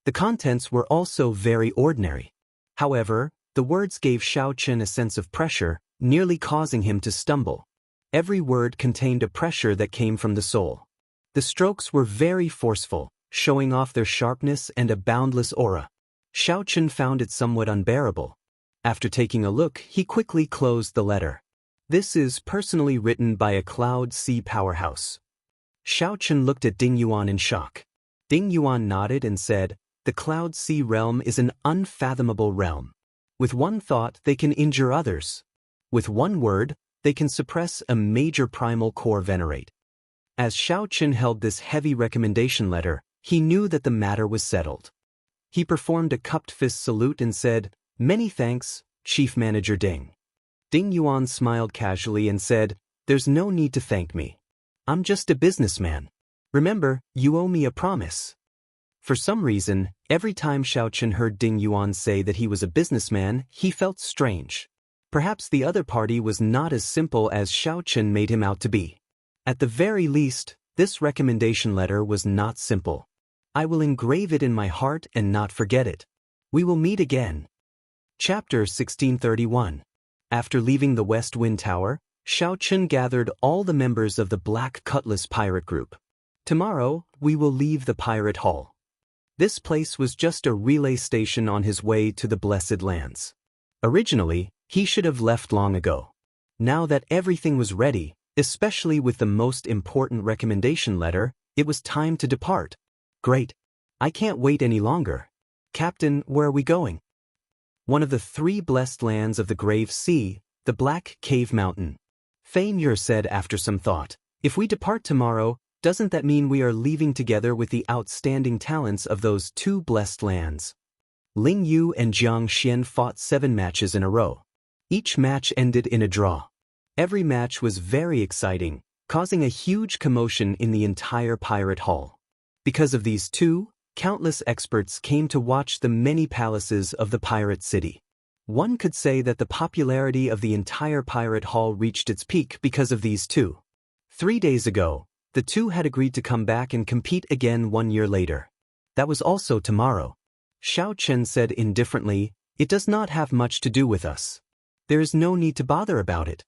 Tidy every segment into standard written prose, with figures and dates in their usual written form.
The contents were also very ordinary. However, the words gave Xiaochen a sense of pressure, nearly causing him to stumble. Every word contained a pressure that came from the soul. The strokes were very forceful, showing off their sharpness and a boundless aura. Xiaochen found it somewhat unbearable. After taking a look, he quickly closed the letter. This is personally written by a Cloud Sea powerhouse. Xiaochen looked at Ding Yuan in shock. Ding Yuan nodded and said, "The Cloud Sea realm is an unfathomable realm. With one thought, they can injure others. With one word, they can suppress a major primal core venerate." As Xiaochen held this heavy recommendation letter, he knew that the matter was settled. He performed a cupped fist salute and said, "Many thanks, Chief Manager Ding." Ding Yuan smiled casually and said, "There's no need to thank me. I'm just a businessman. Remember, you owe me a promise." For some reason, every time Xiaochen heard Ding Yuan say that he was a businessman, he felt strange. Perhaps the other party was not as simple as Xiaochen made him out to be. At the very least, this recommendation letter was not simple. I will engrave it in my heart and not forget it. We will meet again. Chapter 1631. After leaving the West Wind Tower, Xiaochen gathered all the members of the Black Cutlass pirate group. Tomorrow, we will leave the pirate hall. This place was just a relay station on his way to the Blessed Lands. Originally, he should have left long ago. Now that everything was ready, especially with the most important recommendation letter, it was time to depart. Great. I can't wait any longer. Captain, where are we going? One of the 3 blessed lands of the Grave Sea, the Black Cave Mountain. Fei Mur said after some thought, "If we depart tomorrow, doesn't that mean we are leaving together with the outstanding talents of those 2 blessed lands?" Ling Yu and Jiang Xian fought 7 matches in a row. Each match ended in a draw. Every match was very exciting, causing a huge commotion in the entire pirate hall. Because of these 2, countless experts came to watch the many palaces of the pirate city. One could say that the popularity of the entire pirate hall reached its peak because of these 2. 3 days ago, the 2 had agreed to come back and compete again 1 year later. That was also tomorrow. Xiaochen said indifferently, "It does not have much to do with us. There is no need to bother about it."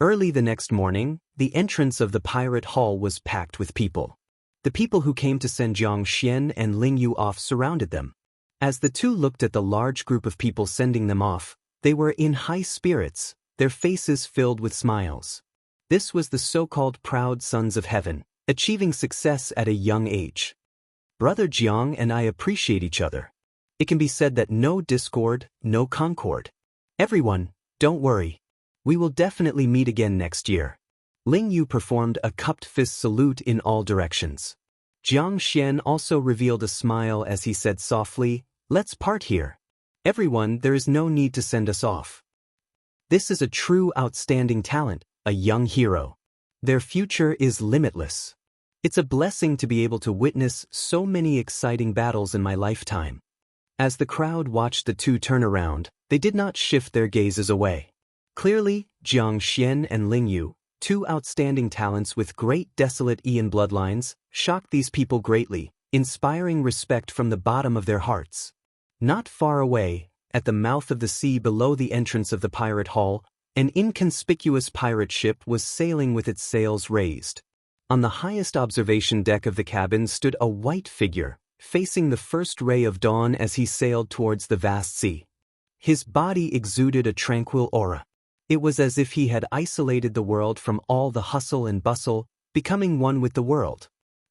Early the next morning, the entrance of the pirate hall was packed with people. The people who came to send Jiang Xian and Ling Yu off surrounded them. As the 2 looked at the large group of people sending them off, they were in high spirits, their faces filled with smiles. This was the so-called proud sons of heaven, achieving success at a young age. Brother Jiang and I appreciate each other. It can be said that no discord, no concord. Everyone, don't worry. We will definitely meet again next year. Ling Yu performed a cupped fist salute in all directions. Jiang Xian also revealed a smile as he said softly, "Let's part here. Everyone, there is no need to send us off. This is a true outstanding talent, a young hero. Their future is limitless. It's a blessing to be able to witness so many exciting battles in my lifetime." As the crowd watched the 2 turn around, they did not shift their gazes away. Clearly, Jiang Xian and Ling Yu, 2 outstanding talents with great desolate Ian bloodlines, shocked these people greatly, inspiring respect from the bottom of their hearts. Not far away, at the mouth of the sea below the entrance of the pirate hall, an inconspicuous pirate ship was sailing with its sails raised. On the highest observation deck of the cabin stood a white figure, facing the first ray of dawn as he sailed towards the vast sea. His body exuded a tranquil aura. It was as if he had isolated the world from all the hustle and bustle, becoming one with the world.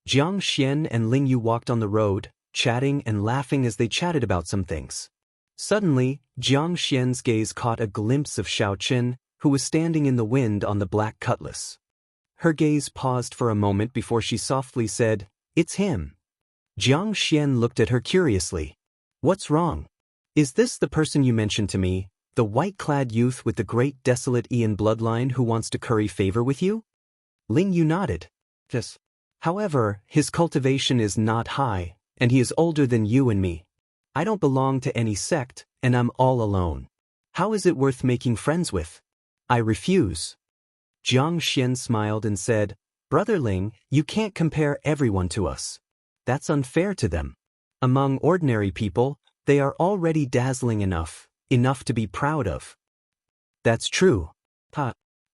Jiang Xian and Ling Yu walked on the road, chatting and laughing as they chatted about some things. Suddenly, Jiang Xian's gaze caught a glimpse of Xiaochen, who was standing in the wind on the Black Cutlass. Her gaze paused for a moment before she softly said, "It's him." Jiang Xian looked at her curiously. "What's wrong? Is this the person you mentioned to me, the white-clad youth with the great desolate Ian bloodline who wants to curry favor with you?" Ling Yu nodded. "Yes. However, his cultivation is not high, and he is older than you and me. I don't belong to any sect, and I'm all alone. How is it worth making friends with? I refuse." Jiang Xian smiled and said, "Brother Ling, you can't compare everyone to us. That's unfair to them. Among ordinary people, they are already dazzling enough to be proud of. That's true.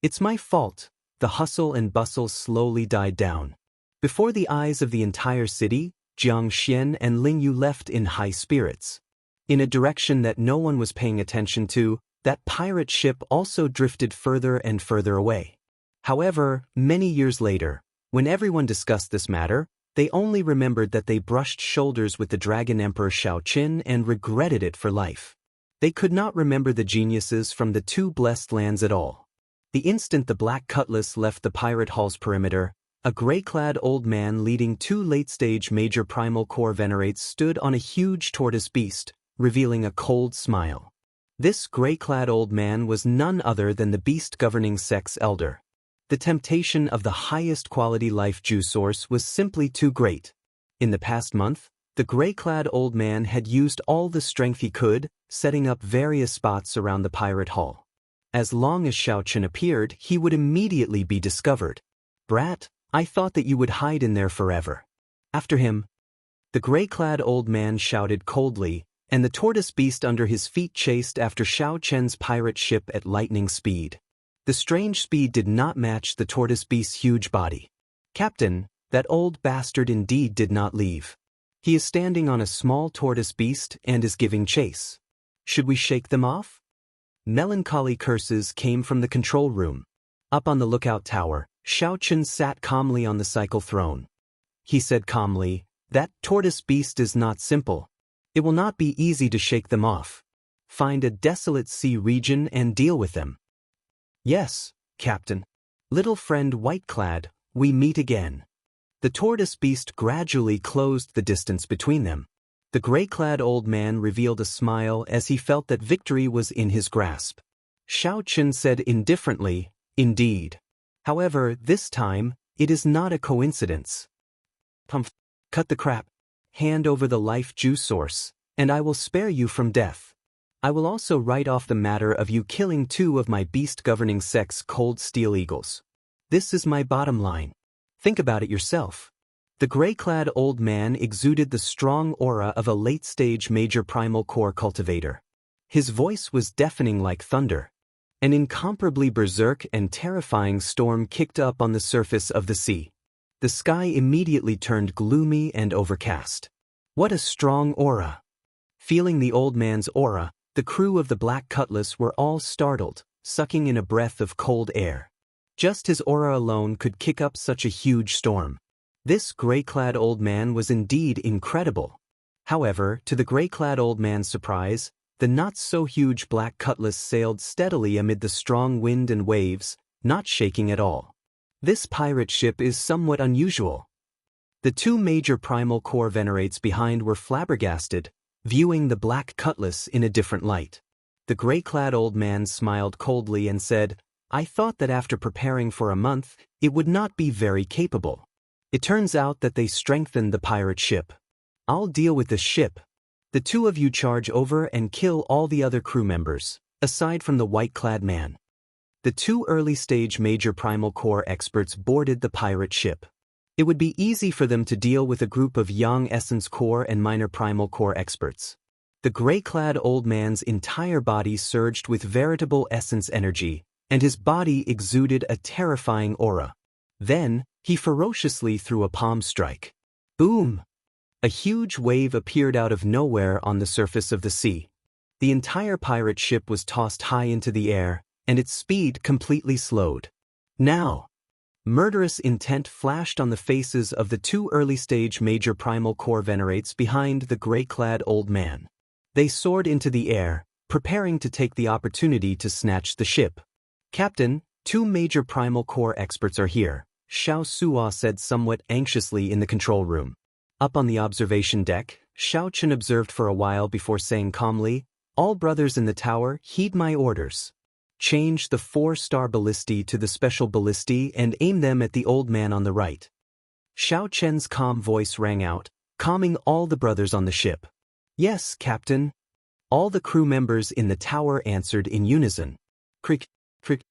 It's my fault. The hustle and bustle slowly died down. Before the eyes of the entire city, Jiang Xian and Ling Yu left in high spirits. In a direction that no one was paying attention to, that pirate ship also drifted further and further away. However, many years later, when everyone discussed this matter, they only remembered that they brushed shoulders with the Dragon Emperor Xiaoqin and regretted it for life. They could not remember the geniuses from the two blessed lands at all. The instant the Black Cutlass left the pirate hall's perimeter, a gray-clad old man leading two late-stage major primal core venerates stood on a huge tortoise beast, revealing a cold smile. This gray-clad old man was none other than the beast governing sex elder. The temptation of the highest quality life juice source was simply too great. In the past month, the gray-clad old man had used all the strength he could, setting up various spots around the pirate hall. As long as Xiaoqin appeared, he would immediately be discovered. "Brat, I thought that you would hide in there forever." "After him!" The gray-clad old man shouted coldly, and the tortoise beast under his feet chased after Xiaoqian's pirate ship at lightning speed. The strange speed did not match the tortoise beast's huge body. "Captain, that old bastard indeed did not leave. He is standing on a small tortoise beast and is giving chase. Should we shake them off?" Melancholy curses came from the control room. Up on the lookout tower, Xiaoqin sat calmly on the cycle throne. He said calmly, "That tortoise beast is not simple. It will not be easy to shake them off. Find a desolate sea region and deal with them." "Yes, Captain. Little friend White-clad, we meet again." The tortoise beast gradually closed the distance between them. The gray-clad old man revealed a smile as he felt that victory was in his grasp. Xiaoqin said indifferently, "Indeed. However, this time, it is not a coincidence. Cut the crap. Hand over the life juice source, and I will spare you from death. I will also write off the matter of you killing two of my beast-governing sex cold steel eagles. This is my bottom line. Think about it yourself." The gray-clad old man exuded the strong aura of a late-stage major primal core cultivator. His voice was deafening like thunder. An incomparably berserk and terrifying storm kicked up on the surface of the sea. The sky immediately turned gloomy and overcast. What a strong aura! Feeling the old man's aura, the crew of the Black Cutlass were all startled, sucking in a breath of cold air. Just his aura alone could kick up such a huge storm. This gray-clad old man was indeed incredible. However, to the gray-clad old man's surprise, the not-so-huge Black Cutlass sailed steadily amid the strong wind and waves, not shaking at all. This pirate ship is somewhat unusual. The two major primal core venerates behind were flabbergasted, viewing the Black Cutlass in a different light. The gray-clad old man smiled coldly and said, "I thought that after preparing for a month, it would not be very capable. It turns out that they strengthened the pirate ship. I'll deal with the ship. The two of you charge over and kill all the other crew members, aside from the white-clad man." The two early-stage major primal core experts boarded the pirate ship. It would be easy for them to deal with a group of young essence core and minor primal core experts. The gray-clad old man's entire body surged with veritable essence energy, and his body exuded a terrifying aura. Then, he ferociously threw a palm strike. Boom! A huge wave appeared out of nowhere on the surface of the sea. The entire pirate ship was tossed high into the air, and its speed completely slowed. Now! Murderous intent flashed on the faces of the two early-stage major primal core venerates behind the gray-clad old man. They soared into the air, preparing to take the opportunity to snatch the ship. "Captain, two major primal core experts are here," Xiao Suo said somewhat anxiously in the control room. Up on the observation deck, Xiaoqin observed for a while before saying calmly, "All brothers in the tower, heed my orders. Change the 4-star ballistae to the special ballistae and aim them at the old man on the right." Xiaoqian's calm voice rang out, calming all the brothers on the ship. "Yes, Captain." All the crew members in the tower answered in unison. Crick, crick.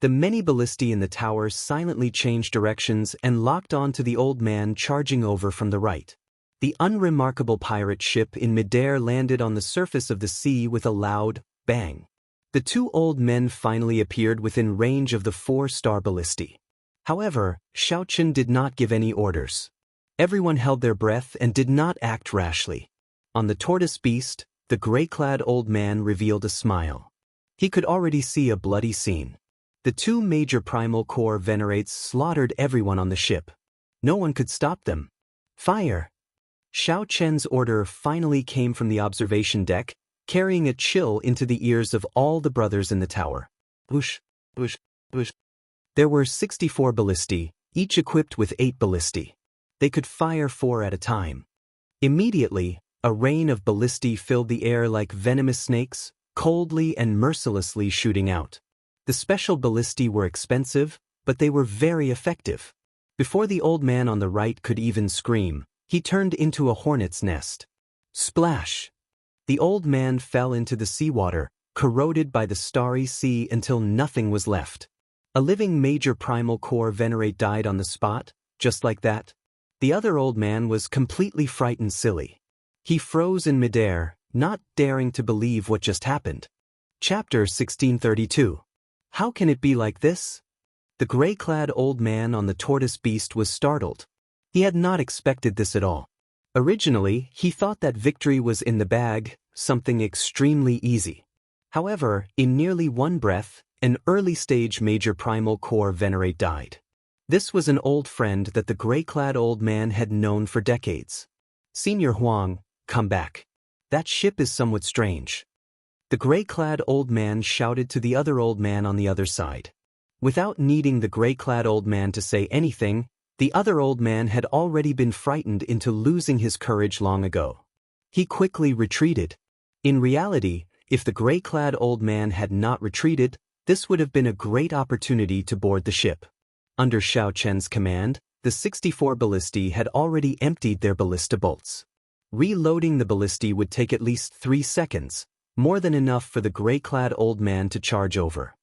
The many ballistae in the tower silently changed directions and locked on to the old man charging over from the right. The unremarkable pirate ship in midair landed on the surface of the sea with a loud bang. The two old men finally appeared within range of the 4-star ballistae. However, Xiaochen did not give any orders. Everyone held their breath and did not act rashly. On the tortoise beast, the gray-clad old man revealed a smile. He could already see a bloody scene. The two major primal core venerates slaughtered everyone on the ship. No one could stop them. Fire! Xiaochen's order finally came from the observation deck, carrying a chill into the ears of all the brothers in the tower. Whoosh, whoosh, whoosh. There were 64 ballistae, each equipped with 8 ballistae. They could fire 4 at a time. Immediately, a rain of ballistae filled the air like venomous snakes, coldly and mercilessly shooting out. The special ballistae were expensive, but they were very effective. Before the old man on the right could even scream, he turned into a hornet's nest. Splash! The old man fell into the seawater, corroded by the starry sea until nothing was left. A living major primal core venerate died on the spot, just like that. The other old man was completely frightened silly. He froze in midair, not daring to believe what just happened. Chapter 1632. How can it be like this? The gray-clad old man on the tortoise beast was startled. He had not expected this at all. Originally, he thought that victory was in the bag, something extremely easy. However, in nearly one breath, an early-stage major primal core venerate died. This was an old friend that the gray-clad old man had known for decades. Senior Huang, come back. That ship is somewhat strange. The gray-clad old man shouted to the other old man on the other side. Without needing the gray-clad old man to say anything, the other old man had already been frightened into losing his courage long ago. He quickly retreated. In reality, if the gray-clad old man had not retreated, this would have been a great opportunity to board the ship. Under Xiaochen's command, the 64 ballistae had already emptied their ballista bolts. Reloading the ballistae would take at least 3 seconds, more than enough for the gray-clad old man to charge over.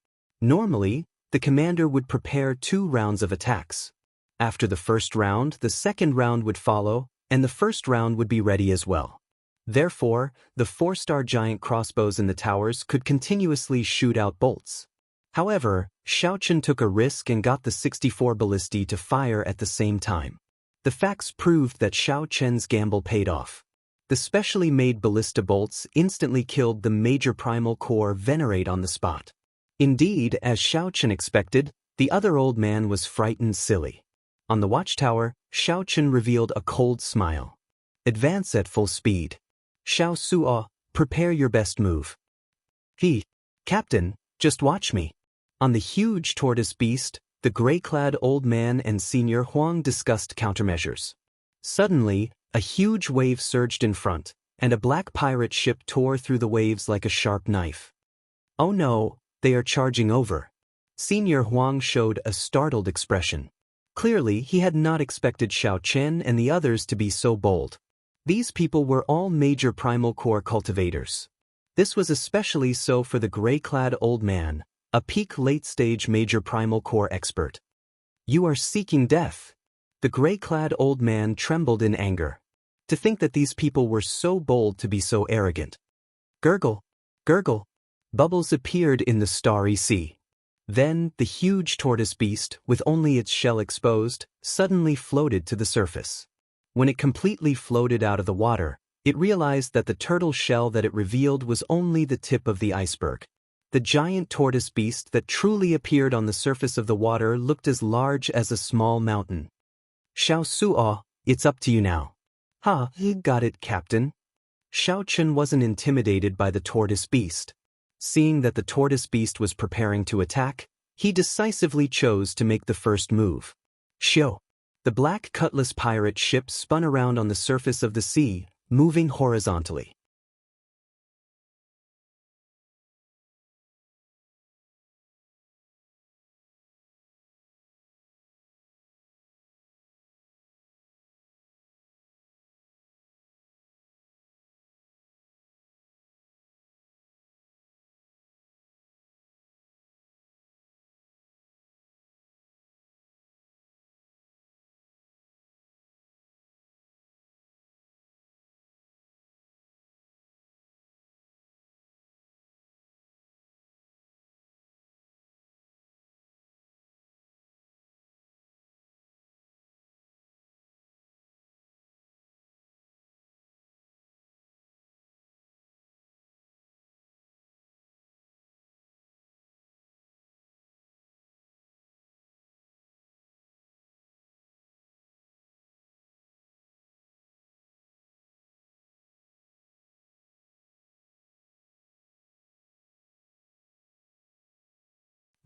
Normally, the commander would prepare 2 rounds of attacks. After the first round, the second round would follow, and the first round would be ready as well. Therefore, the 4-star giant crossbows in the towers could continuously shoot out bolts. However, Xiaochen took a risk and got the 64 ballistae to fire at the same time. The facts proved that Xiaochen's gamble paid off. The specially made ballista bolts instantly killed the major primal core venerate on the spot. Indeed, as Xiaochen expected, the other old man was frightened silly. On the watchtower, Xiaochen revealed a cold smile. Advance at full speed. Xiao Suo, prepare your best move. Captain, just watch me. On the huge tortoise beast, the gray-clad old man and Senior Huang discussed countermeasures. Suddenly, a huge wave surged in front, and a black pirate ship tore through the waves like a sharp knife. Oh no, they are charging over. Senior Huang showed a startled expression. Clearly, he had not expected Xiaochen and the others to be so bold. These people were all major primal core cultivators. This was especially so for the gray-clad old man, a peak late-stage major primal core expert. You are seeking death. The gray-clad old man trembled in anger. To think that these people were so bold to be so arrogant. Gurgle, gurgle. Bubbles appeared in the starry sea. Then, the huge tortoise beast, with only its shell exposed, suddenly floated to the surface. When it completely floated out of the water, it realized that the turtle shell that it revealed was only the tip of the iceberg. The giant tortoise beast that truly appeared on the surface of the water looked as large as a small mountain. Xiao Suo, it's up to you now. Ha, got it, Captain. Xiaochen wasn't intimidated by the tortoise beast. Seeing that the tortoise beast was preparing to attack, he decisively chose to make the first move. Shio. The black cutlass pirate ship spun around on the surface of the sea, moving horizontally.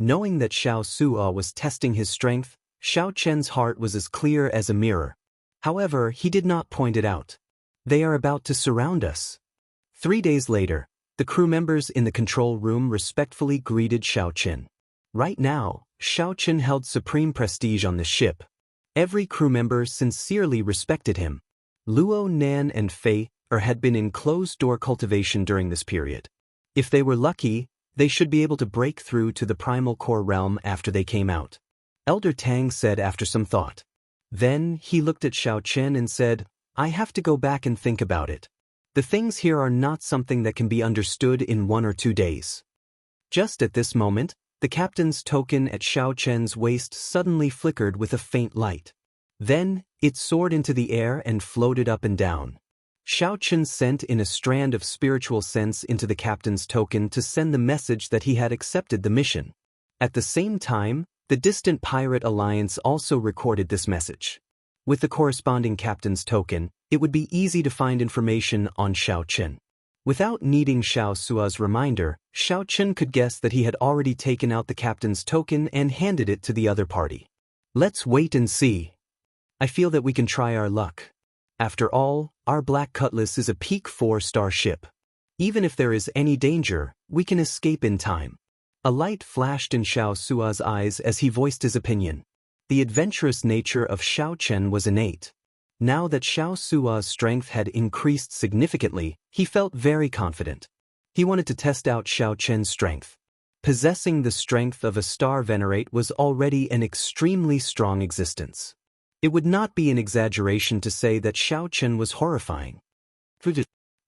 Knowing that Xiao Suo was testing his strength, Xiao Chen's heart was as clear as a mirror. However, he did not point it out. They are about to surround us. 3 days later, the crew members in the control room respectfully greeted Xiao Chen. Right now, Xiao Chen held supreme prestige on the ship. Every crew member sincerely respected him. Luo, Nan and Fei had been in closed-door cultivation during this period. If they were lucky, they should be able to break through to the primal core realm after they came out. Elder Tang said after some thought. Then he looked at Xiao Chen and said, I have to go back and think about it. The things here are not something that can be understood in 1 or 2 days. Just at this moment, the captain's token at Xiao Chen's waist suddenly flickered with a faint light. Then, it soared into the air and floated up and down. Xiao Chen sent in a strand of spiritual sense into the captain's token to send the message that he had accepted the mission. At the same time, the distant pirate alliance also recorded this message. With the corresponding captain's token, it would be easy to find information on Xiao Chen. Without needing Xiao Suo's reminder, Xiao Chen could guess that he had already taken out the captain's token and handed it to the other party. Let's wait and see. I feel that we can try our luck. After all, our Black Cutlass is a peak 4-star ship. Even if there is any danger, we can escape in time. A light flashed in Xiao Suo's eyes as he voiced his opinion. The adventurous nature of Xiao Chen was innate. Now that Xiao Suo's strength had increased significantly, he felt very confident. He wanted to test out Xiao Chen's strength. Possessing the strength of a star venerate was already an extremely strong existence. It would not be an exaggeration to say that Xiao Chen was horrifying.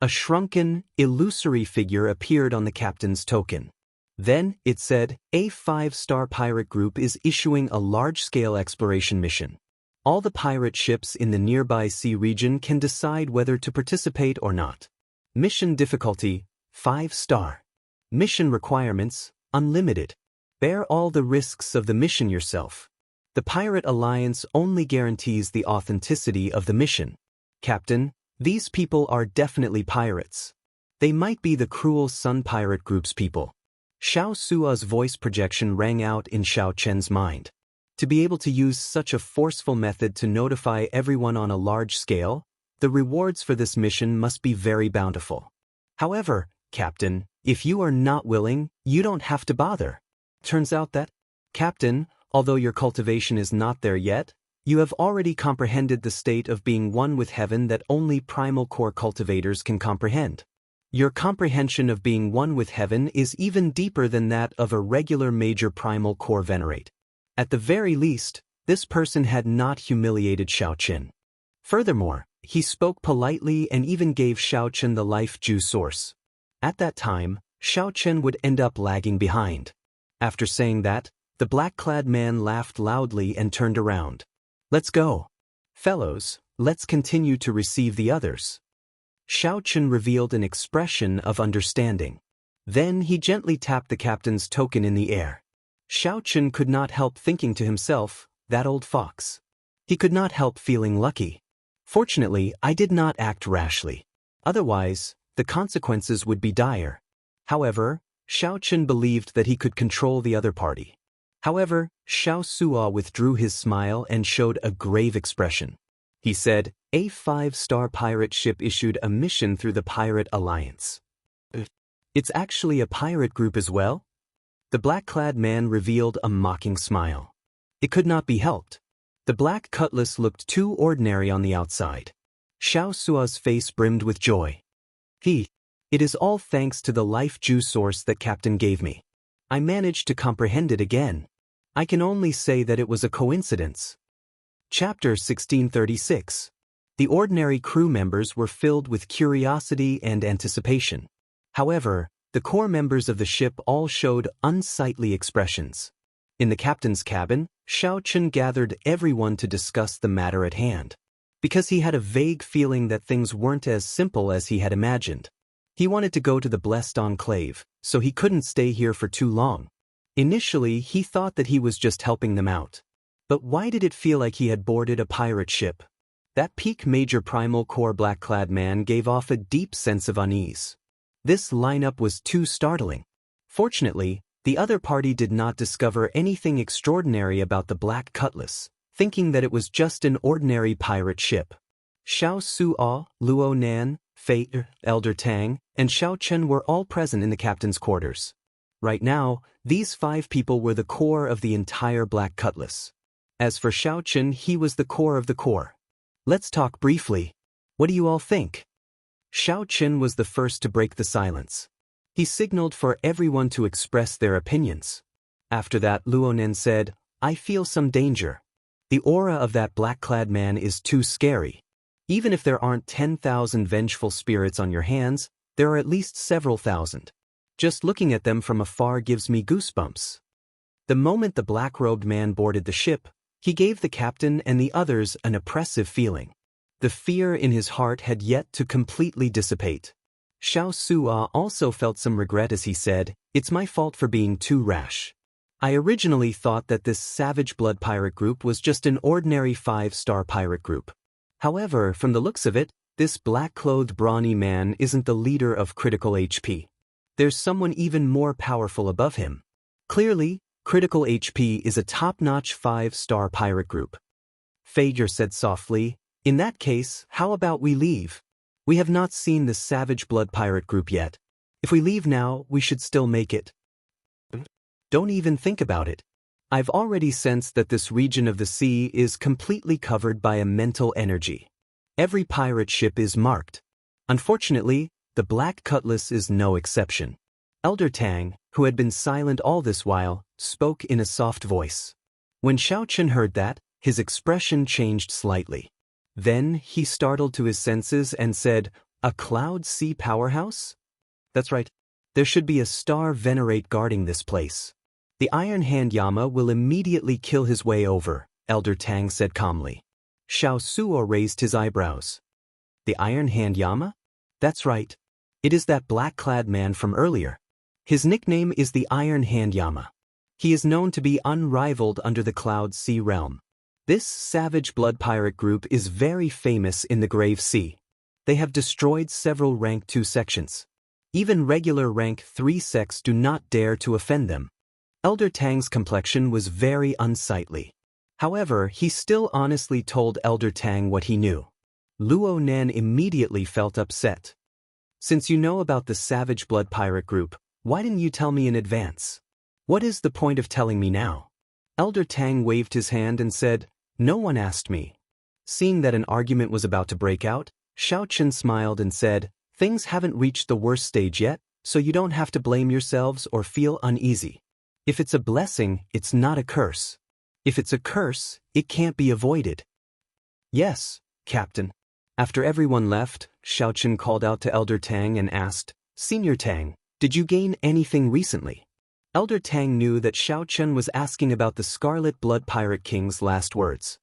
A shrunken, illusory figure appeared on the captain's token. Then, it said, a 5-star pirate group is issuing a large-scale exploration mission. All the pirate ships in the nearby sea region can decide whether to participate or not. Mission difficulty, 5-star. Mission requirements, unlimited. Bear all the risks of the mission yourself. The Pirate Alliance only guarantees the authenticity of the mission. Captain, these people are definitely pirates. They might be the cruel Sun Pirate Group's people. Xiao Suo's voice projection rang out in Xiao Chen's mind. To be able to use such a forceful method to notify everyone on a large scale, the rewards for this mission must be very bountiful. However, Captain, if you are not willing, you don't have to bother. Turns out that, Captain, although your cultivation is not there yet, you have already comprehended the state of being one with heaven that only primal core cultivators can comprehend. Your comprehension of being one with heaven is even deeper than that of a regular major primal core venerate. At the very least, this person had not humiliated Xiao Chen. Furthermore, he spoke politely and even gave Xiao Chen the life juice source. At that time, Xiao Chen would end up lagging behind. After saying that, the black-clad man laughed loudly and turned around. Let's go. Fellows, let's continue to receive the others. Xiao Chen revealed an expression of understanding. Then he gently tapped the captain's token in the air. Xiao Chen could not help thinking to himself, that old fox. He could not help feeling lucky. Fortunately, I did not act rashly. Otherwise, the consequences would be dire. However, Xiao Chen believed that he could control the other party. However, Xiao Suo withdrew his smile and showed a grave expression. He said, a 5-star pirate ship issued a mission through the Pirate Alliance. It's actually a pirate group as well? The black-clad man revealed a mocking smile. It could not be helped. The Black Cutlass looked too ordinary on the outside. Xiao Suo's face brimmed with joy. It is all thanks to the life juice source that Captain gave me. I managed to comprehend it again. I can only say that it was a coincidence. Chapter 1636. The ordinary crew members were filled with curiosity and anticipation. However, the core members of the ship all showed unsightly expressions. In the captain's cabin, Xiao Chen gathered everyone to discuss the matter at hand. Because he had a vague feeling that things weren't as simple as he had imagined. He wanted to go to the Blessed Enclave, so he couldn't stay here for too long. Initially, he thought that he was just helping them out. But why did it feel like he had boarded a pirate ship? That peak major primal core black-clad man gave off a deep sense of unease. This lineup was too startling. Fortunately, The other party did not discover anything extraordinary about the Black Cutlass, thinking that it was just an ordinary pirate ship. Xiao Suo, Luo Nan, Fei, Elder Tang, and Xiao Chen were all present in the captain's quarters. Right now, these 5 people were the core of the entire Black Cutlass. As for Xiao Chen, he was the core of the core. Let's talk briefly. What do you all think? Xiao Chen was the first to break the silence. He signaled for everyone to express their opinions. After that, Luo Nan said, I feel some danger. The aura of that black-clad man is too scary. Even if there aren't 10,000 vengeful spirits on your hands, there are at least several thousand. Just looking at them from afar gives me goosebumps. The moment the black-robed man boarded the ship, he gave the captain and the others an oppressive feeling. The fear in his heart had yet to completely dissipate. Xiao Suo also felt some regret as he said, It's my fault for being too rash. I originally thought that this Savage Blood pirate group was just an ordinary 5-star pirate group. However, from the looks of it, this black-clothed brawny man isn't the leader of critical HP. There's someone even more powerful above him. Clearly, critical HP is a top-notch 5-star pirate group. Fager said softly, In that case, how about we leave? We have not seen the Savage Blood pirate group yet. If we leave now, we should still make it. Don't even think about it. I've already sensed that this region of the sea is completely covered by a mental energy. Every pirate ship is marked. Unfortunately, the Black Cutlass is no exception. Elder Tang, who had been silent all this while, spoke in a soft voice. When Xiao Chen heard that, his expression changed slightly. Then he startled to his senses and said, A Cloud Sea powerhouse? That's right. There should be a star venerate guarding this place. The Iron Hand Yama will immediately kill his way over, Elder Tang said calmly. Xiao Suo raised his eyebrows. The Iron Hand Yama? That's right. It is that black-clad man from earlier. His nickname is the Iron Hand Yama. He is known to be unrivaled under the Cloud Sea realm. This Savage Blood pirate group is very famous in the Grave Sea. They have destroyed several rank 2 sections. Even regular rank 3 sects do not dare to offend them. Elder Tang's complexion was very unsightly. However, he still honestly told Elder Tang what he knew. Luo Nan immediately felt upset. Since you know about the Savage Blood pirate group, why didn't you tell me in advance? What is the point of telling me now? Elder Tang waved his hand and said, No one asked me. Seeing that an argument was about to break out, Xiao Chen smiled and said, Things haven't reached the worst stage yet, so you don't have to blame yourselves or feel uneasy. If it's a blessing, it's not a curse. If it's a curse, it can't be avoided. Yes, Captain. After everyone left, Xiao Chen called out to Elder Tang and asked, Senior Tang, did you gain anything recently? Elder Tang knew that Xiao Chen was asking about the Scarlet Blood Pirate King's last words.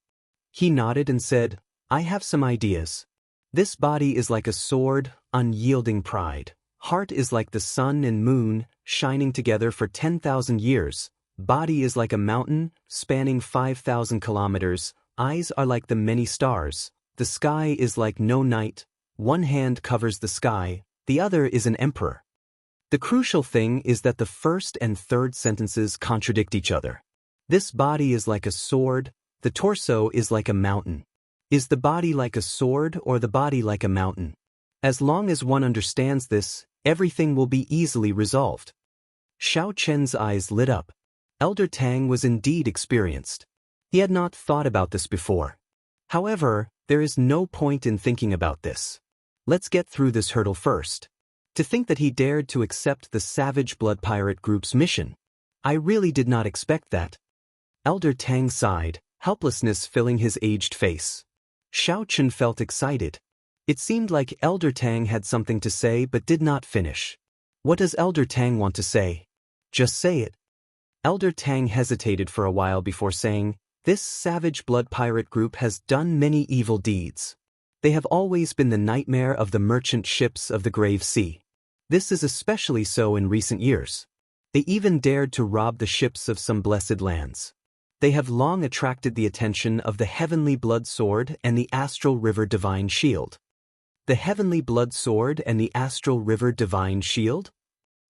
He nodded and said, I have some ideas. This body is like a sword, unyielding pride. Heart is like the sun and moon, shining together for 10,000 years. Body is like a mountain, spanning 5,000 kilometers. Eyes are like the many stars. The sky is like no night. One hand covers the sky, the other is an emperor. The crucial thing is that the first and third sentences contradict each other. This body is like a sword, the torso is like a mountain. Is the body like a sword or the body like a mountain? As long as one understands this, everything will be easily resolved. Xiao Chen's eyes lit up. Elder Tang was indeed experienced. He had not thought about this before. However, there is no point in thinking about this. Let's get through this hurdle first. To think that he dared to accept the Savage Blood Pirate Group's mission. I really did not expect that. Elder Tang sighed, helplessness filling his aged face. Xiao Chen felt excited. It seemed like Elder Tang had something to say but did not finish. What does Elder Tang want to say? Just say it. Elder Tang hesitated for a while before saying, This Savage Blood Pirate Group has done many evil deeds. They have always been the nightmare of the merchant ships of the Grave Sea. This is especially so in recent years. They even dared to rob the ships of some blessed lands. They have long attracted the attention of the Heavenly Blood Sword and the Astral River Divine Shield. The Heavenly Blood Sword and the Astral River Divine Shield?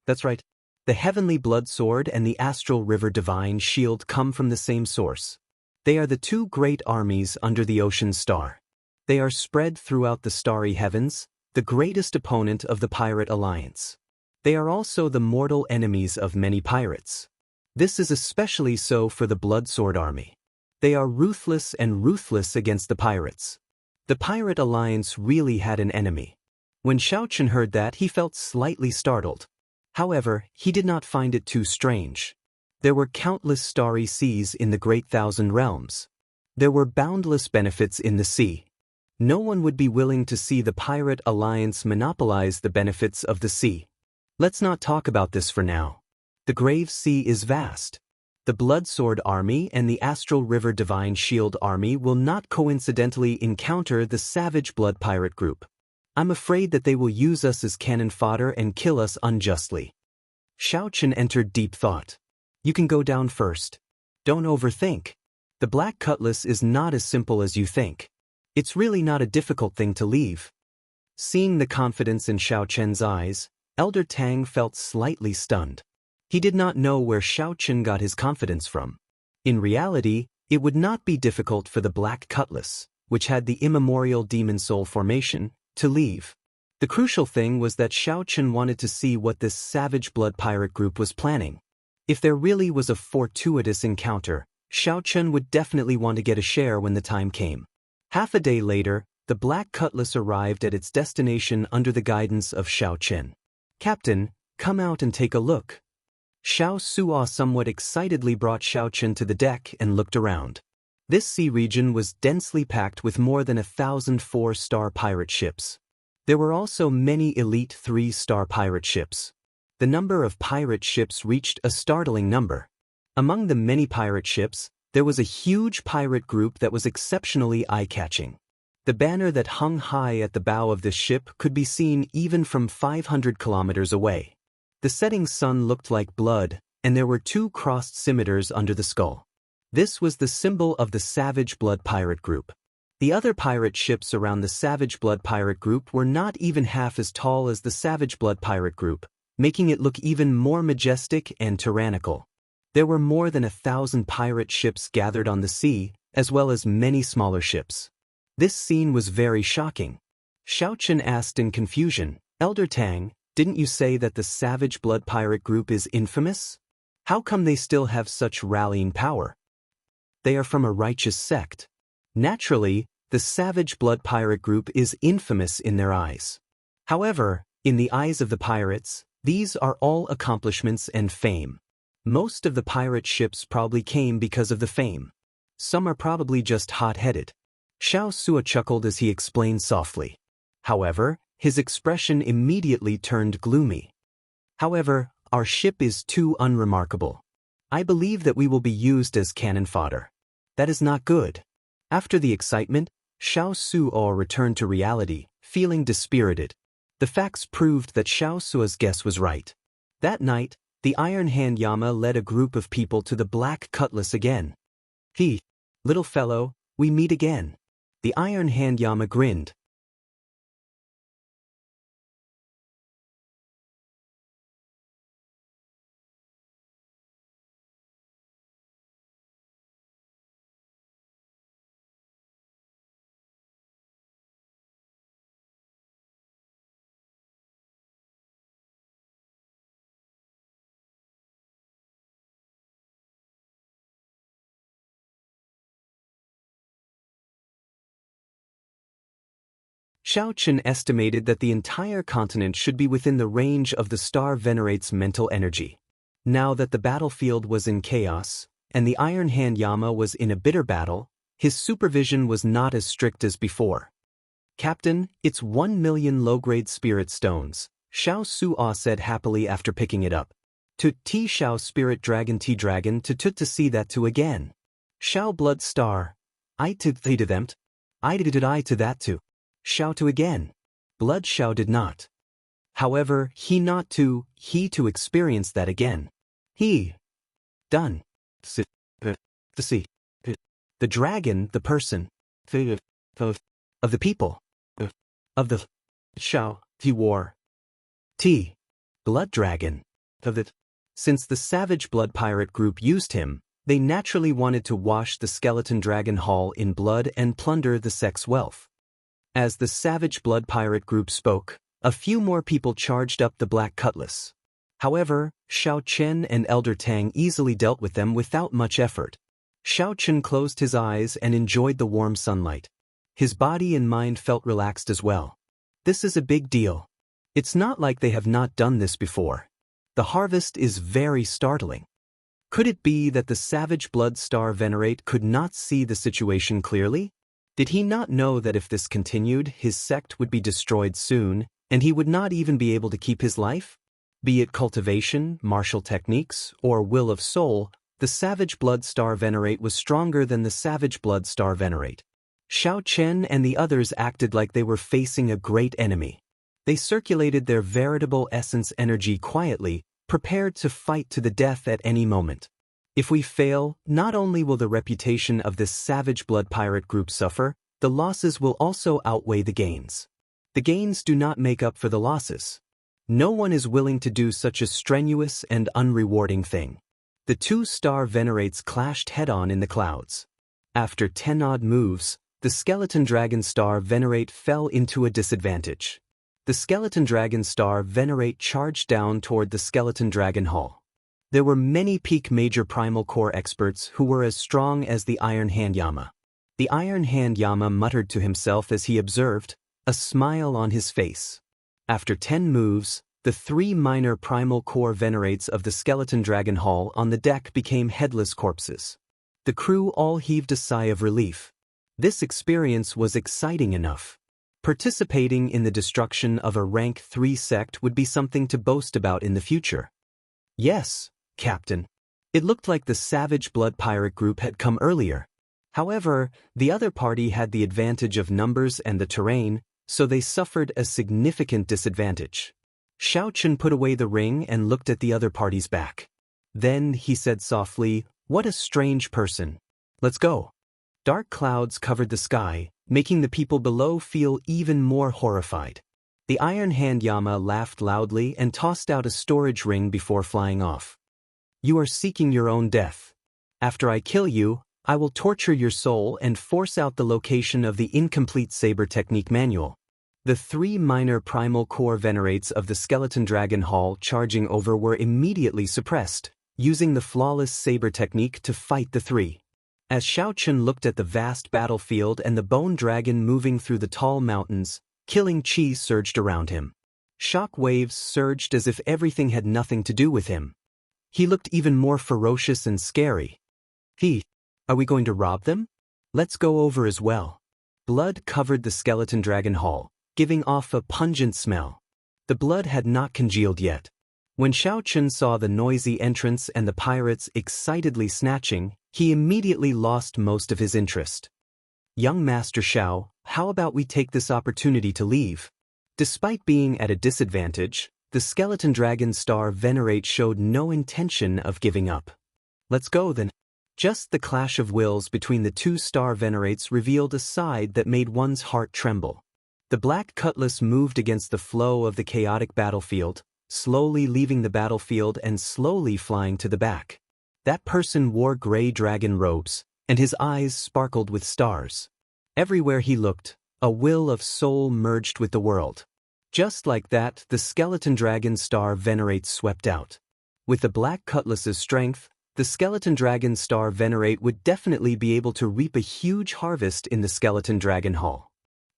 That's right. The heavenly blood sword and the astral river divine shield come from the same source. They are the two great armies under the ocean star. They are spread throughout the starry heavens, the greatest opponent of the pirate alliance. They are also the mortal enemies of many pirates. This is especially so for the blood sword army. They are ruthless and ruthless against the pirates. The pirate alliance really had an enemy. When Xiaochen heard that, he felt slightly startled. However, he did not find it too strange. There were countless starry seas in the Great Thousand Realms. There were boundless benefits in the sea. No one would be willing to see the pirate alliance monopolize the benefits of the sea. Let's not talk about this for now. The Grave Sea is vast. The Blood Sword Army and the Astral River Divine Shield Army will not coincidentally encounter the Savage Blood Pirate Group. I'm afraid that they will use us as cannon fodder and kill us unjustly. Xiaochen entered deep thought. You can go down first. Don't overthink. The Black Cutlass is not as simple as you think. It's really not a difficult thing to leave. Seeing the confidence in Xiaochen's eyes, Elder Tang felt slightly stunned. He did not know where Xiaochen got his confidence from. In reality, it would not be difficult for the Black Cutlass, which had the immemorial demon soul formation, to leave. The crucial thing was that Xiaochen wanted to see what this Savage Blood Pirate Group was planning. If there really was a fortuitous encounter, Xiaochen would definitely want to get a share when the time came. Half a day later, the Black Cutlass arrived at its destination under the guidance of Xiaochen. Captain, come out and take a look. Xiao Suo somewhat excitedly brought Xiaochen to the deck and looked around. This sea region was densely packed with more than 1,000 4-star pirate ships. There were also many elite 3-star pirate ships. The number of pirate ships reached a startling number. Among the many pirate ships, there was a huge pirate group that was exceptionally eye-catching. The banner that hung high at the bow of this ship could be seen even from 500 kilometers away. The setting sun looked like blood, and there were 2 crossed scimitars under the skull. This was the symbol of the Savage Blood Pirate Group. The other pirate ships around the Savage Blood Pirate Group were not even half as tall as the Savage Blood Pirate Group, making it look even more majestic and tyrannical. There were more than 1,000 pirate ships gathered on the sea, as well as many smaller ships. This scene was very shocking. Xiaochen asked in confusion, Elder Tang, didn't you say that the Savage Blood Pirate Group is infamous? How come they still have such rallying power? They are from a righteous sect. Naturally, the Savage Blood Pirate Group is infamous in their eyes. However, in the eyes of the pirates, these are all accomplishments and fame. Most of the pirate ships probably came because of the fame. Some are probably just hot-headed. Xiao Suo chuckled as he explained softly. However, his expression immediately turned gloomy. However, our ship is too unremarkable. I believe that we will be used as cannon fodder. That is not good. After the excitement, Xiao Suo returned to reality, feeling dispirited. The facts proved that Xiao Suo's guess was right. That night, the Iron Hand Yama led a group of people to the Black Cutlass again. He, little fellow, we meet again. The Iron Hand Yama grinned. Xiaochen estimated that the entire continent should be within the range of the star venerate's mental energy. Now that the battlefield was in chaos, and the Iron Hand Yama was in a bitter battle, his supervision was not as strict as before. Captain, it's 1 million low-grade spirit stones, Xiao Suo said happily after picking it up. To T Xiao Spirit Dragon T Dragon to see that to again. Xiao Blood Star. I to them. I did I to that too. Xiao to again. Blood Xiao did not. However, he to experience that again. He. Done. The sea. The dragon, the person. Of the people. Of the. Xiao, T war. T. Blood dragon. Of the. Since the Savage Blood Pirate group used him, they naturally wanted to wash the Skeleton Dragon Hall in blood and plunder the sect's wealth. As the Savage Blood Pirate group spoke, a few more people charged up the Black Cutlass. However, Xiao Chen and Elder Tang easily dealt with them without much effort. Xiao Chen closed his eyes and enjoyed the warm sunlight. His body and mind felt relaxed as well. This is a big deal. It's not like they have not done this before. The harvest is very startling. Could it be that the Savage Blood Star Venerate could not see the situation clearly? Did he not know that if this continued, his sect would be destroyed soon, and he would not even be able to keep his life? Be it cultivation, martial techniques, or will of soul, the Savage Blood Star Venerate was stronger than the Savage Blood Star Venerate. Xiao Chen and the others acted like they were facing a great enemy. They circulated their veritable essence energy quietly, prepared to fight to the death at any moment. If we fail, not only will the reputation of this Savage Blood Pirate group suffer, the losses will also outweigh the gains. The gains do not make up for the losses. No one is willing to do such a strenuous and unrewarding thing. The two star venerates clashed head-on in the clouds. After 10 odd moves, the Skeleton Dragon Star Venerate fell into a disadvantage. The Skeleton Dragon Star Venerate charged down toward the Skeleton Dragon Hall. There were many peak major primal core experts who were as strong as the Iron Hand Yama. The Iron Hand Yama muttered to himself as he observed, a smile on his face. After 10 moves, the 3 minor primal core venerates of the Skeleton Dragon Hall on the deck became headless corpses. The crew all heaved a sigh of relief. This experience was exciting enough. Participating in the destruction of a rank 3 sect would be something to boast about in the future. Yes, Captain. It looked like the Savage Blood Pirate group had come earlier. However, the other party had the advantage of numbers and the terrain, so they suffered a significant disadvantage. Xiao Chen put away the ring and looked at the other party's back. Then he said softly, "What a strange person. Let's go." Dark clouds covered the sky, making the people below feel even more horrified. The Iron Hand Yama laughed loudly and tossed out a storage ring before flying off. "You are seeking your own death. After I kill you, I will torture your soul and force out the location of the incomplete saber technique manual." The 3 minor primal core venerates of the Skeleton Dragon Hall charging over were immediately suppressed, using the flawless saber technique to fight the 3. As Xiao Chen looked at the vast battlefield and the bone dragon moving through the tall mountains, killing chi surged around him. Shock waves surged as if everything had nothing to do with him. He looked even more ferocious and scary. Are we going to rob them? Let's go over as well." Blood covered the Skeleton Dragon Hall, giving off a pungent smell. The blood had not congealed yet. When Xiao Chen saw the noisy entrance and the pirates excitedly snatching, he immediately lost most of his interest. "Young Master Xiao, how about we take this opportunity to leave?" Despite being at a disadvantage, the Skeleton Dragon Star Venerate showed no intention of giving up. "Let's go then." Just the clash of wills between the 2 star venerates revealed a side that made one's heart tremble. The Black Cutlass moved against the flow of the chaotic battlefield, slowly leaving the battlefield and slowly flying to the back. That person wore gray dragon robes, and his eyes sparkled with stars. Everywhere he looked, a will of soul merged with the world. Just like that, the Skeleton Dragon Star Venerate swept out. With the Black Cutlass's strength, the Skeleton Dragon Star Venerate would definitely be able to reap a huge harvest in the Skeleton Dragon Hall.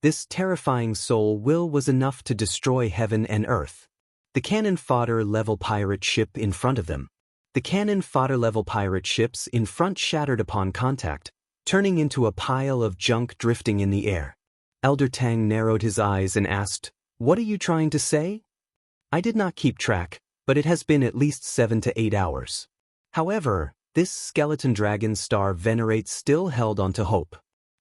This terrifying soul will was enough to destroy heaven and earth. The cannon fodder level pirate ship in front of them. The cannon fodder level pirate ships in front shattered upon contact, turning into a pile of junk drifting in the air. Elder Tang narrowed his eyes and asked, "What are you trying to say?" "I did not keep track, but it has been at least 7 to 8 hours. However, this Skeleton Dragon Star Venerate still held on to hope.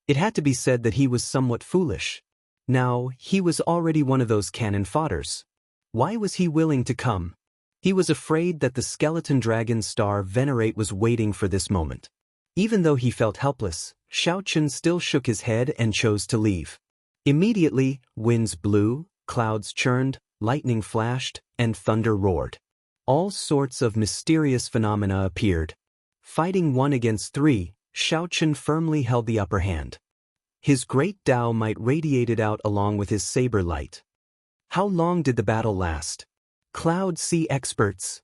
It had to be said that he was somewhat foolish. Now, he was already one of those cannon fodders. Why was he willing to come? He was afraid that the Skeleton Dragon Star Venerate was waiting for this moment. Even though he felt helpless, Xiao Chen still shook his head and chose to leave. Immediately, winds blew, clouds churned, lightning flashed, and thunder roared. all sorts of mysterious phenomena appeared. Fighting 1 against 3, Xiaochen firmly held the upper hand. His great Dao might radiated out along with his saber light. How long did the battle last? Cloud Sea experts.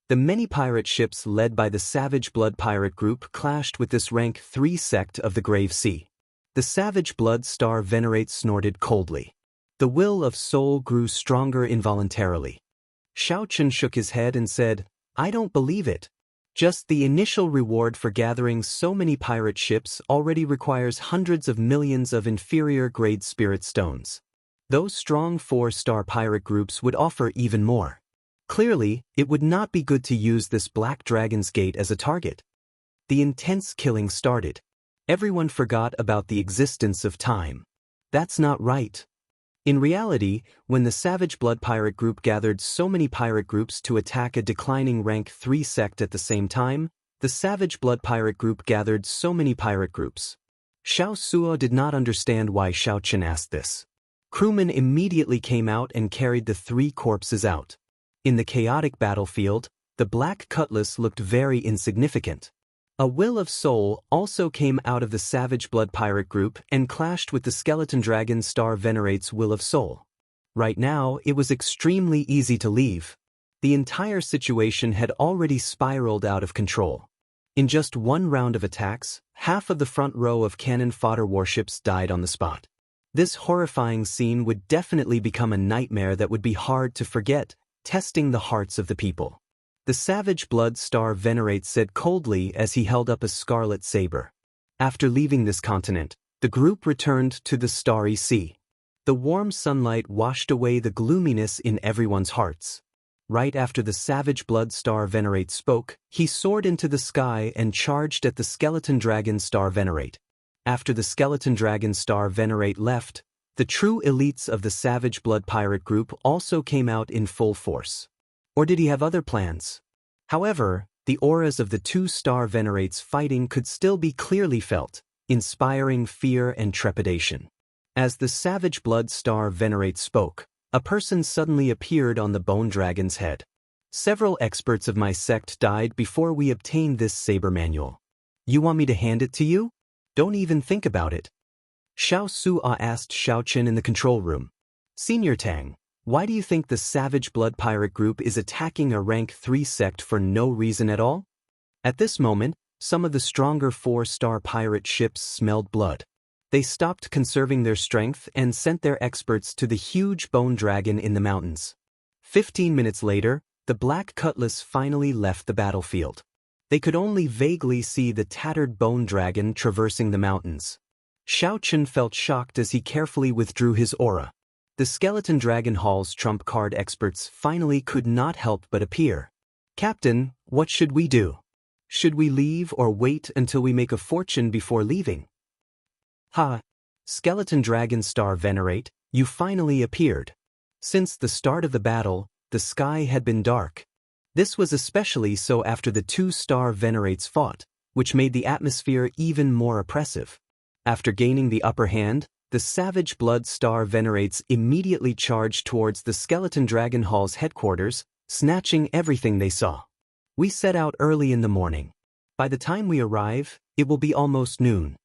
The many pirate ships led by the Savage Blood pirate group clashed with this rank 3 sect of the Grave Sea. The Savage Blood Star Venerate snorted coldly. The will of soul grew stronger involuntarily. Xiaochen shook his head and said, "I don't believe it. Just the initial reward for gathering so many pirate ships already requires hundreds of millions of inferior-grade spirit stones. Those strong 4-star pirate groups would offer even more. Clearly, it would not be good to use this Black Dragon's Gate as a target." The intense killing started. Everyone forgot about the existence of time. That's not right. In reality, when the Savage Blood pirate group gathered so many pirate groups to attack a declining rank 3 sect at the same time, the Savage Blood pirate group gathered so many pirate groups. Xiao Suo did not understand why Xiaochen asked this. Crewmen immediately came out and carried the 3 corpses out. In the chaotic battlefield, the Black Cutlass looked very insignificant. A Will of Soul also came out of the Savage Blood pirate group and clashed with the Skeleton Dragon Star Venerate's Will of Soul. Right now, it was extremely easy to leave. The entire situation had already spiraled out of control. In just 1 round of attacks, half of the front row of cannon fodder warships died on the spot. This horrifying scene would definitely become a nightmare that would be hard to forget, testing the hearts of the people. The Savage Blood Star Venerate said coldly as he held up a scarlet saber. After leaving this continent, the group returned to the Starry Sea. The warm sunlight washed away the gloominess in everyone's hearts. Right after the Savage Blood Star Venerate spoke, he soared into the sky and charged at the Skeleton Dragon Star Venerate. After the Skeleton Dragon Star Venerate left, the true elites of the Savage Blood pirate group also came out in full force. Or did he have other plans? However, the auras of the 2-star Venerates fighting could still be clearly felt, inspiring fear and trepidation. As the Savage Blood Star Venerate spoke, a person suddenly appeared on the Bone Dragon's head. "Several experts of my sect died before we obtained this saber manual. You want me to hand it to you? Don't even think about it." Xiao Suo asked Xiaochen in the control room. "Senior Tang, why do you think the Savage Blood pirate group is attacking a rank 3 sect for no reason at all?" At this moment, some of the stronger 4-star pirate ships smelled blood. They stopped conserving their strength and sent their experts to the huge bone dragon in the mountains. 15 minutes later, the Black Cutlass finally left the battlefield. They could only vaguely see the tattered bone dragon traversing the mountains. Xiaochen felt shocked as he carefully withdrew his aura. The Skeleton Dragon Hall's trump card experts finally could not help but appear. "Captain, what should we do? Should we leave or wait until we make a fortune before leaving?" "Ha! Skeleton Dragon Star Venerate, you finally appeared." Since the start of the battle, the sky had been dark. This was especially so after the 2-star Venerates fought, which made the atmosphere even more oppressive. After gaining the upper hand, the Savage Blood Star Venerates immediately charged towards the Skeleton Dragon Hall's headquarters, snatching everything they saw. "We set out early in the morning. By the time we arrive, it will be almost noon."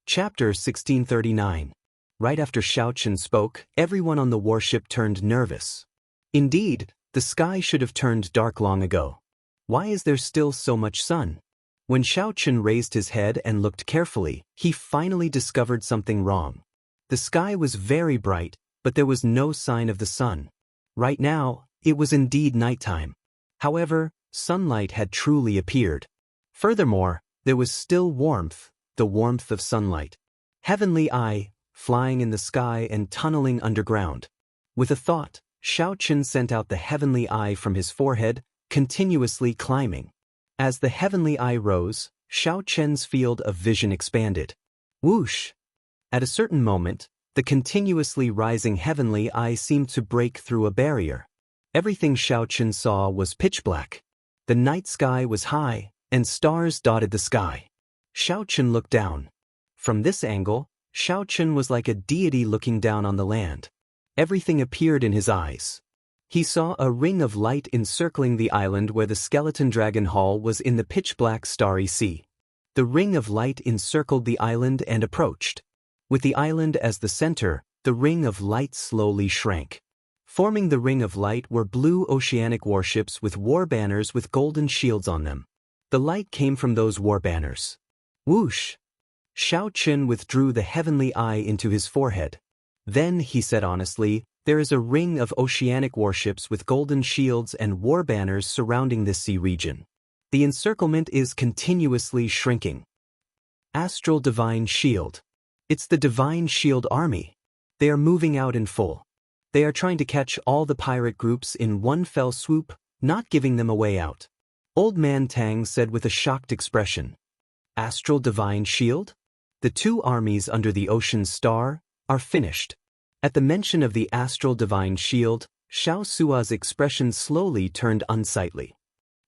Chapter 1639. Right after Xiaochen spoke, everyone on the warship turned nervous. Indeed, the sky should have turned dark long ago. Why is there still so much sun? When Xiaochen raised his head and looked carefully, he finally discovered something wrong. The sky was very bright, but there was no sign of the sun. Right now, it was indeed nighttime. However, sunlight had truly appeared. Furthermore, there was still warmth, the warmth of sunlight. Heavenly Eye, flying in the sky and tunneling underground. With a thought, Xiaochen sent out the Heavenly Eye from his forehead, continuously climbing. As the Heavenly Eye rose, Xiaochen's field of vision expanded. Whoosh! At a certain moment, the continuously rising Heavenly Eye seemed to break through a barrier. Everything Xiaochen saw was pitch black. The night sky was high, and stars dotted the sky. Xiaochen looked down. From this angle, Xiaochen was like a deity looking down on the land. Everything appeared in his eyes. He saw a ring of light encircling the island where the skeleton dragon hall was in the pitch-black starry sea. The ring of light encircled the island and approached. With the island as the center, the ring of light slowly shrank. Forming the ring of light were blue oceanic warships with war banners with golden shields on them. The light came from those war banners. Whoosh! Xiao Qin withdrew the heavenly eye into his forehead. Then, he said honestly, there is a ring of oceanic warships with golden shields and war banners surrounding this sea region. The encirclement is continuously shrinking. Astral Divine Shield. It's the Divine Shield Army. They are moving out in full. They are trying to catch all the pirate groups in one fell swoop, not giving them a way out. Old Man Tang said with a shocked expression. Astral Divine Shield? The two armies under the ocean star are finished. At the mention of the Astral Divine Shield, Xiao Sua's expression slowly turned unsightly.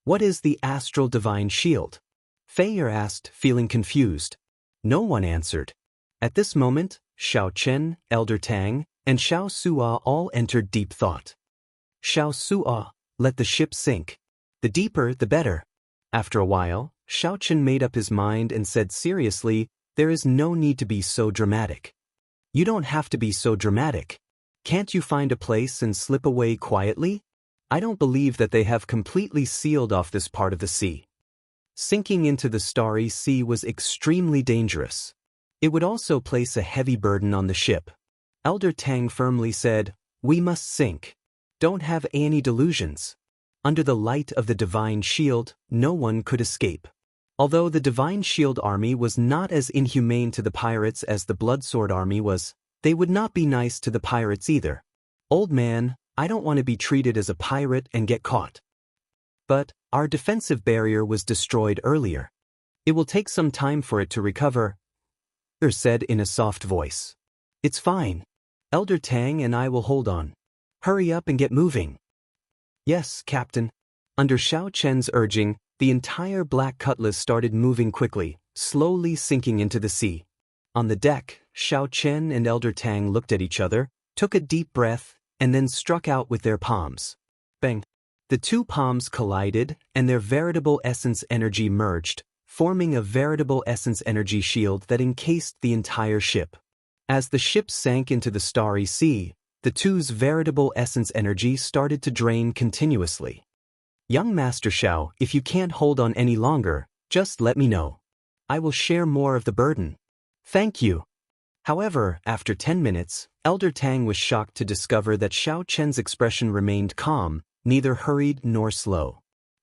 What is the Astral Divine Shield? Fei Er asked, feeling confused. No one answered. At this moment, Xiao Chen, Elder Tang, and Xiao Sua all entered deep thought. Xiao Sua, let the ship sink. The deeper, the better. After a while, Xiao Chen made up his mind and said seriously, there is no need to be so dramatic. You don't have to be so dramatic. Can't you find a place and slip away quietly? I don't believe that they have completely sealed off this part of the sea. Sinking into the starry sea was extremely dangerous. It would also place a heavy burden on the ship. Elder Tang firmly said, we must sink. Don't have any delusions. Under the light of the Divine Shield, no one could escape. Although the Divine Shield Army was not as inhumane to the pirates as the Bloodsword Army was, they would not be nice to the pirates either. Old man, I don't want to be treated as a pirate and get caught. But, our defensive barrier was destroyed earlier. It will take some time for it to recover, Er said in a soft voice. It's fine. Elder Tang and I will hold on. Hurry up and get moving. Yes, Captain. Under Xiao Chen's urging, the entire Black Cutlass started moving quickly, slowly sinking into the sea. On the deck, Xiao Chen and Elder Tang looked at each other, took a deep breath, and then struck out with their palms. Bang! The two palms collided, and their veritable essence energy merged, forming a veritable essence energy shield that encased the entire ship. As the ship sank into the starry sea, the two's veritable essence energy started to drain continuously. Young Master Xiao, if you can't hold on any longer, just let me know. I will share more of the burden. Thank you. However, after 10 minutes, Elder Tang was shocked to discover that Xiao Chen's expression remained calm, neither hurried nor slow.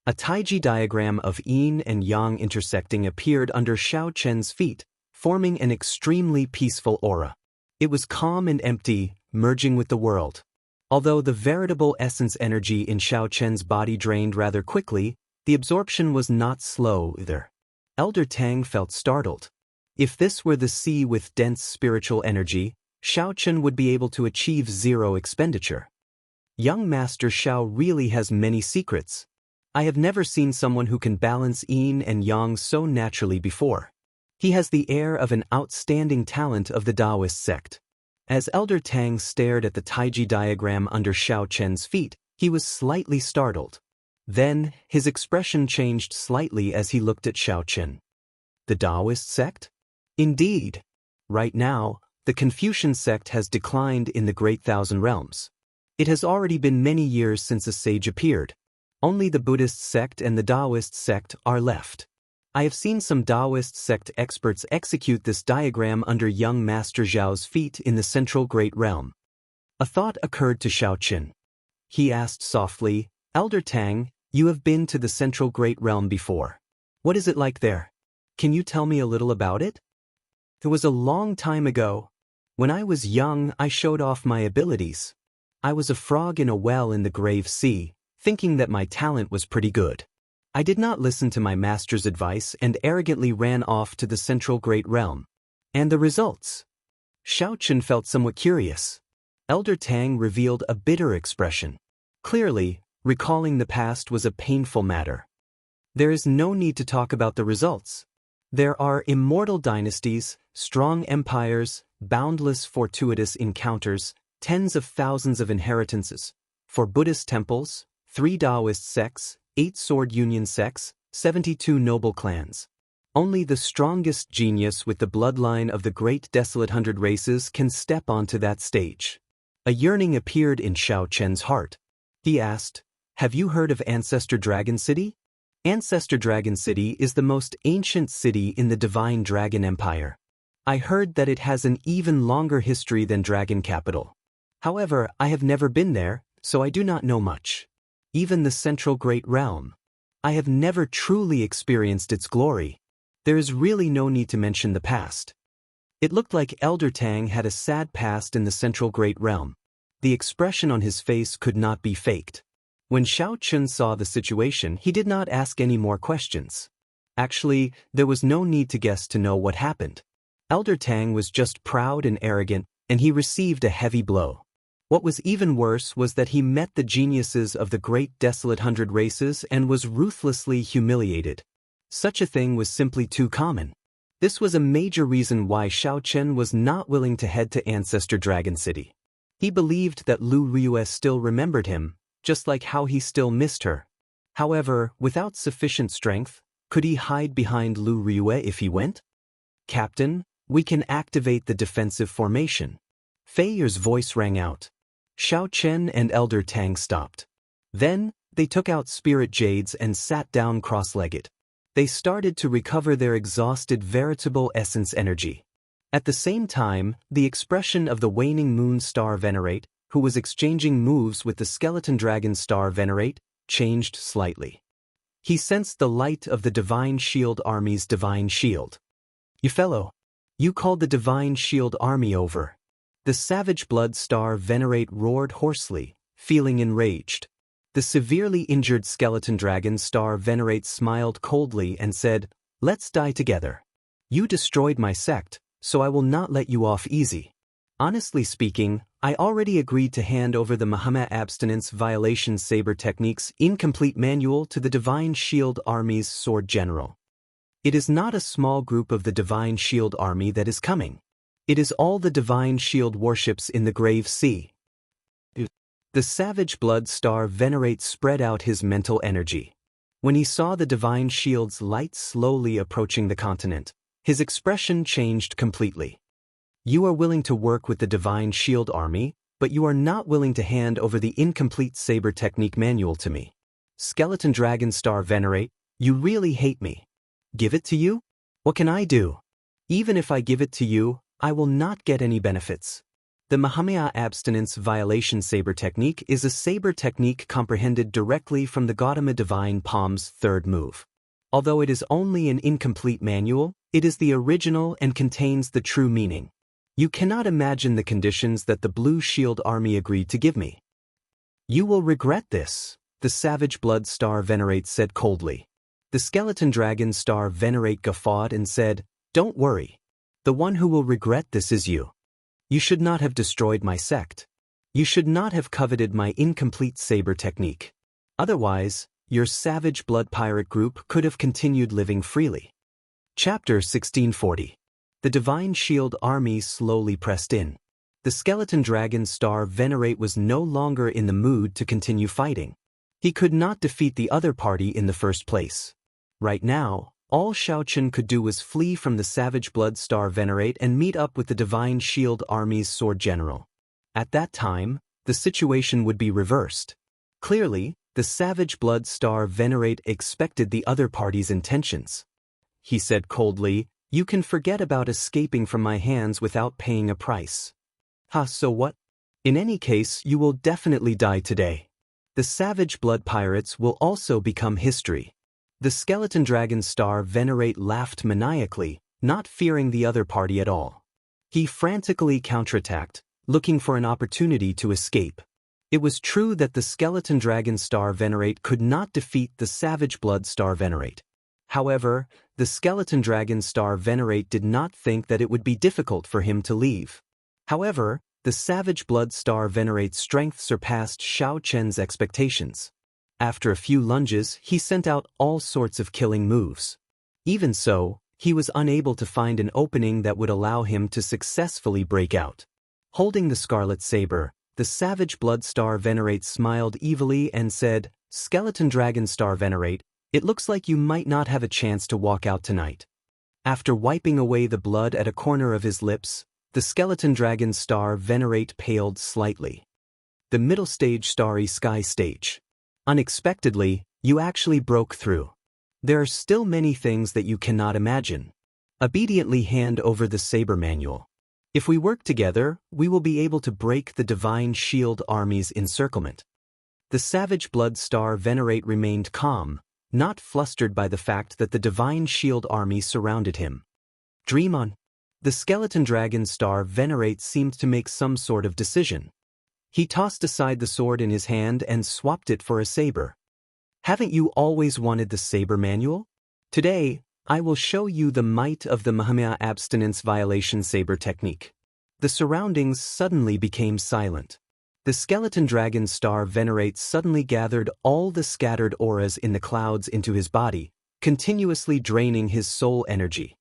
A Taiji diagram of yin and yang intersecting appeared under Xiao Chen's feet, forming an extremely peaceful aura. It was calm and empty, merging with the world. Although the veritable essence energy in Xiao Chen's body drained rather quickly, the absorption was not slow either. Elder Tang felt startled. If this were the sea with dense spiritual energy, Xiao Chen would be able to achieve zero expenditure. Young Master Xiao really has many secrets. I have never seen someone who can balance yin and yang so naturally before. He has the air of an outstanding talent of the Daoist sect. As Elder Tang stared at the Taiji diagram under Xiao Chen's feet, he was slightly startled. Then, his expression changed slightly as he looked at Xiao Chen. The Daoist sect? Indeed. Right now, the Confucian sect has declined in the Great Thousand Realms. It has already been many years since a sage appeared. Only the Buddhist sect and the Daoist sect are left. I have seen some Daoist sect experts execute this diagram under young Master Zhao's feet in the Central Great Realm. A thought occurred to Xiao Chen. He asked softly, Elder Tang, you have been to the Central Great Realm before. What is it like there? Can you tell me a little about it? It was a long time ago. When I was young, I showed off my abilities. I was a frog in a well in the grave sea, thinking that my talent was pretty good. I did not listen to my master's advice and arrogantly ran off to the Central Great Realm. And the results? Xiao Chen felt somewhat curious. Elder Tang revealed a bitter expression. Clearly, recalling the past was a painful matter. There is no need to talk about the results. There are immortal dynasties, strong empires, boundless fortuitous encounters, tens of thousands of inheritances. 4 Buddhist temples, 3 Daoist sects, 8 sword union sects, 72 noble clans. Only the strongest genius with the bloodline of the great desolate 100 races can step onto that stage. A yearning appeared in Xiao Chen's heart. He asked, "Have you heard of Ancestor Dragon City?" Ancestor Dragon City is the most ancient city in the Divine Dragon Empire. I heard that it has an even longer history than Dragon Capital. However, I have never been there, so I do not know much. Even the Central Great Realm. I have never truly experienced its glory. There is really no need to mention the past. It looked like Elder Tang had a sad past in the Central Great Realm. The expression on his face could not be faked. When Xiao Chun saw the situation, he did not ask any more questions. Actually, there was no need to guess to know what happened. Elder Tang was just proud and arrogant, and he received a heavy blow. What was even worse was that he met the geniuses of the great desolate 100 races and was ruthlessly humiliated. Such a thing was simply too common. This was a major reason why Xiao Chen was not willing to head to Ancestor Dragon City. He believed that Lu Riyue still remembered him, just like how he still missed her. However, without sufficient strength, could he hide behind Lu Riyue if he went? "Captain, we can activate the defensive formation." Fei Er's voice rang out. Xiao Chen and Elder Tang stopped. Then, they took out spirit jades and sat down cross-legged. They started to recover their exhausted veritable essence energy. At the same time, the expression of the waning moon star Venerate, who was exchanging moves with the skeleton dragon star Venerate, changed slightly. He sensed the light of the Divine Shield Army's Divine Shield. "You fellow, you called the Divine Shield Army over." The savage blood star Venerate roared hoarsely, feeling enraged. The severely injured skeleton dragon star Venerate smiled coldly and said, "Let's die together. You destroyed my sect, so I will not let you off easy." Honestly speaking, I already agreed to hand over the Mahama Abstinence Violation Saber Techniques Incomplete Manual to the Divine Shield Army's Sword General. It is not a small group of the Divine Shield Army that is coming. It is all the Divine Shield warships in the Grave Sea. The savage blood star Venerate spread out his mental energy. When he saw the Divine Shield's light slowly approaching the continent, his expression changed completely. "You are willing to work with the Divine Shield Army, but you are not willing to hand over the Incomplete Saber Technique Manual to me. Skeleton Dragon Star Venerate, you really hate me. Give it to you? What can I do? Even if I give it to you, I will not get any benefits." The Mahamaya Abstinence Violation Saber Technique is a saber technique comprehended directly from the Gautama Divine Palm's third move. Although it is only an incomplete manual, it is the original and contains the true meaning. You cannot imagine the conditions that the Blue Shield Army agreed to give me. "You will regret this," the Savage Blood Star Venerate said coldly. The Skeleton Dragon Star Venerate guffawed and said, "Don't worry. The one who will regret this is you. You should not have destroyed my sect. You should not have coveted my incomplete saber technique. Otherwise, your savage blood pirate group could have continued living freely." Chapter 1640. The Divine Shield Army slowly pressed in. The Skeleton Dragon Star Venerate was no longer in the mood to continue fighting. He could not defeat the other party in the first place. Right now, all Xiao Chen could do was flee from the Savage Blood Star Venerate and meet up with the Divine Shield Army's Sword General. At that time, the situation would be reversed. Clearly, the Savage Blood Star Venerate expected the other party's intentions. He said coldly, "You can forget about escaping from my hands without paying a price." So what? In any case, you will definitely die today. The Savage Blood Pirates will also become history. The Skeleton Dragon Star Venerate laughed maniacally, not fearing the other party at all. He frantically counterattacked, looking for an opportunity to escape. It was true that the Skeleton Dragon Star Venerate could not defeat the Savage Blood Star Venerate. However, the Skeleton Dragon Star Venerate did not think that it would be difficult for him to leave. However, the Savage Blood Star Venerate's strength surpassed Xiao Chen's expectations. After a few lunges, he sent out all sorts of killing moves. Even so, he was unable to find an opening that would allow him to successfully break out. Holding the Scarlet Saber, the savage blood star venerate smiled evilly and said, "Skeleton dragon star venerate, it looks like you might not have a chance to walk out tonight." After wiping away the blood at a corner of his lips, the skeleton dragon star venerate paled slightly. The middle stage starry sky stage. Unexpectedly, you actually broke through. There are still many things that you cannot imagine. Obediently hand over the saber manual. If we work together, we will be able to break the divine shield army's encirclement. The savage blood star venerate remained calm, not flustered by the fact that the divine shield army surrounded him. Dream on. The skeleton dragon star venerate seemed to make some sort of decision. He tossed aside the sword in his hand and swapped it for a saber. Haven't you always wanted the saber manual? Today, I will show you the might of the Mahamaya abstinence violation saber technique. The surroundings suddenly became silent. The skeleton dragon star venerate suddenly gathered all the scattered auras in the clouds into his body, continuously draining his soul energy.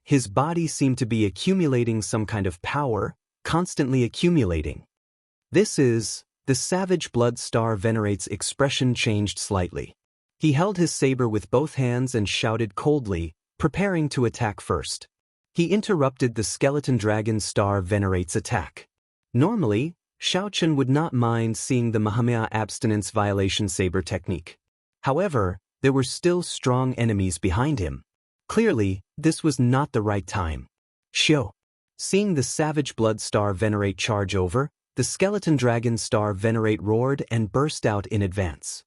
His body seemed to be accumulating some kind of power, constantly accumulating. The savage blood star venerate's expression changed slightly. He held his saber with both hands and shouted coldly, preparing to attack first. He interrupted the skeleton dragon star venerate's attack. Normally, Xiaochen would not mind seeing the Mahamaya abstinence violation saber technique. However, there were still strong enemies behind him. Clearly, this was not the right time. Xiao. Seeing the savage blood star venerate charge over, the skeleton dragon star venerate roared and burst out in advance.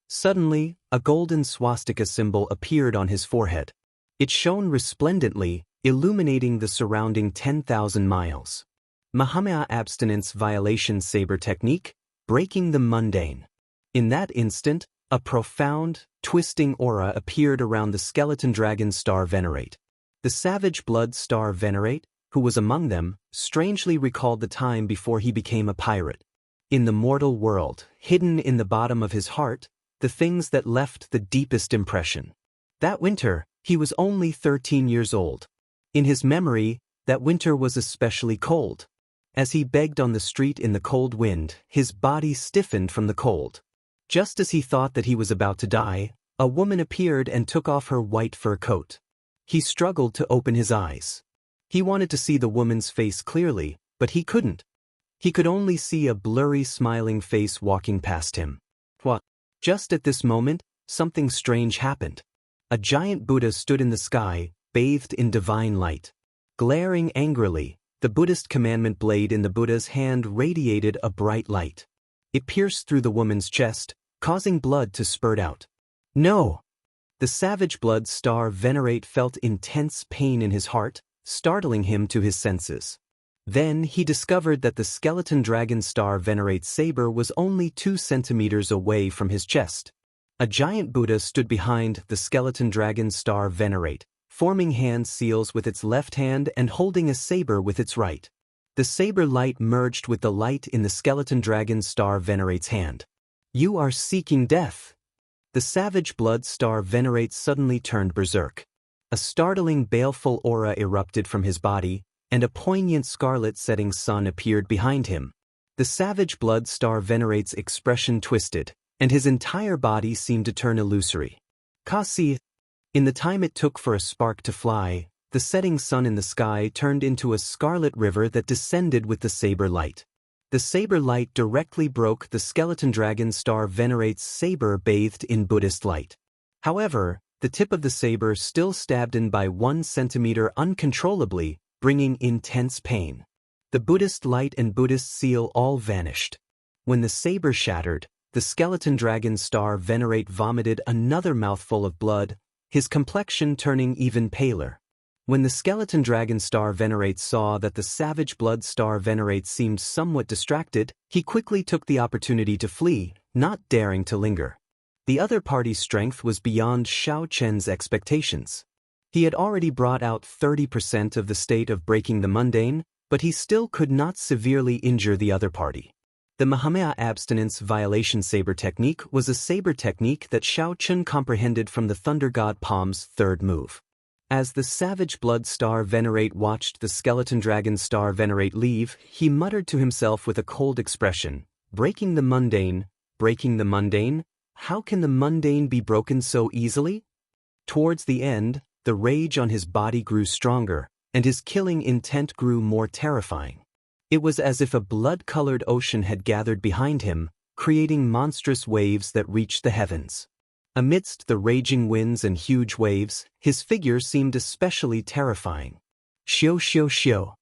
Suddenly, a golden swastika symbol appeared on his forehead. It shone resplendently, illuminating the surrounding 10,000 miles. Mahamaya abstinence violation saber technique, breaking the mundane. In that instant, a profound, twisting aura appeared around the skeleton dragon star venerate. The savage blood star venerate, who was among them, strangely recalled the time before he became a pirate. In the mortal world, hidden in the bottom of his heart, the things that left the deepest impression. That winter, he was only 13 years old. In his memory, that winter was especially cold. As he begged on the street in the cold wind, his body stiffened from the cold. Just as he thought that he was about to die, a woman appeared and took off her white fur coat. He struggled to open his eyes. He wanted to see the woman's face clearly, but he couldn't. He could only see a blurry smiling face walking past him. What? Just at this moment, something strange happened. A giant Buddha stood in the sky, bathed in divine light. Glaring angrily, the Buddhist commandment blade in the Buddha's hand radiated a bright light. It pierced through the woman's chest, causing blood to spurt out. No! The savage blood star venerate felt intense pain in his heart, startling him to his senses. Then he discovered that the skeleton dragon star venerate's saber was only 2 centimeters away from his chest. A giant Buddha stood behind the skeleton dragon star venerate, forming hand seals with its left hand and holding a saber with its right. The saber light merged with the light in the skeleton dragon star venerate's hand. You are seeking death. The savage blood star venerate suddenly turned berserk. A startling baleful aura erupted from his body, and a poignant scarlet setting sun appeared behind him. The savage blood star venerate's expression twisted, and his entire body seemed to turn illusory. Kasi. In the time it took for a spark to fly, the setting sun in the sky turned into a scarlet river that descended with the saber light. The saber light directly broke the skeleton dragon star venerate's saber bathed in Buddhist light. However, the tip of the saber still stabbed in by 1 centimeter uncontrollably, bringing intense pain. The Buddhist light and Buddhist seal all vanished. When the saber shattered, the skeleton dragon star venerate vomited another mouthful of blood, his complexion turning even paler. When the skeleton dragon star venerate saw that the savage blood star venerate seemed somewhat distracted, he quickly took the opportunity to flee, not daring to linger. The other party's strength was beyond Xiaochen's expectations. He had already brought out 30% of the state of breaking the mundane, but he still could not severely injure the other party. The Mahamaya abstinence violation saber technique was a saber technique that Xiaochen comprehended from the Thunder God Palm's third move. As the Savage Blood Star Venerate watched the Skeleton Dragon Star Venerate leave, he muttered to himself with a cold expression, breaking the mundane, how can the mundane be broken so easily? Towards the end, the rage on his body grew stronger, and his killing intent grew more terrifying. It was as if a blood-colored ocean had gathered behind him, creating monstrous waves that reached the heavens. Amidst the raging winds and huge waves, his figure seemed especially terrifying. Xiu xiu xiu.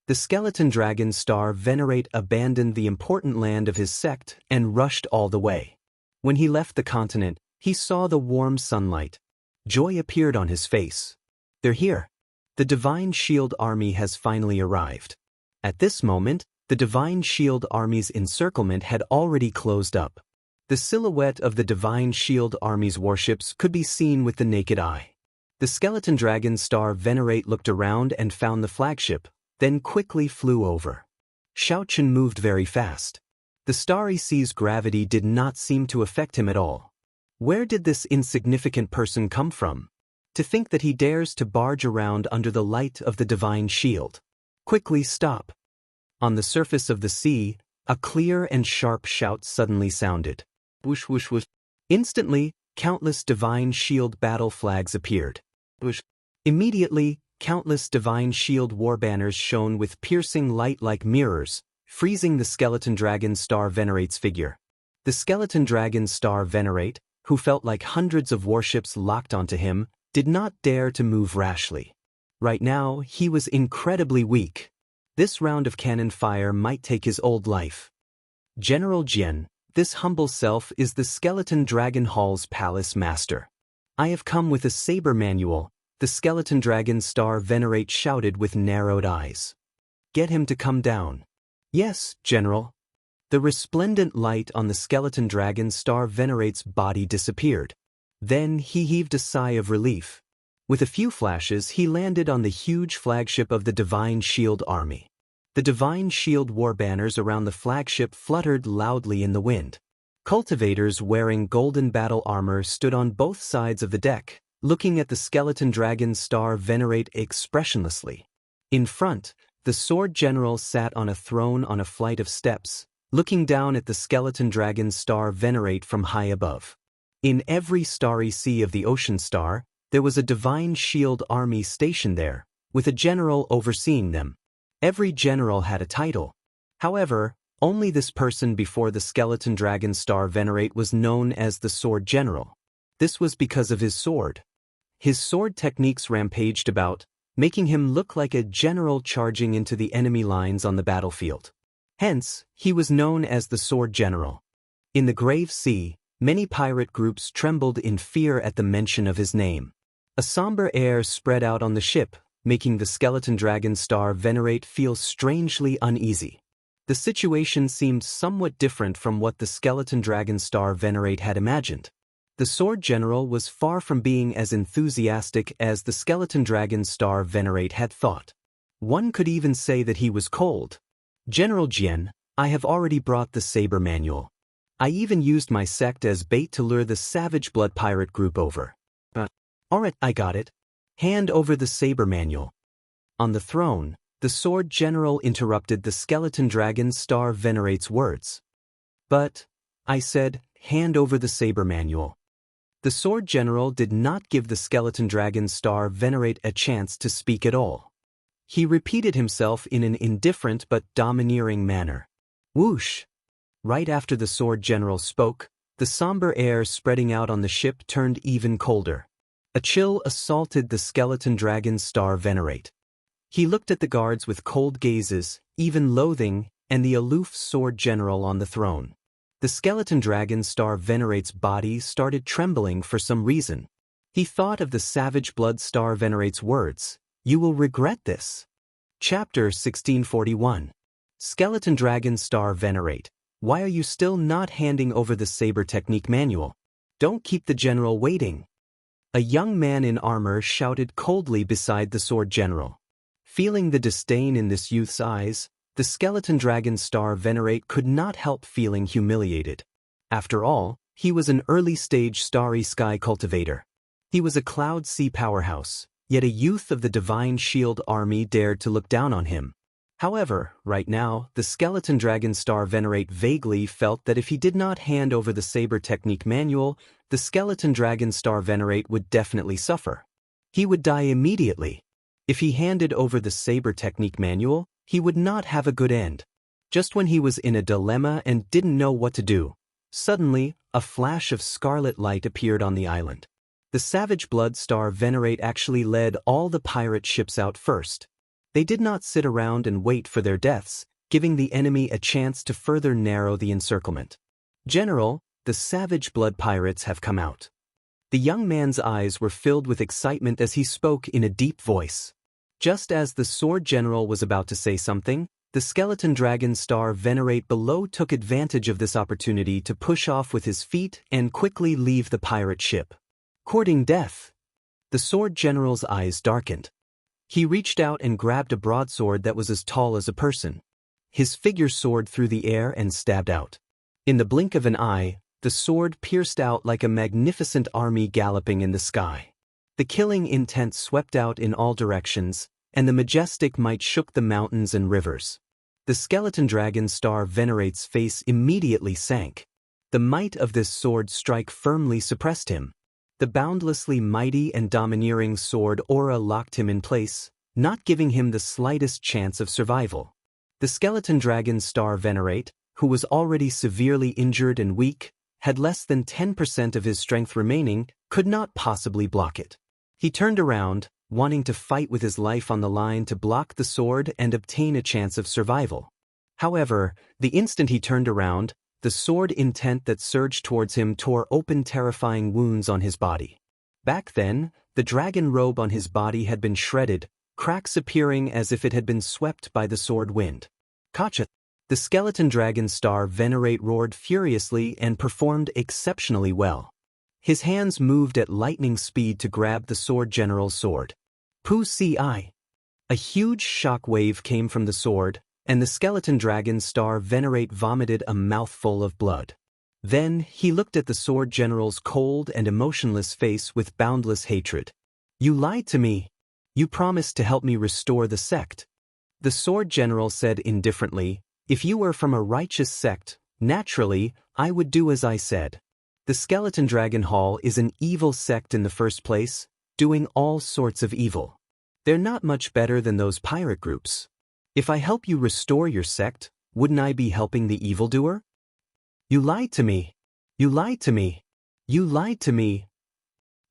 The Skeleton Dragon Star Venerate abandoned the important land of his sect and rushed all the way. When he left the continent, he saw the warm sunlight. Joy appeared on his face. They're here. The Divine Shield Army has finally arrived. At this moment, the Divine Shield Army's encirclement had already closed up. The silhouette of the Divine Shield Army's warships could be seen with the naked eye. The Skeleton Dragon Star Venerate looked around and found the flagship, then quickly flew over. Xiaochen moved very fast. The starry sea's gravity did not seem to affect him at all. Where did this insignificant person come from? To think that he dares to barge around under the light of the Divine Shield. Quickly stop. On the surface of the sea, a clear and sharp shout suddenly sounded. Whoosh whoosh whoosh. Instantly, countless Divine Shield battle flags appeared. Whoosh. Immediately, countless Divine Shield war banners shone with piercing light like mirrors, freezing the Skeleton Dragon Star Venerate's figure. The Skeleton Dragon Star Venerate, who felt like hundreds of warships locked onto him, did not dare to move rashly. Right now, he was incredibly weak. This round of cannon fire might take his old life. General Jian, this humble self is the Skeleton Dragon Hall's palace master. I have come with a saber manual, the Skeleton Dragon Star Venerate shouted with narrowed eyes. Get him to come down. Yes, General. The resplendent light on the Skeleton Dragon Star Venerate's body disappeared. Then he heaved a sigh of relief. With a few flashes, he landed on the huge flagship of the Divine Shield Army. The Divine Shield war banners around the flagship fluttered loudly in the wind. Cultivators wearing golden battle armor stood on both sides of the deck, looking at the Skeleton Dragon Star Venerate expressionlessly. In front, the Sword General sat on a throne on a flight of steps, looking down at the Skeleton Dragon Star Venerate from high above. In every starry sea of the Ocean Star, there was a Divine Shield Army stationed there, with a general overseeing them. Every general had a title. However, only this person before the Skeleton Dragon Star Venerate was known as the Sword General. This was because of his sword. His sword techniques rampaged about, making him look like a general charging into the enemy lines on the battlefield. Hence, he was known as the Sword General. In the Grave Sea, many pirate groups trembled in fear at the mention of his name. A somber air spread out on the ship, making the Skeleton Dragon Star Venerate feel strangely uneasy. The situation seemed somewhat different from what the Skeleton Dragon Star Venerate had imagined. The Sword General was far from being as enthusiastic as the Skeleton Dragon Star Venerate had thought. One could even say that he was cold. General Jian, I have already brought the saber manual. I even used my sect as bait to lure the Savage Blood pirate group over. Alright, I got it. Hand over the saber manual. On the throne, the Sword General interrupted the Skeleton Dragon Star Venerate's words. But, I said, hand over the saber manual. The Sword General did not give the Skeleton Dragon Star Venerate a chance to speak at all. He repeated himself in an indifferent but domineering manner. Whoosh! Right after the Sword General spoke, the somber air spreading out on the ship turned even colder. A chill assaulted the Skeleton Dragon Star Venerate. He looked at the guards with cold gazes, even loathing, and the aloof Sword General on the throne. The Skeleton Dragon Star Venerate's body started trembling for some reason. He thought of the Savage Blood Star Venerate's words, "You will regret this." Chapter 1641. Skeleton Dragon Star Venerate, why are you still not handing over the saber technique manual? Don't keep the general waiting. A young man in armor shouted coldly beside the Sword General. Feeling the disdain in this youth's eyes, the Skeleton Dragon Star Venerate could not help feeling humiliated. After all, he was an early-stage starry sky cultivator. He was a cloud sea powerhouse, Yet a youth of the Divine Shield army dared to look down on him. However, right now, the Skeleton Dragon Star Venerate vaguely felt that if he did not hand over the Saber Technique Manual, the Skeleton Dragon Star Venerate would definitely suffer. He would die immediately. If he handed over the Saber Technique Manual, he would not have a good end. Just when he was in a dilemma and didn't know what to do, suddenly, a flash of scarlet light appeared on the island. The Savage Blood Star Venerate actually led all the pirate ships out first. They did not sit around and wait for their deaths, giving the enemy a chance to further narrow the encirclement. General, the Savage Blood Pirates have come out. The young man's eyes were filled with excitement as he spoke in a deep voice. Just as the Sword General was about to say something, the Skeleton Dragon Star Venerate below took advantage of this opportunity to push off with his feet and quickly leave the pirate ship. Courting death. The Sword General's eyes darkened. He reached out and grabbed a broadsword that was as tall as a person. His figure soared through the air and stabbed out. In the blink of an eye, the sword pierced out like a magnificent army galloping in the sky. The killing intent swept out in all directions, and the majestic might shook the mountains and rivers. The Skeleton Dragon Star Venerate's face immediately sank. The might of this sword strike firmly suppressed him. The boundlessly mighty and domineering sword aura locked him in place, not giving him the slightest chance of survival. The Skeleton Dragon Star Venerate, who was already severely injured and weak, had less than 10% of his strength remaining, could not possibly block it. He turned around, wanting to fight with his life on the line to block the sword and obtain a chance of survival. However, the instant he turned around, the sword intent that surged towards him tore open terrifying wounds on his body. Back then, the dragon robe on his body had been shredded, cracks appearing as if it had been swept by the sword wind. Kacha! The Skeleton Dragon Star Venerate roared furiously and performed exceptionally well. His hands moved at lightning speed to grab the Sword General's sword. Pu-ci! A huge shock wave came from the sword, and the Skeleton Dragon Star Venerate vomited a mouthful of blood. Then, he looked at the Sword General's cold and emotionless face with boundless hatred. "You lied to me. You promised to help me restore the sect." The Sword General said indifferently, "If you were from a righteous sect, naturally, I would do as I said. The Skeleton Dragon Hall is an evil sect in the first place, doing all sorts of evil. They're not much better than those pirate groups. If I help you restore your sect, wouldn't I be helping the evildoer? You lied to me. You lied to me. You lied to me."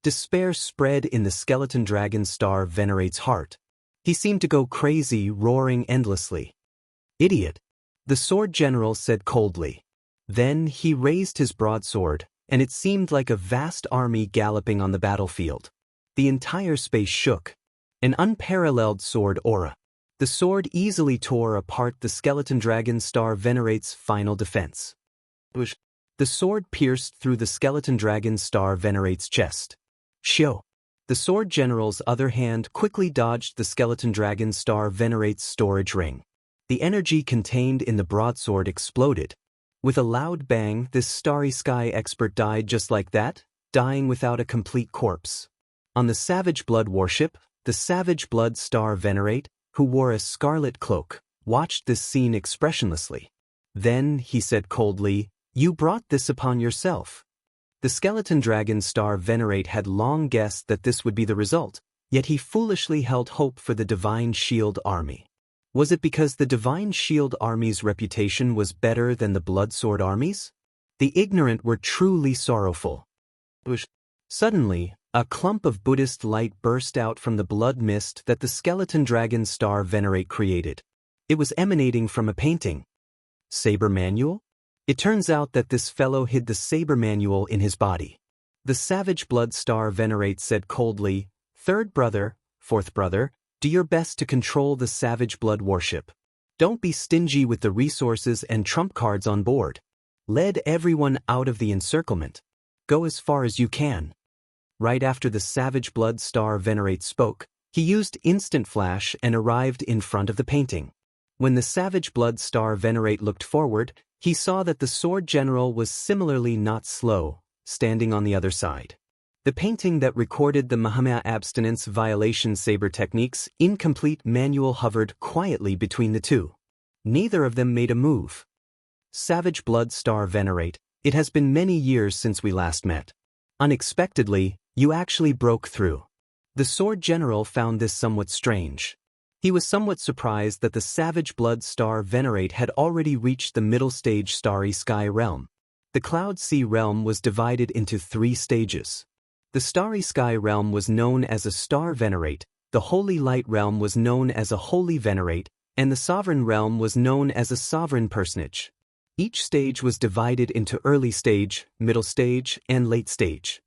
Despair spread in the Skeleton Dragon Star Venerate's heart. He seemed to go crazy, roaring endlessly. "Idiot," the Sword General said coldly. Then he raised his broadsword, and it seemed like a vast army galloping on the battlefield. The entire space shook. An unparalleled sword aura. The sword easily tore apart the Skeleton Dragon Star Venerate's final defense. The sword pierced through the Skeleton Dragon Star Venerate's chest. Shio! The Sword General's other hand quickly dodged the Skeleton Dragon Star Venerate's storage ring. The energy contained in the broadsword exploded. With a loud bang, this Starry Sky expert died just like that, dying without a complete corpse. On the Savage Blood warship, the Savage Blood Star Venerate, who wore a scarlet cloak, watched this scene expressionlessly. Then, he said coldly, "You brought this upon yourself." The Skeleton Dragon Star Venerate had long guessed that this would be the result, yet he foolishly held hope for the Divine Shield Army. Was it because the Divine Shield Army's reputation was better than the Bloodsword armies? The ignorant were truly sorrowful. Suddenly, a clump of Buddhist light burst out from the blood mist that the Skeleton Dragon Star Venerate created. It was emanating from a painting. Saber Manual? It turns out that this fellow hid the Saber Manual in his body. The Savage Blood Star Venerate said coldly, "Third brother, fourth brother, do your best to control the Savage Blood warship. Don't be stingy with the resources and trump cards on board. Lead everyone out of the encirclement. Go as far as you can." Right after the Savage Blood Star Venerate spoke, he used Instant Flash and arrived in front of the painting. When the Savage Blood Star Venerate looked forward, he saw that the Sword General was similarly not slow, standing on the other side. The painting that recorded the Mahamaya abstinence violation saber technique's incomplete manual hovered quietly between the two. Neither of them made a move. Savage Blood Star Venerate, it has been many years since we last met. Unexpectedly, you actually broke through. The Sword General found this somewhat strange. He was somewhat surprised that the Savage Blood Star Venerate had already reached the middle stage Starry Sky realm. The Cloud Sea realm was divided into 3 stages. The Starry Sky realm was known as a Star Venerate, the Holy Light realm was known as a Holy Venerate, and the Sovereign realm was known as a Sovereign Personage. Each stage was divided into early stage, middle stage, and late stage.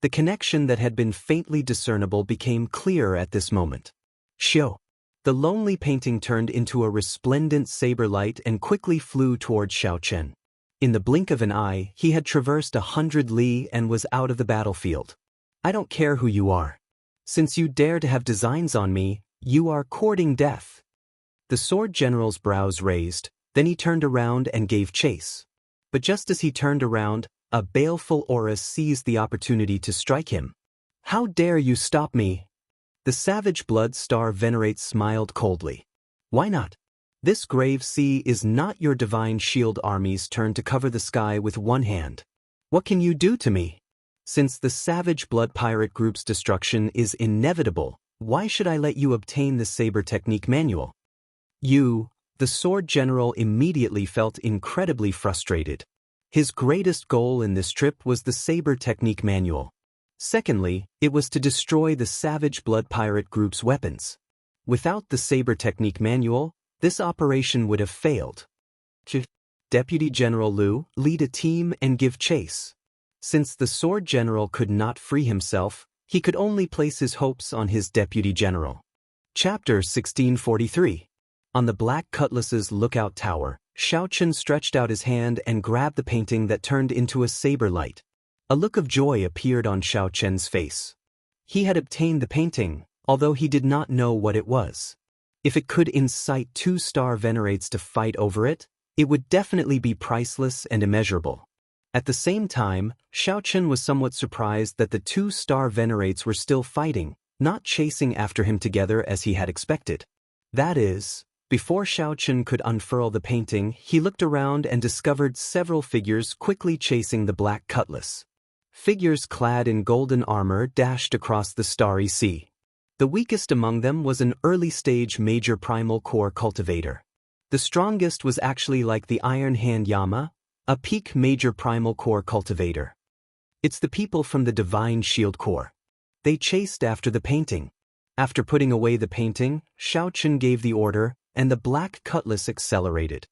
The connection that had been faintly discernible became clearer at this moment. Xiao. The lonely painting turned into a resplendent saber light and quickly flew toward Xiaochen. In the blink of an eye, he had traversed 100 li and was out of the battlefield. I don't care who you are. Since you dare to have designs on me, you are courting death. The Sword General's brows raised, then he turned around and gave chase. But just as he turned around, a baleful aura seized the opportunity to strike him. How dare you stop me? The Savage Blood Star Venerate smiled coldly. Why not? This grave sea is not your divine shield army's turn to cover the sky with one hand. What can you do to me? Since the Savage Blood Pirate Group's destruction is inevitable, why should I let you obtain the Saber Technique Manual? You, the Sword General, immediately felt incredibly frustrated. His greatest goal in this trip was the Saber Technique Manual. Secondly, it was to destroy the Savage Blood Pirate Group's weapons. Without the Saber Technique Manual, this operation would have failed. Deputy General Liu, lead a team and give chase. Since the Sword General could not free himself, he could only place his hopes on his Deputy General. Chapter 1643. On the Black Cutlass's lookout tower, Xiaochen stretched out his hand and grabbed the painting that turned into a saber light. A look of joy appeared on Xiaochen's face. He had obtained the painting, although he did not know what it was. If it could incite 2 Star Venerates to fight over it, it would definitely be priceless and immeasurable. At the same time, Xiaochen was somewhat surprised that the 2 Star Venerates were still fighting, not chasing after him together as he had expected. That is, before Xiaochen could unfurl the painting, he looked around and discovered several figures quickly chasing the Black Cutlass. Figures clad in golden armor dashed across the starry sea. The weakest among them was an early-stage Major Primal Core cultivator. The strongest was actually like the Iron Hand Yama, a peak Major Primal Core cultivator. It's the people from the Divine Shield Corps. They chased after the painting. After putting away the painting, Xiaochen gave the order, and the Black Cutlass accelerated.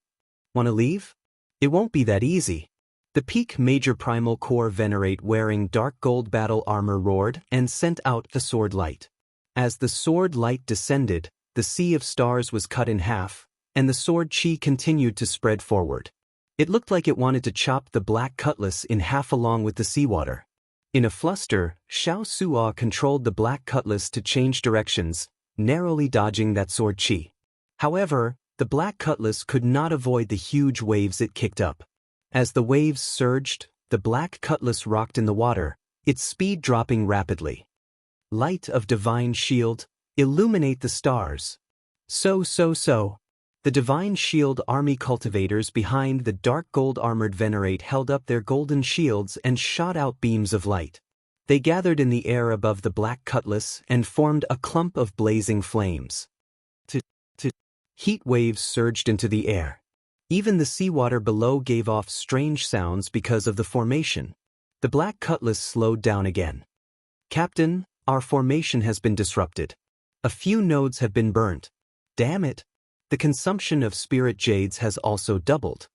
Wanna leave? It won't be that easy. The peak Major Primal Core Venerate wearing dark gold battle armor roared and sent out the sword light. As the sword light descended, the sea of stars was cut in half, and the sword chi continued to spread forward. It looked like it wanted to chop the Black Cutlass in half along with the seawater. In a fluster, Xiao Suo controlled the Black Cutlass to change directions, narrowly dodging that sword chi. However, the Black Cutlass could not avoid the huge waves it kicked up. As the waves surged, the Black Cutlass rocked in the water, its speed dropping rapidly. Light of Divine Shield, illuminate the stars. So. The Divine Shield army cultivators behind the dark gold-armored Venerate held up their golden shields and shot out beams of light. They gathered in the air above the Black Cutlass and formed a clump of blazing flames. Heat waves surged into the air. Even the seawater below gave off strange sounds because of the formation. The Black Cutlass slowed down again. Captain, our formation has been disrupted. A few nodes have been burnt. Damn it. The consumption of spirit jades has also doubled.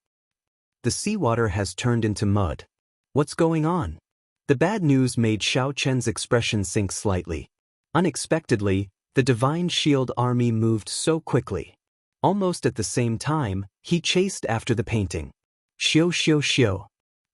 The seawater has turned into mud. What's going on? The bad news made Xiaochen's expression sink slightly. Unexpectedly, The Divine Shield army moved so quickly. Almost at the same time, he chased after the painting. Xiu xiu xiu.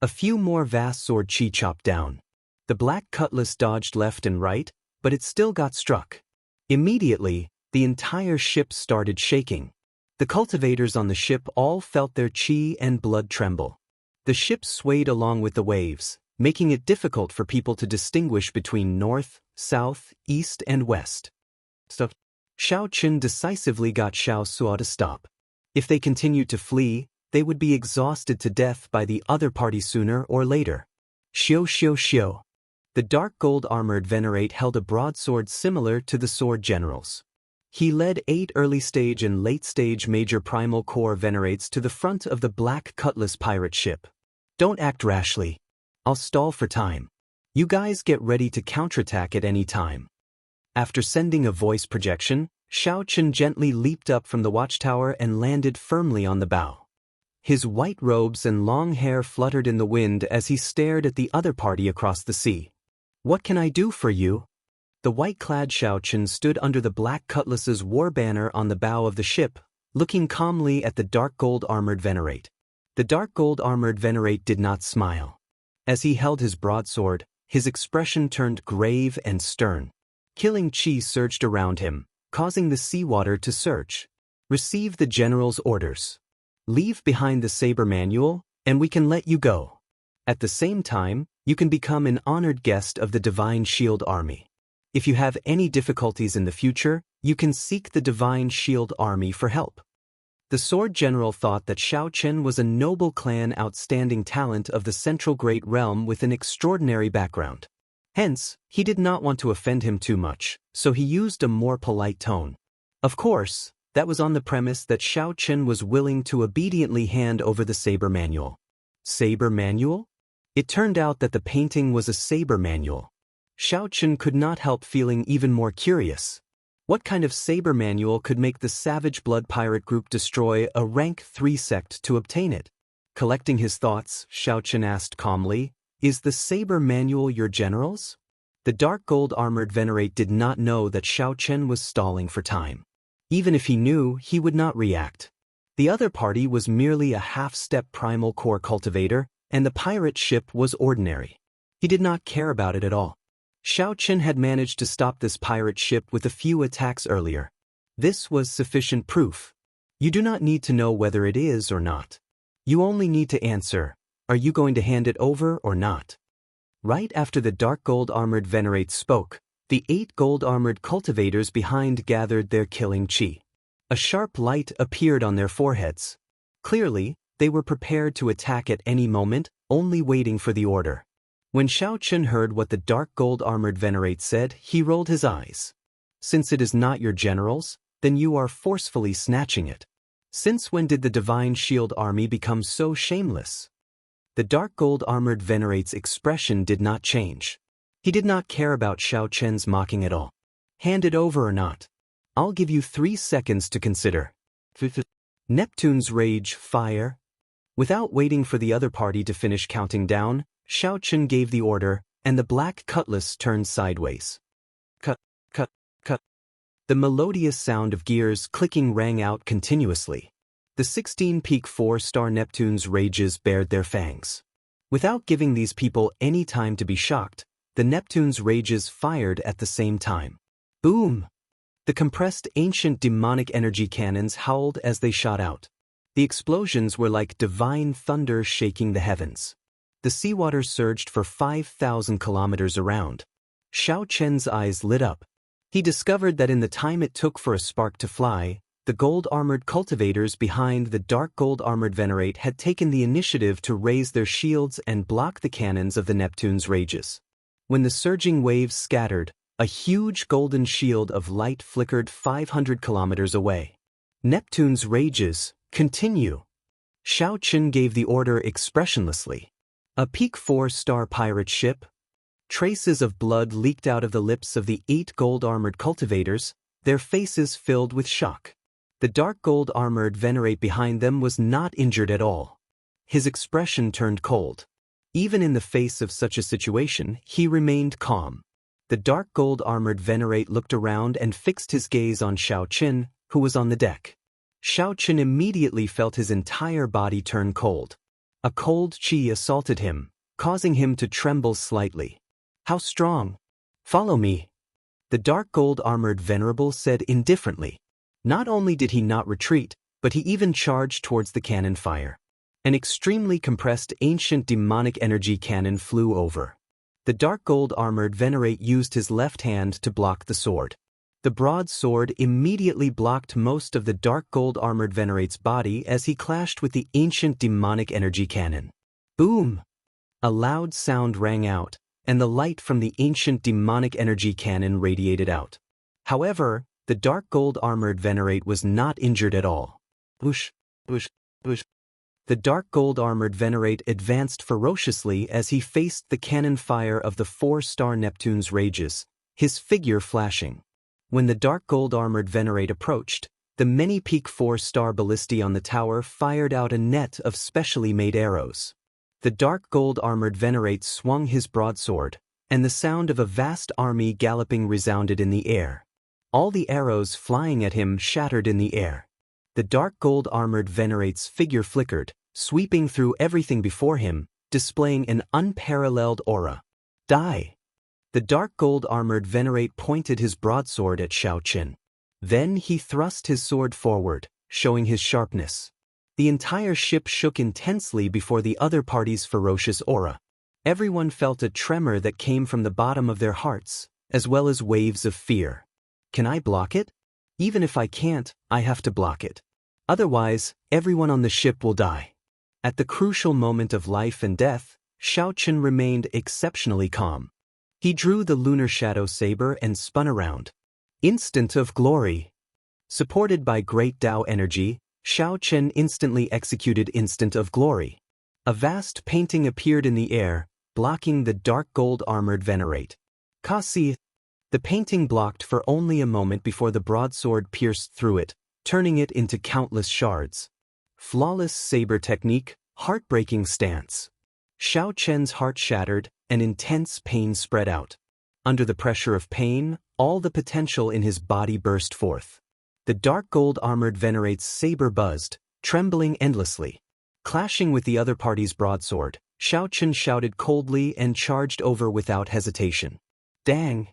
A few more vast sword chi chopped down. The black cutlass dodged left and right, but it still got struck. Immediately, the entire ship started shaking. The cultivators on the ship all felt their chi and blood tremble. The ship swayed along with the waves, making it difficult for people to distinguish between north, south, east, and west. Xiao Qun decisively got Xiao Suo to stop. If they continued to flee, they would be exhausted to death by the other party sooner or later. Xiu xiu xiu. The dark gold armored venerate held a broadsword similar to the sword generals. He led 8 early-stage and late-stage major primal core venerates to the front of the black cutlass pirate ship. Don't act rashly. I'll stall for time. You guys get ready to counterattack at any time. After sending a voice projection, Xiao Qun gently leaped up from the watchtower and landed firmly on the bow. His white robes and long hair fluttered in the wind as he stared at the other party across the sea. What can I do for you? The white-clad Xiao Qun stood under the black cutlass's war banner on the bow of the ship, looking calmly at the dark gold-armored venerate. The dark gold-armored venerate did not smile. As he held his broadsword, his expression turned grave and stern. Killing chi surged around him, causing the seawater to surge. Receive the general's orders. Leave behind the saber manual, and we can let you go. At the same time, you can become an honored guest of the Divine Shield Army. If you have any difficulties in the future, you can seek the Divine Shield Army for help. The sword general thought that Xiao Qun was a noble clan outstanding talent of the Central Great Realm with an extraordinary background. Hence, he did not want to offend him too much, so he used a more polite tone. Of course, that was on the premise that Xiao Qun was willing to obediently hand over the saber manual. Saber manual? It turned out that the painting was a saber manual. Xiao Qun could not help feeling even more curious. What kind of saber manual could make the Savage Blood Pirate group destroy a rank 3 sect to obtain it? Collecting his thoughts, Xiao Qun asked calmly, "Is the saber manual your general's?" The dark gold-armored venerate did not know that Xiao Qun was stalling for time. Even if he knew, he would not react. The other party was merely a half-step primal core cultivator, and the pirate ship was ordinary. He did not care about it at all. Xiao Qun had managed to stop this pirate ship with a few attacks earlier. This was sufficient proof. You do not need to know whether it is or not. You only need to answer, are you going to hand it over or not? Right after the dark gold-armored venerate spoke, the 8 gold-armored cultivators behind gathered their killing chi. A sharp light appeared on their foreheads. Clearly, they were prepared to attack at any moment, only waiting for the order. When Xiao Qun heard what the dark gold-armored venerate said, he rolled his eyes. Since it is not your general's, then you are forcefully snatching it. Since when did the Divine Shield Army become so shameless? The dark gold-armored venerate's expression did not change. He did not care about Xiao Qun's mocking at all. Hand it over or not. I'll give you 3 seconds to consider. Neptune's rage, fire. Without waiting for the other party to finish counting down, Xiao Qun gave the order, and the black cutlass turned sideways. Cut, cut, cut. The melodious sound of gears clicking rang out continuously. The 16-peak 4-star Neptune's rages bared their fangs. Without giving these people any time to be shocked, the Neptune's rages fired at the same time. Boom! The compressed ancient demonic energy cannons howled as they shot out. The explosions were like divine thunder shaking the heavens. The seawater surged for 5,000 kilometers around. Xiao Qun's eyes lit up. He discovered that in the time it took for a spark to fly, the gold-armored cultivators behind the dark gold-armored venerate had taken the initiative to raise their shields and block the cannons of the Neptune's rages. When the surging waves scattered, a huge golden shield of light flickered 500 kilometers away. Neptune's rages, continue. Xiao Qun gave the order expressionlessly. A peak 4-star pirate ship? Traces of blood leaked out of the lips of the 8 gold-armored cultivators, their faces filled with shock. The dark gold-armored venerate behind them was not injured at all. His expression turned cold. Even in the face of such a situation, he remained calm. The dark gold-armored venerate looked around and fixed his gaze on Xiaoqin, who was on the deck. Xiaoqin immediately felt his entire body turn cold. A cold qi assaulted him, causing him to tremble slightly. "How strong?" "Follow me," the dark gold-armored venerable said indifferently. Not only did he not retreat, but he even charged towards the cannon fire. An extremely compressed ancient demonic energy cannon flew over. The dark gold-armored venerate used his left hand to block the sword. The broadsword immediately blocked most of the dark gold-armored venerate's body as he clashed with the ancient demonic energy cannon. Boom! A loud sound rang out, and the light from the ancient demonic energy cannon radiated out. However, the dark gold-armored venerate was not injured at all. Whoosh, whoosh, whoosh. The dark gold-armored venerate advanced ferociously as he faced the cannon fire of the 4-star Neptune's rages, his figure flashing. When the dark gold-armored venerate approached, the many-peak 4-star ballistae on the tower fired out a net of specially made arrows. The dark gold-armored venerate swung his broadsword, and the sound of a vast army galloping resounded in the air. All the arrows flying at him shattered in the air. The dark gold-armored venerate's figure flickered, sweeping through everything before him, displaying an unparalleled aura. Die! The dark gold-armored venerate pointed his broadsword at Xiaoqin. Then he thrust his sword forward, showing his sharpness. The entire ship shook intensely before the other party's ferocious aura. Everyone felt a tremor that came from the bottom of their hearts, as well as waves of fear. Can I block it? Even if I can't, I have to block it. Otherwise, everyone on the ship will die. At the crucial moment of life and death, Xiaoqin remained exceptionally calm. He drew the lunar shadow saber and spun around. Instant of glory. Supported by great Dao energy, Xiaoqin instantly executed Instant of Glory. A vast painting appeared in the air, blocking the dark gold-armored venerate. Kasi. The painting blocked for only a moment before the broadsword pierced through it, turning it into countless shards. Flawless saber technique, heartbreaking stance. Xiaoqin's heart shattered, and intense pain spread out. Under the pressure of pain, all the potential in his body burst forth. The dark gold-armored venerate's saber buzzed, trembling endlessly. Clashing with the other party's broadsword, Xiaoqin shouted coldly and charged over without hesitation. Dang!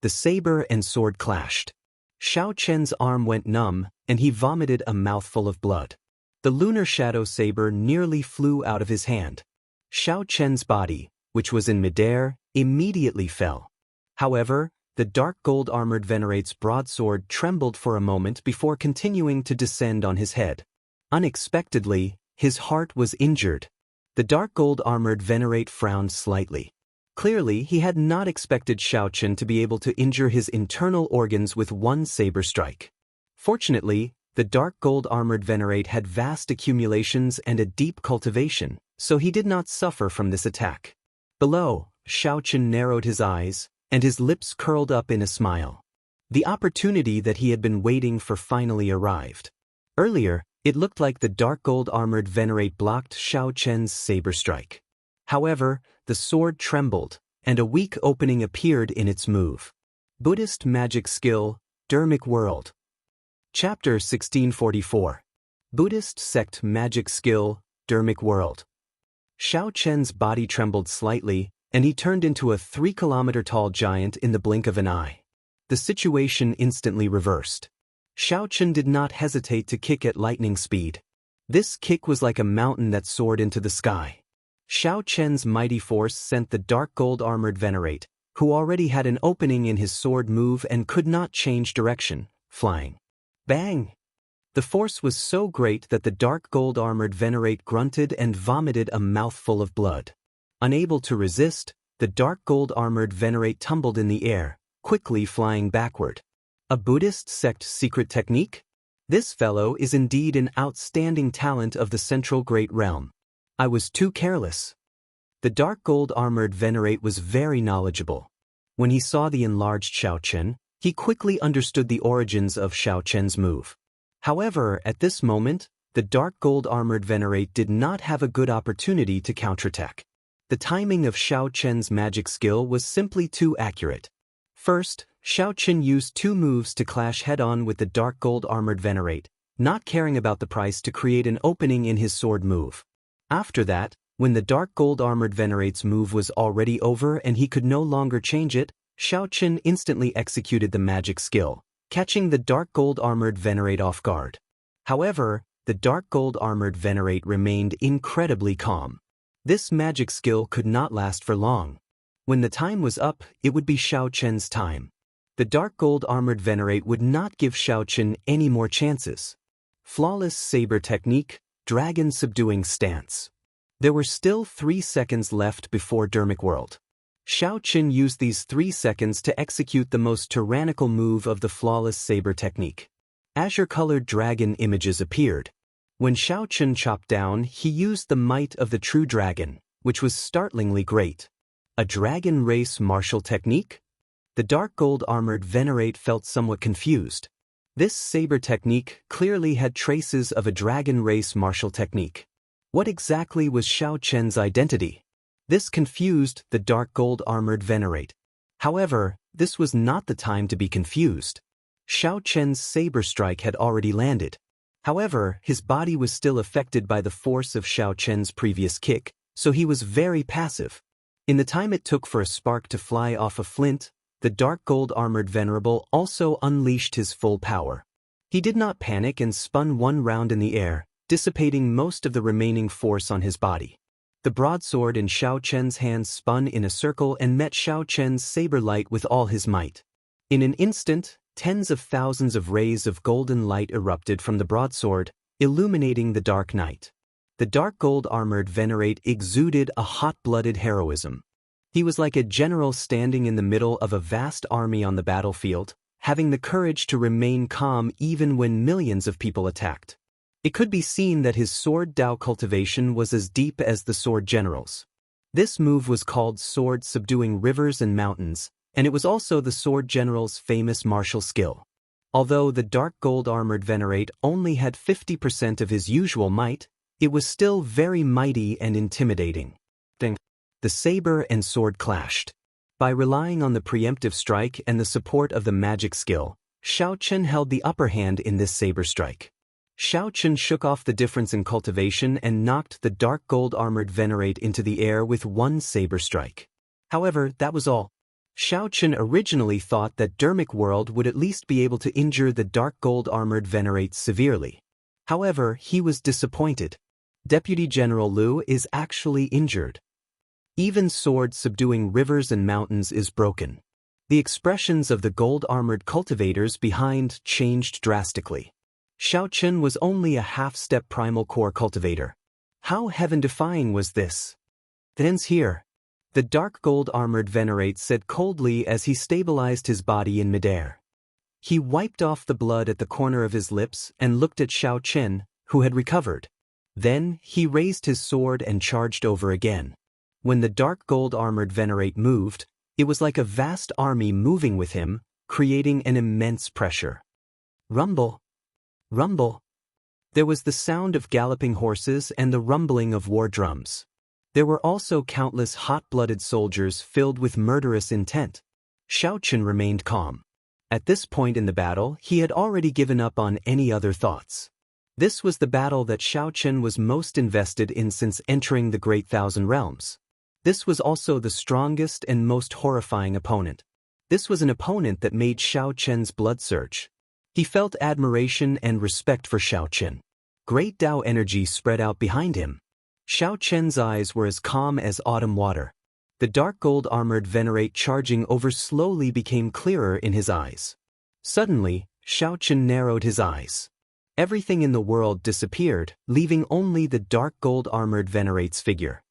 The saber and sword clashed. Xiaoqin's arm went numb, and he vomited a mouthful of blood. The lunar shadow saber nearly flew out of his hand. Xiaoqin's body, which was in midair, immediately fell. However, the dark gold-armored venerate's broadsword trembled for a moment before continuing to descend on his head. Unexpectedly, his heart was injured. The dark gold-armored venerate frowned slightly. Clearly, he had not expected Xiaoqin to be able to injure his internal organs with one saber strike. Fortunately, the dark gold-armored venerate had vast accumulations and a deep cultivation, so he did not suffer from this attack. Below, Xiaoqin narrowed his eyes, and his lips curled up in a smile. The opportunity that he had been waiting for finally arrived. Earlier, it looked like the dark gold-armored venerate blocked Xiaoqin's saber strike. However, the sword trembled, and a weak opening appeared in its move. Buddhist Magic Skill, Dharmic World. Chapter 1644. Buddhist Sect Magic Skill, Dharmic World. Xiaoqin's body trembled slightly, and he turned into a 3-kilometer-tall giant in the blink of an eye. The situation instantly reversed. Xiaoqin did not hesitate to kick at lightning speed. This kick was like a mountain that soared into the sky. Xiaoqin's mighty force sent the dark gold-armored venerate, who already had an opening in his sword move and could not change direction, flying. Bang! The force was so great that the dark gold-armored venerate grunted and vomited a mouthful of blood. Unable to resist, the dark gold-armored venerate tumbled in the air, quickly flying backward. A Buddhist sect secret technique? This fellow is indeed an outstanding talent of the Central Great Realm. I was too careless. The dark gold-armored venerate was very knowledgeable. When he saw the enlarged Xiaoqin, he quickly understood the origins of Xiaoqin's move. However, at this moment, the dark gold-armored venerate did not have a good opportunity to counterattack. The timing of Xiaoqin's magic skill was simply too accurate. First, Xiaoqin used two moves to clash head-on with the dark gold armored venerate, not caring about the price to create an opening in his sword move. After that, when the dark gold armored venerate's move was already over and he could no longer change it, Xiaoqin instantly executed the magic skill, catching the dark gold armored venerate off guard. However, the dark gold armored venerate remained incredibly calm. This magic skill could not last for long. When the time was up, it would be Xiaoqin's time. The dark gold armored venerate would not give Xiaoqin any more chances. Flawless saber technique, dragon subduing stance. There were still 3 seconds left before Dermic World. Xiaoqin used these 3 seconds to execute the most tyrannical move of the flawless saber technique. Azure-colored dragon images appeared. When Xiaoqin chopped down, he used the might of the true dragon, which was startlingly great. A dragon race martial technique? The dark gold armored venerate felt somewhat confused. This saber technique clearly had traces of a dragon race martial technique. What exactly was Xiaoqin's identity? This confused the dark gold armored venerate. However, this was not the time to be confused. Xiaoqin's saber strike had already landed. However, his body was still affected by the force of Xiaoqin's previous kick, so he was very passive. In the time it took for a spark to fly off a flint, the dark gold armored venerable also unleashed his full power. He did not panic and spun one round in the air, dissipating most of the remaining force on his body. The broadsword in Xiaoqin's hands spun in a circle and met Xiaoqin's saber light with all his might. In an instant, tens of thousands of rays of golden light erupted from the broadsword, illuminating the dark night. The dark gold armored venerate exuded a hot-blooded heroism. He was like a general standing in the middle of a vast army on the battlefield, having the courage to remain calm even when millions of people attacked. It could be seen that his sword Dao cultivation was as deep as the sword general's. This move was called sword subduing rivers and mountains, and it was also the sword general's famous martial skill. Although the dark gold armored venerate only had 50% of his usual might, it was still very mighty and intimidating. The saber and sword clashed. By relying on the preemptive strike and the support of the magic skill, Xiaoqin held the upper hand in this saber strike. Xiaoqin shook off the difference in cultivation and knocked the dark gold armored venerate into the air with one saber strike. However, that was all. Xiaoqin originally thought that Dermic World would at least be able to injure the dark gold armored venerate severely. However, he was disappointed. Deputy General Liu is actually injured. Even sword subduing rivers and mountains is broken. The expressions of the gold-armored cultivators behind changed drastically. Xiaoqin was only a half-step primal core cultivator. How heaven-defying was this? It ends here. The dark gold-armored venerate said coldly as he stabilized his body in midair. He wiped off the blood at the corner of his lips and looked at Xiaoqin, who had recovered. Then, he raised his sword and charged over again. When the dark gold-armored venerate moved, it was like a vast army moving with him, creating an immense pressure. Rumble. Rumble. There was the sound of galloping horses and the rumbling of war drums. There were also countless hot-blooded soldiers filled with murderous intent. Xiaoqin remained calm. At this point in the battle, he had already given up on any other thoughts. This was the battle that Xiaoqin was most invested in since entering the Great Thousand Realms. This was also the strongest and most horrifying opponent. This was an opponent that made Xiaoqin's blood surge. He felt admiration and respect for Xiaoqin. Great Dao energy spread out behind him. Xiaoqin's eyes were as calm as autumn water. The dark gold-armored venerate charging over slowly became clearer in his eyes. Suddenly, Xiaoqin narrowed his eyes. Everything in the world disappeared, leaving only the dark gold-armored venerate's figure.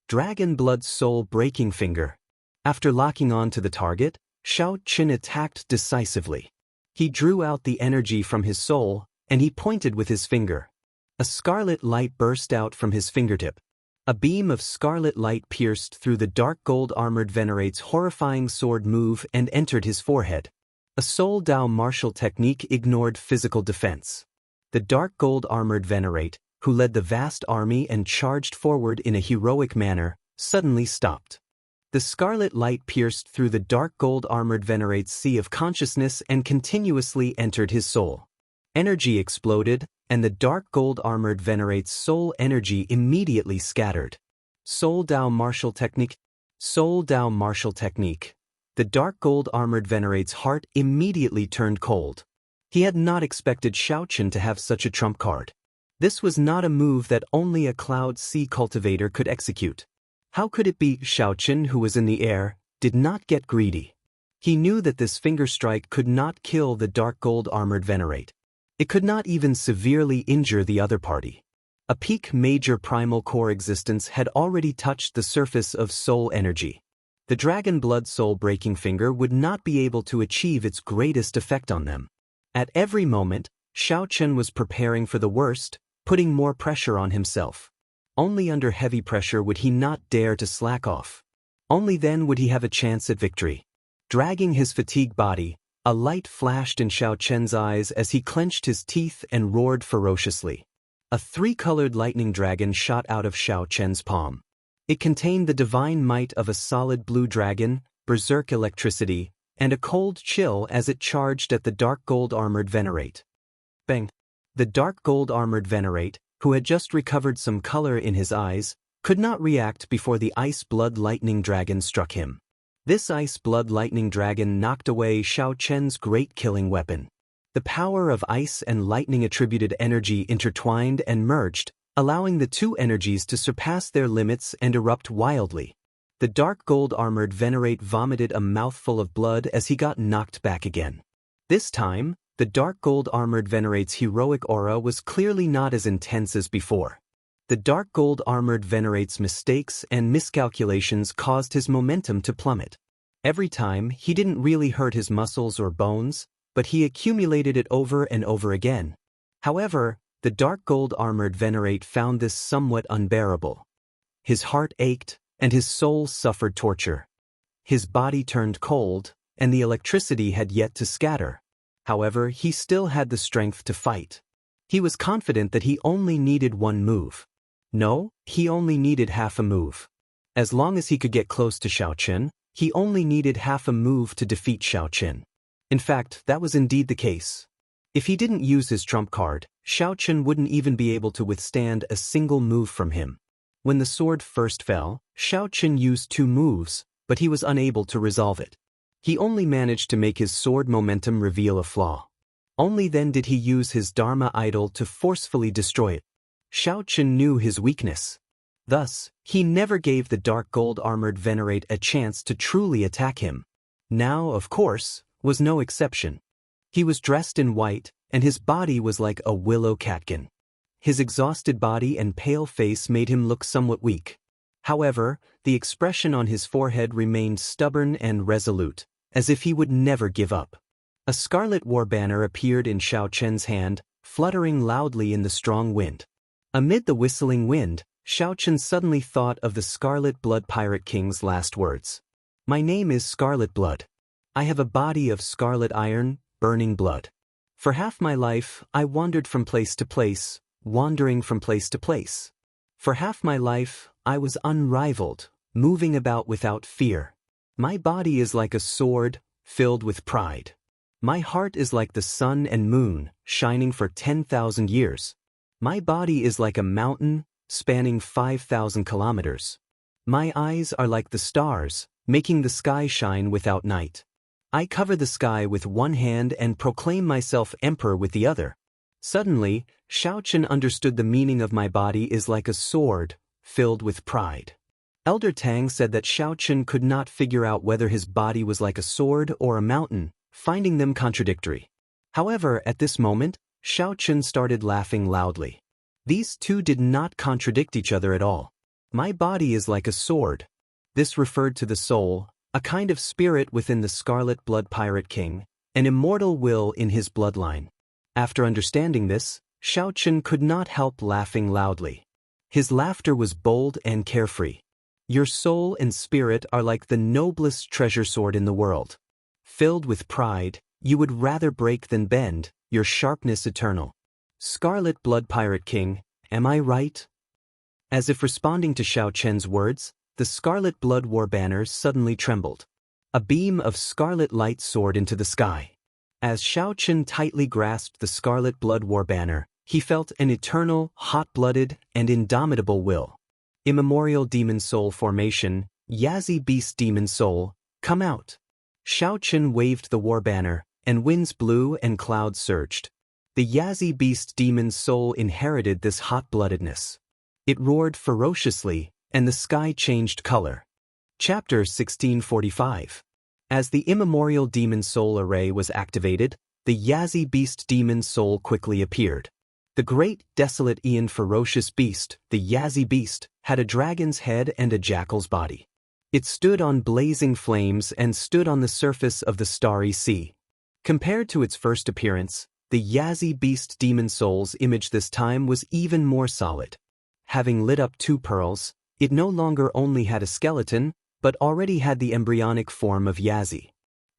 Dragon Blood Soul Breaking Finger. After locking on to the target, Xiaoqin attacked decisively. He drew out the energy from his soul, and he pointed with his finger. A scarlet light burst out from his fingertip. A beam of scarlet light pierced through the dark gold-armored venerate's horrifying sword move and entered his forehead. A Soul Dao martial technique ignored physical defense. The dark gold-armored venerate, who led the vast army and charged forward in a heroic manner, suddenly stopped. The scarlet light pierced through the dark gold-armored venerate's sea of consciousness and continuously entered his soul. Energy exploded, and the dark gold-armored venerate's soul energy immediately scattered. Soul Dao Martial Technique. Soul Dao Martial Technique. The dark gold-armored venerate's heart immediately turned cold. He had not expected Xiaoqun to have such a trump card. This was not a move that only a Cloud Sea cultivator could execute. How could it be Xiaoqun, who was in the air, did not get greedy? He knew that this finger strike could not kill the dark gold-armored venerate. It could not even severely injure the other party. A peak major primal core existence had already touched the surface of soul energy. The dragon blood soul-breaking finger would not be able to achieve its greatest effect on them. At every moment, Xiaoqun was preparing for the worst, putting more pressure on himself. Only under heavy pressure would he not dare to slack off. Only then would he have a chance at victory. Dragging his fatigued body, a light flashed in Xiaoqun's eyes as he clenched his teeth and roared ferociously. A three-colored lightning dragon shot out of Xiaoqun's palm. It contained the divine might of a solid blue dragon, berserk electricity, and a cold chill as it charged at the dark gold-armored venerate. Bang! The dark gold-armored venerate, who had just recovered some color in his eyes, could not react before the ice blood lightning dragon struck him. This ice blood lightning dragon knocked away Xiaoqun's great killing weapon. The power of ice and lightning attributed energy intertwined and merged, allowing the two energies to surpass their limits and erupt wildly. The dark gold-armored venerate vomited a mouthful of blood as he got knocked back again. This time, the dark gold-armored venerate's heroic aura was clearly not as intense as before. The dark gold-armored venerate's mistakes and miscalculations caused his momentum to plummet. Every time, he didn't really hurt his muscles or bones, but he accumulated it over and over again. However, the dark gold-armored venerate found this somewhat unbearable. His heart ached, and his soul suffered torture. His body turned cold, and the electricity had yet to scatter. However, he still had the strength to fight. He was confident that he only needed one move. No, he only needed half a move. As long as he could get close to Xiaoqun, he only needed half a move to defeat Xiaoqun. In fact, that was indeed the case. If he didn't use his trump card, Xiaoqun wouldn't even be able to withstand a single move from him. When the sword first fell, Xiaoqun used 2 moves, but he was unable to resolve it. He only managed to make his sword momentum reveal a flaw. Only then did he use his Dharma idol to forcefully destroy it. Xiaoqun knew his weakness. Thus, he never gave the dark gold-armored venerate a chance to truly attack him. Now, of course, was no exception. He was dressed in white, and his body was like a willow catkin. His exhausted body and pale face made him look somewhat weak. However, the expression on his forehead remained stubborn and resolute, as if he would never give up. A scarlet war banner appeared in Xiaoqun's hand, fluttering loudly in the strong wind. Amid the whistling wind, Xiaoqun suddenly thought of the Scarlet Blood Pirate King's last words. "My name is Scarlet Blood. I have a body of scarlet iron, burning blood. For half my life, I wandered from place to place, wandering from place to place. For half my life, I was unrivaled, moving about without fear. My body is like a sword, filled with pride. My heart is like the sun and moon, shining for 10,000 years. My body is like a mountain, spanning 5,000 kilometers. My eyes are like the stars, making the sky shine without night. I cover the sky with one hand and proclaim myself emperor with the other." Suddenly, Xiaoqun understood the meaning of "my body is like a sword, filled with pride." Elder Tang said that Xiaoqun could not figure out whether his body was like a sword or a mountain, finding them contradictory. However, at this moment, Xiaoqun started laughing loudly. These two did not contradict each other at all. "My body is like a sword." This referred to the soul, a kind of spirit within the Scarlet Blood Pirate King, an immortal will in his bloodline. After understanding this, Xiaoqun could not help laughing loudly. His laughter was bold and carefree. "Your soul and spirit are like the noblest treasure sword in the world. Filled with pride, you would rather break than bend, your sharpness eternal. Scarlet Blood Pirate King, am I right?" As if responding to Xiaoqun's words, the scarlet blood war banner suddenly trembled. A beam of scarlet light soared into the sky. As Xiaoqun tightly grasped the scarlet blood war banner, he felt an eternal, hot-blooded, and indomitable will. Immemorial demon soul formation, Yazi beast demon soul, come out. Xiaoqun waved the war banner, and winds blew and clouds surged. The Yazi beast demon soul inherited this hot-bloodedness. It roared ferociously, and the sky changed color. Chapter 1645. As the immemorial demon soul array was activated, the Yazi beast demon soul quickly appeared. The great, desolate Aeon ferocious beast, the Yazi beast, had a dragon's head and a jackal's body. It stood on blazing flames and stood on the surface of the starry sea. Compared to its first appearance, the Yazi beast demon soul's image this time was even more solid. Having lit up 2 pearls, it no longer only had a skeleton, but already had the embryonic form of Yazi.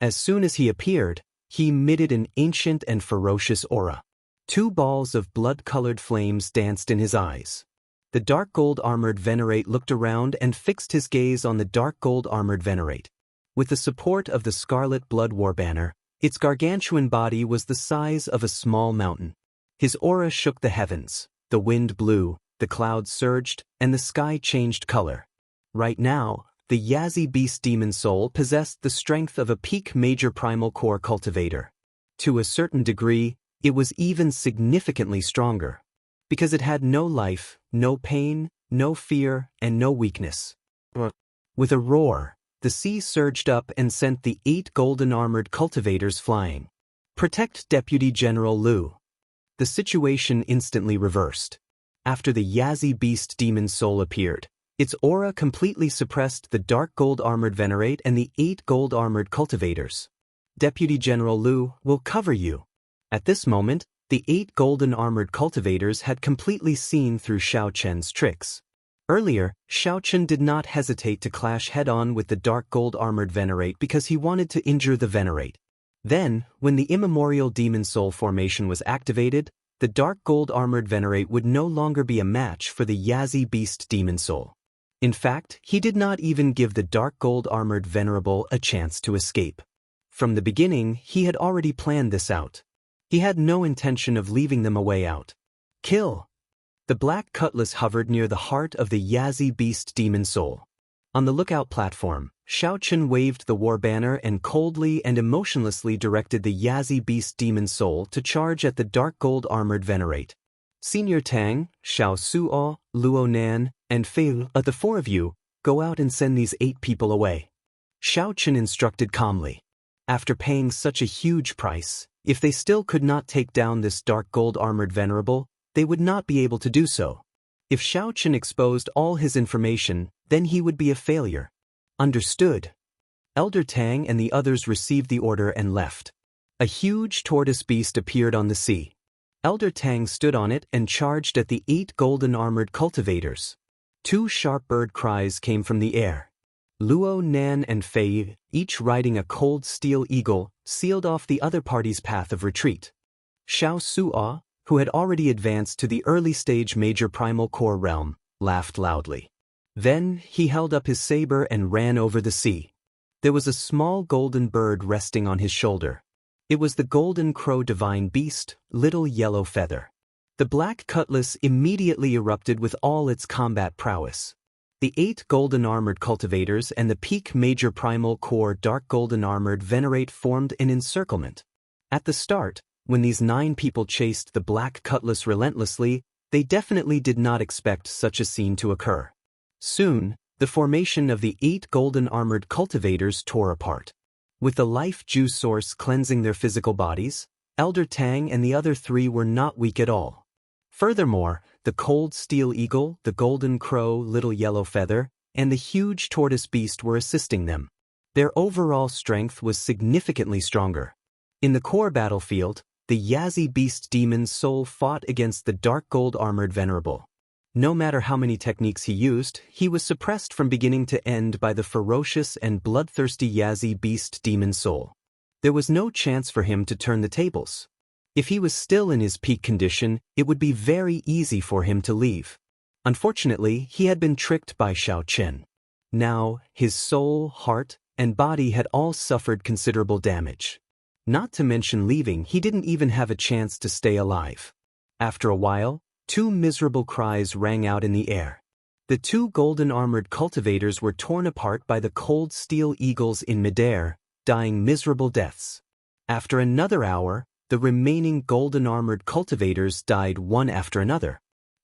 As soon as he appeared, he emitted an ancient and ferocious aura. 2 balls of blood-colored flames danced in his eyes. The dark gold-armored venerate looked around and fixed his gaze on the dark gold-armored venerate. With the support of the scarlet blood war banner, its gargantuan body was the size of a small mountain. His aura shook the heavens, the wind blew, the clouds surged, and the sky changed color. Right now, the Yazi beast demon soul possessed the strength of a peak major primal core cultivator. To a certain degree, it was even significantly stronger. Because it had no life, no pain, no fear, and no weakness. With a roar, the sea surged up and sent the 8 golden-armored cultivators flying. Protect Deputy General Liu. The situation instantly reversed. After the Yazi beast demon soul appeared, its aura completely suppressed the dark gold-armored venerate and the 8 gold-armored cultivators. Deputy General Liu will cover you. At this moment, the 8 golden-armored cultivators had completely seen through Xiaoqun's tricks. Earlier, Xiaoqun did not hesitate to clash head-on with the dark gold-armored venerate because he wanted to injure the venerate. Then, when the immemorial demon soul formation was activated, the dark gold-armored venerate would no longer be a match for the Yazi beast demon soul. In fact, he did not even give the dark gold-armored venerable a chance to escape. From the beginning, he had already planned this out. He had no intention of leaving them a way out. Kill! The black cutlass hovered near the heart of the Yazi beast demon soul. On the lookout platform, Xiaoqun waved the war banner and coldly and emotionlessly directed the Yazi beast demon soul to charge at the dark gold-armored venerate. Senior Tang, Xiao Suo, Luo Nan, and Fei, the 4 of you, go out and send these 8 people away. Xiaoqun instructed calmly. After paying such a huge price, if they still could not take down this dark gold-armored venerable, they would not be able to do so. If Xiaoqun exposed all his information, then he would be a failure. Understood. Elder Tang and the others received the order and left. A huge tortoise beast appeared on the sea. Elder Tang stood on it and charged at the 8 golden-armored cultivators. 2 sharp bird cries came from the air. Luo Nan and Fei, each riding a cold steel eagle, sealed off the other party's path of retreat. Xiao Suo, who had already advanced to the early stage major primal core realm, laughed loudly. Then, he held up his saber and ran over the sea. There was a small golden bird resting on his shoulder. It was the golden crow divine beast, Little Yellow Feather. The black cutlass immediately erupted with all its combat prowess. The 8 golden-armored cultivators and the peak major primal core dark golden-armored venerate formed an encirclement. At the start, when these 9 people chased the black cutlass relentlessly, they definitely did not expect such a scene to occur. Soon, the formation of the 8 golden-armored cultivators tore apart. With the life juice source cleansing their physical bodies, Elder Tang and the other 3 were not weak at all. Furthermore, the cold steel eagle, the golden crow, Little Yellow Feather, and the huge tortoise beast were assisting them. Their overall strength was significantly stronger. In the core battlefield, the Yazi beast demon soul fought against the dark gold-armored venerable. No matter how many techniques he used, he was suppressed from beginning to end by the ferocious and bloodthirsty Yazi beast demon soul. There was no chance for him to turn the tables. If he was still in his peak condition, it would be very easy for him to leave. Unfortunately, he had been tricked by Xiaoqun. Now, his soul, heart, and body had all suffered considerable damage. Not to mention leaving, he didn't even have a chance to stay alive. After a while, two miserable cries rang out in the air. The two golden-armored cultivators were torn apart by the cold steel eagles in midair, dying miserable deaths. After another hour, the remaining golden-armored cultivators died one after another.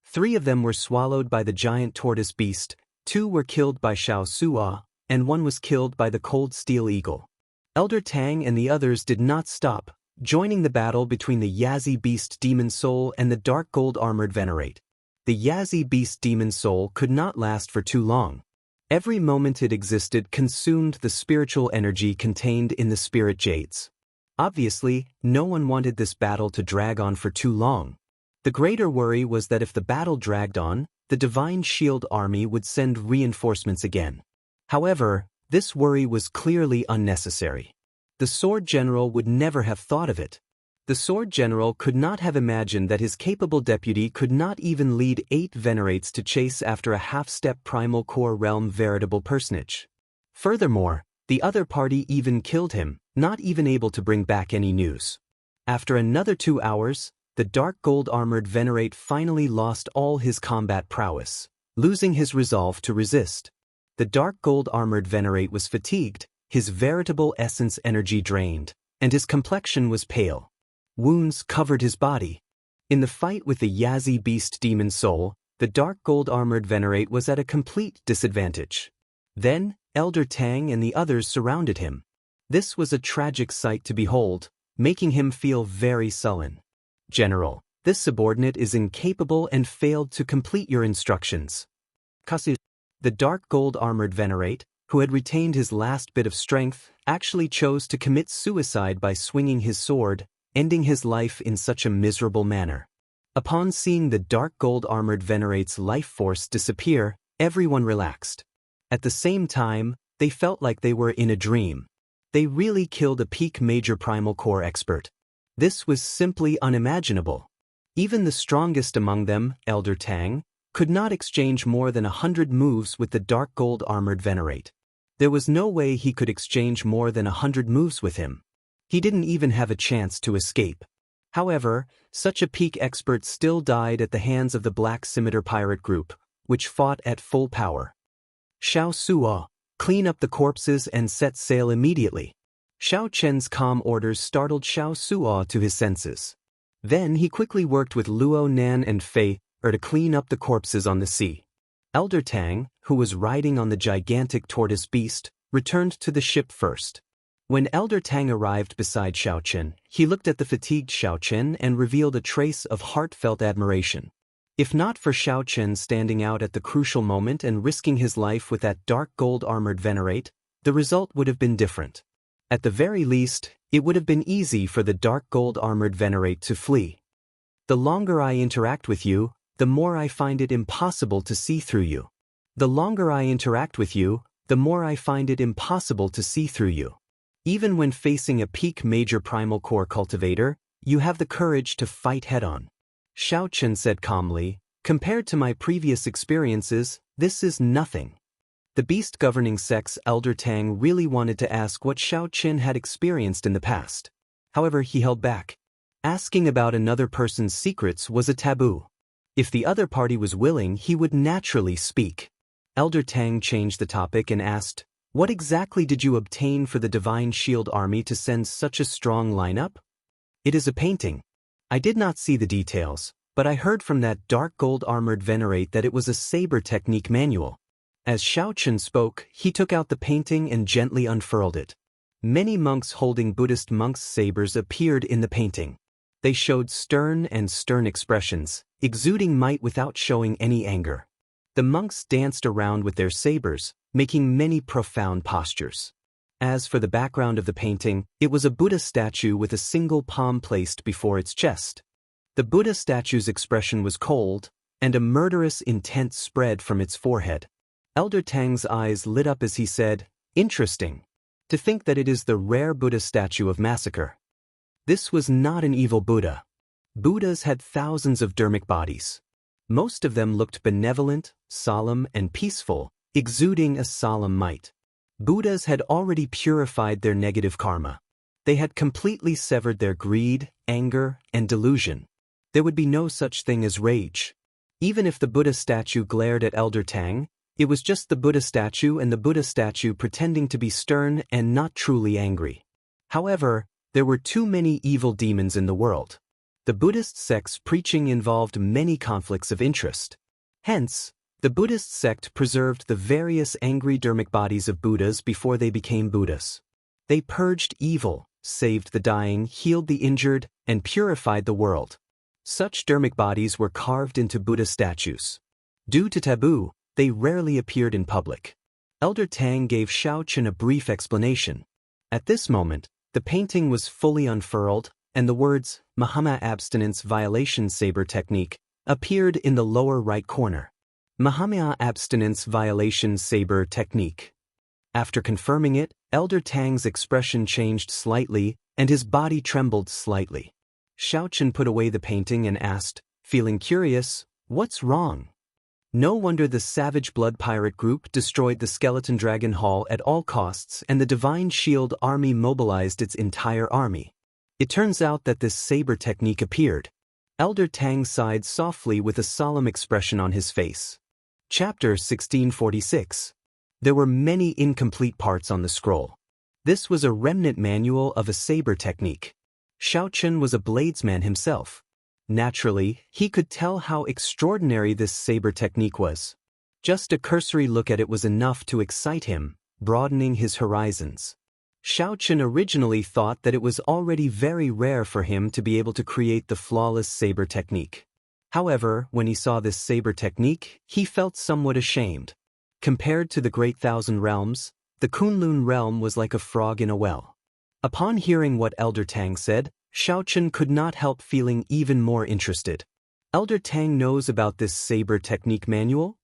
3 of them were swallowed by the giant tortoise beast, 2 were killed by Xiao Sua, and 1 was killed by the cold steel eagle. Elder Tang and the others did not stop, joining the battle between the Yazi Beast Demon Soul and the Dark Gold Armored Venerate. The Yazi Beast Demon Soul could not last for too long. Every moment it existed consumed the spiritual energy contained in the spirit jades. Obviously, no one wanted this battle to drag on for too long. The greater worry was that if the battle dragged on, the Divine Shield Army would send reinforcements again. However, this worry was clearly unnecessary. The Sword General would never have thought of it. The Sword General could not have imagined that his capable deputy could not even lead 8 Venerates to chase after a half-step Primal Core Realm veritable personage. Furthermore, the other party even killed him, not even able to bring back any news. After another 2 hours, the Dark Gold Armored Venerate finally lost all his combat prowess, losing his resolve to resist. The Dark Gold Armored Venerate was fatigued, his veritable essence energy drained, and his complexion was pale. Wounds covered his body. In the fight with the Yazi Beast Demon Soul, the Dark Gold Armored Venerate was at a complete disadvantage. Then, Elder Tang and the others surrounded him. This was a tragic sight to behold, making him feel very sullen. General, this subordinate is incapable and failed to complete your instructions. Kasu. The Dark Gold Armored Venerate, who had retained his last bit of strength, actually chose to commit suicide by swinging his sword, ending his life in such a miserable manner. Upon seeing the Dark Gold Armored Venerate's life force disappear, everyone relaxed. At the same time, they felt like they were in a dream. They really killed a peak major primal core expert. This was simply unimaginable. Even the strongest among them, Elder Tang, could not exchange more than 100 moves with the Dark Gold Armored Venerate. There was no way he could exchange more than 100 moves with him. He didn't even have a chance to escape. However, such a peak expert still died at the hands of the Black Scimitar Pirate Group, which fought at full power. Xiao Sua, clean up the corpses and set sail immediately. Xiao Chen's calm orders startled Xiao Sua to his senses. Then he quickly worked with Luo Nan and Fei to clean up the corpses on the sea. Elder Tang, who was riding on the gigantic tortoise beast, returned to the ship first. When Elder Tang arrived beside Xiao Chen, he looked at the fatigued Xiao Chen and revealed a trace of heartfelt admiration. If not for Xiao Chen standing out at the crucial moment and risking his life with that Dark Gold Armored Venerate, the result would have been different. At the very least, it would have been easy for the Dark Gold Armored Venerate to flee. The longer I interact with you, the more I find it impossible to see through you. The longer I interact with you, the more I find it impossible to see through you. Even when facing a peak major primal core cultivator, you have the courage to fight head-on. Xiao Chen said calmly, compared to my previous experiences, this is nothing. The beast governing sex Elder Tang really wanted to ask what Xiao Chen had experienced in the past. However, he held back. Asking about another person's secrets was a taboo. If the other party was willing, he would naturally speak. Elder Tang changed the topic and asked, what exactly did you obtain for the Divine Shield Army to send such a strong lineup? It is a painting. I did not see the details, but I heard from that Dark Gold Armored Venerate that it was a saber technique manual. As Xiao Chen spoke, he took out the painting and gently unfurled it. Many monks holding Buddhist monks' sabers appeared in the painting. They showed stern expressions, exuding might without showing any anger. The monks danced around with their sabers, making many profound postures. As for the background of the painting, it was a Buddha statue with a single palm placed before its chest. The Buddha statue's expression was cold, and a murderous intent spread from its forehead. Elder Tang's eyes lit up as he said, interesting. To think that it is the rare Buddha statue of massacre. This was not an evil Buddha. Buddhas had thousands of dermic bodies. Most of them looked benevolent, solemn, and peaceful, exuding a solemn might. Buddhas had already purified their negative karma. They had completely severed their greed, anger, and delusion. There would be no such thing as rage. Even if the Buddha statue glared at Elder Tang, it was just the Buddha statue and the Buddha statue pretending to be stern and not truly angry. However, there were too many evil demons in the world. The Buddhist sect's preaching involved many conflicts of interest. Hence, the Buddhist sect preserved the various angry dharmic bodies of Buddhas before they became Buddhas. They purged evil, saved the dying, healed the injured, and purified the world. Such dharmic bodies were carved into Buddha statues. Due to taboo, they rarely appeared in public. Elder Tang gave Xiaochen a brief explanation. At this moment, the painting was fully unfurled, and the words, Mahama Abstinence Violation Saber Technique, appeared in the lower right corner. Mahama Abstinence Violation Saber Technique. After confirming it, Elder Tang's expression changed slightly, and his body trembled slightly. Xiaochen put away the painting and asked, feeling curious, "What's wrong?" No wonder the Savage Blood Pirate Group destroyed the Skeleton Dragon Hall at all costs and the Divine Shield Army mobilized its entire army. It turns out that this saber technique appeared. Elder Tang sighed softly with a solemn expression on his face. Chapter 1646. There were many incomplete parts on the scroll. This was a remnant manual of a saber technique. Xiaochen was a bladesman himself. Naturally, he could tell how extraordinary this saber technique was. Just a cursory look at it was enough to excite him, broadening his horizons. Xiaochen originally thought that it was already very rare for him to be able to create the flawless saber technique. However, when he saw this saber technique, he felt somewhat ashamed. Compared to the Great Thousand Realms, the Kunlun realm was like a frog in a well. Upon hearing what Elder Tang said, Xiaochen could not help feeling even more interested. Elder Tang knows about this saber technique manual?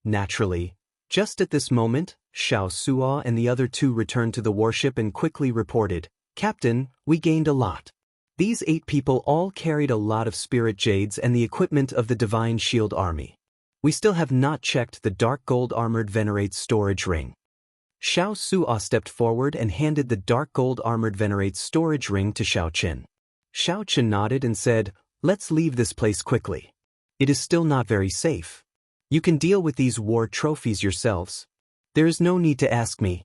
Naturally. Just at this moment, Xiao Suo and the other two returned to the warship and quickly reported, "Captain, we gained a lot." These 8 people all carried a lot of spirit jades and the equipment of the Divine Shield Army. We still have not checked the dark gold armored Venerate's storage ring. Xiao Suo stepped forward and handed the dark gold armored Venerate's storage ring to Xiaochen. Xiaochen nodded and said, "Let's leave this place quickly. It is still not very safe. You can deal with these war trophies yourselves. There is no need to ask me."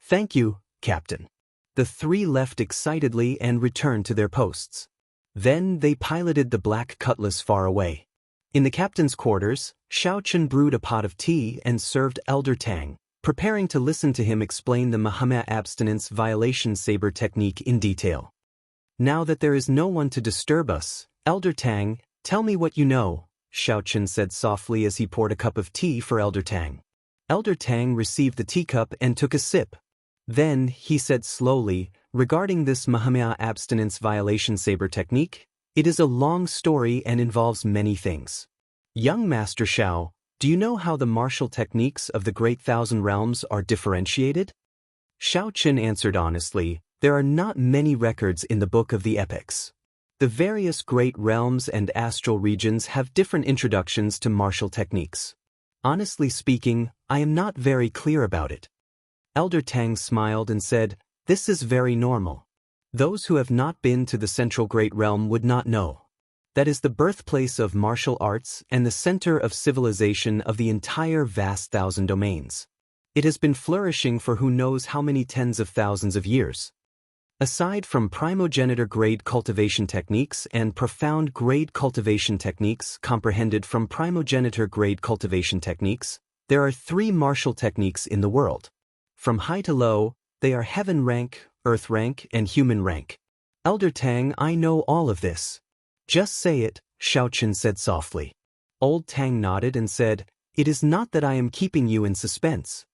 "Thank you, Captain." The 3 left excitedly and returned to their posts. Then they piloted the black cutlass far away. In the captain's quarters, Xiaochen brewed a pot of tea and served Elder Tang, preparing to listen to him explain the Mahama Abstinence Violation Saber Technique in detail. "Now that there is no one to disturb us, Elder Tang, tell me what you know," Xiaochen said softly as he poured a cup of tea for Elder Tang. Elder Tang received the teacup and took a sip. Then, he said slowly, regarding this Mahama Abstinence Violation Saber Technique, it is a long story and involves many things. Young Master Xiao, do you know how the martial techniques of the Great Thousand Realms are differentiated? Xiaochen answered honestly, there are not many records in the Book of the Epics. The various great realms and astral regions have different introductions to martial techniques. Honestly speaking, I am not very clear about it. Elder Tang smiled and said, "This is very normal. Those who have not been to the Central Great Realm would not know. That is the birthplace of martial arts and the center of civilization of the entire vast thousand domains. It has been flourishing for who knows how many tens of thousands of years. Aside from primogenitor grade cultivation techniques and profound grade cultivation techniques comprehended from primogenitor grade cultivation techniques, there are 3 martial techniques in the world. From high to low, they are heaven rank, earth rank, and human rank. Elder Tang, I know all of this." "Just say it," Xiaochen said softly. Old Tang nodded and said, "It is not that I am keeping you in suspense.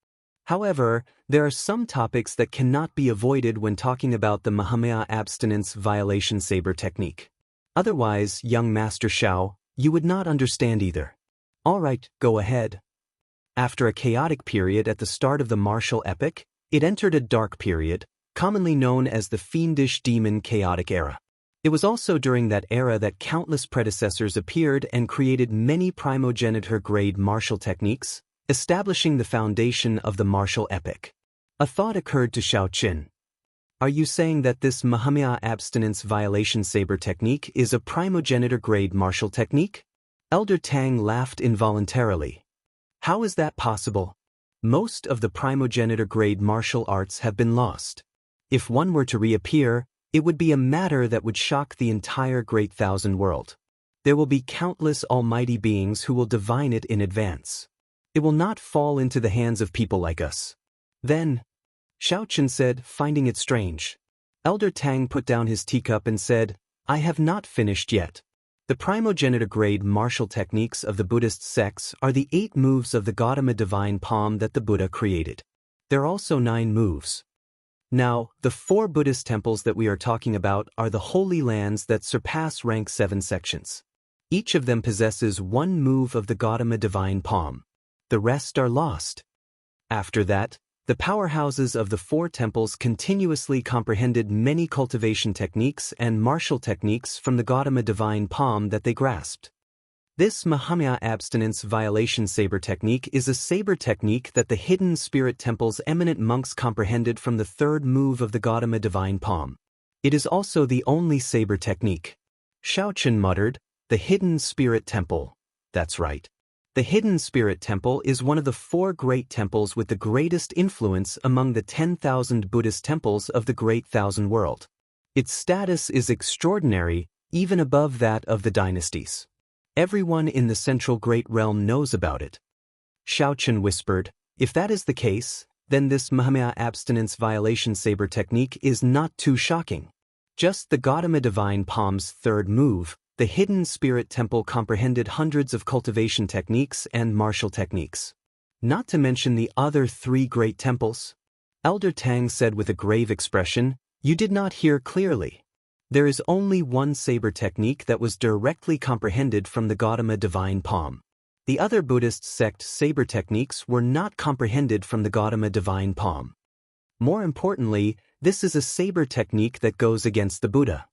However, there are some topics that cannot be avoided when talking about the Mahama Abstinence Violation Saber Technique. Otherwise, young Master Xiao, you would not understand either." "All right, go ahead." After a chaotic period at the start of the martial epic, it entered a dark period, commonly known as the Fiendish Demon Chaotic Era. It was also during that era that countless predecessors appeared and created many primogenitor grade martial techniques, establishing the foundation of the martial epic. A thought occurred to Xiaoqun. Are you saying that this Mahamya abstinence violation saber technique is a primogenitor grade martial technique? Elder Tang laughed involuntarily. How is that possible? Most of the primogenitor grade martial arts have been lost. If one were to reappear, it would be a matter that would shock the entire Great Thousand World. There will be countless almighty beings who will divine it in advance. It will not fall into the hands of people like us. Then, Xiaoqun said, finding it strange. Elder Tang put down his teacup and said, I have not finished yet. The primogenitor grade martial techniques of the Buddhist sects are the 8 moves of the Gautama divine palm that the Buddha created. There are also 9 moves. Now, the 4 Buddhist temples that we are talking about are the holy lands that surpass rank 7 sections. Each of them possesses 1 move of the Gautama divine palm. The rest are lost. After that, the powerhouses of the 4 temples continuously comprehended many cultivation techniques and martial techniques from the Gautama divine palm that they grasped. This Mahamya abstinence violation saber technique is a saber technique that the hidden spirit temple's eminent monks comprehended from the 3rd move of the Gautama divine palm. It is also the only saber technique. Xiaoqun muttered, the hidden spirit temple. That's right. The Hidden Spirit Temple is one of the 4 great temples with the greatest influence among the 10,000 Buddhist temples of the Great Thousand World. Its status is extraordinary, even above that of the dynasties. Everyone in the Central Great Realm knows about it. Xiaoqun whispered, if that is the case, then this Mahamya abstinence violation saber technique is not too shocking. Just the Gautama divine palm's 3rd move, the Hidden Spirit Temple comprehended hundreds of cultivation techniques and martial techniques. Not to mention the other 3 great temples. Elder Tang said with a grave expression, you did not hear clearly. There is only one saber technique that was directly comprehended from the Gautama divine palm. The other Buddhist sect saber techniques were not comprehended from the Gautama divine palm. More importantly, this is a saber technique that goes against the Buddha.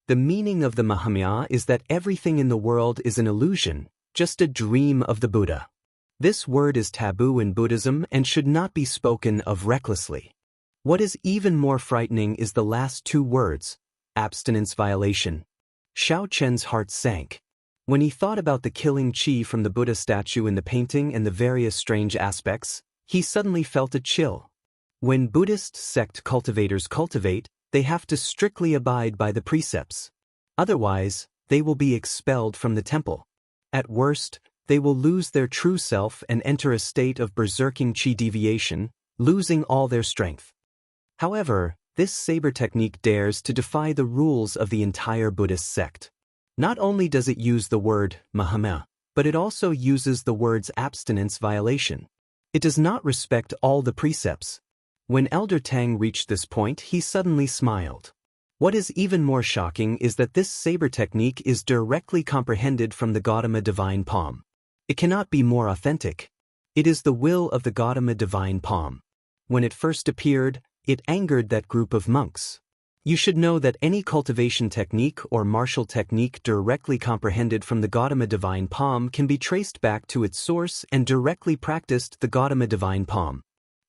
The meaning of the Mahamya is that everything in the world is an illusion, just a dream of the Buddha. This word is taboo in Buddhism and should not be spoken of recklessly. What is even more frightening is the last 2 words, abstinence violation. Xiaoqun's heart sank. When he thought about the killing chi from the Buddha statue in the painting and the various strange aspects, he suddenly felt a chill. When Buddhist sect cultivators cultivate, they have to strictly abide by the precepts. Otherwise, they will be expelled from the temple. At worst, they will lose their true self and enter a state of berserking chi deviation, losing all their strength. However, this saber technique dares to defy the rules of the entire Buddhist sect. Not only does it use the word Mahamya, but it also uses the words abstinence violation. It does not respect all the precepts. When Elder Tang reached this point, he suddenly smiled. What is even more shocking is that this saber technique is directly comprehended from the Gautama divine palm. It cannot be more authentic. It is the will of the Gautama divine palm. When it first appeared, it angered that group of monks. You should know that any cultivation technique or martial technique directly comprehended from the Gautama divine palm can be traced back to its source and directly practiced the Gautama divine palm.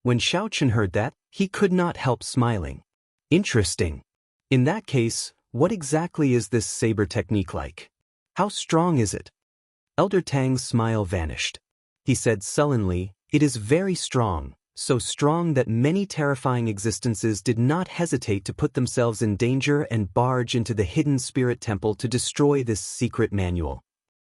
When Xiaoqun heard that, he could not help smiling. Interesting. In that case, what exactly is this saber technique like? How strong is it? Elder Tang's smile vanished. He said sullenly, it is very strong, so strong that many terrifying existences did not hesitate to put themselves in danger and barge into the Hidden Spirit Temple to destroy this secret manual.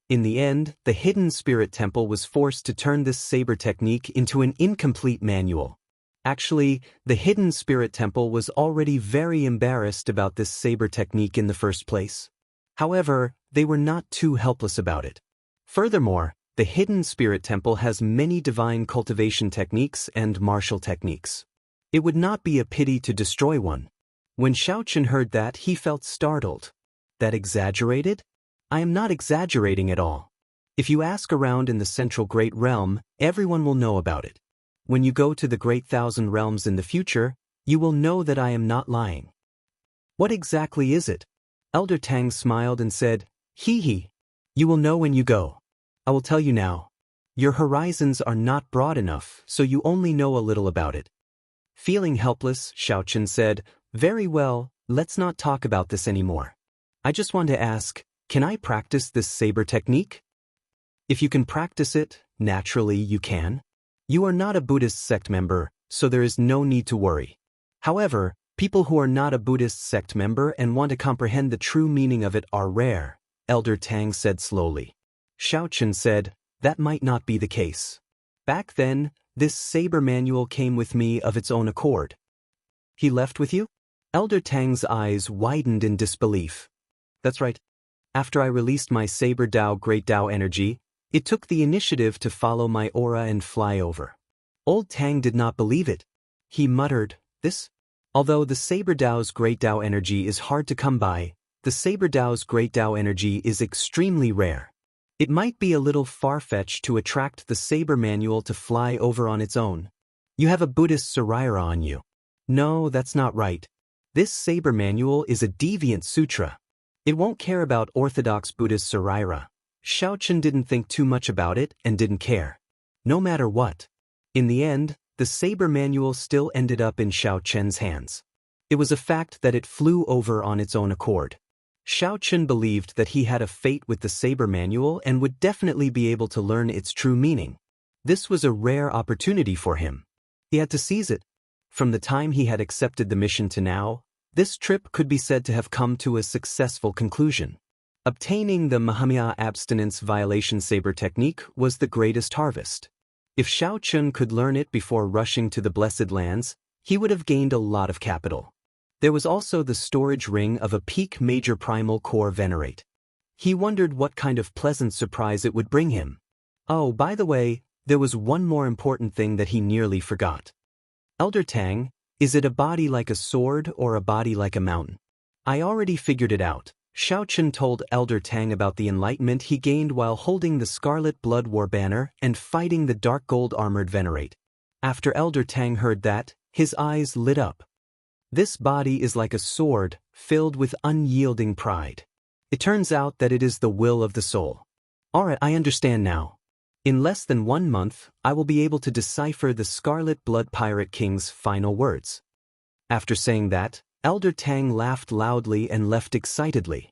In the end, the Hidden Spirit Temple was forced to turn this saber technique into an incomplete manual. Actually, the Hidden Spirit Temple was already very embarrassed about this saber technique in the first place. However, they were not too helpless about it. Furthermore, the Hidden Spirit Temple has many divine cultivation techniques and martial techniques. It would not be a pity to destroy one. When Xiaoqun heard that, he felt startled. That exaggerated? I am not exaggerating at all. If you ask around in the Central Great Realm, everyone will know about it. When you go to the Great Thousand Realms in the future, you will know that I am not lying. What exactly is it? Elder Tang smiled and said, Hee hee. You will know when you go. I will tell you now. Your horizons are not broad enough, so you only know a little about it. Feeling helpless, Xiaochen said, "Very well, let's not talk about this anymore. I just want to ask, can I practice this saber technique?" If you can practice it, naturally you can. You are not a Buddhist sect member, so there is no need to worry. However, people who are not a Buddhist sect member and want to comprehend the true meaning of it are rare, Elder Tang said slowly. Xiaochen said, "That might not be the case. Back then, this saber manual came with me of its own accord." "He left with you?" Elder Tang's eyes widened in disbelief. "That's right. After I released my Saber Dao Great Dao energy, it took the initiative to follow my aura and fly over." Old Tang did not believe it. He muttered, "This? Although the Saber Dao's Great Dao energy is hard to come by, the Saber Dao's Great Dao energy is extremely rare. It might be a little far-fetched to attract the Saber Manual to fly over on its own. You have a Buddhist Saraira on you." "No, that's not right. This Saber Manual is a deviant sutra. It won't care about Orthodox Buddhist Saraira." Xiaochen didn't think too much about it and didn't care. No matter what. In the end, the Saber Manual still ended up in Xiaochen's hands. It was a fact that it flew over on its own accord. Xiaochen believed that he had a fate with the Saber Manual and would definitely be able to learn its true meaning. This was a rare opportunity for him. He had to seize it. From the time he had accepted the mission to now, this trip could be said to have come to a successful conclusion. Obtaining the Mahamaya abstinence violation saber technique was the greatest harvest. If Xiaochen could learn it before rushing to the Blessed Lands, he would have gained a lot of capital. There was also the storage ring of a peak major primal core venerate. He wondered what kind of pleasant surprise it would bring him. Oh, by the way, there was one more important thing that he nearly forgot. "Elder Tang, is it a body like a sword or a body like a mountain?" "I already figured it out." Xiaochen told Elder Tang about the enlightenment he gained while holding the Scarlet Blood War banner and fighting the dark gold armored venerate. After Elder Tang heard that, his eyes lit up. "This body is like a sword, filled with unyielding pride. It turns out that it is the will of the soul." "Alright, I understand now. In less than 1 month, I will be able to decipher the Scarlet Blood Pirate King's final words." After saying that, Elder Tang laughed loudly and left excitedly.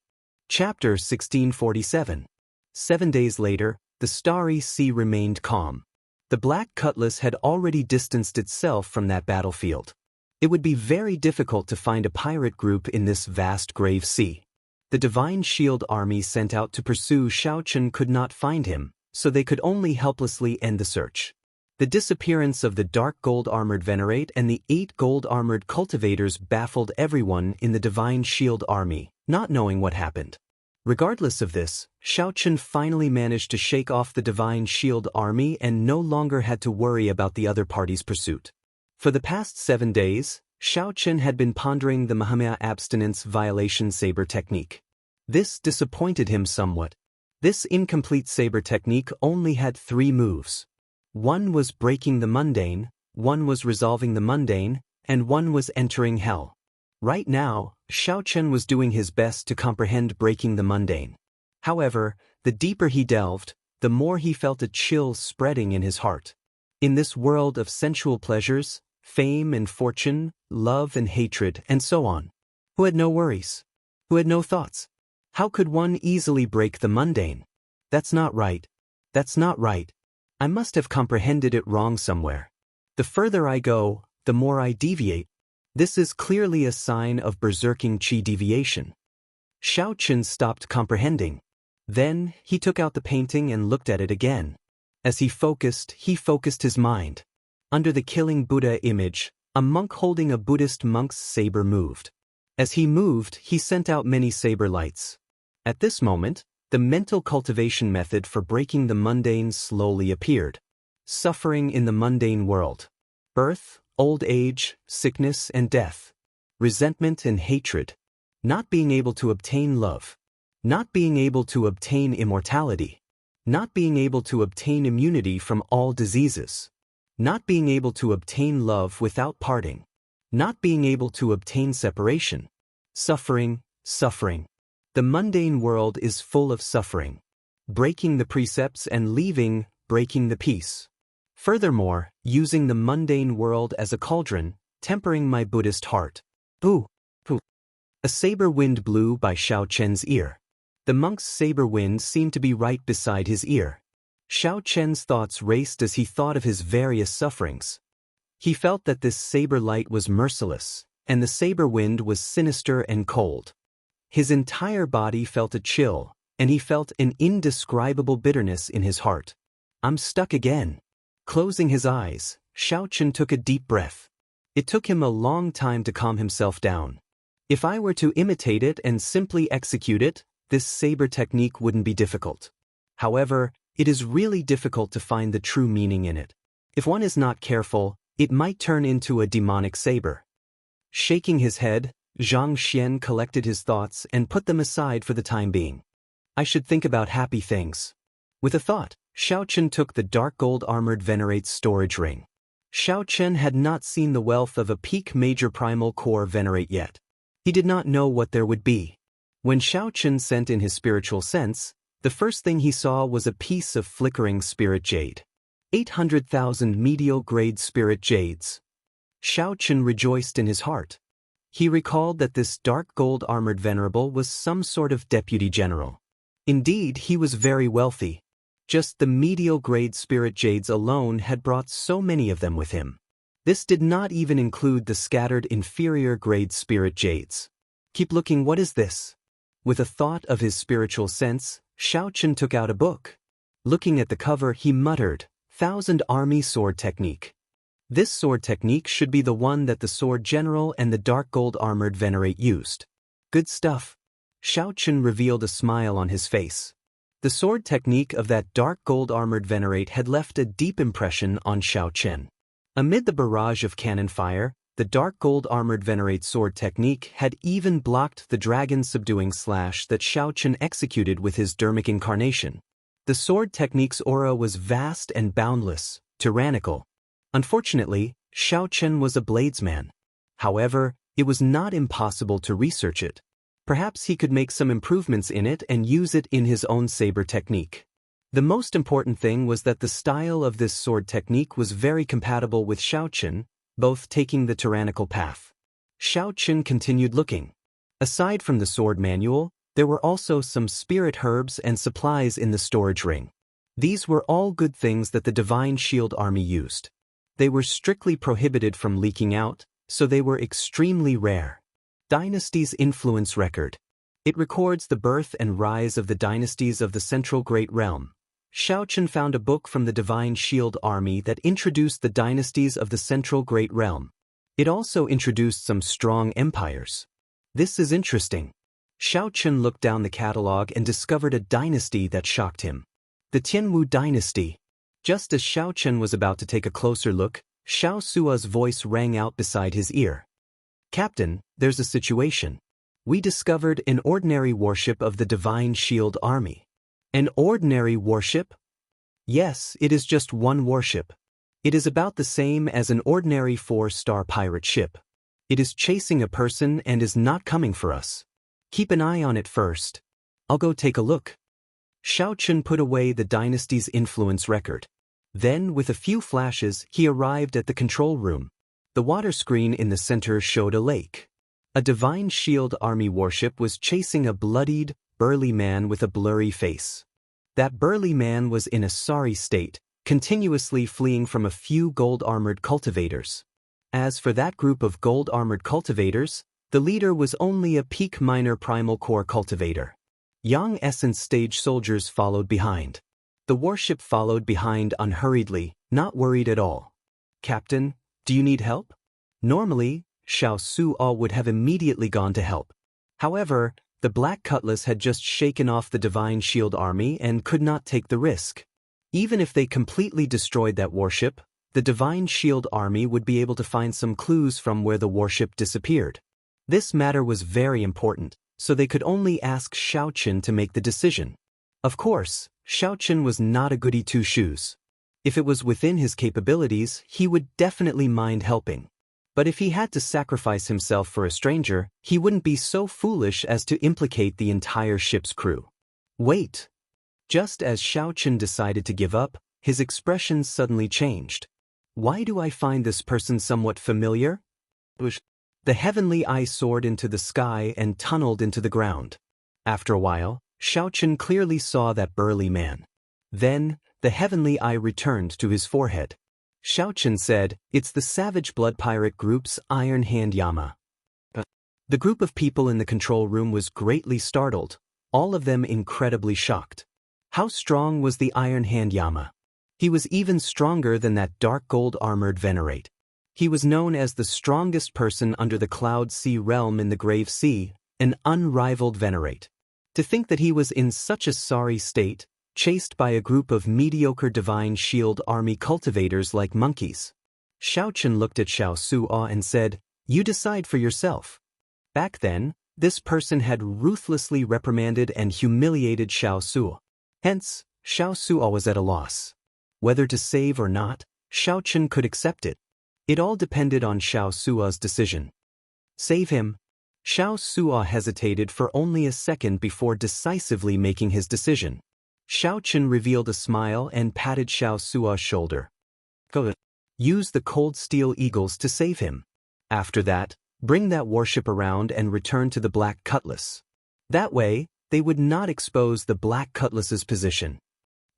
Chapter 1647. 7 days later, the starry sea remained calm. The Black Cutlass had already distanced itself from that battlefield. It would be very difficult to find a pirate group in this vast grave sea. The Divine Shield army sent out to pursue Xiaochen could not find him, so they could only helplessly end the search. The disappearance of the dark gold armored venerate and the 8 gold armored cultivators baffled everyone in the Divine Shield army, not knowing what happened. Regardless of this, Xiaochen finally managed to shake off the Divine Shield army and no longer had to worry about the other party's pursuit. For the past 7 days, Xiaochen had been pondering the Mahamaya abstinence violation saber technique. This disappointed him somewhat. This incomplete saber technique only had 3 moves. 1 was breaking the mundane, 1 was resolving the mundane, and 1 was entering hell. Right now, Xiaochen was doing his best to comprehend breaking the mundane. However, the deeper he delved, the more he felt a chill spreading in his heart. In this world of sensual pleasures, fame and fortune, love and hatred, and so on, who had no worries? Who had no thoughts? How could one easily break the mundane? That's not right. That's not right. I must have comprehended it wrong somewhere. The further I go, the more I deviate. This is clearly a sign of berserking qi deviation. Xiaochen stopped comprehending. Then, he took out the painting and looked at it again. As he focused his mind. Under the killing Buddha image, a monk holding a Buddhist monk's saber moved. As he moved, he sent out many saber lights. At this moment, the mental cultivation method for breaking the mundane slowly appeared. Suffering in the mundane world. Birth, old age, sickness and death. Resentment and hatred. Not being able to obtain love. Not being able to obtain immortality. Not being able to obtain immunity from all diseases. Not being able to obtain love without parting. Not being able to obtain separation. Suffering, suffering. The mundane world is full of suffering. Breaking the precepts and leaving breaking the peace. Furthermore, using the mundane world as a cauldron, tempering my Buddhist heart. Boo! Boo! A saber wind blew by Xiao Chen's ear. The monk's saber wind seemed to be right beside his ear. Xiao Chen's thoughts raced as he thought of his various sufferings. He felt that this saber light was merciless, and the saber wind was sinister and cold. His entire body felt a chill, and he felt an indescribable bitterness in his heart. I'm stuck again. Closing his eyes, Xiao Chen took a deep breath. It took him a long time to calm himself down. If I were to imitate it and simply execute it, this saber technique wouldn't be difficult. However, it is really difficult to find the true meaning in it. If one is not careful, it might turn into a demonic saber. Shaking his head, Zhang Xian collected his thoughts and put them aside for the time being. I should think about happy things. With a thought, Xiao Chen took the dark gold armored Venerate's storage ring. Xiao Chen had not seen the wealth of a peak major primal core Venerate yet. He did not know what there would be. When Xiao Chen sent in his spiritual sense, the first thing he saw was a piece of flickering spirit jade. 800,000 medial-grade spirit jades. Xiao Chen rejoiced in his heart. He recalled that this dark gold-armored venerable was some sort of deputy general. Indeed, he was very wealthy. Just the medial-grade spirit jades alone had brought so many of them with him. This did not even include the scattered inferior-grade spirit jades. Keep looking, what is this? With a thought of his spiritual sense, Xiao Chen took out a book. Looking at the cover, he muttered, "Thousand Army Sword Technique." This sword technique should be the one that the Sword General and the dark gold-armored Venerate used. Good stuff. Xiao Chen revealed a smile on his face. The sword technique of that dark gold-armored Venerate had left a deep impression on Xiao Chen. Amid the barrage of cannon fire, the dark gold-armored Venerate sword technique had even blocked the dragon-subduing slash that Xiao Chen executed with his dermic incarnation. The sword technique's aura was vast and boundless, tyrannical. Unfortunately, Xiao Chen was a bladesman. However, it was not impossible to research it. Perhaps he could make some improvements in it and use it in his own saber technique. The most important thing was that the style of this sword technique was very compatible with Xiao Chen, both taking the tyrannical path. Xiao Chen continued looking. Aside from the sword manual, there were also some spirit herbs and supplies in the storage ring. These were all good things that the Divine Shield Army used. They were strictly prohibited from leaking out, so they were extremely rare. Dynasty's Influence Record. It records the birth and rise of the dynasties of the Central Great Realm. Xiao Chen found a book from the Divine Shield Army that introduced the dynasties of the Central Great Realm. It also introduced some strong empires. This is interesting. Xiao Chen looked down the catalog and discovered a dynasty that shocked him. The Tianwu dynasty. Just as Xiao Chen was about to take a closer look, Xiao Sua's voice rang out beside his ear. "Captain, there's a situation. We discovered an ordinary warship of the Divine Shield Army." An ordinary warship? Yes, it is just one warship. It is about the same as an ordinary 4-star pirate ship. It is chasing a person and is not coming for us. Keep an eye on it first. I'll go take a look. Xiao Chen put away the dynasty's influence record. Then, with a few flashes, he arrived at the control room. The water screen in the center showed a lake. A Divine Shield Army warship was chasing a bloodied, burly man with a blurry face. That burly man was in a sorry state, continuously fleeing from a few gold-armored cultivators. As for that group of gold-armored cultivators, the leader was only a peak minor primal core cultivator. Young Essence stage soldiers followed behind. The warship followed behind unhurriedly, not worried at all. "Captain, do you need help?" Normally, Xiao Suo would have immediately gone to help. However, the Black Cutlass had just shaken off the Divine Shield Army and could not take the risk. Even if they completely destroyed that warship, the Divine Shield Army would be able to find some clues from where the warship disappeared. This matter was very important, so they could only ask Xiao Chen to make the decision. Of course, Xiao Chen was not a goody two-shoes. If it was within his capabilities, he would definitely mind helping. But if he had to sacrifice himself for a stranger, he wouldn't be so foolish as to implicate the entire ship's crew. Wait! Just as Xiao Chen decided to give up, His expression suddenly changed. Why do I find this person somewhat familiar? The heavenly eye soared into the sky and tunneled into the ground. After a while, Xiaochen clearly saw that burly man. Then, the heavenly eye returned to his forehead. Xiaochen said, "It's the savage blood pirate group's Iron Hand Yama." The group of people in the control room was greatly startled, all of them incredibly shocked. How strong was the Iron Hand Yama? He was even stronger than that dark gold-armored Venerate. He was known as the strongest person under the Cloud Sea realm in the Grave Sea, an unrivaled Venerate. To think that he was in such a sorry state, chased by a group of mediocre Divine Shield Army cultivators like monkeys. Xiaochen looked at Xiao Suo and said, "You decide for yourself." Back then, this person had ruthlessly reprimanded and humiliated Xiao Suo. Hence, Xiao Suo was at a loss. Whether to save or not, Xiaochen could accept it. It all depended on Xiao Suo's decision. Save him. Xiao Suo hesitated for only a second before decisively making his decision. Xiaochen revealed a smile and patted Xiao Suo's shoulder. Go. Use the cold steel eagles to save him. After that, bring that warship around and return to the Black Cutlass. That way, they would not expose the Black Cutlass's position.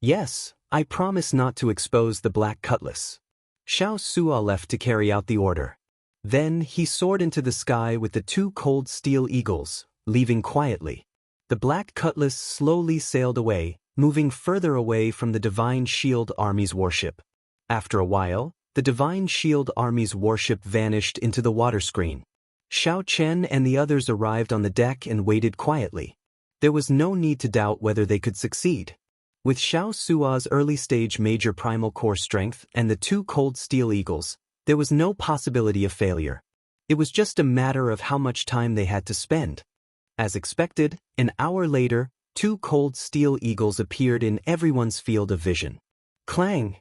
Yes, I promise not to expose the Black Cutlass. Xiao Suo left to carry out the order. Then he soared into the sky with the two cold steel eagles, leaving quietly. The Black Cutlass slowly sailed away, moving further away from the Divine Shield Army's warship. After a while, the Divine Shield Army's warship vanished into the water screen. Xiao Chen and the others arrived on the deck and waited quietly. There was no need to doubt whether they could succeed. With Xiao Suo's early-stage major primal core strength and the two cold steel eagles, there was no possibility of failure. It was just a matter of how much time they had to spend. As expected, an hour later, two cold steel eagles appeared in everyone's field of vision. Clang!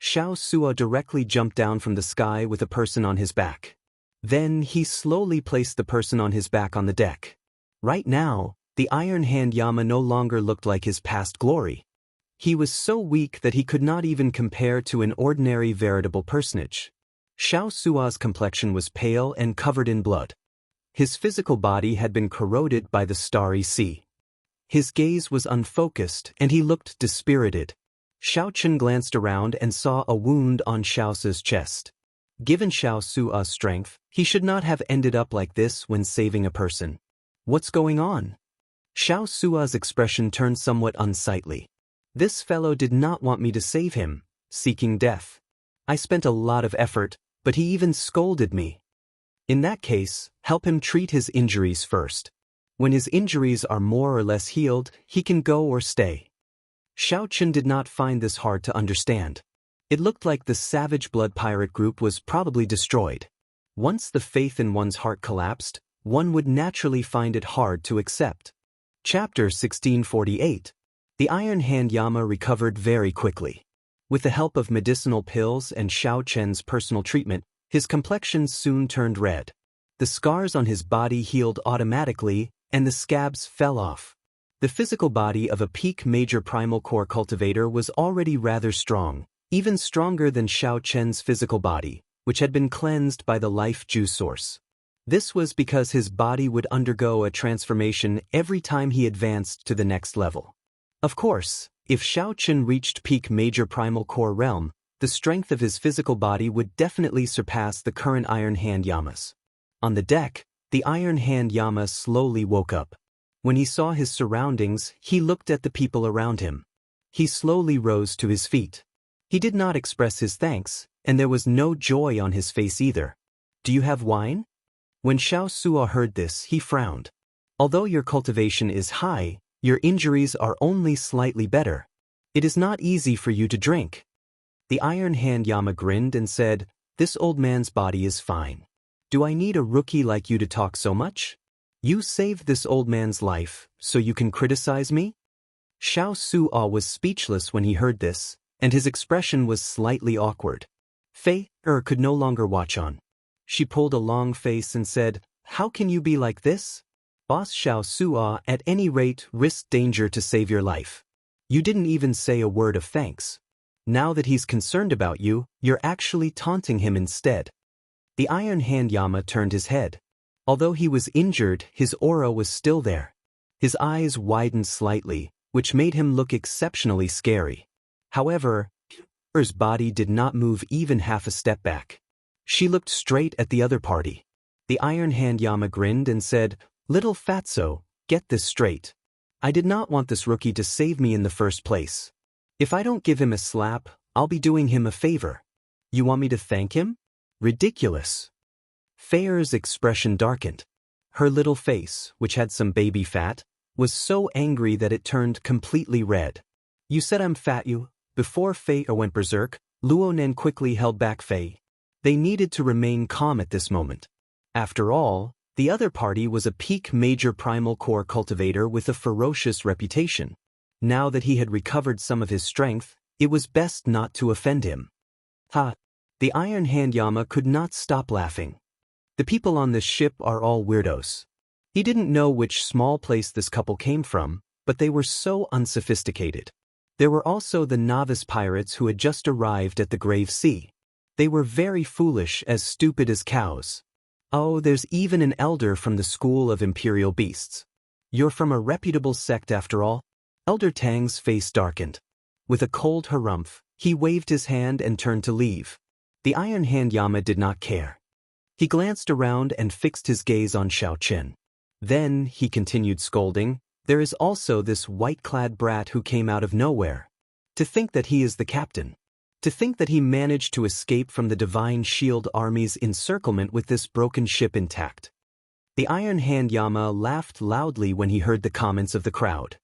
Xiao Suo directly jumped down from the sky with a person on his back. Then he slowly placed the person on his back on the deck. Right now, the Iron Hand Yama no longer looked like his past glory. He was so weak that he could not even compare to an ordinary veritable personage. Xiao Suo's complexion was pale and covered in blood. His physical body had been corroded by the starry sea. His gaze was unfocused and he looked dispirited. Xiaochen glanced around and saw a wound on Xiao Suo's chest. Given Xiao Suo's strength, he should not have ended up like this when saving a person. What's going on? Xiao Suo's expression turned somewhat unsightly. This fellow did not want me to save him, seeking death. I spent a lot of effort, but he even scolded me. In that case, help him treat his injuries first. When his injuries are more or less healed, he can go or stay. Xiaochen did not find this hard to understand. It looked like the savage blood pirate group was probably destroyed. Once the faith in one's heart collapsed, one would naturally find it hard to accept. Chapter 1648. The Iron Hand Yama recovered very quickly. With the help of medicinal pills and Xiao Chen's personal treatment, his complexion soon turned red. The scars on his body healed automatically, and the scabs fell off. The physical body of a peak major primal core cultivator was already rather strong, even stronger than Xiao Chen's physical body, which had been cleansed by the life juice source. This was because his body would undergo a transformation every time he advanced to the next level. Of course, if Xiao Chen reached peak major primal core realm, the strength of his physical body would definitely surpass the current Iron Hand Yamas. On the deck, the Iron Hand Yama slowly woke up. When he saw his surroundings, he looked at the people around him. He slowly rose to his feet. He did not express his thanks, and there was no joy on his face either. Do you have wine? When Xiao Suo heard this, he frowned. Although your cultivation is high, your injuries are only slightly better. It is not easy for you to drink. The Iron Hand Yama grinned and said, "This old man's body is fine. Do I need a rookie like you to talk so much? You saved this old man's life, so you can criticize me?" Xiao Suo was speechless when he heard this, and his expression was slightly awkward. Fei could no longer watch on. She pulled a long face and said, "How can you be like this? Boss Xiao Suo at any rate risked danger to save your life. You didn't even say a word of thanks. Now that he's concerned about you, you're actually taunting him instead. The Iron Hand Yama turned his head. Although he was injured, his aura was still there. His eyes widened slightly, which made him look exceptionally scary. However, her body did not move even half a step back. She looked straight at the other party. The Iron Hand Yama grinned and said, "Little fatso, get this straight. I did not want this rookie to save me in the first place. If I don't give him a slap, I'll be doing him a favor. You want me to thank him? Ridiculous." Feyer's expression darkened. Her little face, which had some baby fat, was so angry that it turned completely red. "You said I'm fat you." Before Feyer went berserk, Luonen quickly held back Fei. They needed to remain calm at this moment. After all, the other party was a peak major primal core cultivator with a ferocious reputation. Now that he had recovered some of his strength, it was best not to offend him. Ha! The Iron Hand Yama could not stop laughing. The people on this ship are all weirdos. He didn't know which small place this couple came from, but they were so unsophisticated. There were also the novice pirates who had just arrived at the Grave Sea. They were very foolish, as stupid as cows. Oh, there's even an elder from the school of imperial beasts. You're from a reputable sect after all? Elder Tang's face darkened. With a cold harumph, he waved his hand and turned to leave. The Iron Hand Yama did not care. He glanced around and fixed his gaze on Xiaoqin. Then, he continued scolding, "There is also this white-clad brat who came out of nowhere. To think that he is the captain. To think that he managed to escape from the Divine Shield Army's encirclement with this broken ship intact." The Iron Hand Yama laughed loudly when he heard the comments of the crowd.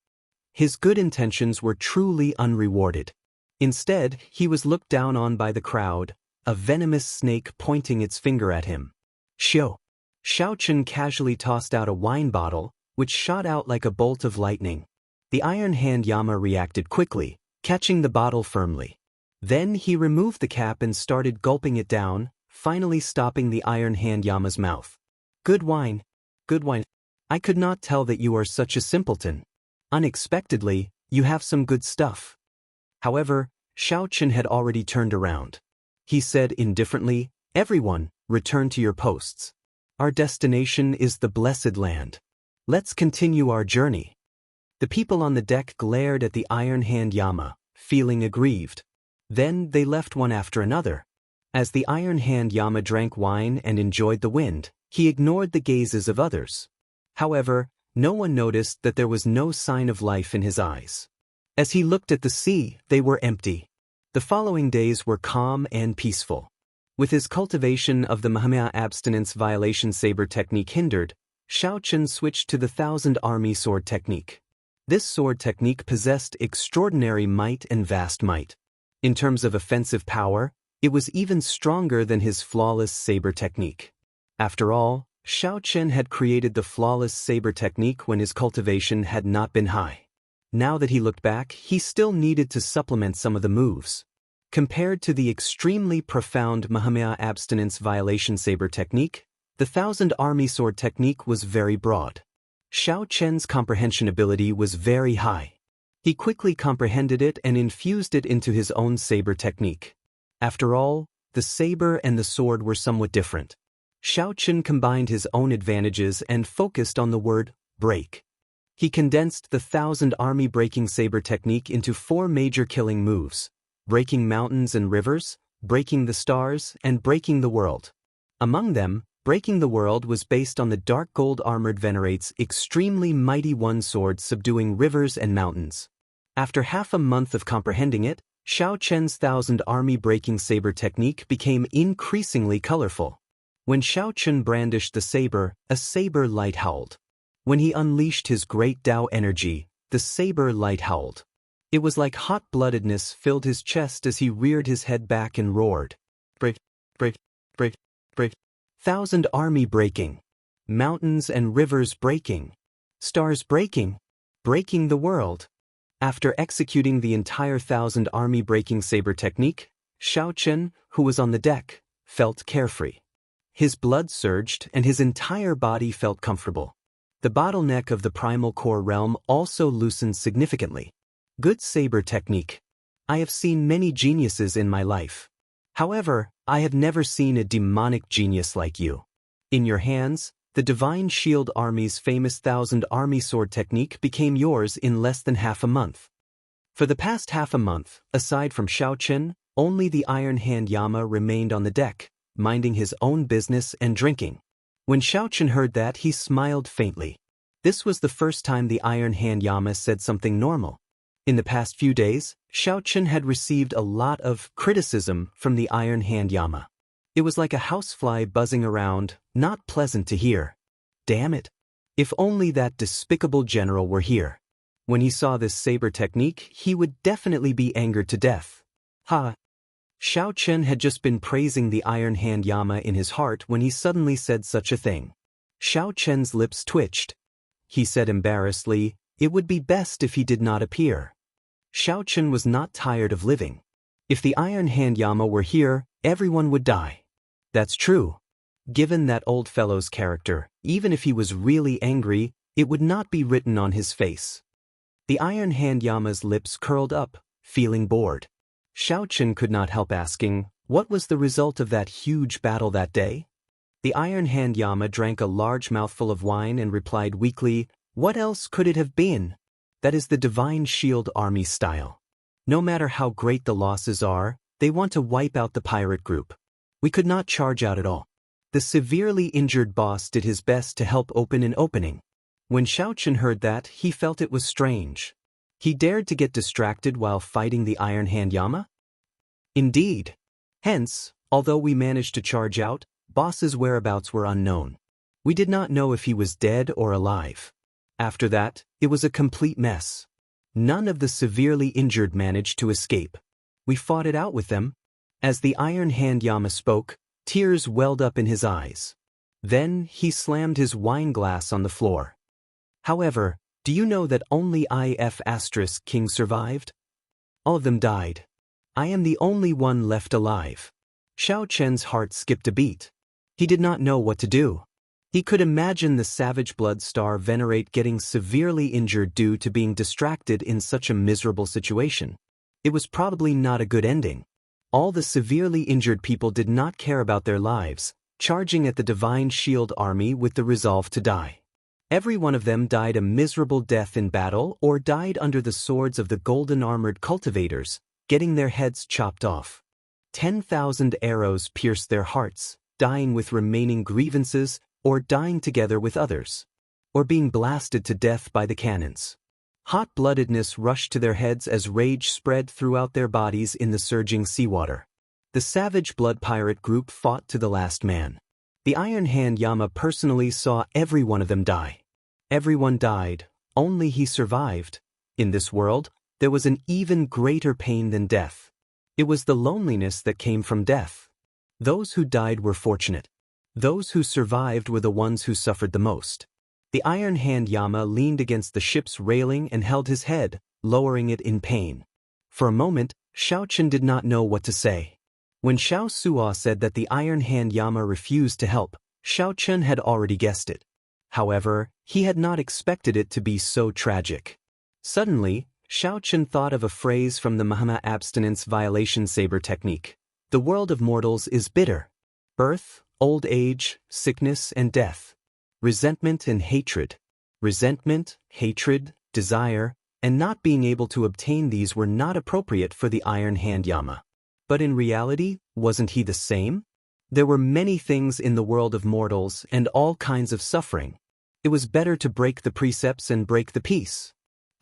His good intentions were truly unrewarded. Instead, he was looked down on by the crowd, a venomous snake pointing its finger at him. "Shio." Xiaoqin casually tossed out a wine bottle, which shot out like a bolt of lightning. The Iron Hand Yama reacted quickly, catching the bottle firmly. Then he removed the cap and started gulping it down, finally stopping the Iron Hand Yama's mouth. "Good wine. Good wine. I could not tell that you are such a simpleton. Unexpectedly, you have some good stuff." However, Xiaoqin had already turned around. He said indifferently, "Everyone, return to your posts. Our destination is the Blessed Land. Let's continue our journey." The people on the deck glared at the Iron Hand Yama, feeling aggrieved. Then they left one after another. As the Iron Hand Yama drank wine and enjoyed the wind, he ignored the gazes of others. However, no one noticed that there was no sign of life in his eyes. As he looked at the sea, they were empty. The following days were calm and peaceful. With his cultivation of the Mahamaya abstinence violation saber technique hindered, Xiaoqin switched to the 1,000 Army sword technique. This sword technique possessed extraordinary might and vast might. In terms of offensive power, it was even stronger than his flawless saber technique. After all, Xiaoqin had created the flawless saber technique when his cultivation had not been high. Now that he looked back, he still needed to supplement some of the moves. Compared to the extremely profound Mahamaya abstinence violation saber technique, the 1,000 Army sword technique was very broad. Xiaoqin's comprehension ability was very high. He quickly comprehended it and infused it into his own saber technique. After all, the saber and the sword were somewhat different. Xiaoqin combined his own advantages and focused on the word break. He condensed the 1,000 Army breaking saber technique into 4 major killing moves: breaking mountains and rivers, breaking the stars, and breaking the world. Among them, breaking the world was based on the dark gold armored venerate's extremely mighty one sword subduing rivers and mountains. After half a month of comprehending it, Xiaoqin's 1,000 Army breaking saber technique became increasingly colorful. When Xiaoqin brandished the saber, a saber light howled. When he unleashed his great Dao energy, the saber light howled. It was like hot-bloodedness filled his chest as he reared his head back and roared. Break, break, break, break. 1,000 Army breaking. Mountains and rivers breaking. Stars breaking. Breaking the world. After executing the entire 1,000 Army breaking saber technique, Xiaoqin, who was on the deck, felt carefree. His blood surged and his entire body felt comfortable. The bottleneck of the primal core realm also loosened significantly. Good saber technique. I have seen many geniuses in my life. However, I have never seen a demonic genius like you. In your hands, the Divine Shield Army's famous 1,000 Army Sword technique became yours in less than half a month. For the past half a month, aside from Xiaochen, only the Iron Hand Yama remained on the deck, minding his own business and drinking. When Xiaochen heard that, he smiled faintly. This was the first time the Iron Hand Yama said something normal. In the past few days, Xiaochen had received a lot of criticism from the Iron Hand Yama. It was like a housefly buzzing around, not pleasant to hear. Damn it! If only that despicable general were here. When he saw this saber technique, he would definitely be angered to death. Ha! Xiaochen had just been praising the Iron Hand Yama in his heart when he suddenly said such a thing. Xiaochen's lips twitched. He said embarrassedly, it would be best if he did not appear. Xiaochen was not tired of living. If the Iron Hand Yama were here, everyone would die. That's true. Given that old fellow's character, even if he was really angry, it would not be written on his face. The Iron Hand Yama's lips curled up, feeling bored. Xiaochen could not help asking, what was the result of that huge battle that day? The Iron Hand Yama drank a large mouthful of wine and replied weakly, what else could it have been? That is the Divine Shield Army style. No matter how great the losses are, they want to wipe out the pirate group. We could not charge out at all. The severely injured boss did his best to help open an opening. When Xiaochen heard that, he felt it was strange. He dared to get distracted while fighting the Iron Hand Yama? Indeed. Hence, although we managed to charge out, boss's whereabouts were unknown. We did not know if he was dead or alive. After that, it was a complete mess. None of the severely injured managed to escape. We fought it out with them. As the Iron Hand Yama spoke, tears welled up in his eyes. Then he slammed his wine glass on the floor. However, do you know that only IF** King survived? All of them died. I am the only one left alive. Xiaochen's heart skipped a beat. He did not know what to do. He could imagine the Savage Blood Star Venerate getting severely injured due to being distracted in such a miserable situation. It was probably not a good ending. All the severely injured people did not care about their lives, charging at the Divine Shield Army with the resolve to die. Every one of them died a miserable death in battle or died under the swords of the golden-armored cultivators, getting their heads chopped off. 10,000 arrows pierced their hearts, dying with remaining grievances, or dying together with others, or being blasted to death by the cannons. Hot-bloodedness rushed to their heads as rage spread throughout their bodies in the surging seawater. The Savage Blood Pirate group fought to the last man. The Iron Hand Yama personally saw every one of them die. Everyone died, only he survived. In this world, there was an even greater pain than death. It was the loneliness that came from death. Those who died were fortunate. Those who survived were the ones who suffered the most. The Iron Hand Yama leaned against the ship's railing and held his head, lowering it in pain. For a moment, Xiaochen did not know what to say. When Xiao Suo said that the Iron Hand Yama refused to help, Xiaochen had already guessed it. However, he had not expected it to be so tragic. Suddenly, Xiaochen thought of a phrase from the Mahama abstinence violation saber technique. The world of mortals is bitter. Birth, old age, sickness and death. Resentment and hatred. Resentment, hatred, desire, and not being able to obtain these were not appropriate for the Iron Hand Yama. But in reality, wasn't he the same? There were many things in the world of mortals and all kinds of suffering. It was better to break the precepts and break the peace.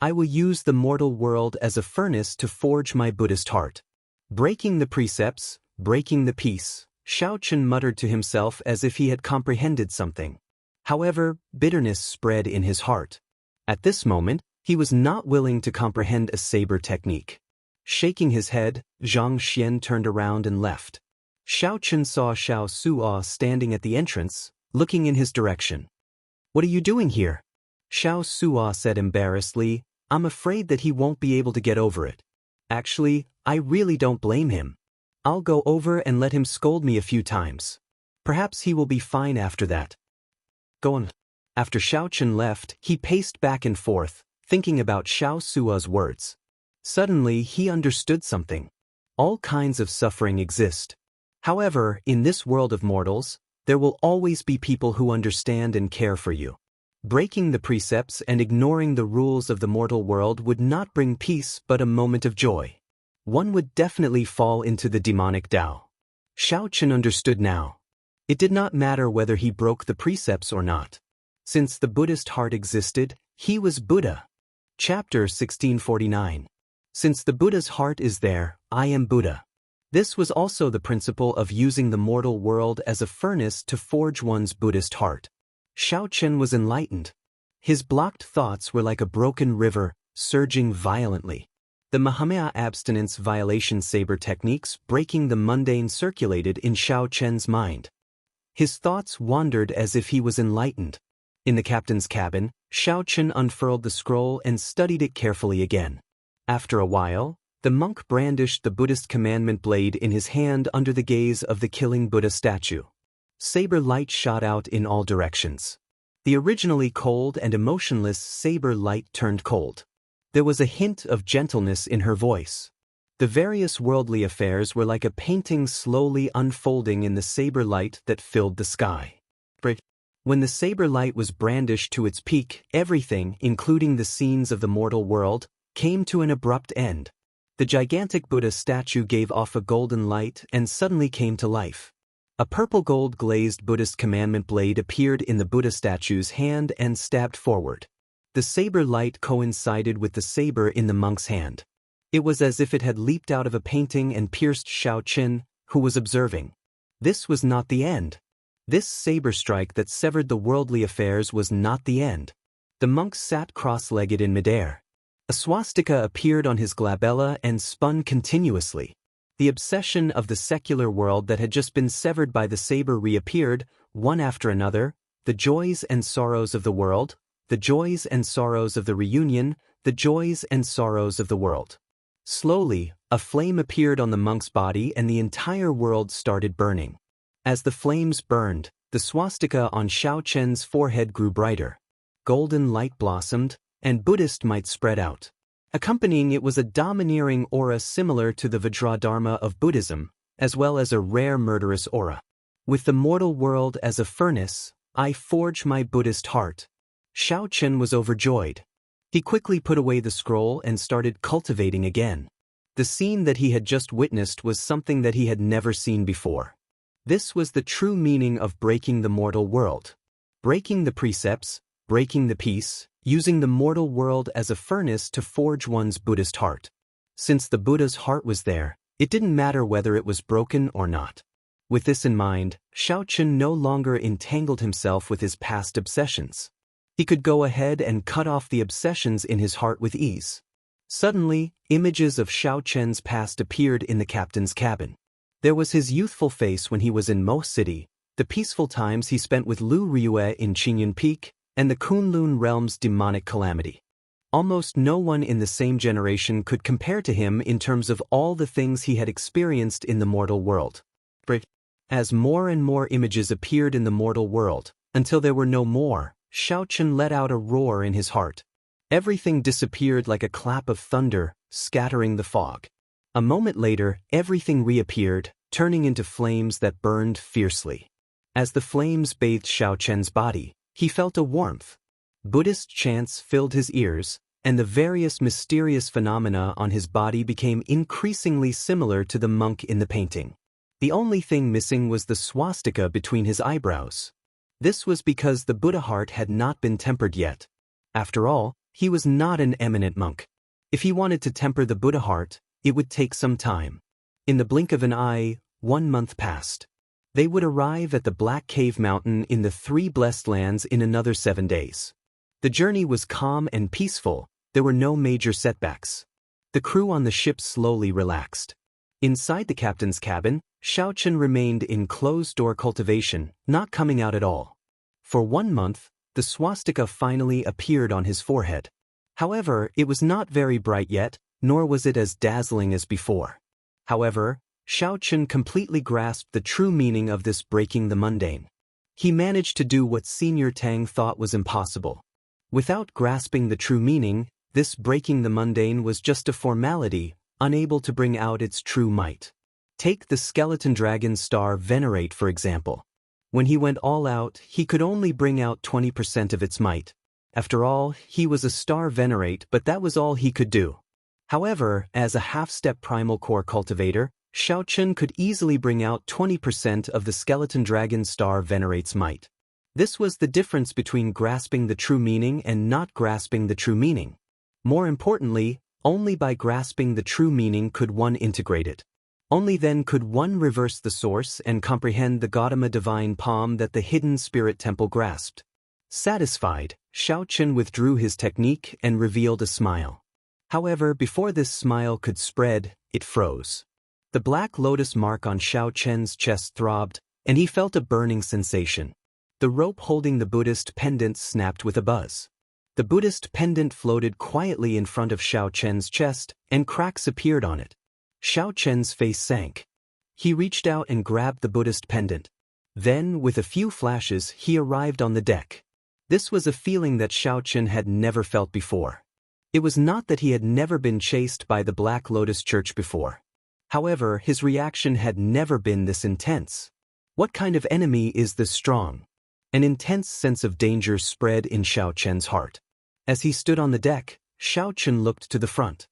I will use the mortal world as a furnace to forge my Buddhist heart. Breaking the precepts, breaking the peace, Xiaochen muttered to himself as if he had comprehended something. However, bitterness spread in his heart. At this moment, he was not willing to comprehend a saber technique. Shaking his head, Zhang Xian turned around and left. Xiaochen saw Xiao Suo standing at the entrance, looking in his direction. What are you doing here? Xiao Suo said embarrassedly, I'm afraid that he won't be able to get over it. Actually, I really don't blame him. I'll go over and let him scold me a few times. Perhaps he will be fine after that. Go on. After Xiaochen left, he paced back and forth, thinking about Xiao Suo's words. Suddenly he understood something. All kinds of suffering exist. However, in this world of mortals, there will always be people who understand and care for you. Breaking the precepts and ignoring the rules of the mortal world would not bring peace but a moment of joy. One would definitely fall into the demonic Tao. Xiaochen understood now. It did not matter whether he broke the precepts or not. Since the Buddhist heart existed, he was Buddha. Chapter 1649. Since the Buddha's heart is there, I am Buddha. This was also the principle of using the mortal world as a furnace to forge one's Buddhist heart. Xiaochen was enlightened. His blocked thoughts were like a broken river, surging violently. The Mahamaya abstinence violation saber techniques breaking the mundane circulated in Xiaochen's mind. His thoughts wandered as if he was enlightened. In the captain's cabin, Xiaochen unfurled the scroll and studied it carefully again. After a while, the monk brandished the Buddhist commandment blade in his hand under the gaze of the killing Buddha statue. Saber light shot out in all directions. The originally cold and emotionless saber light turned cold. There was a hint of gentleness in her voice. The various worldly affairs were like a painting slowly unfolding in the saber light that filled the sky. When the saber light was brandished to its peak, everything, including the scenes of the mortal world, came to an abrupt end. The gigantic Buddha statue gave off a golden light and suddenly came to life. A purple-gold glazed Buddhist commandment blade appeared in the Buddha statue's hand and stabbed forward. The saber light coincided with the saber in the monk's hand. It was as if it had leaped out of a painting and pierced Xiaochen, who was observing. This was not the end. This saber strike that severed the worldly affairs was not the end. The monk sat cross-legged in midair. A swastika appeared on his glabella and spun continuously. The obsession of the secular world that had just been severed by the saber reappeared, one after another, the joys and sorrows of the world, the joys and sorrows of the reunion, the joys and sorrows of the world. Slowly, a flame appeared on the monk's body and the entire world started burning. As the flames burned, the swastika on Xiaochen's forehead grew brighter. Golden light blossomed, and Buddhist might spread out. Accompanying it was a domineering aura similar to the Vajradharma of Buddhism, as well as a rare murderous aura. With the mortal world as a furnace, I forge my Buddhist heart. Xiaochen was overjoyed. He quickly put away the scroll and started cultivating again. The scene that he had just witnessed was something that he had never seen before. This was the true meaning of breaking the mortal world. Breaking the precepts, breaking the peace, using the mortal world as a furnace to forge one's Buddhist heart. Since the Buddha's heart was there, it didn't matter whether it was broken or not. With this in mind, Xiaochen no longer entangled himself with his past obsessions. He could go ahead and cut off the obsessions in his heart with ease. Suddenly, images of Xiaochen's past appeared in the captain's cabin. There was his youthful face when he was in Mo City, the peaceful times he spent with Lu Ryue in Qingyun Peak, and the Kunlun realm's demonic calamity. Almost no one in the same generation could compare to him in terms of all the things he had experienced in the mortal world. As more and more images appeared in the mortal world, until there were no more, Xiaochen let out a roar in his heart. Everything disappeared like a clap of thunder, scattering the fog. A moment later, everything reappeared, turning into flames that burned fiercely. As the flames bathed Xiaochen's body, he felt a warmth. Buddhist chants filled his ears, and the various mysterious phenomena on his body became increasingly similar to the monk in the painting. The only thing missing was the swastika between his eyebrows. This was because the Buddha heart had not been tempered yet. After all, he was not an eminent monk. If he wanted to temper the Buddha heart, it would take some time. In the blink of an eye, 1 month passed. They would arrive at the Black Cave Mountain in the 3 Blessed Lands in another 7 days. The journey was calm and peaceful, there were no major setbacks. The crew on the ship slowly relaxed. Inside the captain's cabin, Xiaochen remained in closed-door cultivation, not coming out at all. For 1 month, the swastika finally appeared on his forehead. However, it was not very bright yet, nor was it as dazzling as before. However, Xiaochen completely grasped the true meaning of this breaking the mundane. He managed to do what Senior Tang thought was impossible. Without grasping the true meaning, This breaking the mundane was just a formality, unable to bring out its true might. Take the skeleton dragon star Venerate for example. When he went all out, he could only bring out 20% of its might. After all, he was a star Venerate, but that was all he could do. However, as a half-step primal core cultivator, Xiaochen could easily bring out 20% of the skeleton dragon star Venerate's might. This was the difference between grasping the true meaning and not grasping the true meaning. More importantly, only by grasping the true meaning could one integrate it. Only then could one reverse the source and comprehend the Gautama divine palm that the hidden spirit temple grasped. Satisfied, Xiaochen withdrew his technique and revealed a smile. However, before this smile could spread, it froze. The black lotus mark on Xiaochen's chest throbbed, and he felt a burning sensation. The rope holding the Buddhist pendant snapped with a buzz. The Buddhist pendant floated quietly in front of Xiaochen's chest, and cracks appeared on it. Xiaochen's face sank. He reached out and grabbed the Buddhist pendant. Then, with a few flashes, he arrived on the deck. This was a feeling that Xiaochen had never felt before. It was not that he had never been chased by the Black Lotus Church before. However, his reaction had never been this intense. What kind of enemy is this strong? An intense sense of danger spread in Xiaochen's heart. As he stood on the deck, Xiaochen looked to the front.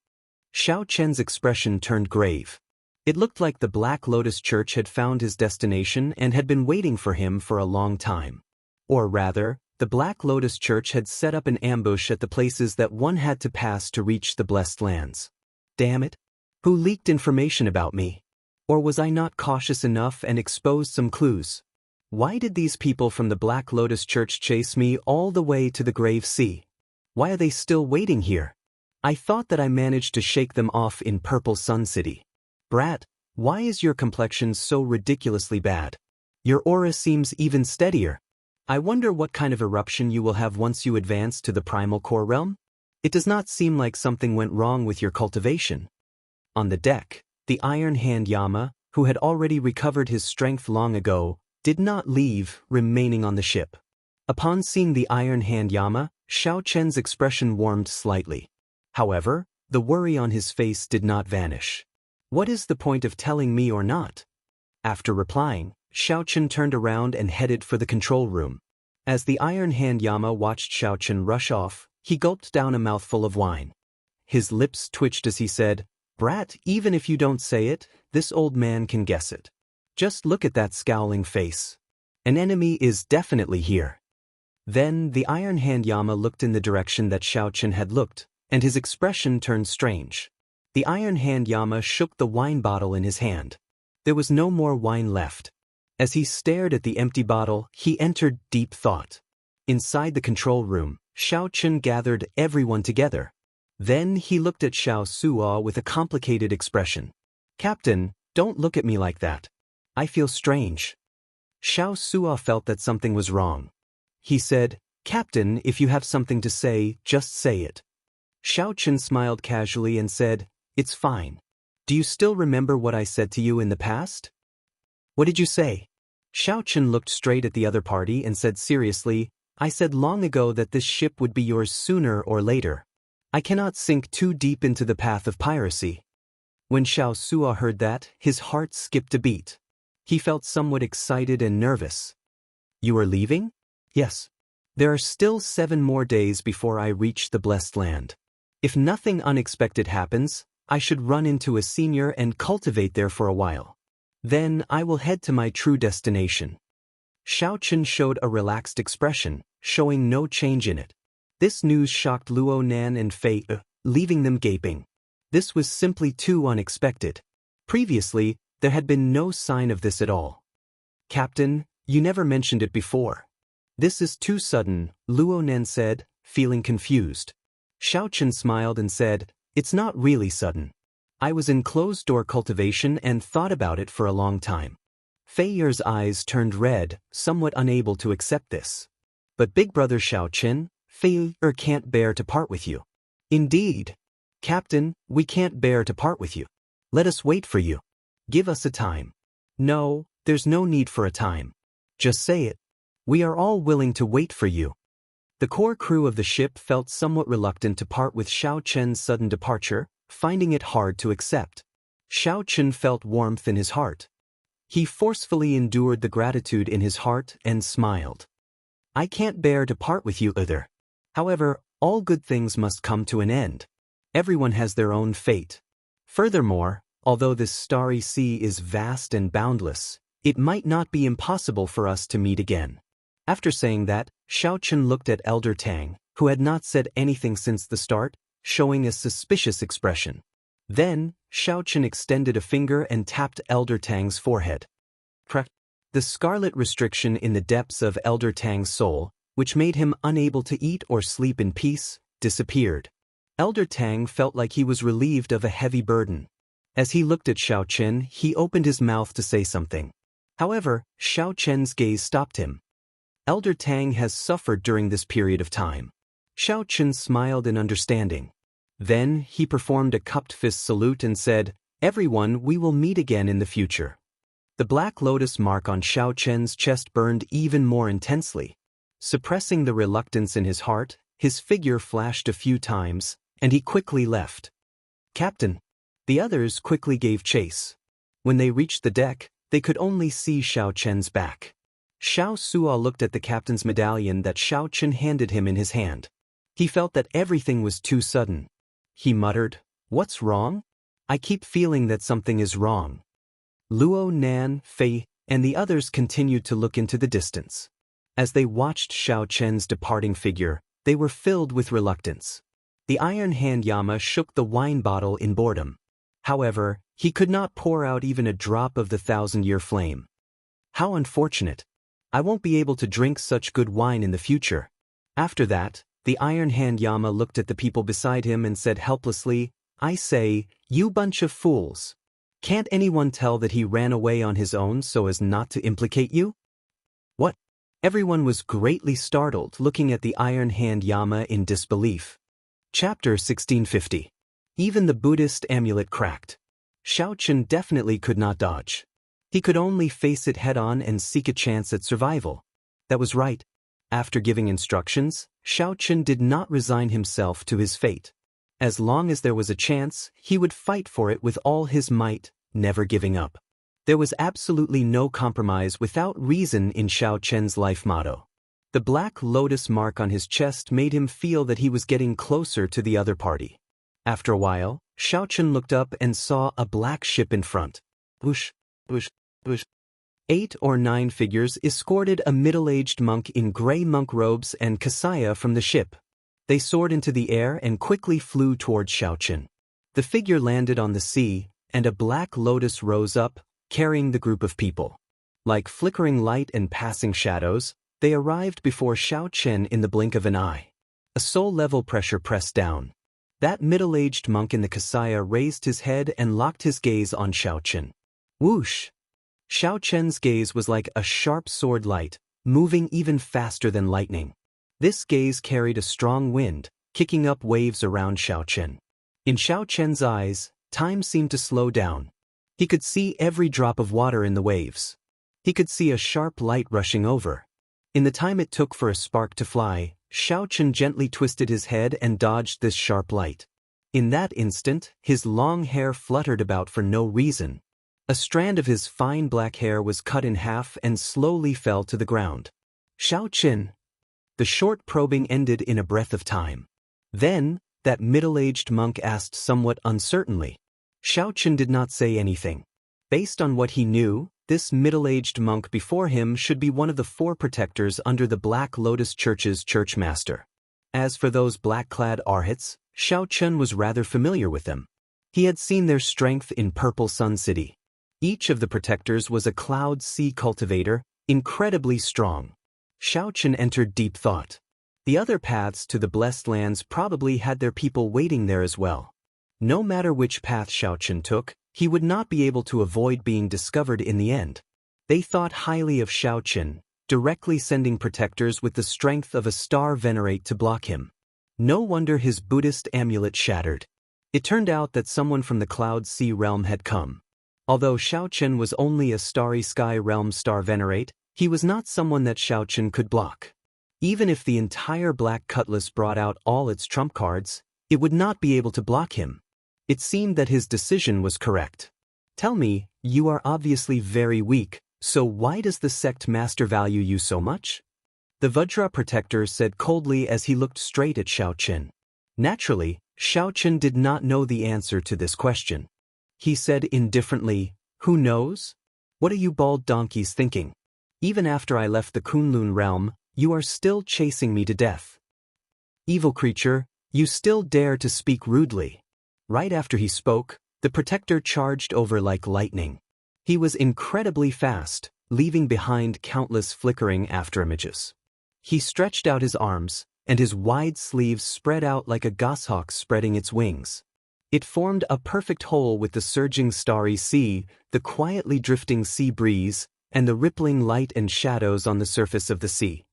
Xiaochen's expression turned grave. It looked like the Black Lotus Church had found his destination and had been waiting for him for a long time. Or rather, the Black Lotus Church had set up an ambush at the places that one had to pass to reach the Blessed Lands. Damn it! Who leaked information about me? Or was I not cautious enough and exposed some clues? Why did these people from the Black Lotus Church chase me all the way to the Grave Sea? Why are they still waiting here? I thought that I managed to shake them off in Purple Sun City. Brat, why is your complexion so ridiculously bad? Your aura seems even steadier. I wonder what kind of eruption you will have once you advance to the primal core realm? It does not seem like something went wrong with your cultivation. On the deck, the Iron Hand Yama, who had already recovered his strength long ago, did not leave, remaining on the ship. Upon seeing the Iron Hand Yama, Xiaochen's expression warmed slightly. However, the worry on his face did not vanish. What is the point of telling me or not? After replying, Xiaochen turned around and headed for the control room. As the Iron Hand Yama watched Xiaochen rush off, he gulped down a mouthful of wine. His lips twitched as he said, "Brat, even if you don't say it, this old man can guess it. Just look at that scowling face. An enemy is definitely here." Then the Iron Hand Yama looked in the direction that Xiaochen had looked, and his expression turned strange. The Iron Hand Yama shook the wine bottle in his hand. There was no more wine left. As he stared at the empty bottle, he entered deep thought. Inside the control room, Xiaochen gathered everyone together. Then he looked at Xiao Suo with a complicated expression. "Captain, don't look at me like that. I feel strange." Xiao Suo felt that something was wrong. He said, "Captain, if you have something to say, just say it." Xiaochen smiled casually and said, "It's fine. Do you still remember what I said to you in the past?" "What did you say?" Xiaochen looked straight at the other party and said seriously, "I said long ago that this ship would be yours sooner or later. I cannot sink too deep into the path of piracy." When Xiao Suo heard that, his heart skipped a beat. He felt somewhat excited and nervous. "You are leaving?" "Yes. There are still 7 more days before I reach the Blessed Land. If nothing unexpected happens, I should run into a senior and cultivate there for a while. Then I will head to my true destination." Xiaochen showed a relaxed expression, showing no change in it. This news shocked Luo Nan and Fei, leaving them gaping. This was simply too unexpected. Previously, there had been no sign of this at all. "Captain, you never mentioned it before." "This is too sudden," Luo Nan said, feeling confused. Xiaochen smiled and said, "It's not really sudden. I was in closed-door cultivation and thought about it for a long time." Fei Er's eyes turned red, somewhat unable to accept this. "But Big Brother Xiaochen, Fei Er can't bear to part with you." "Indeed. Captain, we can't bear to part with you. Let us wait for you. Give us a time." "No, there's no need for a time. Just say it. We are all willing to wait for you." The core crew of the ship felt somewhat reluctant to part with Xiao Chen's sudden departure, finding it hard to accept. Xiao Chen felt warmth in his heart. He forcefully endured the gratitude in his heart and smiled. I can't bear to part with you either. However, all good things must come to an end. Everyone has their own fate. Furthermore, although this starry sea is vast and boundless, it might not be impossible for us to meet again. After saying that, Xiao Chen looked at Elder Tang, who had not said anything since the start, showing a suspicious expression. Then, Xiao Chen extended a finger and tapped Elder Tang's forehead. The scarlet restriction in the depths of Elder Tang's soul, which made him unable to eat or sleep in peace, disappeared. Elder Tang felt like he was relieved of a heavy burden. As he looked at Xiao Chen, he opened his mouth to say something. However, Xiao Chen's gaze stopped him. Elder Tang has suffered during this period of time. Xiao Chen smiled in understanding. Then, he performed a cupped fist salute and said, "Everyone, we will meet again in the future." The black lotus mark on Xiao Chen's chest burned even more intensely. Suppressing the reluctance in his heart, his figure flashed a few times, and he quickly left. "Captain." The others quickly gave chase. When they reached the deck, they could only see Xiao Chen's back. Xiao Suo looked at the captain's medallion that Xiao Chen handed him in his hand. He felt that everything was too sudden. He muttered, "What's wrong? I keep feeling that something is wrong." Luo, Nan, Fei, and the others continued to look into the distance. As they watched Xiao Chen's departing figure, they were filled with reluctance. The Iron Hand Yama shook the wine bottle in boredom. However, he could not pour out even a drop of the 1,000-year flame. How unfortunate. I won't be able to drink such good wine in the future. After that, the Iron Hand Yama looked at the people beside him and said helplessly, "I say, you bunch of fools. Can't anyone tell that he ran away on his own so as not to implicate you?" What? Everyone was greatly startled, looking at the Iron Hand Yama in disbelief. Chapter 1650. Even the Buddhist amulet cracked. Xiao Chen definitely could not dodge. He could only face it head-on and seek a chance at survival. That was right. After giving instructions, Xiao Chen did not resign himself to his fate. As long as there was a chance, he would fight for it with all his might, never giving up. There was absolutely no compromise without reason in Xiao Chen's life motto. The black lotus mark on his chest made him feel that he was getting closer to the other party. After a while, Xiao Chen looked up and saw a black ship in front. Whoosh, whoosh, whoosh. 8 or 9 figures escorted a middle-aged monk in gray monk robes and kasaya from the ship. They soared into the air and quickly flew towards Xiao Chen. The figure landed on the sea, and a black lotus rose up, carrying the group of people. Like flickering light and passing shadows, they arrived before Xiao Chen in the blink of an eye. A soul-level pressure pressed down. That middle-aged monk in the kasaya raised his head and locked his gaze on Xiao Chen. Whoosh! Xiao Chen's gaze was like a sharp sword light, moving even faster than lightning. This gaze carried a strong wind, kicking up waves around Xiao Chen. In Xiao Chen's eyes, time seemed to slow down. He could see every drop of water in the waves. He could see a sharp light rushing over. In the time it took for a spark to fly, Xiao Chen gently twisted his head and dodged this sharp light. In that instant, his long hair fluttered about for no reason. A strand of his fine black hair was cut in half and slowly fell to the ground. Xiao Chen. The short probing ended in a breath of time. Then, that middle-aged monk asked somewhat uncertainly. Xiao Chen did not say anything. Based on what he knew, this middle-aged monk before him should be one of the 4 protectors under the Black Lotus Church's churchmaster. As for those black-clad arhats, Xiao Chen was rather familiar with them. He had seen their strength in Purple Sun City. Each of the protectors was a cloud sea cultivator, incredibly strong. Xiao Chen entered deep thought. The other paths to the Blessed Lands probably had their people waiting there as well. No matter which path Xiao Chen took, he would not be able to avoid being discovered in the end. They thought highly of Xiao Chen, directly sending protectors with the strength of a star venerate to block him. No wonder his Buddhist amulet shattered. It turned out that someone from the Cloud Sea realm had come. Although Xiao Chen was only a Starry Sky realm star venerate, he was not someone that Xiao Chen could block. Even if the entire black cutlass brought out all its trump cards, it would not be able to block him. It seemed that his decision was correct. Tell me, you are obviously very weak, so why does the sect master value you so much? The Vajra protector said coldly as he looked straight at Xiaoqin. Naturally, Xiaoqin did not know the answer to this question. He said indifferently, "Who knows? What are you bald donkeys thinking? Even after I left the Kunlun realm, you are still chasing me to death. Evil creature, you still dare to speak rudely." Right after he spoke, the protector charged over like lightning. He was incredibly fast, leaving behind countless flickering afterimages. He stretched out his arms, and his wide sleeves spread out like a goshawk spreading its wings. It formed a perfect whole with the surging starry sea, the quietly drifting sea breeze, and the rippling light and shadows on the surface of the sea.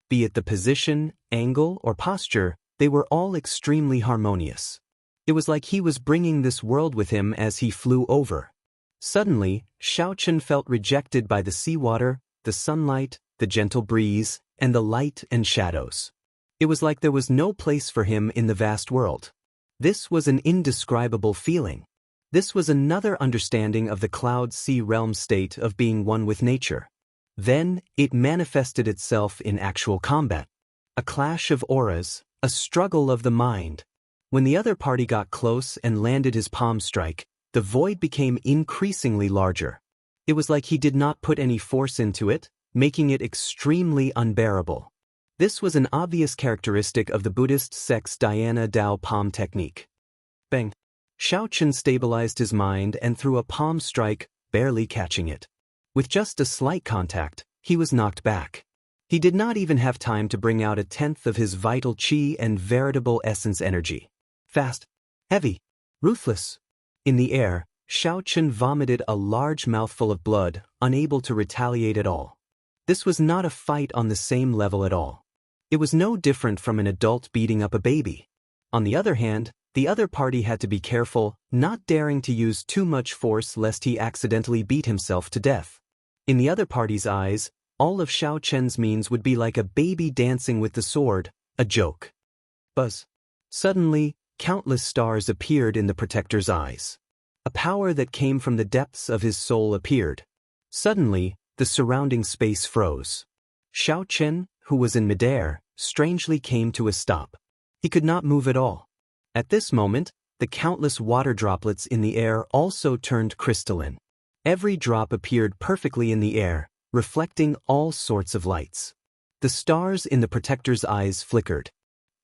Be it the position, angle, or posture, they were all extremely harmonious. It was like he was bringing this world with him as he flew over. Suddenly, Xiaoqin felt rejected by the seawater, the sunlight, the gentle breeze, and the light and shadows. It was like there was no place for him in the vast world. This was an indescribable feeling. This was another understanding of the cloud-sea realm state of being one with nature. Then, it manifested itself in actual combat. A clash of auras, a struggle of the mind. When the other party got close and landed his palm strike, the void became increasingly larger. It was like he did not put any force into it, making it extremely unbearable. This was an obvious characteristic of the Buddhist sect's Dhyana Dao palm technique. Bang! Xiaoqin stabilized his mind and threw a palm strike, barely catching it. With just a slight contact, he was knocked back. He did not even have time to bring out a tenth of his vital qi and veritable essence energy. Fast, heavy, ruthless. In the air, Xiaoqin vomited a large mouthful of blood, unable to retaliate at all. This was not a fight on the same level at all. It was no different from an adult beating up a baby. On the other hand, the other party had to be careful, not daring to use too much force lest he accidentally beat himself to death. In the other party's eyes, all of Xiaoqin's means would be like a baby dancing with the sword, a joke. Buzz. Suddenly, countless stars appeared in the protector's eyes. A power that came from the depths of his soul appeared. Suddenly, the surrounding space froze. Xiaoqin, who was in midair, strangely came to a stop. He could not move at all. At this moment, the countless water droplets in the air also turned crystalline. Every drop appeared perfectly in the air, reflecting all sorts of lights. The stars in the protector's eyes flickered.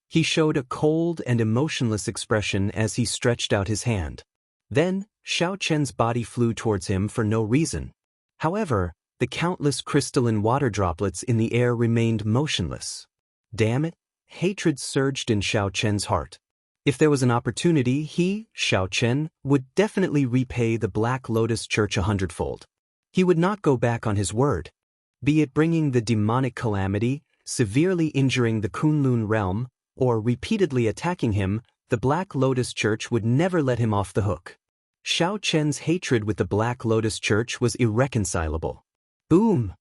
He showed a cold and emotionless expression as he stretched out his hand. Then, Xiaoqin's body flew towards him for no reason. However, the countless crystalline water droplets in the air remained motionless. Damn it! Hatred surged in Xiaoqin's heart. If there was an opportunity, he, Xiaoqin, would definitely repay the Black Lotus Church 100-fold. He would not go back on his word. Be it bringing the demonic calamity, severely injuring the Kunlun realm, or repeatedly attacking him, the Black Lotus Church would never let him off the hook. Xiaoqin's hatred with the Black Lotus Church was irreconcilable. Boom!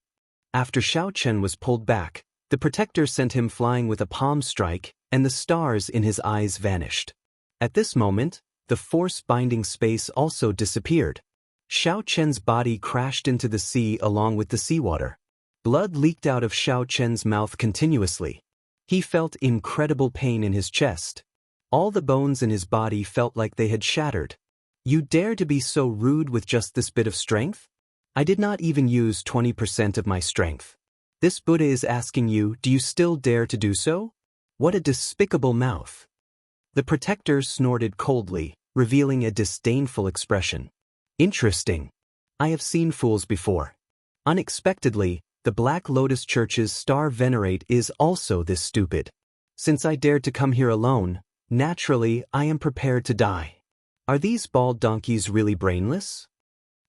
After Xiaoqin was pulled back, the protector sent him flying with a palm strike, and the stars in his eyes vanished. At this moment, the force-binding space also disappeared. Xiaoqin's body crashed into the sea along with the seawater. Blood leaked out of Xiaoqin's mouth continuously. He felt incredible pain in his chest. All the bones in his body felt like they had shattered. You dare to be so rude with just this bit of strength? I did not even use 20% of my strength. This Buddha is asking you, do you still dare to do so? What a despicable mouth. The protector snorted coldly, revealing a disdainful expression. Interesting. I have seen fools before. Unexpectedly, the Black Lotus Church's star venerate is also this stupid. Since I dared to come here alone, naturally I am prepared to die. Are these bald donkeys really brainless?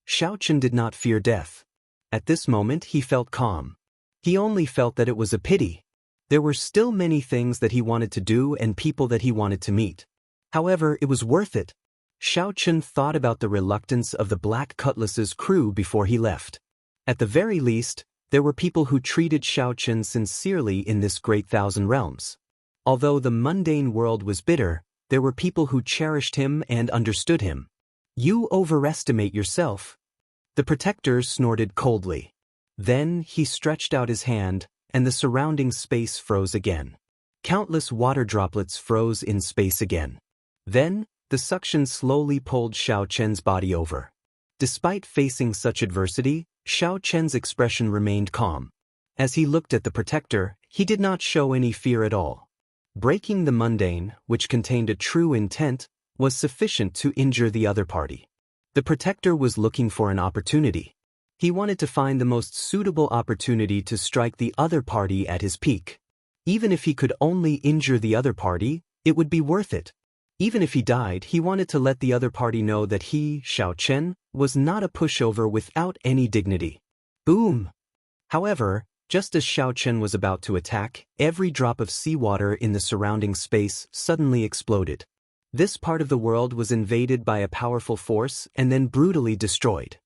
Xiaoqin did not fear death. At this moment he felt calm. He only felt that it was a pity. There were still many things that he wanted to do and people that he wanted to meet. However, it was worth it. Xiaoqin thought about the reluctance of the Black Cutlass's crew before he left. At the very least, There were people who treated Xiaochen sincerely in this great thousand realms. Although the mundane world was bitter, there were people who cherished him and understood him. You overestimate yourself. The protector snorted coldly. Then he stretched out his hand, and the surrounding space froze again. Countless water droplets froze in space again. Then, the suction slowly pulled Xiaochen's body over. Despite facing such adversity, Xiaochen's expression remained calm. As he looked at the protector, he did not show any fear at all. Breaking the mundane, which contained a true intent, was sufficient to injure the other party. The protector was looking for an opportunity. He wanted to find the most suitable opportunity to strike the other party at his peak. Even if he could only injure the other party, it would be worth it. Even if he died, he wanted to let the other party know that he, Xiaochen, was not a pushover without any dignity. Boom! However, just as Xiaochen was about to attack, every drop of seawater in the surrounding space suddenly exploded. This part of the world was invaded by a powerful force and then brutally destroyed.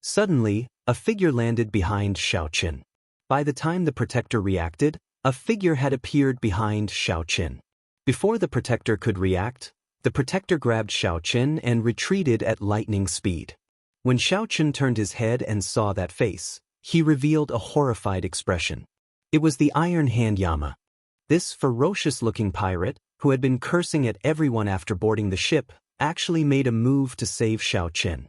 Suddenly, a figure landed behind Xiaochen. By the time the protector reacted, a figure had appeared behind Xiaochen. Before the protector could react, the protector grabbed Xiaochen and retreated at lightning speed. When Xiaochen turned his head and saw that face, he revealed a horrified expression. It was the Iron Hand Yama. This ferocious-looking pirate, who had been cursing at everyone after boarding the ship, actually made a move to save Xiaochen.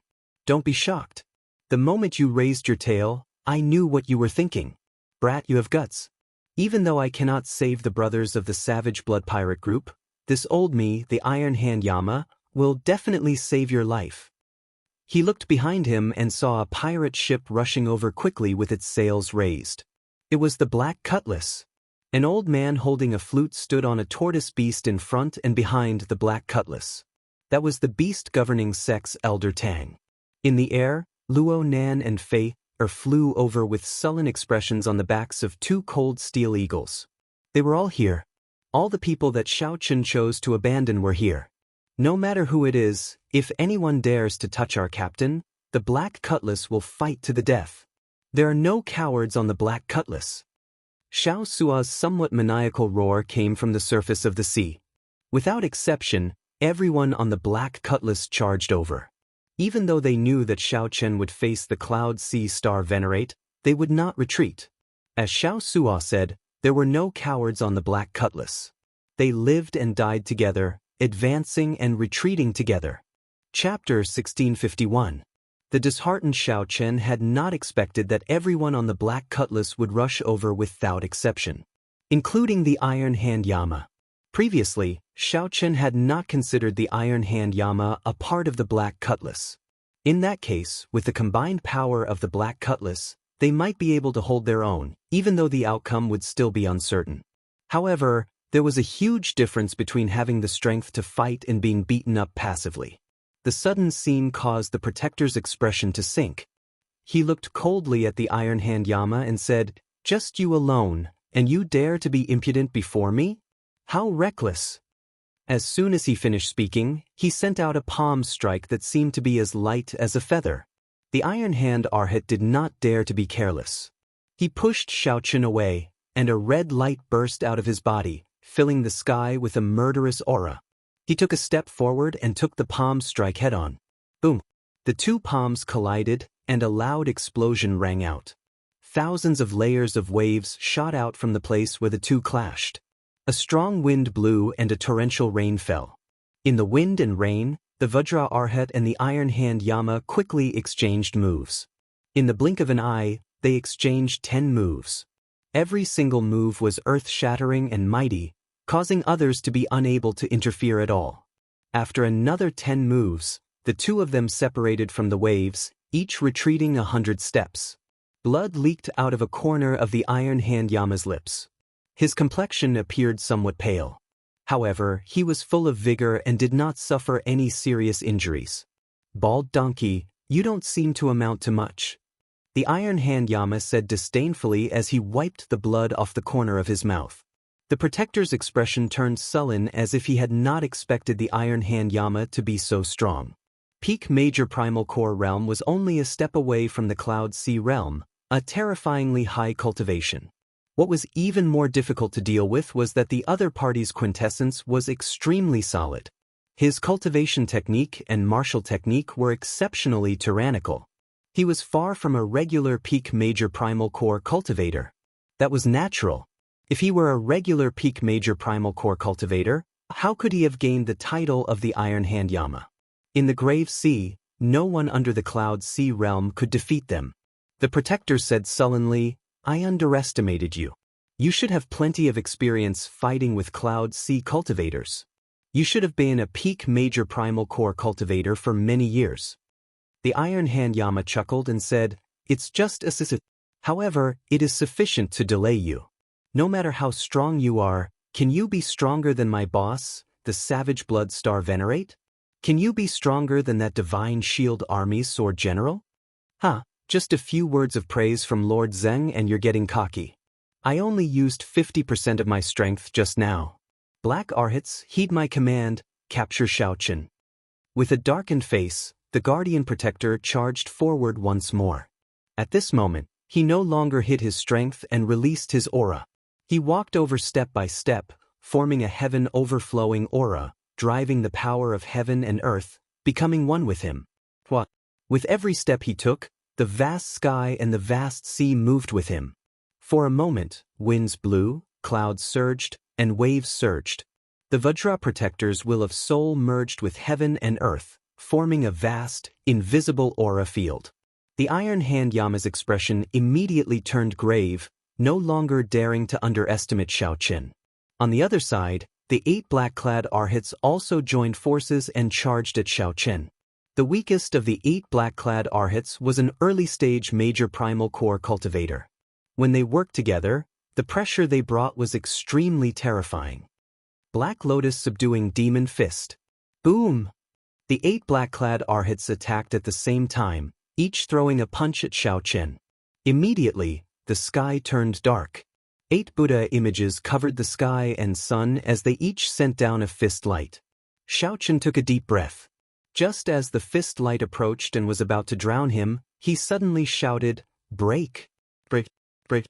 Don't be shocked. The moment you raised your tail, I knew what you were thinking. Brat, you have guts. Even though I cannot save the brothers of the Savage Blood Pirate Group, this old me, the Iron Hand Yama, will definitely save your life. He looked behind him and saw a pirate ship rushing over quickly with its sails raised. It was the Black Cutlass. An old man holding a flute stood on a tortoise beast in front and behind the Black Cutlass. That was the beast governing Sek's Elder Tang. In the air, Luo Nan and Fei flew over with sullen expressions on the backs of two cold steel eagles. They were all here. All the people that Xiaochen chose to abandon were here. No matter who it is, if anyone dares to touch our captain, the Black Cutlass will fight to the death. There are no cowards on the Black Cutlass. Xiao Sua's somewhat maniacal roar came from the surface of the sea. Without exception, everyone on the Black Cutlass charged over. Even though they knew that Xiaochen would face the Cloud Sea Star Venerate, they would not retreat. As Xiao Sua said, there were no cowards on the Black Cutlass. They lived and died together, advancing and retreating together. Chapter 1651. The disheartened Xiaochen had not expected that everyone on the Black Cutlass would rush over without exception, including the Iron Hand Yama. Previously, Xiaochen had not considered the Iron Hand Yama a part of the Black Cutlass. In that case, with the combined power of the Black Cutlass, they might be able to hold their own, even though the outcome would still be uncertain. However, there was a huge difference between having the strength to fight and being beaten up passively. The sudden scene caused the protector's expression to sink. He looked coldly at the Iron Hand Yama and said, "Just you alone, and you dare to be impudent before me? How reckless!" As soon as he finished speaking, he sent out a palm strike that seemed to be as light as a feather. The Iron Hand Arhat did not dare to be careless. He pushed Xiaochen away, and a red light burst out of his body, filling the sky with a murderous aura. He took a step forward and took the palm strike head-on. Boom! The two palms collided, and a loud explosion rang out. Thousands of layers of waves shot out from the place where the two clashed. A strong wind blew and a torrential rain fell. In the wind and rain, the Vajra Arhat and the Iron Hand Yama quickly exchanged moves. In the blink of an eye, they exchanged 10 moves. Every single move was earth-shattering and mighty, causing others to be unable to interfere at all. After another 10 moves, the two of them separated from the waves, each retreating 100 steps. Blood leaked out of a corner of the Iron Hand Yama's lips. His complexion appeared somewhat pale. However, he was full of vigor and did not suffer any serious injuries. "Bald donkey, you don't seem to amount to much," the Iron Hand Yama said disdainfully as he wiped the blood off the corner of his mouth. The protector's expression turned sullen as if he had not expected the Iron Hand Yama to be so strong. Peak Major Primal Core Realm was only a step away from the Cloud Sea Realm, A terrifyingly high cultivation. What was even more difficult to deal with was that the other party's quintessence was extremely solid. His cultivation technique and martial technique were exceptionally tyrannical. He was far from a regular peak major primal core cultivator. That was natural. If he were a regular peak major primal core cultivator, how could he have gained the title of the Iron Hand Yama? In the Grave Sea, no one under the Cloud Sea realm could defeat them. The protector said sullenly, "I underestimated you. You should have plenty of experience fighting with Cloud Sea cultivators. You should have been a peak major primal core cultivator for many years." The Iron Hand Yama chuckled and said, "It's just a sisu. However, it is sufficient to delay you. No matter how strong you are, can you be stronger than my boss, the Savage Blood Star Venerate? Can you be stronger than that Divine Shield Army's sword general? Just a few words of praise from Lord Zeng and you're getting cocky. I only used 50% of my strength just now. Black Arhats, heed my command, capture Xiaoqun." With a darkened face, the Guardian Protector charged forward once more. At this moment, he no longer hid his strength and released his aura. He walked over step by step, forming a heaven-overflowing aura, driving the power of heaven and earth, becoming one with him. With every step he took, the vast sky and the vast sea moved with him. For a moment, winds blew, clouds surged, and waves surged. The Vajra Protector's will of soul merged with heaven and earth, forming a vast, invisible aura field. The Iron Hand Yama's expression immediately turned grave, no longer daring to underestimate Xiaoqun. On the other side, the 8 black-clad Arhats also joined forces and charged at Xiaoqun. The weakest of the 8 black-clad Arhats was an early-stage major primal core cultivator. When they worked together, the pressure they brought was extremely terrifying. Black Lotus subduing Demon Fist. Boom! The 8 black-clad Arhats attacked at the same time, each throwing a punch at Xiaoqun. Immediately, the sky turned dark. 8 Buddha images covered the sky and sun as they each sent down a fist light. Xiaoqun took a deep breath. Just as the fist light approached and was about to drown him, he suddenly shouted, "Break! Break! Break!"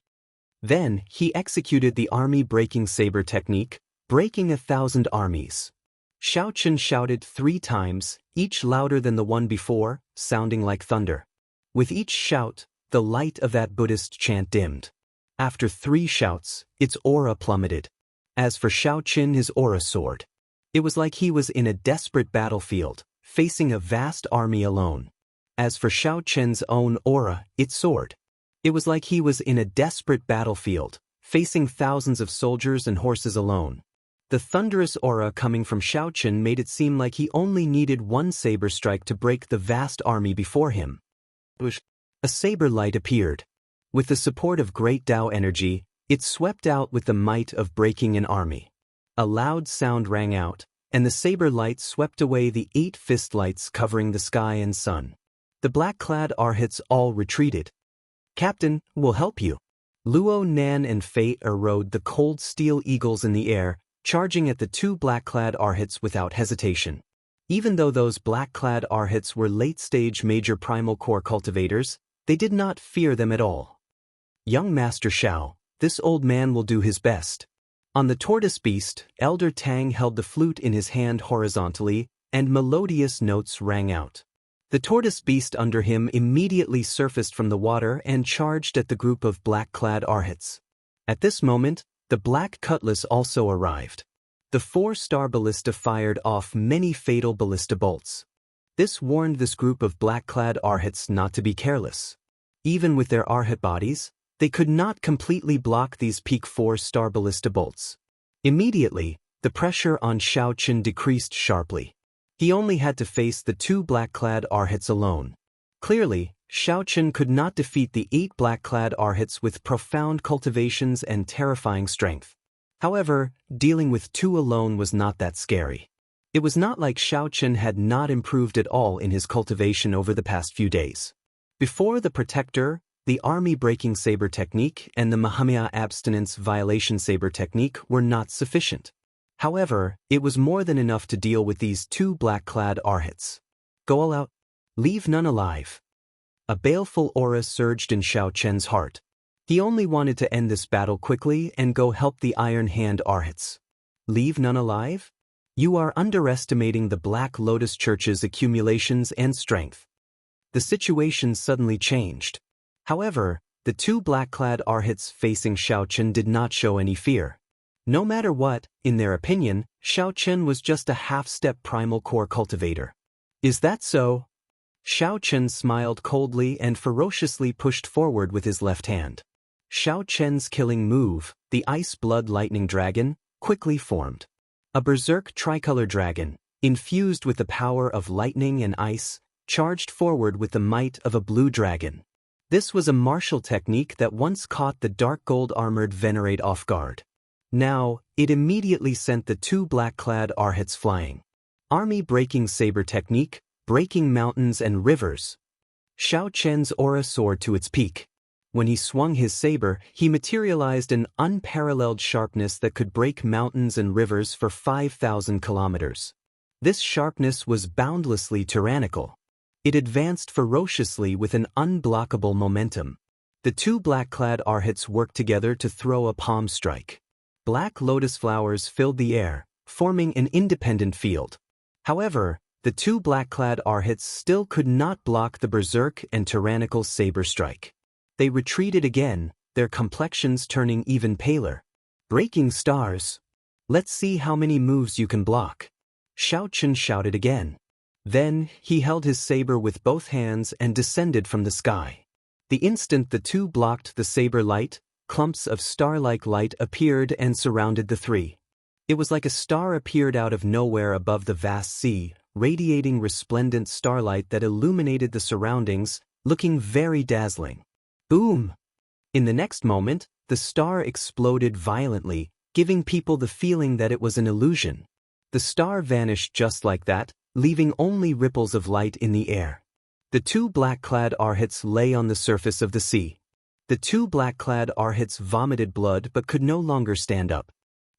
Then, he executed the army breaking saber technique, breaking 1,000 armies. Xiaoqun shouted 3 times, each louder than the one before, sounding like thunder. With each shout, the light of that Buddhist chant dimmed. After 3 shouts, its aura plummeted. As for Xiaoqun, his aura soared. It was like he was in a desperate battlefield, facing a vast army alone. As for Xiaoqun's own aura, it soared. It was like he was in a desperate battlefield, facing thousands of soldiers and horses alone. The thunderous aura coming from Xiaoqun made it seem like he only needed one saber strike to break the vast army before him. A saber light appeared. With the support of great Tao energy, it swept out with the might of breaking an army. A loud sound rang out, and the saber light swept away the 8 fist lights covering the sky and sun. The black-clad Arhats all retreated. "Captain, we'll help you." Luo Nan and Fate rode the cold steel eagles in the air, charging at the 2 black-clad Arhats without hesitation. Even though those black-clad Arhats were late-stage major primal core cultivators, they did not fear them at all. "Young Master Xiao, this old man will do his best." On the tortoise beast, Elder Tang held the flute in his hand horizontally, and melodious notes rang out. The tortoise beast under him immediately surfaced from the water and charged at the group of black-clad Arhats. At this moment, the black cutlass also arrived. The 4-star ballista fired off many fatal ballista bolts. This warned this group of black-clad Arhats not to be careless. Even with their Arhat bodies, they could not completely block these peak 4-star ballista bolts. Immediately, the pressure on Xiaoqun decreased sharply. He only had to face the 2 black-clad Arhats alone. Clearly, Xiaoqun could not defeat the 8 black-clad Arhats with profound cultivations and terrifying strength. However, dealing with 2 alone was not that scary. It was not like Xiaoqun had not improved at all in his cultivation over the past few days. Before the Protector, the Army Breaking Saber Technique and the Mahamaya Abstinence Violation Saber Technique were not sufficient. However, it was more than enough to deal with these 2 black-clad Arhats. Go all out. Leave none alive. A baleful aura surged in Xiao Chen's heart. He only wanted to end this battle quickly and go help the Iron Hand Arhats. Leave none alive? You are underestimating the Black Lotus Church's accumulations and strength. The situation suddenly changed. However, the two black-clad Arhats facing Xiao Chen did not show any fear. No matter what, in their opinion, Xiao Chen was just a half-step primal core cultivator. Is that so? Xiao Chen smiled coldly and ferociously pushed forward with his left hand. Xiao Chen's killing move, the Ice Blood Lightning Dragon, quickly formed. A berserk tricolor dragon, infused with the power of lightning and ice, charged forward with the might of a blue dragon. This was a martial technique that once caught the dark gold-armored Venerate off guard. Now, it immediately sent the two black-clad Arhats flying. Army-breaking saber technique, breaking mountains and rivers. Xiao Chen's aura soared to its peak. When he swung his saber, he materialized an unparalleled sharpness that could break mountains and rivers for 5,000 kilometers. This sharpness was boundlessly tyrannical. It advanced ferociously with an unblockable momentum. The two black-clad Arhats worked together to throw a palm strike. Black lotus flowers filled the air, forming an independent field. However, the two black-clad Arhats still could not block the berserk and tyrannical saber strike. They retreated again, their complexions turning even paler. Breaking stars! Let's see how many moves you can block. Xiao Chen shouted again. Then, he held his saber with both hands and descended from the sky. The instant the two blocked the saber light, clumps of star-like light appeared and surrounded the three. It was like a star appeared out of nowhere above the vast sea, radiating resplendent starlight that illuminated the surroundings, looking very dazzling. Boom! In the next moment, the star exploded violently, giving people the feeling that it was an illusion. The star vanished just like that, leaving only ripples of light in the air. The two black-clad Arhats lay on the surface of the sea. The two black-clad Arhats vomited blood but could no longer stand up.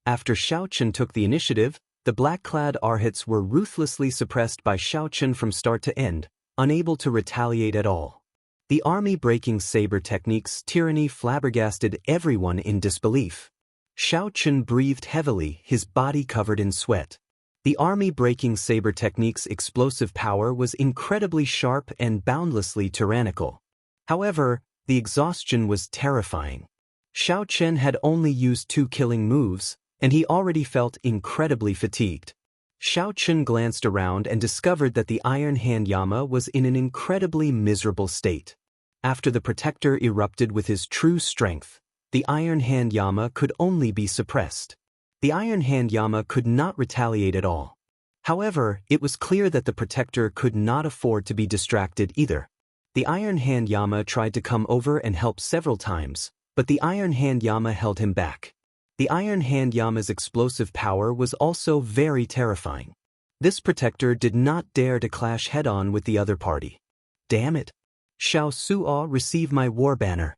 After Xiao Chen took the initiative, the black-clad Arhats were ruthlessly suppressed by Xiao Chen from start to end, unable to retaliate at all. The army-breaking saber technique's tyranny flabbergasted everyone in disbelief. Xiao Chen breathed heavily, his body covered in sweat. The army-breaking saber technique's explosive power was incredibly sharp and boundlessly tyrannical. However, the exhaustion was terrifying. Xiao Chen had only used 2 killing moves, and he already felt incredibly fatigued. Xiao Chen glanced around and discovered that the Iron Hand Yama was in an incredibly miserable state. After the Protector erupted with his true strength, the Iron Hand Yama could only be suppressed. The Iron Hand Yama could not retaliate at all. However, it was clear that the Protector could not afford to be distracted either. The Iron Hand Yama tried to come over and help several times, but the Iron Hand Yama held him back. The Iron Hand Yama's explosive power was also very terrifying. This Protector did not dare to clash head-on with the other party. Damn it! Xiao Suo, receive my war banner.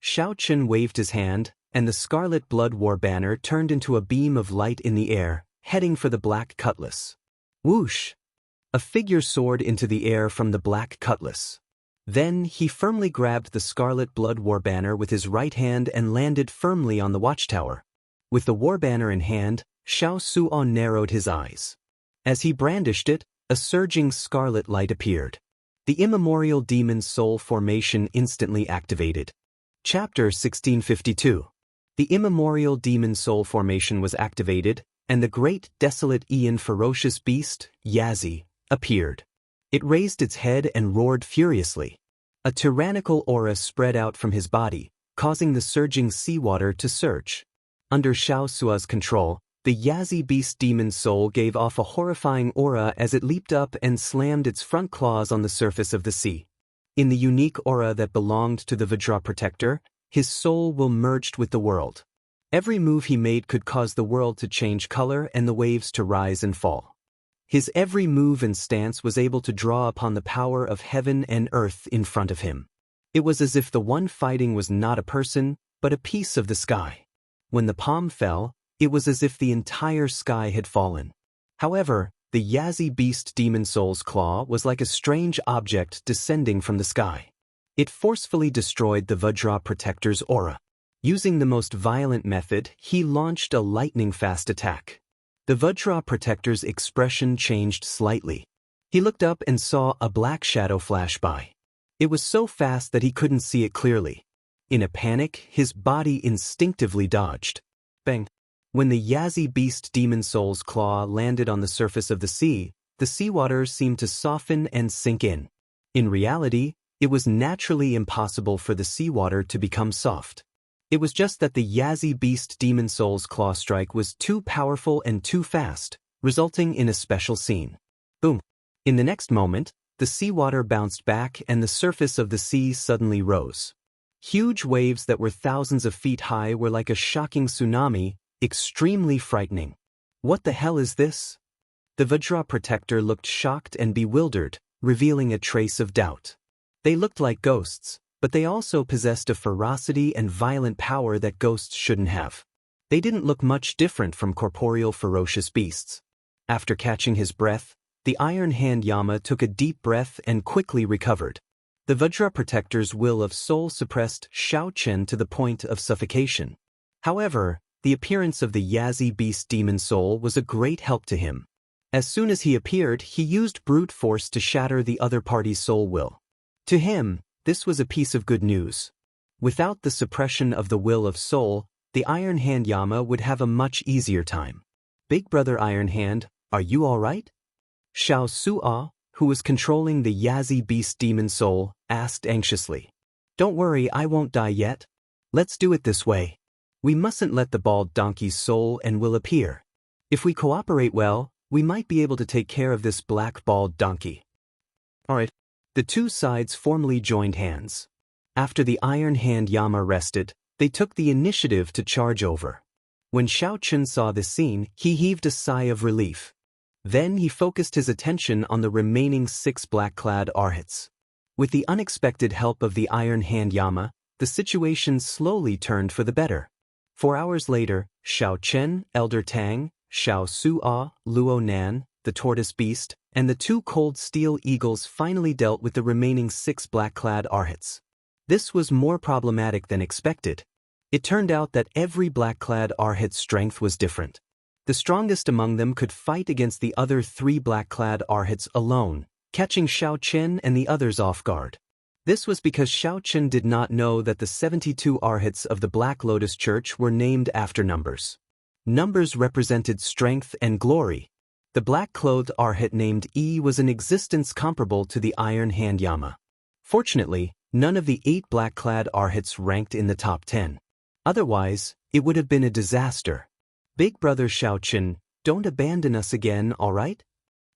Xiao Chen waved his hand, and the Scarlet Blood War Banner turned into a beam of light in the air, heading for the Black Cutlass. Whoosh! A figure soared into the air from the Black Cutlass. Then, he firmly grabbed the Scarlet Blood War Banner with his right hand and landed firmly on the watchtower. With the war banner in hand, Xiao Suo narrowed his eyes. As he brandished it, a surging scarlet light appeared. The immemorial Demon Soul formation instantly activated. Chapter 1652. The immemorial Demon Soul formation was activated, and the great desolate Aeon ferocious beast, Yazi, appeared. It raised its head and roared furiously. A tyrannical aura spread out from his body, causing the surging seawater to surge. Under Xiao Suo's control, the Yazi beast Demon Soul gave off a horrifying aura as it leaped up and slammed its front claws on the surface of the sea. In the unique aura that belonged to the Vajra Protector, his soul will merged with the world. Every move he made could cause the world to change color and the waves to rise and fall. His every move and stance was able to draw upon the power of heaven and earth in front of him. It was as if the one fighting was not a person, but a piece of the sky. When the palm fell, it was as if the entire sky had fallen. However, the Yazi beast Demon Soul's claw was like a strange object descending from the sky. It forcefully destroyed the Vajra protector's aura. Using the most violent method, he launched a lightning-fast attack. The Vajra protector's expression changed slightly. He looked up and saw a black shadow flash by. It was so fast that he couldn't see it clearly. In a panic, his body instinctively dodged. Bang! When the Yazi beast demon soul's claw landed on the surface of the seawater seemed to soften and sink in. In reality, it was naturally impossible for the seawater to become soft. It was just that the Yazi beast demon soul's claw strike was too powerful and too fast, resulting in a special scene. Boom! In the next moment, the seawater bounced back and the surface of the sea suddenly rose. Huge waves that were thousands of feet high were like a shocking tsunami, extremely frightening. What the hell is this? The Vajra protector looked shocked and bewildered, revealing a trace of doubt. They looked like ghosts, but they also possessed a ferocity and violent power that ghosts shouldn't have. They didn't look much different from corporeal ferocious beasts. After catching his breath, the Iron Hand Yama took a deep breath and quickly recovered. The Vajra protector's will of soul suppressed Xiaochen to the point of suffocation. However, the appearance of the Yazi beast demon soul was a great help to him. As soon as he appeared, he used brute force to shatter the other party's soul will. To him, this was a piece of good news. Without the suppression of the will of soul, the Iron Hand Yama would have a much easier time. Big Brother Iron Hand, are you all right? Xiao Su'a, who was controlling the Yazi beast demon soul, asked anxiously. Don't worry, I won't die yet. Let's do it this way. We mustn't let the bald donkey's soul and will appear. If we cooperate well, we might be able to take care of this black bald donkey. Alright. The two sides formally joined hands. After the Iron Hand Yama rested, they took the initiative to charge over. When Xiaochen saw this scene, he heaved a sigh of relief. Then he focused his attention on the remaining 6 black-clad arhats. With the unexpected help of the Iron Hand Yama, the situation slowly turned for the better. 4 hours later, Xiaochen, Elder Tang, Xiao Su'a, Luo Nan, the tortoise beast, and the 2 cold steel eagles finally dealt with the remaining 6 black-clad arhats. This was more problematic than expected. It turned out that every black-clad arhat's strength was different. The strongest among them could fight against the other 3 black-clad arhats alone, catching Xiaochen and the others off guard. This was because Xiaochen did not know that the 72 arhats of the Black Lotus Church were named after numbers. Numbers represented strength and glory. The black-clothed arhat named E was an existence comparable to the Iron Hand Yama. Fortunately, none of the 8 black-clad arhats ranked in the top 10. Otherwise, it would have been a disaster. Big Brother Xiaochen, don't abandon us again, all right?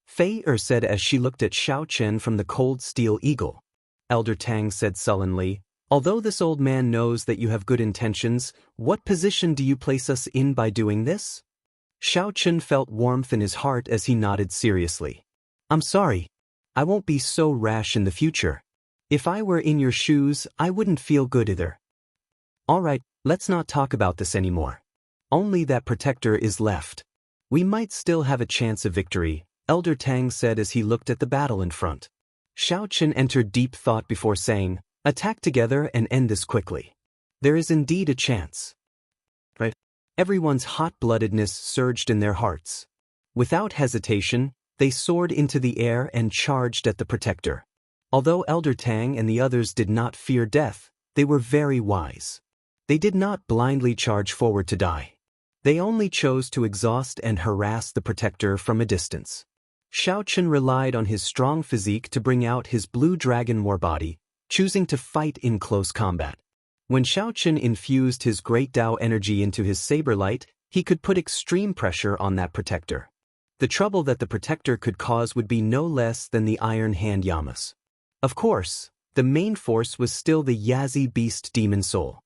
Fei said as she looked at Xiaochen from the cold steel eagle. Elder Tang said sullenly, although this old man knows that you have good intentions, what position do you place us in by doing this? Xiaochen felt warmth in his heart as he nodded seriously. I'm sorry. I won't be so rash in the future. If I were in your shoes, I wouldn't feel good either. All right, let's not talk about this anymore. Only that protector is left. We might still have a chance of victory, Elder Tang said as he looked at the battle in front. Xiaochen entered deep thought before saying, attack together and end this quickly. There is indeed a chance. Right? Everyone's hot-bloodedness surged in their hearts. Without hesitation, they soared into the air and charged at the protector. Although Elder Tang and the others did not fear death, they were very wise. They did not blindly charge forward to die. They only chose to exhaust and harass the protector from a distance. Xiaochen relied on his strong physique to bring out his blue dragon war body, choosing to fight in close combat. When Xiaochen infused his great Dao energy into his saber light, he could put extreme pressure on that protector. The trouble that the protector could cause would be no less than the Iron Hand Yamas. Of course, the main force was still the Yazi beast demon soul.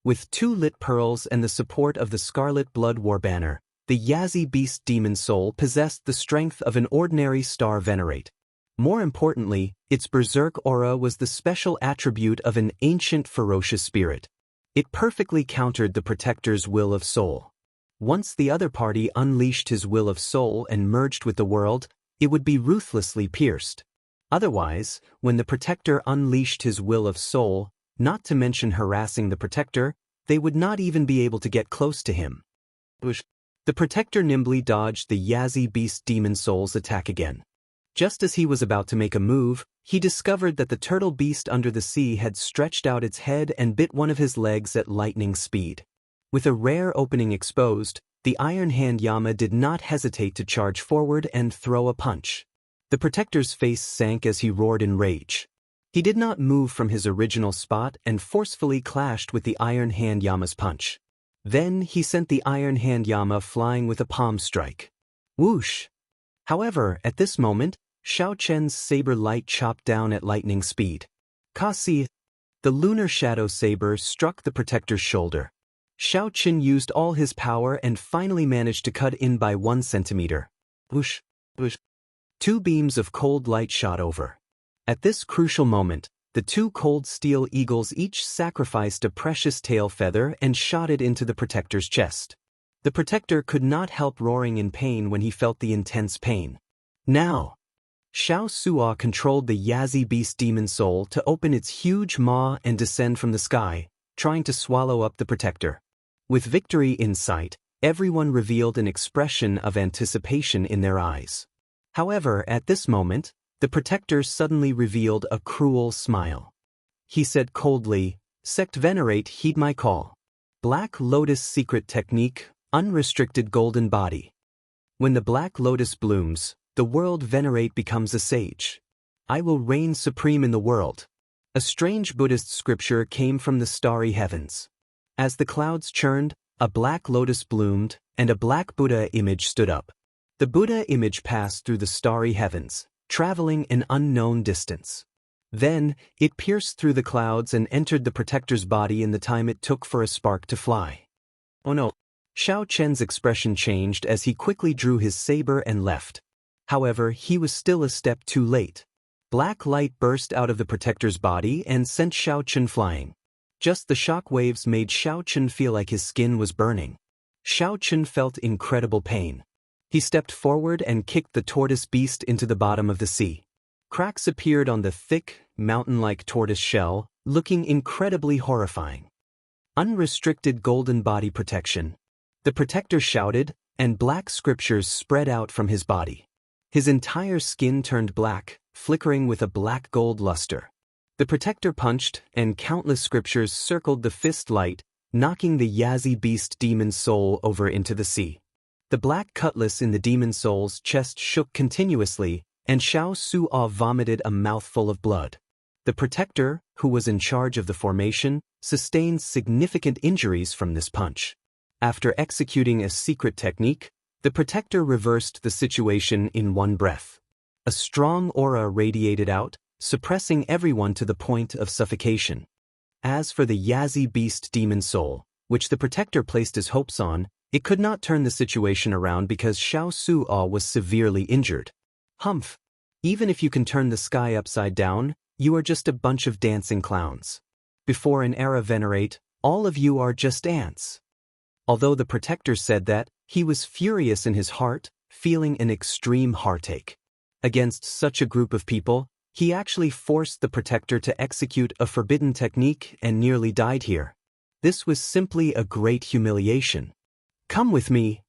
With 2 lit pearls and the support of the Scarlet Blood War banner, the Yazi beast demon soul possessed the strength of an ordinary star venerate. More importantly, its berserk aura was the special attribute of an ancient ferocious spirit. It perfectly countered the protector's will of soul. Once the other party unleashed his will of soul and merged with the world, it would be ruthlessly pierced. Otherwise, when the protector unleashed his will of soul, not to mention harassing the protector, they would not even be able to get close to him. The protector nimbly dodged the Yazi beast demon soul's attack again. Just as he was about to make a move, he discovered that the turtle beast under the sea had stretched out its head and bit one of his legs at lightning speed. With a rare opening exposed, the Iron Hand Yama did not hesitate to charge forward and throw a punch. The protector's face sank as he roared in rage. He did not move from his original spot and forcefully clashed with the Iron Hand Yama's punch. Then he sent the Iron Hand Yama flying with a palm strike. Whoosh! However, at this moment, Xiaochen's saber light chopped down at lightning speed. Kasi! The lunar shadow saber struck the protector's shoulder. Xiaochen used all his power and finally managed to cut in by 1 centimeter. Whoosh! Whoosh! 2 beams of cold light shot over. At this crucial moment, the 2 cold steel eagles each sacrificed a precious tail feather and shot it into the protector's chest. The protector could not help roaring in pain when he felt the intense pain. Now! Xiao Suo controlled the Yazi beast demon soul to open its huge maw and descend from the sky, trying to swallow up the protector. With victory in sight, everyone revealed an expression of anticipation in their eyes. However, at this moment, the protector suddenly revealed a cruel smile. He said coldly, "Sect Venerate, heed my call. Black Lotus secret technique, unrestricted golden body. When the Black Lotus blooms, the world venerate becomes a sage. I will reign supreme in the world." A strange Buddhist scripture came from the starry heavens. As the clouds churned, a black lotus bloomed, and a black Buddha image stood up. The Buddha image passed through the starry heavens, traveling an unknown distance. Then, it pierced through the clouds and entered the protector's body in the time it took for a spark to fly. Oh no! Xiaochen's expression changed as he quickly drew his saber and left. However, he was still a step too late. Black light burst out of the protector's body and sent Xiaochen flying. Just the shock waves made Xiaochen feel like his skin was burning. Xiaochen felt incredible pain. He stepped forward and kicked the tortoise beast into the bottom of the sea. Cracks appeared on the thick, mountain-like tortoise shell, looking incredibly horrifying. Unrestricted golden body protection. The protector shouted, and black scriptures spread out from his body. His entire skin turned black, flickering with a black-gold luster. The protector punched, and countless scriptures circled the fist light, knocking the Yazi beast demon soul over into the sea. The black cutlass in the demon soul's chest shook continuously, and Xiao Suo vomited a mouthful of blood. The protector, who was in charge of the formation, sustained significant injuries from this punch. After executing a secret technique, the protector reversed the situation in one breath. A strong aura radiated out, suppressing everyone to the point of suffocation. As for the Yazi beast demon soul, which the protector placed his hopes on, it could not turn the situation around because Xiao Suo was severely injured. Humph! Even if you can turn the sky upside down, you are just a bunch of dancing clowns. Before an era venerate, all of you are just ants. Although the protector said that, he was furious in his heart, feeling an extreme heartache. Against such a group of people, he actually forced the protector to execute a forbidden technique and nearly died here. This was simply a great humiliation. Come with me.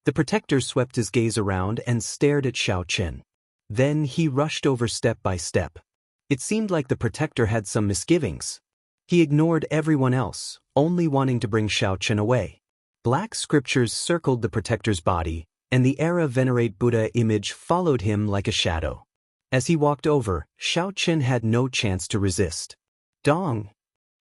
The protector swept his gaze around and stared at Xiaochen. Then he rushed over step by step. It seemed like the protector had some misgivings. He ignored everyone else, only wanting to bring Xiaochen away. Black scriptures circled the protector's body, and the Era Venerate Buddha image followed him like a shadow. As he walked over, Xiaochen had no chance to resist. Dong!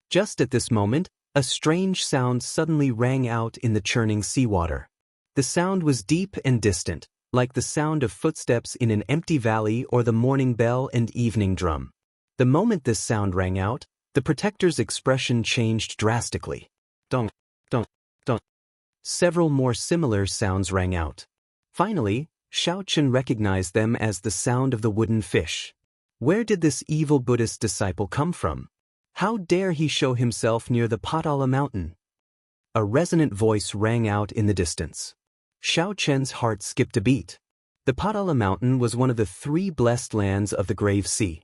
Just at this moment, a strange sound suddenly rang out in the churning seawater. The sound was deep and distant, like the sound of footsteps in an empty valley or the morning bell and evening drum. The moment this sound rang out, the protector's expression changed drastically. Dong, dong, dong. Several more similar sounds rang out. Finally, Xiaochen recognized them as the sound of the wooden fish. Where did this evil Buddhist disciple come from? How dare he show himself near the Patala mountain? A resonant voice rang out in the distance. Xiaochen's heart skipped a beat. The Padala Mountain was one of the 3 blessed lands of the Grave Sea.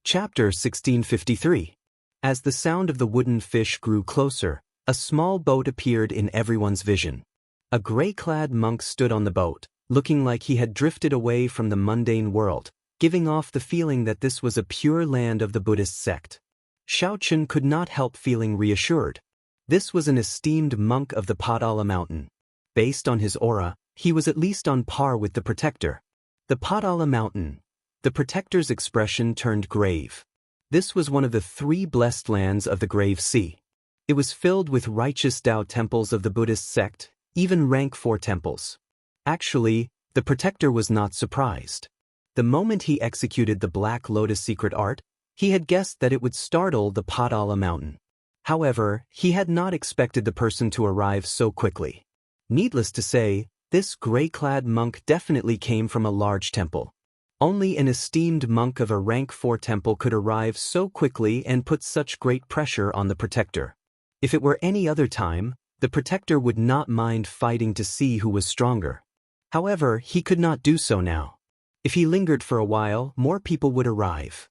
Chapter 1653. As the sound of the wooden fish grew closer, a small boat appeared in everyone's vision. A gray-clad monk stood on the boat, looking like he had drifted away from the mundane world, giving off the feeling that this was a pure land of the Buddhist sect. Xiaoqun could not help feeling reassured. This was an esteemed monk of the Padala Mountain. Based on his aura, he was at least on par with the protector. The Padala Mountain. The protector's expression turned grave. This was one of the 3 blessed lands of the Grave Sea. It was filled with righteous Dao temples of the Buddhist sect, even rank 4 temples. Actually, the protector was not surprised. The moment he executed the Black Lotus secret art, he had guessed that it would startle the Padala Mountain. However, he had not expected the person to arrive so quickly. Needless to say, this gray-clad monk definitely came from a large temple. Only an esteemed monk of a rank 4 temple could arrive so quickly and put such great pressure on the protector. If it were any other time, the protector would not mind fighting to see who was stronger. However, he could not do so now. If he lingered for a while, more people would arrive.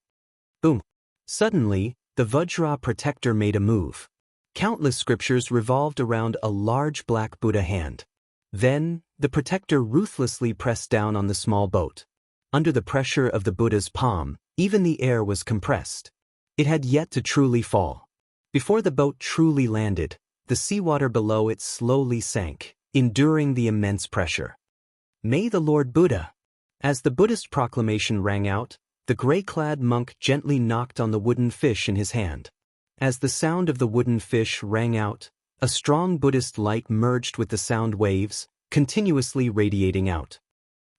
Boom! Suddenly, the Vajra protector made a move. Countless scriptures revolved around a large black Buddha hand. Then, the protector ruthlessly pressed down on the small boat. Under the pressure of the Buddha's palm, even the air was compressed. It had yet to truly fall. Before the boat truly landed, the seawater below it slowly sank, enduring the immense pressure. May the Lord Buddha! As the Buddhist proclamation rang out, the gray-clad monk gently knocked on the wooden fish in his hand. As the sound of the wooden fish rang out, a strong Buddhist light merged with the sound waves, continuously radiating out.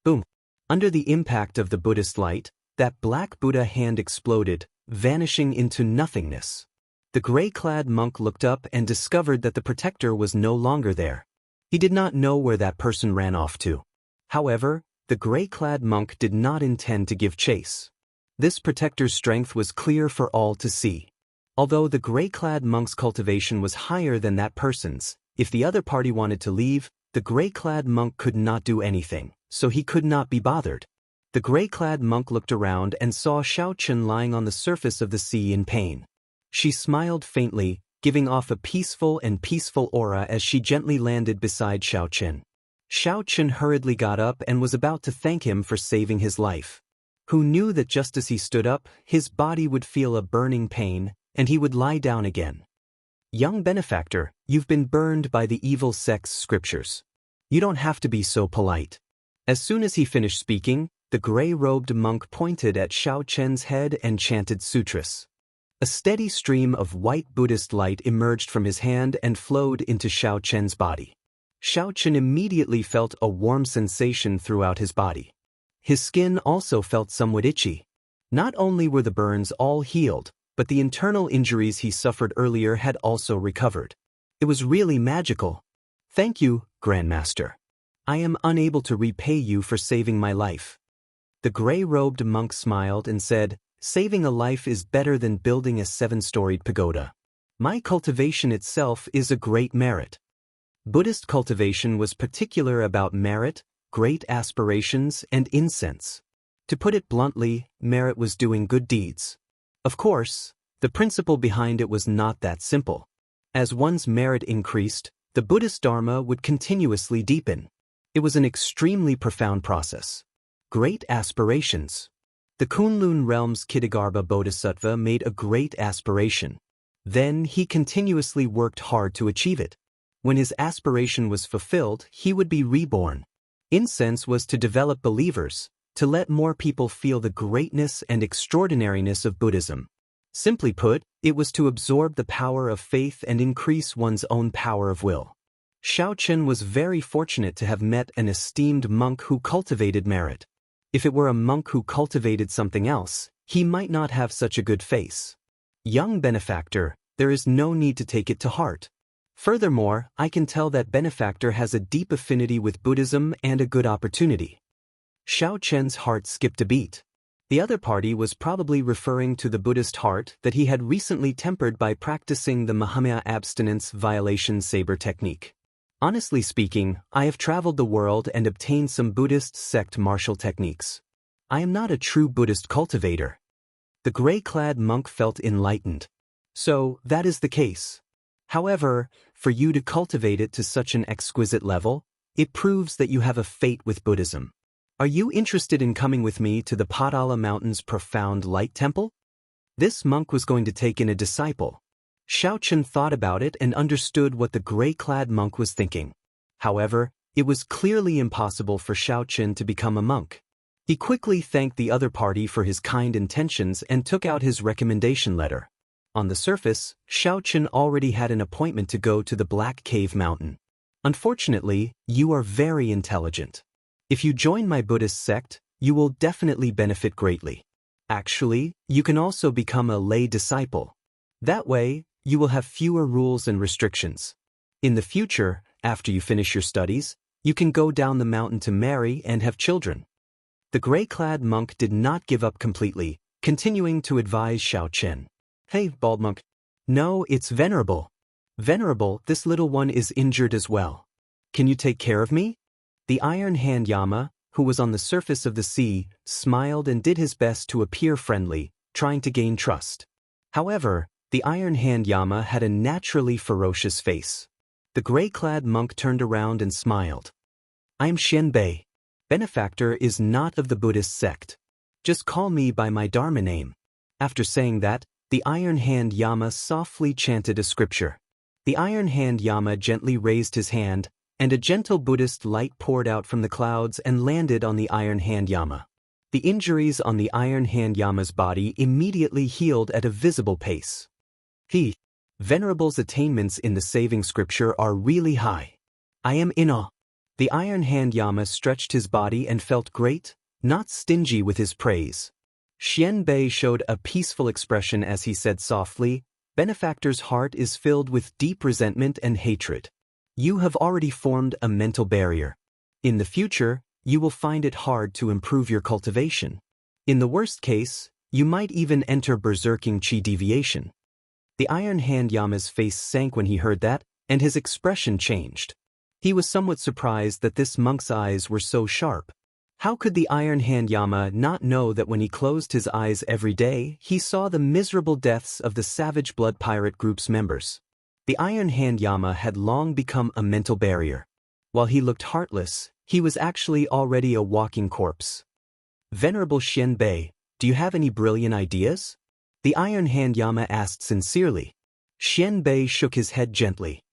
Boom! Under the impact of the Buddhist light, that black Buddha hand exploded, vanishing into nothingness. The gray-clad monk looked up and discovered that the protector was no longer there. He did not know where that person ran off to. However, the gray-clad monk did not intend to give chase. This protector's strength was clear for all to see. Although the gray-clad monk's cultivation was higher than that person's, if the other party wanted to leave, the gray-clad monk could not do anything, so he could not be bothered. The gray-clad monk looked around and saw Xiaoqun lying on the surface of the sea in pain. She smiled faintly, giving off a peaceful aura as she gently landed beside Xiaoqun. Xiaoqun hurriedly got up and was about to thank him for saving his life. Who knew that just as he stood up, his body would feel a burning pain, and he would lie down again. Young benefactor, you've been burned by the evil sect's scriptures. You don't have to be so polite. As soon as he finished speaking, the gray-robed monk pointed at Xiaoqun's head and chanted sutras. A steady stream of white Buddhist light emerged from his hand and flowed into Xiaoqun's body. Xiaoqun immediately felt a warm sensation throughout his body. His skin also felt somewhat itchy. Not only were the burns all healed, but the internal injuries he suffered earlier had also recovered. It was really magical. Thank you, Grandmaster. I am unable to repay you for saving my life. The gray-robed monk smiled and said, saving a life is better than building a 7-storied pagoda. My cultivation itself is a great merit. Buddhist cultivation was particular about merit, great aspirations, and incense. To put it bluntly, merit was doing good deeds. Of course, the principle behind it was not that simple. As one's merit increased, the Buddhist Dharma would continuously deepen. It was an extremely profound process. Great aspirations. The Kunlun realm's Kitagarbha Bodhisattva made a great aspiration. Then he continuously worked hard to achieve it. When his aspiration was fulfilled, he would be reborn. Incense was to develop believers, to let more people feel the greatness and extraordinariness of Buddhism. Simply put, it was to absorb the power of faith and increase one's own power of will. Xiaoqun was very fortunate to have met an esteemed monk who cultivated merit. If it were a monk who cultivated something else, he might not have such a good face. Young benefactor, there is no need to take it to heart. Furthermore, I can tell that benefactor has a deep affinity with Buddhism and a good opportunity. Xiaoqun's heart skipped a beat. The other party was probably referring to the Buddhist heart that he had recently tempered by practicing the Mahamaya abstinence violation saber technique. Honestly speaking, I have traveled the world and obtained some Buddhist sect martial techniques. I am not a true Buddhist cultivator. The gray-clad monk felt enlightened. So, that is the case. However, for you to cultivate it to such an exquisite level, it proves that you have a fate with Buddhism. Are you interested in coming with me to the Padala Mountain's profound light temple? This monk was going to take in a disciple. Xiaochen thought about it and understood what the gray-clad monk was thinking. However, it was clearly impossible for Xiaochen to become a monk. He quickly thanked the other party for his kind intentions and took out his recommendation letter. On the surface, Xiaochen already had an appointment to go to the Black Cave Mountain. Unfortunately, you are very intelligent. If you join my Buddhist sect, you will definitely benefit greatly. Actually, you can also become a lay disciple. That way, you will have fewer rules and restrictions. In the future, after you finish your studies, you can go down the mountain to marry and have children. The gray-clad monk did not give up completely, continuing to advise Xiaochen. Hey, bald monk. No, it's Venerable. Venerable, this little one is injured as well. Can you take care of me? The Iron Hand Yama, who was on the surface of the sea, smiled and did his best to appear friendly, trying to gain trust. However, the Iron Hand Yama had a naturally ferocious face. The gray-clad monk turned around and smiled. I'm Xianbei. Benefactor is not of the Buddhist sect. Just call me by my Dharma name. After saying that, the Iron Hand Yama softly chanted a scripture. The Iron Hand Yama gently raised his hand, and a gentle Buddhist light poured out from the clouds and landed on the Iron Hand Yama. The injuries on the Iron Hand Yama's body immediately healed at a visible pace. Venerable's attainments in the saving scripture are really high. I am in awe. The Iron Hand Yama stretched his body and felt great, not stingy with his praise. Xianbei showed a peaceful expression as he said softly, Benefactor's heart is filled with deep resentment and hatred. You have already formed a mental barrier. In the future, you will find it hard to improve your cultivation. In the worst case, you might even enter berserking chi deviation. The Iron Hand Yama's face sank when he heard that, and his expression changed. He was somewhat surprised that this monk's eyes were so sharp. How could the Iron Hand Yama not know that when he closed his eyes every day, he saw the miserable deaths of the Savage Blood Pirate group's members? The Iron Hand Yama had long become a mental barrier. While he looked heartless, he was actually already a walking corpse. Venerable Xianbei, do you have any brilliant ideas? The Iron Hand Yama asked sincerely. Xianbei shook his head gently.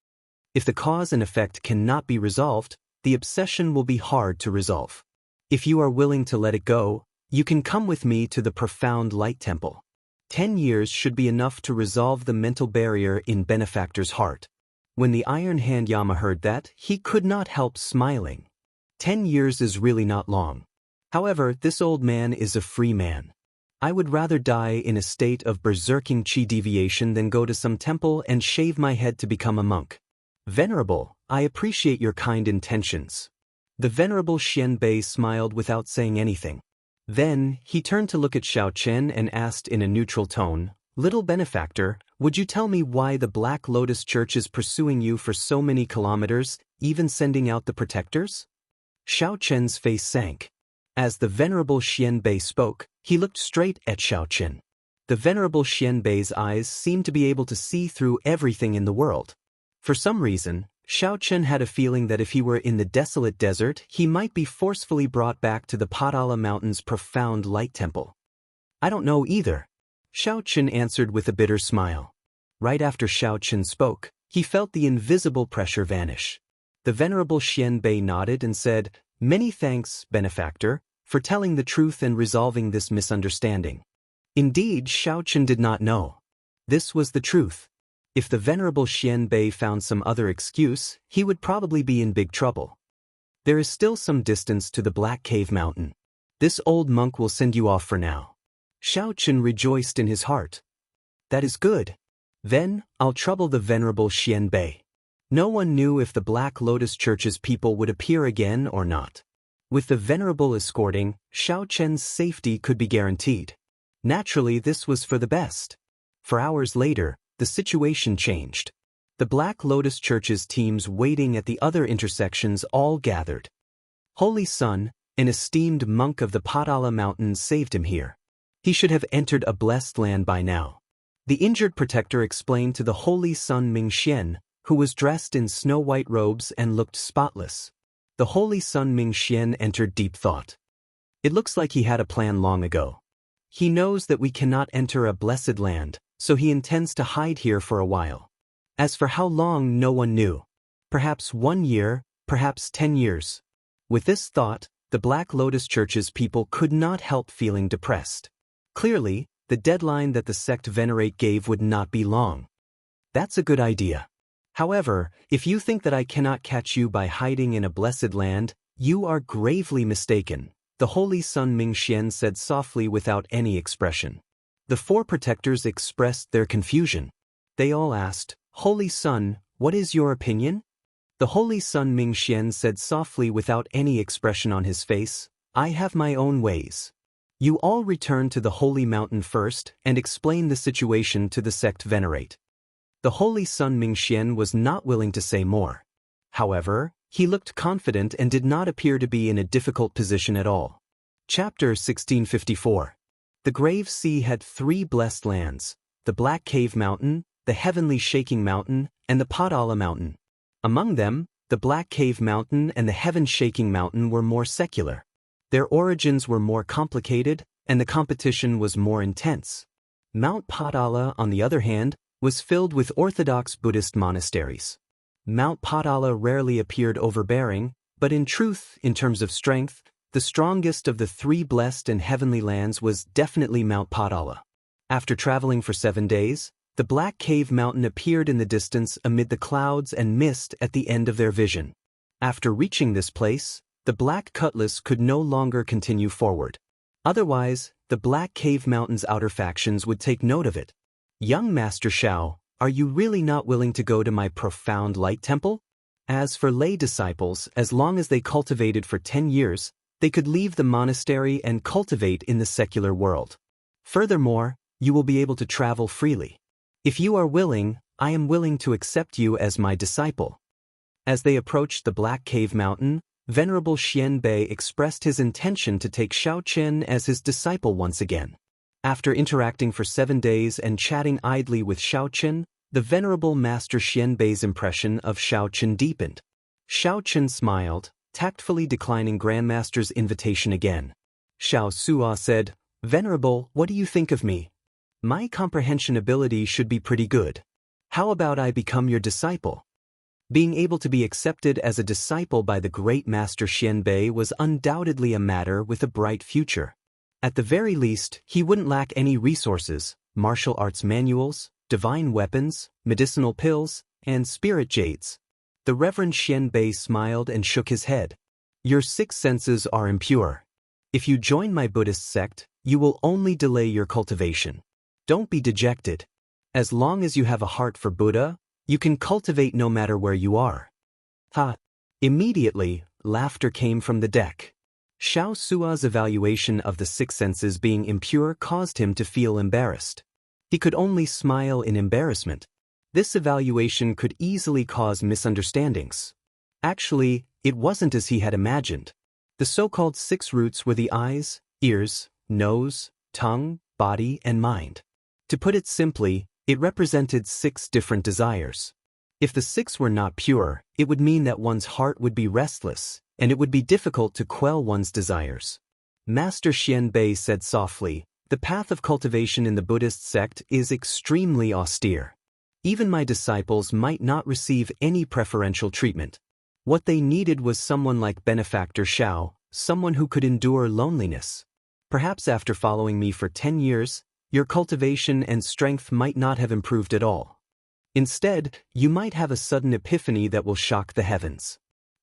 If the cause and effect cannot be resolved, the obsession will be hard to resolve. If you are willing to let it go, you can come with me to the profound light temple. 10 years should be enough to resolve the mental barrier in Benefactor's heart. When the Iron Hand Yama heard that, he could not help smiling. 10 years is really not long. However, this old man is a free man. I would rather die in a state of berserking chi deviation than go to some temple and shave my head to become a monk. Venerable, I appreciate your kind intentions. The Venerable Xianbei smiled without saying anything. Then, he turned to look at Xiaochen and asked in a neutral tone, Little Benefactor, would you tell me why the Black Lotus Church is pursuing you for so many kilometers, even sending out the protectors? Xiaochen's face sank. As the Venerable Xianbei spoke, he looked straight at Xiaochen. The Venerable Xianbei's eyes seemed to be able to see through everything in the world. For some reason, Xiaochen had a feeling that if he were in the desolate desert, he might be forcefully brought back to the Padala Mountain's profound light temple. I don't know either. Xiaochen answered with a bitter smile. Right after Xiaochen spoke, he felt the invisible pressure vanish. The Venerable Xianbei nodded and said, Many thanks, Benefactor, for telling the truth and resolving this misunderstanding. Indeed, Xiaochen did not know. This was the truth. If the Venerable Xianbei found some other excuse, he would probably be in big trouble. There is still some distance to the Black Cave Mountain. This old monk will send you off for now. Xiaochen rejoiced in his heart. That is good. Then, I'll trouble the Venerable Xianbei. No one knew if the Black Lotus Church's people would appear again or not. With the Venerable escorting, Xiaochen's safety could be guaranteed. Naturally, this was for the best. For hours later, the situation changed. The Black Lotus Church's teams waiting at the other intersections all gathered. Holy Son, an esteemed monk of the Padala Mountains, saved him here. He should have entered a blessed land by now. The injured protector explained to the Holy Son Mingxian, who was dressed in snow-white robes and looked spotless. The Holy Son Mingxian entered deep thought. It looks like he had a plan long ago. He knows that we cannot enter a blessed land, so he intends to hide here for a while. As for how long, no one knew. Perhaps 1 year, perhaps 10 years. With this thought, the Black Lotus Church's people could not help feeling depressed. Clearly, the deadline that the sect venerate gave would not be long. That's a good idea. However, if you think that I cannot catch you by hiding in a blessed land, you are gravely mistaken, the Holy Son Mingxian said softly without any expression. The 4 protectors expressed their confusion. They all asked, Holy Son, what is your opinion? The Holy Son Mingxian said softly without any expression on his face, I have my own ways. You all return to the Holy Mountain first and explain the situation to the sect venerate. The Holy Son Mingxian was not willing to say more. However, he looked confident and did not appear to be in a difficult position at all. Chapter 1654. The Grave Sea had 3 blessed lands, the Black Cave Mountain, the Heavenly Shaking Mountain, and the Padala Mountain. Among them, the Black Cave Mountain and the Heaven Shaking Mountain were more secular. Their origins were more complicated, and the competition was more intense. Mount Padala, on the other hand, was filled with orthodox Buddhist monasteries. Mount Padala rarely appeared overbearing, but in truth, in terms of strength, the strongest of the 3 blessed and heavenly lands was definitely Mount Padala. After traveling for 7 days, the Black Cave Mountain appeared in the distance amid the clouds and mist at the end of their vision. After reaching this place, the Black Cutlass could no longer continue forward. Otherwise, the Black Cave Mountain's outer factions would take note of it. Young Master Xiao, are you really not willing to go to my profound light temple? As for lay disciples, as long as they cultivated for 10 years, they could leave the monastery and cultivate in the secular world. Furthermore, you will be able to travel freely. If you are willing, I am willing to accept you as my disciple. As they approached the Black Cave Mountain, Venerable Xianbei expressed his intention to take Xiaoqin as his disciple once again. After interacting for 7 days and chatting idly with Xiaoqin, the Venerable Master Xianbei's impression of Xiaoqin deepened. Xiaoqin smiled, tactfully declining Grandmaster's invitation again. Xiao Sua said, Venerable, what do you think of me? My comprehension ability should be pretty good. How about I become your disciple? Being able to be accepted as a disciple by the great Master Xianbei was undoubtedly a matter with a bright future. At the very least, he wouldn't lack any resources, martial arts manuals, divine weapons, medicinal pills, and spirit jades. The Reverend Xianbei smiled and shook his head. Your 6 senses are impure. If you join my Buddhist sect, you will only delay your cultivation. Don't be dejected. As long as you have a heart for Buddha, you can cultivate no matter where you are. Ha! Immediately, laughter came from the deck. Xiao Sua's evaluation of the 6 senses being impure caused him to feel embarrassed. He could only smile in embarrassment. This evaluation could easily cause misunderstandings. Actually, it wasn't as he had imagined. The so-called 6 roots were the eyes, ears, nose, tongue, body, and mind. To put it simply, it represented 6 different desires. If the 6 were not pure, it would mean that one's heart would be restless, and it would be difficult to quell one's desires. Master Xianbei said softly, the path of cultivation in the Buddhist sect is extremely austere. Even my disciples might not receive any preferential treatment. What they needed was someone like Benefactor Xiao, someone who could endure loneliness. Perhaps after following me for 10 years, your cultivation and strength might not have improved at all. Instead, you might have a sudden epiphany that will shock the heavens.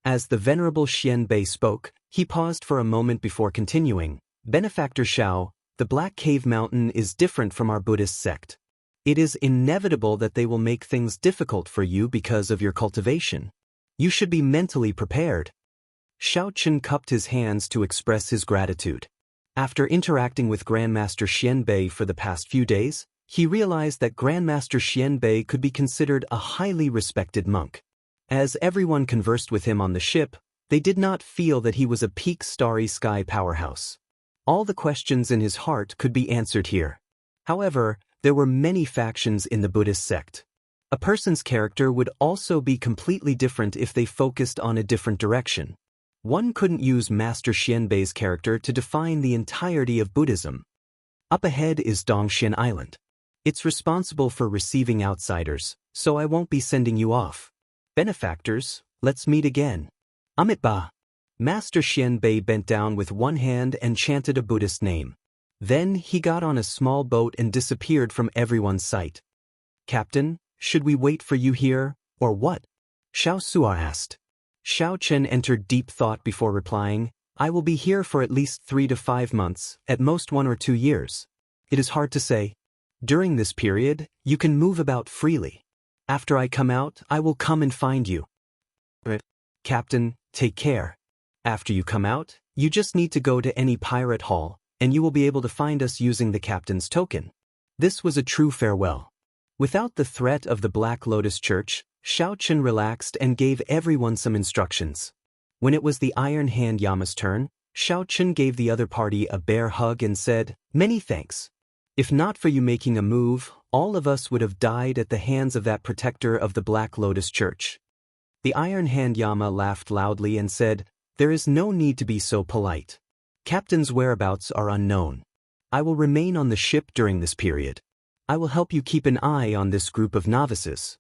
As the Venerable Xianbei spoke, he paused for a moment before continuing. Benefactor Xiao, the Black Cave Mountain is different from our Buddhist sect. It is inevitable that they will make things difficult for you because of your cultivation. You should be mentally prepared. Xiaoqin cupped his hands to express his gratitude. After interacting with Grandmaster Xianbei for the past few days, he realized that Grandmaster Xianbei could be considered a highly respected monk. As everyone conversed with him on the ship, they did not feel that he was a peak starry sky powerhouse. All the questions in his heart could be answered here. However, there were many factions in the Buddhist sect. A person's character would also be completely different if they focused on a different direction. One couldn't use Master Xianbei's character to define the entirety of Buddhism. Up ahead is Dongxian Island. It's responsible for receiving outsiders, so I won't be sending you off. Benefactors, let's meet again. Amitabha. Master Xianbei bent down with one hand and chanted a Buddhist name. Then he got on a small boat and disappeared from everyone's sight. Captain, should we wait for you here, or what? Xiao Sua asked. Xiao Chen entered deep thought before replying, I will be here for at least 3 to 5 months, at most 1 or 2 years. It is hard to say. During this period, you can move about freely. After I come out, I will come and find you. Captain, take care. After you come out, you just need to go to any pirate hall, and you will be able to find us using the captain's token. This was a true farewell. Without the threat of the Black Lotus Church, Xiao Chen relaxed and gave everyone some instructions. When it was the Iron Hand Yama's turn, Xiao Chen gave the other party a bear hug and said, Many thanks. If not for you making a move, all of us would have died at the hands of that protector of the Black Lotus Church. The Iron Hand Yama laughed loudly and said, There is no need to be so polite. Captain's whereabouts are unknown. I will remain on the ship during this period. I will help you keep an eye on this group of novices.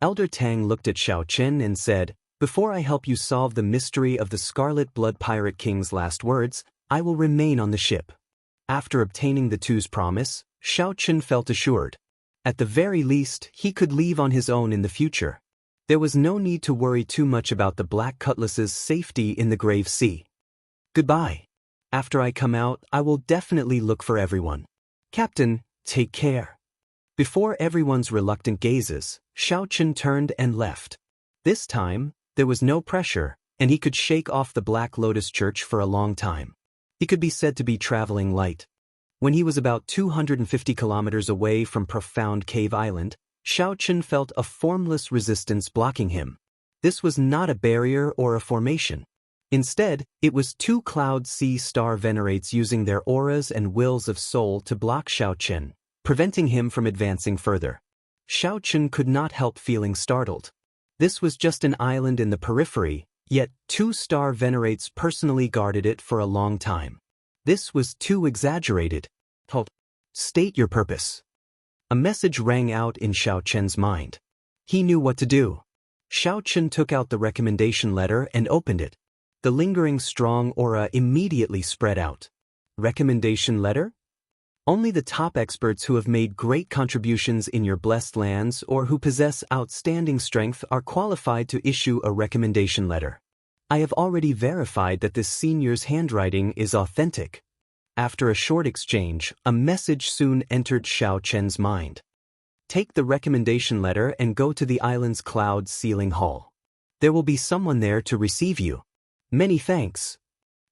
Elder Tang looked at Xiao Chen and said, Before I help you solve the mystery of the Scarlet Blood Pirate King's last words, I will remain on the ship. After obtaining the two's promise, Xiao Chen felt assured. At the very least, he could leave on his own in the future. There was no need to worry too much about the Black Cutlass's safety in the Grave Sea. Goodbye. After I come out, I will definitely look for everyone. Captain, take care. Before everyone's reluctant gazes, Xiao Chen turned and left. This time, there was no pressure, and he could shake off the Black Lotus Church for a long time. He could be said to be traveling light. When he was about 250 kilometers away from Profound Cave Island, Xiao Chen felt a formless resistance blocking him. This was not a barrier or a formation. Instead, it was 2 Cloud Sea Star Venerates using their auras and wills of soul to block Xiao Chen, preventing him from advancing further. Xiao Chen could not help feeling startled. This was just an island in the periphery, yet 2 Star Venerates personally guarded it for a long time. This was too exaggerated. State your purpose. A message rang out in Xiao Chen's mind. He knew what to do. Xiao Chen took out the recommendation letter and opened it. The lingering strong aura immediately spread out. Recommendation letter? Only the top experts who have made great contributions in your blessed lands or who possess outstanding strength are qualified to issue a recommendation letter. I have already verified that this senior's handwriting is authentic. After a short exchange, a message soon entered Xiao Chen's mind. Take the recommendation letter and go to the island's cloud ceiling hall. There will be someone there to receive you. Many thanks.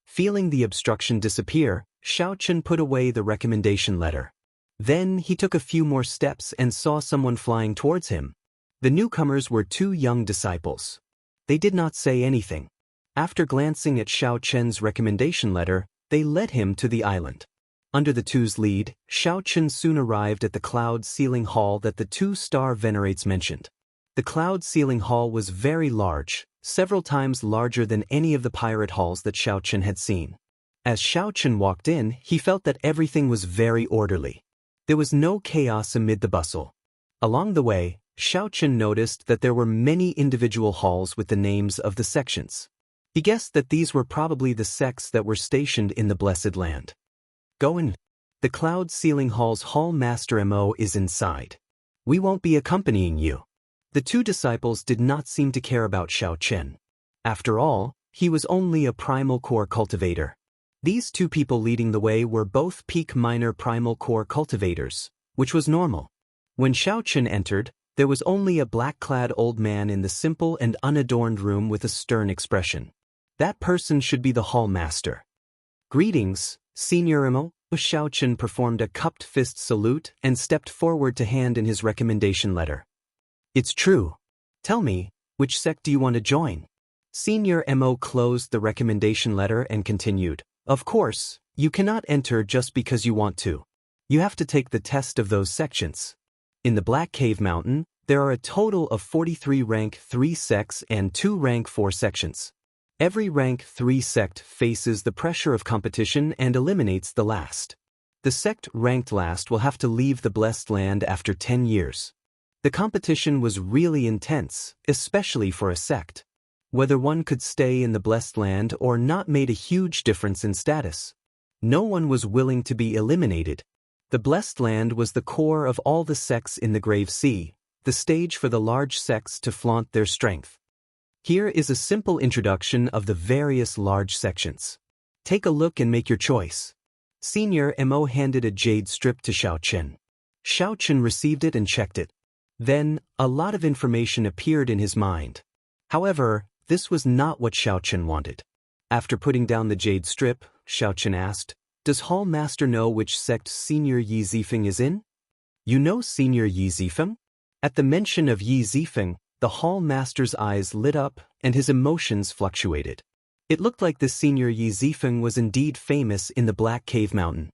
Feeling the obstruction disappear, Xiao Chen put away the recommendation letter. Then he took a few more steps and saw someone flying towards him. The newcomers were 2 young disciples. They did not say anything. After glancing at Xiao Chen's recommendation letter, they led him to the island. Under the two's lead, Xiao Chen soon arrived at the cloud ceiling hall that the 2 Star Venerates mentioned. The cloud ceiling hall was very large, several times larger than any of the pirate halls that Xiao Chen had seen. As Xiao Chen walked in, he felt that everything was very orderly. There was no chaos amid the bustle. Along the way, Xiao Chen noticed that there were many individual halls with the names of the sections. He guessed that these were probably the sects that were stationed in the Blessed Land. Go in. The Cloud Ceiling Hall's Hall Master Mo is inside. We won't be accompanying you. The 2 disciples did not seem to care about Xiao Chen. After all, he was only a primal core cultivator. These 2 people leading the way were both peak minor primal core cultivators, which was normal. When Xiao Chen entered, there was only a black-clad old man in the simple and unadorned room with a stern expression. That person should be the hall master. Greetings, Senior Imo, Xiaochen performed a cupped fist salute and stepped forward to hand in his recommendation letter. It's true. Tell me, which sect do you want to join? Senior Mo closed the recommendation letter and continued. Of course, you cannot enter just because you want to. You have to take the test of those sections. In the Black Cave Mountain, there are a total of 43 rank 3 sects and 2 rank 4 sections. Every rank 3 sect faces the pressure of competition and eliminates the last. The sect ranked last will have to leave the Blessed Land after 10 years. The competition was really intense, especially for a sect. Whether one could stay in the Blessed Land or not made a huge difference in status. No one was willing to be eliminated. The Blessed Land was the core of all the sects in the Grave Sea, the stage for the large sects to flaunt their strength. Here is a simple introduction of the various large sections. Take a look and make your choice. Senior Mo handed a jade strip to Xiaochen. Xiaochen received it and checked it. Then, a lot of information appeared in his mind. However, this was not what Xiaochen wanted. After putting down the jade strip, Xiaochen asked, "Does Hall Master know which sect Senior Yi Zifeng is in?" "You know Senior Yi Zifeng?" At the mention of Yi Zifeng, the Hall Master's eyes lit up and his emotions fluctuated. It looked like the Senior Yi Zifeng was indeed famous in the Black Cave Mountain.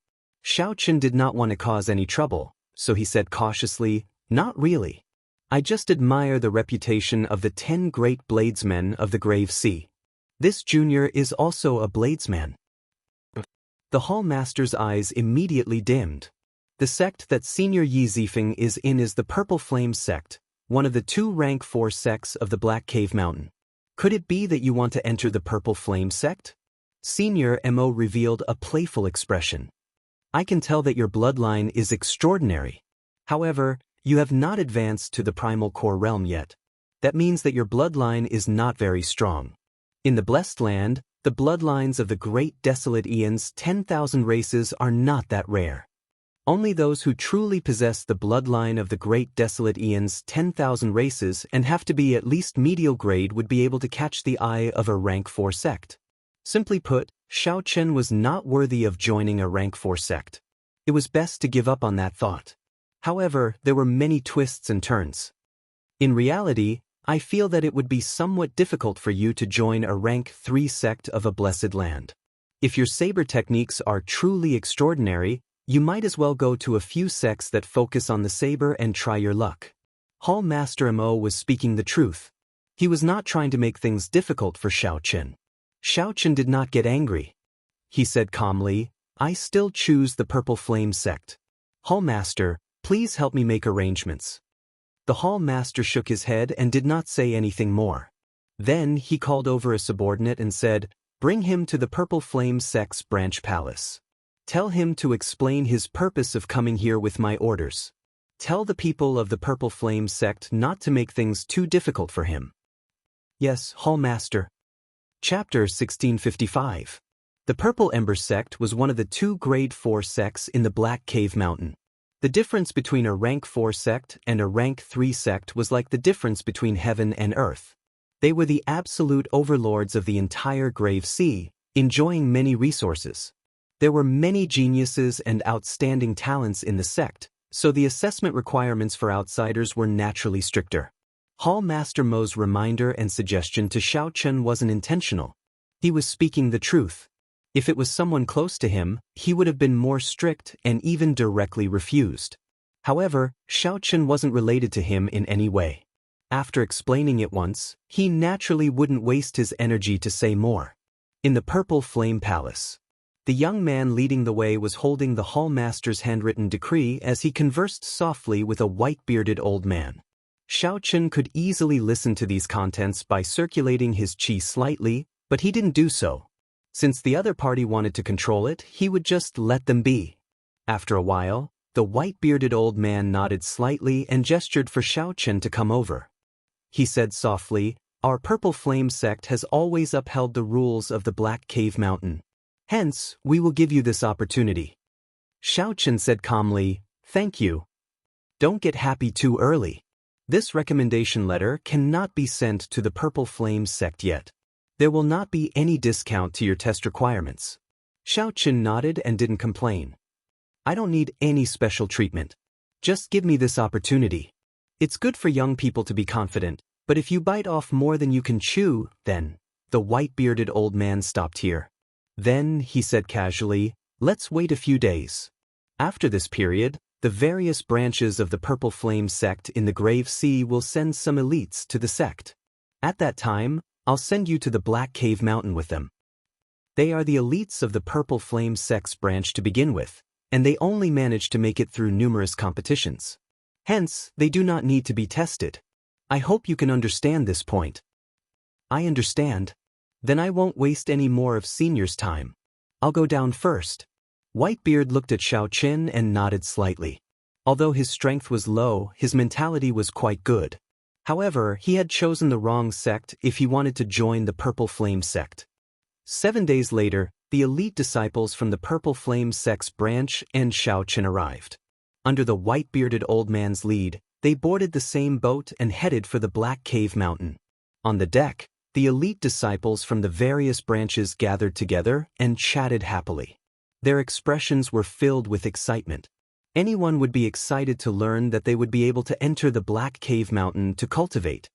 Xiaochen did not want to cause any trouble, so he said cautiously, "Not really. I just admire the reputation of the 10 great bladesmen of the Grave Sea. This junior is also a bladesman." The Hall Master's eyes immediately dimmed. The sect that Senior Yi Zifeng is in is the Purple Flame sect, one of the 2 rank 4 sects of the Black Cave Mountain. Could it be that you want to enter the Purple Flame sect? Senior Mo revealed a playful expression. "I can tell that your bloodline is extraordinary. However, you have not advanced to the primal core realm yet. That means that your bloodline is not very strong. In the Blessed Land, the bloodlines of the Great Desolate Eon's 10,000 races are not that rare. Only those who truly possess the bloodline of the Great Desolate Eon's 10,000 races and have to be at least medial grade would be able to catch the eye of a rank 4 sect." Simply put, Xiaochen was not worthy of joining a rank 4 sect. It was best to give up on that thought. However, there were many twists and turns. In reality, I feel that it would be somewhat difficult for you to join a rank 3 sect of a Blessed Land. If your saber techniques are truly extraordinary, you might as well go to a few sects that focus on the saber and try your luck. Hall Master Mo was speaking the truth. He was not trying to make things difficult for Xiaochen. Xiaochen did not get angry. He said calmly, "I still choose the Purple Flame sect. Hall Master, please help me make arrangements." The Hall Master shook his head and did not say anything more. Then he called over a subordinate and said, "Bring him to the Purple Flame sect's branch palace. Tell him to explain his purpose of coming here with my orders. Tell the people of the Purple Flame sect not to make things too difficult for him." "Yes, Hall Master." Chapter 1655. The Purple Ember sect was one of the 2 grade 4 sects in the Black Cave Mountain. The difference between a rank 4 sect and a rank 3 sect was like the difference between heaven and earth. They were the absolute overlords of the entire Grave Sea, enjoying many resources. There were many geniuses and outstanding talents in the sect, so the assessment requirements for outsiders were naturally stricter. Hall Master Mo's reminder and suggestion to Xiaochen wasn't intentional. He was speaking the truth. If it was someone close to him, he would have been more strict and even directly refused. However, Xiaochen wasn't related to him in any way. After explaining it once, he naturally wouldn't waste his energy to say more. In the Purple Flame Palace, the young man leading the way was holding the Hall Master's handwritten decree as he conversed softly with a white-bearded old man. Xiaochen could easily listen to these contents by circulating his qi slightly, but he didn't do so. Since the other party wanted to control it, he would just let them be. After a while, the white-bearded old man nodded slightly and gestured for Xiaochen to come over. He said softly, "Our Purple Flame sect has always upheld the rules of the Black Cave Mountain. Hence, we will give you this opportunity." Xiaochen said calmly, "Thank you. Don't get happy too early. This recommendation letter cannot be sent to the Purple Flame sect yet. There will not be any discount to your test requirements." Xiaochen nodded and didn't complain. I don't need any special treatment. Just give me this opportunity. It's good for young people to be confident, but if you bite off more than you can chew, then... The white-bearded old man stopped here. Then, he said casually, let's wait a few days. After this period, the various branches of the Purple Flame sect in the Grave Sea will send some elites to the sect. At that time, I'll send you to the Black Cave Mountain with them. They are the elites of the Purple Flame sect's branch to begin with, and they only manage to make it through numerous competitions. Hence, they do not need to be tested. I hope you can understand this point. I understand. Then I won't waste any more of Senior's time. I'll go down first. Whitebeard looked at Xiaoqin and nodded slightly. Although his strength was low, his mentality was quite good. However, he had chosen the wrong sect if he wanted to join the Purple Flame sect. 7 days later, the elite disciples from the Purple Flame sect's branch and Xiaoqin arrived. Under the white-bearded old man's lead, they boarded the same boat and headed for the Black Cave Mountain. On the deck, the elite disciples from the various branches gathered together and chatted happily. Their expressions were filled with excitement. Anyone would be excited to learn that they would be able to enter the Black Cave Mountain to cultivate.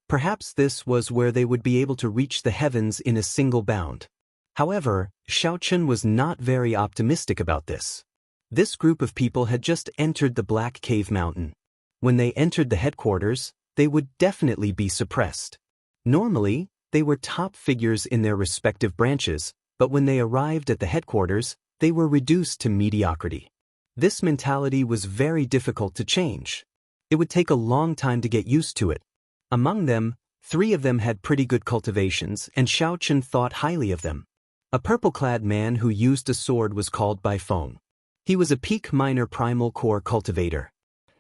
Perhaps this was where they would be able to reach the heavens in a single bound. However, Xiaoqin was not very optimistic about this. This group of people had just entered the Black Cave Mountain. When they entered the headquarters, they would definitely be suppressed. Normally, they were top figures in their respective branches, but when they arrived at the headquarters, they were reduced to mediocrity. This mentality was very difficult to change. It would take a long time to get used to it. Among them, 3 of them had pretty good cultivations, and Xiaoqin thought highly of them. A purple-clad man who used a sword was called Bai Feng. He was a peak minor primal core cultivator.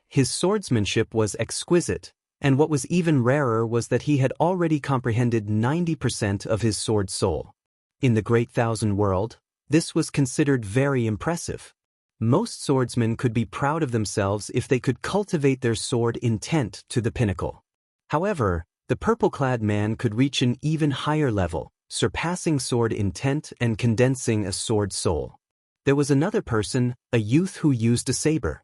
His swordsmanship was exquisite, and what was even rarer was that he had already comprehended 90% of his sword soul. In the Great Thousand World, this was considered very impressive. Most swordsmen could be proud of themselves if they could cultivate their sword intent to the pinnacle. However, the purple-clad man could reach an even higher level, surpassing sword intent and condensing a sword soul. There was another person, a youth who used a saber.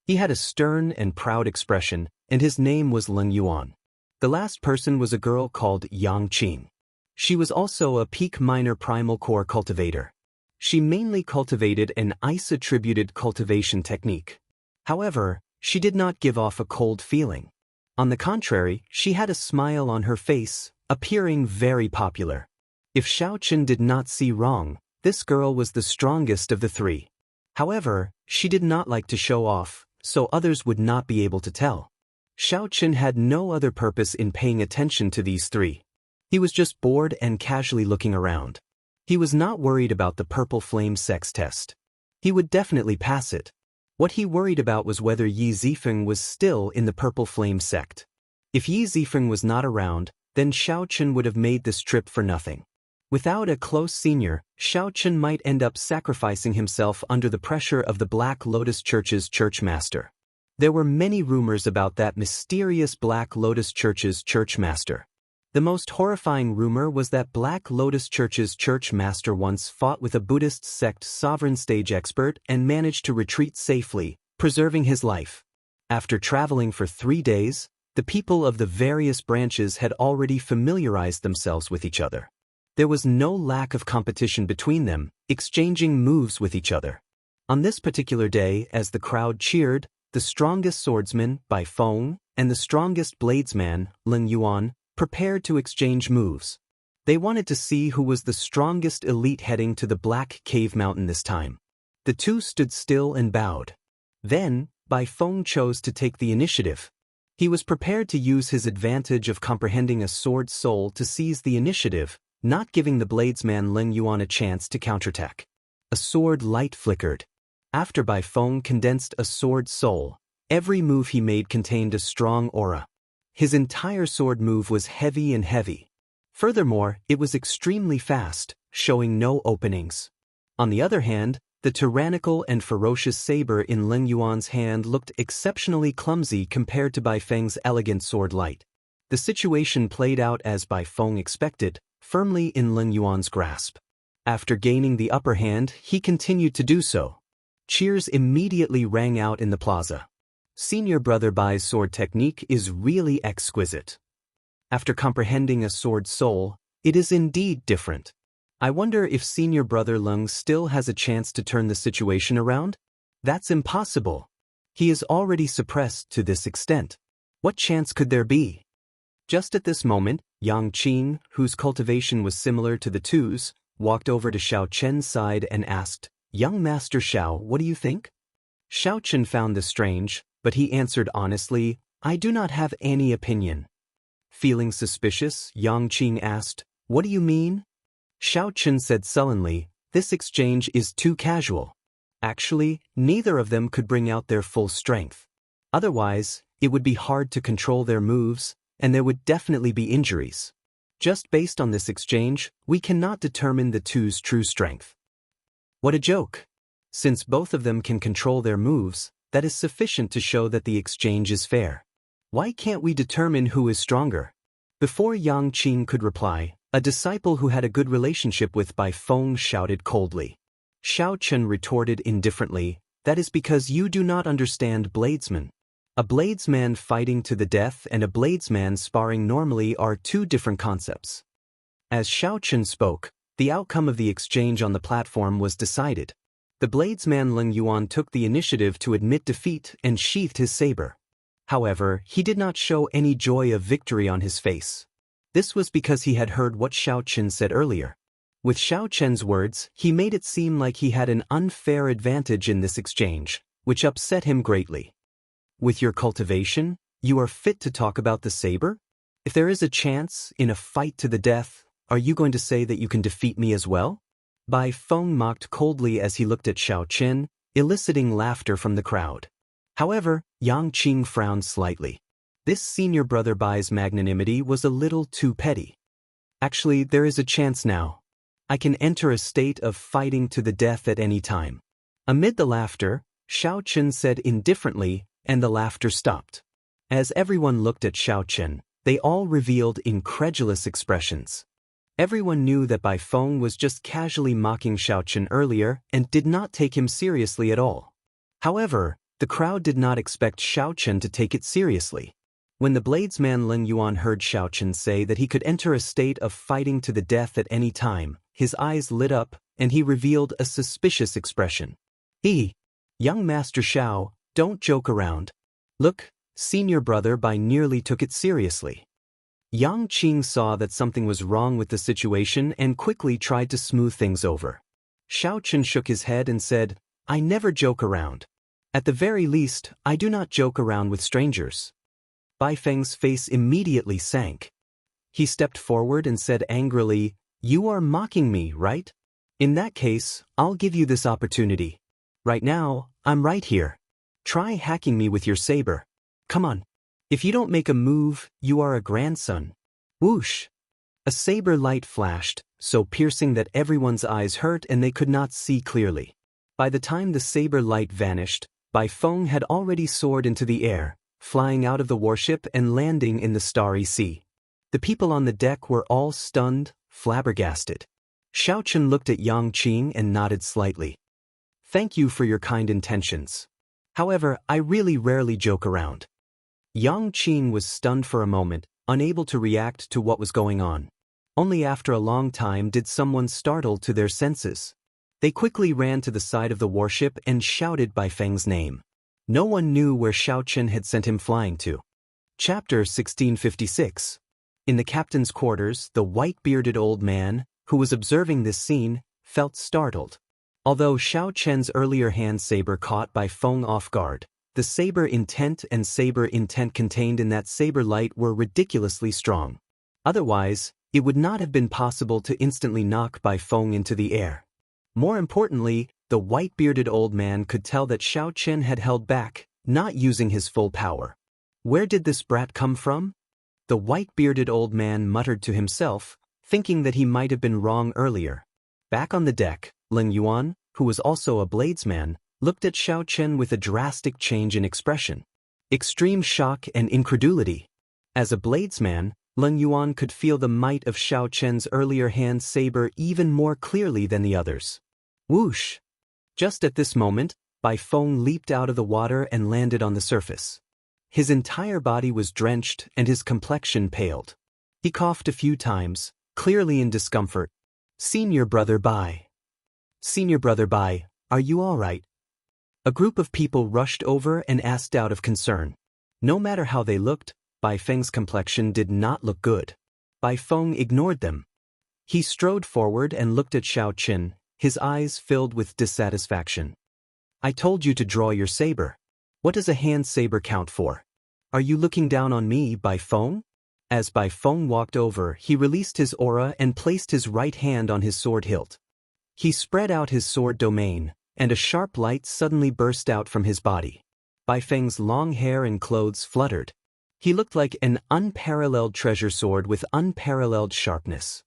He had a stern and proud expression, and his name was Leng Yuan. The last person was a girl called Yang Qing. She was also a peak minor primal core cultivator. She mainly cultivated an ice-attributed cultivation technique. However, she did not give off a cold feeling. On the contrary, she had a smile on her face, appearing very popular. If Xiaoqin did not see wrong, this girl was the strongest of the 3. However, she did not like to show off, so others would not be able to tell. Xiaoqin had no other purpose in paying attention to these 3. He was just bored and casually looking around. He was not worried about the Purple Flame sex test. He would definitely pass it. What he worried about was whether Yi Zifeng was still in the Purple Flame sect. If Yi Zifeng was not around, then Xiaoqin would have made this trip for nothing. Without a close senior, Xiaoqin might end up sacrificing himself under the pressure of the Black Lotus Church's church master. There were many rumors about that mysterious Black Lotus Church's church master. The most horrifying rumor was that Black Lotus Church's church master once fought with a Buddhist sect sovereign stage expert and managed to retreat safely, preserving his life. After traveling for 3 days, the people of the various branches had already familiarized themselves with each other. There was no lack of competition between them, exchanging moves with each other. On this particular day, as the crowd cheered, the strongest swordsman, Bai Feng, and the strongest bladesman, Leng Yuan, prepared to exchange moves. They wanted to see who was the strongest elite heading to the Black Cave Mountain this time. The 2 stood still and bowed. Then, Bai Feng chose to take the initiative. He was prepared to use his advantage of comprehending a sword soul to seize the initiative, not giving the bladesman Leng Yuan a chance to counterattack. A sword light flickered. After Bai Feng condensed a sword soul, every move he made contained a strong aura. His entire sword move was heavy and heavy. Furthermore, it was extremely fast, showing no openings. On the other hand, the tyrannical and ferocious saber in Leng Yuan's hand looked exceptionally clumsy compared to Bai Feng's elegant sword light. The situation played out as Bai Feng expected, firmly in Leng Yuan's grasp. After gaining the upper hand, he continued to do so. Cheers immediately rang out in the plaza. Senior Brother Bai's sword technique is really exquisite. After comprehending a sword's soul, it is indeed different. I wonder if Senior Brother Lung still has a chance to turn the situation around? That's impossible. He is already suppressed to this extent. What chance could there be? Just at this moment, Yang Qing, whose cultivation was similar to the two's, walked over to Xiao Chen's side and asked, "Young Master Xiao, what do you think?" Xiao Chen found this strange, but he answered honestly, "I do not have any opinion." Feeling suspicious, Yang Qing asked, "What do you mean?" Xiao Chen said sullenly, "This exchange is too casual." Actually, neither of them could bring out their full strength. Otherwise, it would be hard to control their moves, and there would definitely be injuries. Just based on this exchange, we cannot determine the two's true strength. What a joke! Since both of them can control their moves, that is sufficient to show that the exchange is fair. Why can't we determine who is stronger? Before Yang Qing could reply, a disciple who had a good relationship with Bai Feng shouted coldly. Xiao Chen retorted indifferently, "That is because you do not understand bladesmen. A bladesman fighting to the death and a bladesman sparring normally are two different concepts." As Xiao Chen spoke, the outcome of the exchange on the platform was decided. The bladesman Leng Yuan took the initiative to admit defeat and sheathed his saber. However, he did not show any joy of victory on his face. This was because he had heard what Xiao Chen said earlier. With Xiao Chen's words, he made it seem like he had an unfair advantage in this exchange, which upset him greatly. With your cultivation, you are fit to talk about the saber? If there is a chance, in a fight to the death, are you going to say that you can defeat me as well? Bai Feng mocked coldly as he looked at Xiao Chen, eliciting laughter from the crowd. However, Yang Qing frowned slightly. This senior brother Bai's magnanimity was a little too petty. Actually, there is a chance now. I can enter a state of fighting to the death at any time. Amid the laughter, Xiao Chen said indifferently, and the laughter stopped. As everyone looked at Xiao Chen, they all revealed incredulous expressions. Everyone knew that Bai Feng was just casually mocking Xiao Chen earlier and did not take him seriously at all. However, the crowd did not expect Xiao Chen to take it seriously. When the bladesman Leng Yuan heard Xiao Chen say that he could enter a state of fighting to the death at any time, his eyes lit up, and he revealed a suspicious expression. Young Master Xiao, don't joke around. Look, Senior Brother Bai nearly took it seriously." Yang Qing saw that something was wrong with the situation and quickly tried to smooth things over. Xiao Chen shook his head and said, "I never joke around. At the very least, I do not joke around with strangers." Bai Feng's face immediately sank. He stepped forward and said angrily, "You are mocking me, right? In that case, I'll give you this opportunity. Right now, I'm right here. Try hacking me with your saber. Come on. If you don't make a move, you are a grandson." Whoosh! A saber light flashed, so piercing that everyone's eyes hurt and they could not see clearly. By the time the saber light vanished, Bai Feng had already soared into the air, flying out of the warship and landing in the starry sea. The people on the deck were all stunned, flabbergasted. Xiao Chen looked at Yang Qing and nodded slightly. "Thank you for your kind intentions. However, I really rarely joke around." Yang Qing was stunned for a moment, unable to react to what was going on. Only after a long time did someone startle to their senses. They quickly ran to the side of the warship and shouted Bai Feng's name. No one knew where Xiao Chen had sent him flying to. Chapter 1656. In the captain's quarters, the white-bearded old man, who was observing this scene, felt startled. Although Xiao Chen's earlier hand saber caught Bai Feng off guard, the saber intent and saber intent contained in that saber light were ridiculously strong. Otherwise, it would not have been possible to instantly knock Bai Feng into the air. More importantly, the white-bearded old man could tell that Xiao Chen had held back, not using his full power. Where did this brat come from? The white-bearded old man muttered to himself, thinking that he might have been wrong earlier. Back on the deck, Leng Yuan, who was also a bladesman, looked at Xiao Chen with a drastic change in expression. Extreme shock and incredulity. As a bladesman, Leng Yuan could feel the might of Xiao Chen's earlier hand saber even more clearly than the others. Whoosh! Just at this moment, Bai Feng leaped out of the water and landed on the surface. His entire body was drenched and his complexion paled. He coughed a few times, clearly in discomfort. "Senior brother Bai. Senior brother Bai, are you all right?" A group of people rushed over and asked out of concern. No matter how they looked, Bai Feng's complexion did not look good. Bai Feng ignored them. He strode forward and looked at Xiaoqin, his eyes filled with dissatisfaction. "I told you to draw your saber. What does a hand saber count for? Are you looking down on me, Bai Feng?" As Bai Feng walked over, he released his aura and placed his right hand on his sword hilt. He spread out his sword domain, and a sharp light suddenly burst out from his body. Bai Feng's long hair and clothes fluttered. He looked like an unparalleled treasure sword with unparalleled sharpness.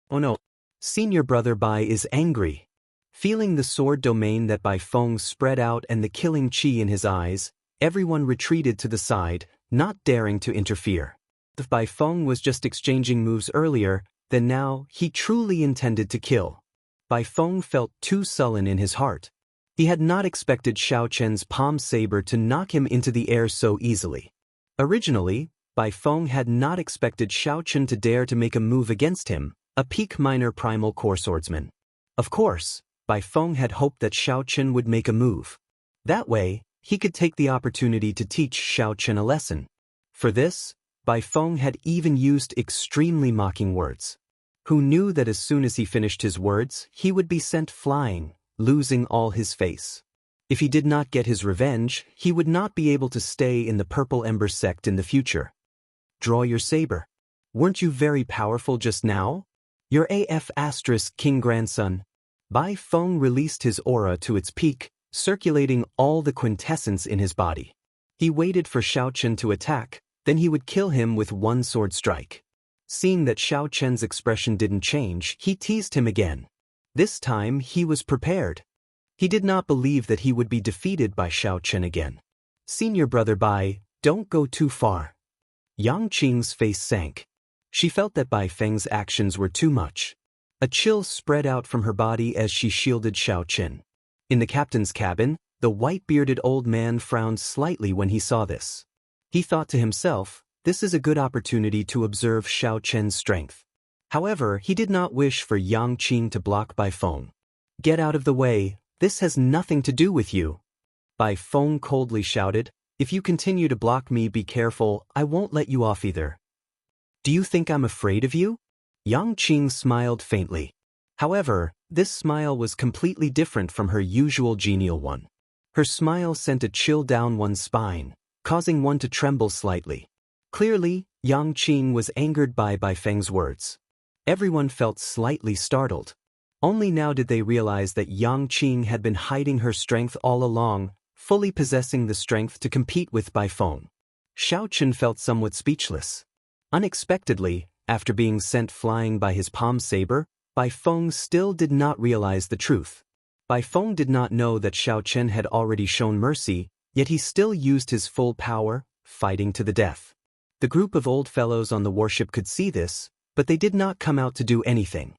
"Oh no! Senior brother Bai is angry." Feeling the sword domain that Bai Feng spread out and the killing chi in his eyes, everyone retreated to the side, not daring to interfere. If Bai Feng was just exchanging moves earlier, then now he truly intended to kill. Bai Feng felt too sullen in his heart. He had not expected Xiaoqin's palm saber to knock him into the air so easily. Originally, Bai Feng had not expected Xiaoqin to dare to make a move against him, a peak minor primal core swordsman. Of course, Bai Feng had hoped that Xiaoqin would make a move. That way, he could take the opportunity to teach Xiaoqin a lesson. For this, Bai Feng had even used extremely mocking words. Who knew that as soon as he finished his words, he would be sent flying, losing all his face. If he did not get his revenge, he would not be able to stay in the Purple Ember sect in the future. "Draw your saber. Weren't you very powerful just now? Your AF * king grandson." Bai Feng released his aura to its peak, circulating all the quintessence in his body. He waited for Xiaoqin to attack, then he would kill him with one sword strike. Seeing that Xiaoqin's expression didn't change, he teased him again. This time he was prepared. He did not believe that he would be defeated by Xiaoqin again. "Senior brother Bai, don't go too far." Yang Qing's face sank. She felt that Bai Feng's actions were too much. A chill spread out from her body as she shielded Xiaoqin. In the captain's cabin, the white-bearded old man frowned slightly when he saw this. He thought to himself, this is a good opportunity to observe Xiaoqin's strength. However, he did not wish for Yang Qing to block Bai Feng. "Get out of the way, this has nothing to do with you." Bai Feng coldly shouted, "If you continue to block me, be careful, I won't let you off either." "Do you think I'm afraid of you?" Yang Qing smiled faintly. However, this smile was completely different from her usual genial one. Her smile sent a chill down one's spine, causing one to tremble slightly. Clearly, Yang Qing was angered by Bai Feng's words. Everyone felt slightly startled. Only now did they realize that Yang Qing had been hiding her strength all along, fully possessing the strength to compete with Bai Feng. Xiaoqin felt somewhat speechless. Unexpectedly, after being sent flying by his palm saber, Bai Feng still did not realize the truth. Bai Feng did not know that Xiaoqin had already shown mercy, yet he still used his full power, fighting to the death. The group of old fellows on the warship could see this, but they did not come out to do anything.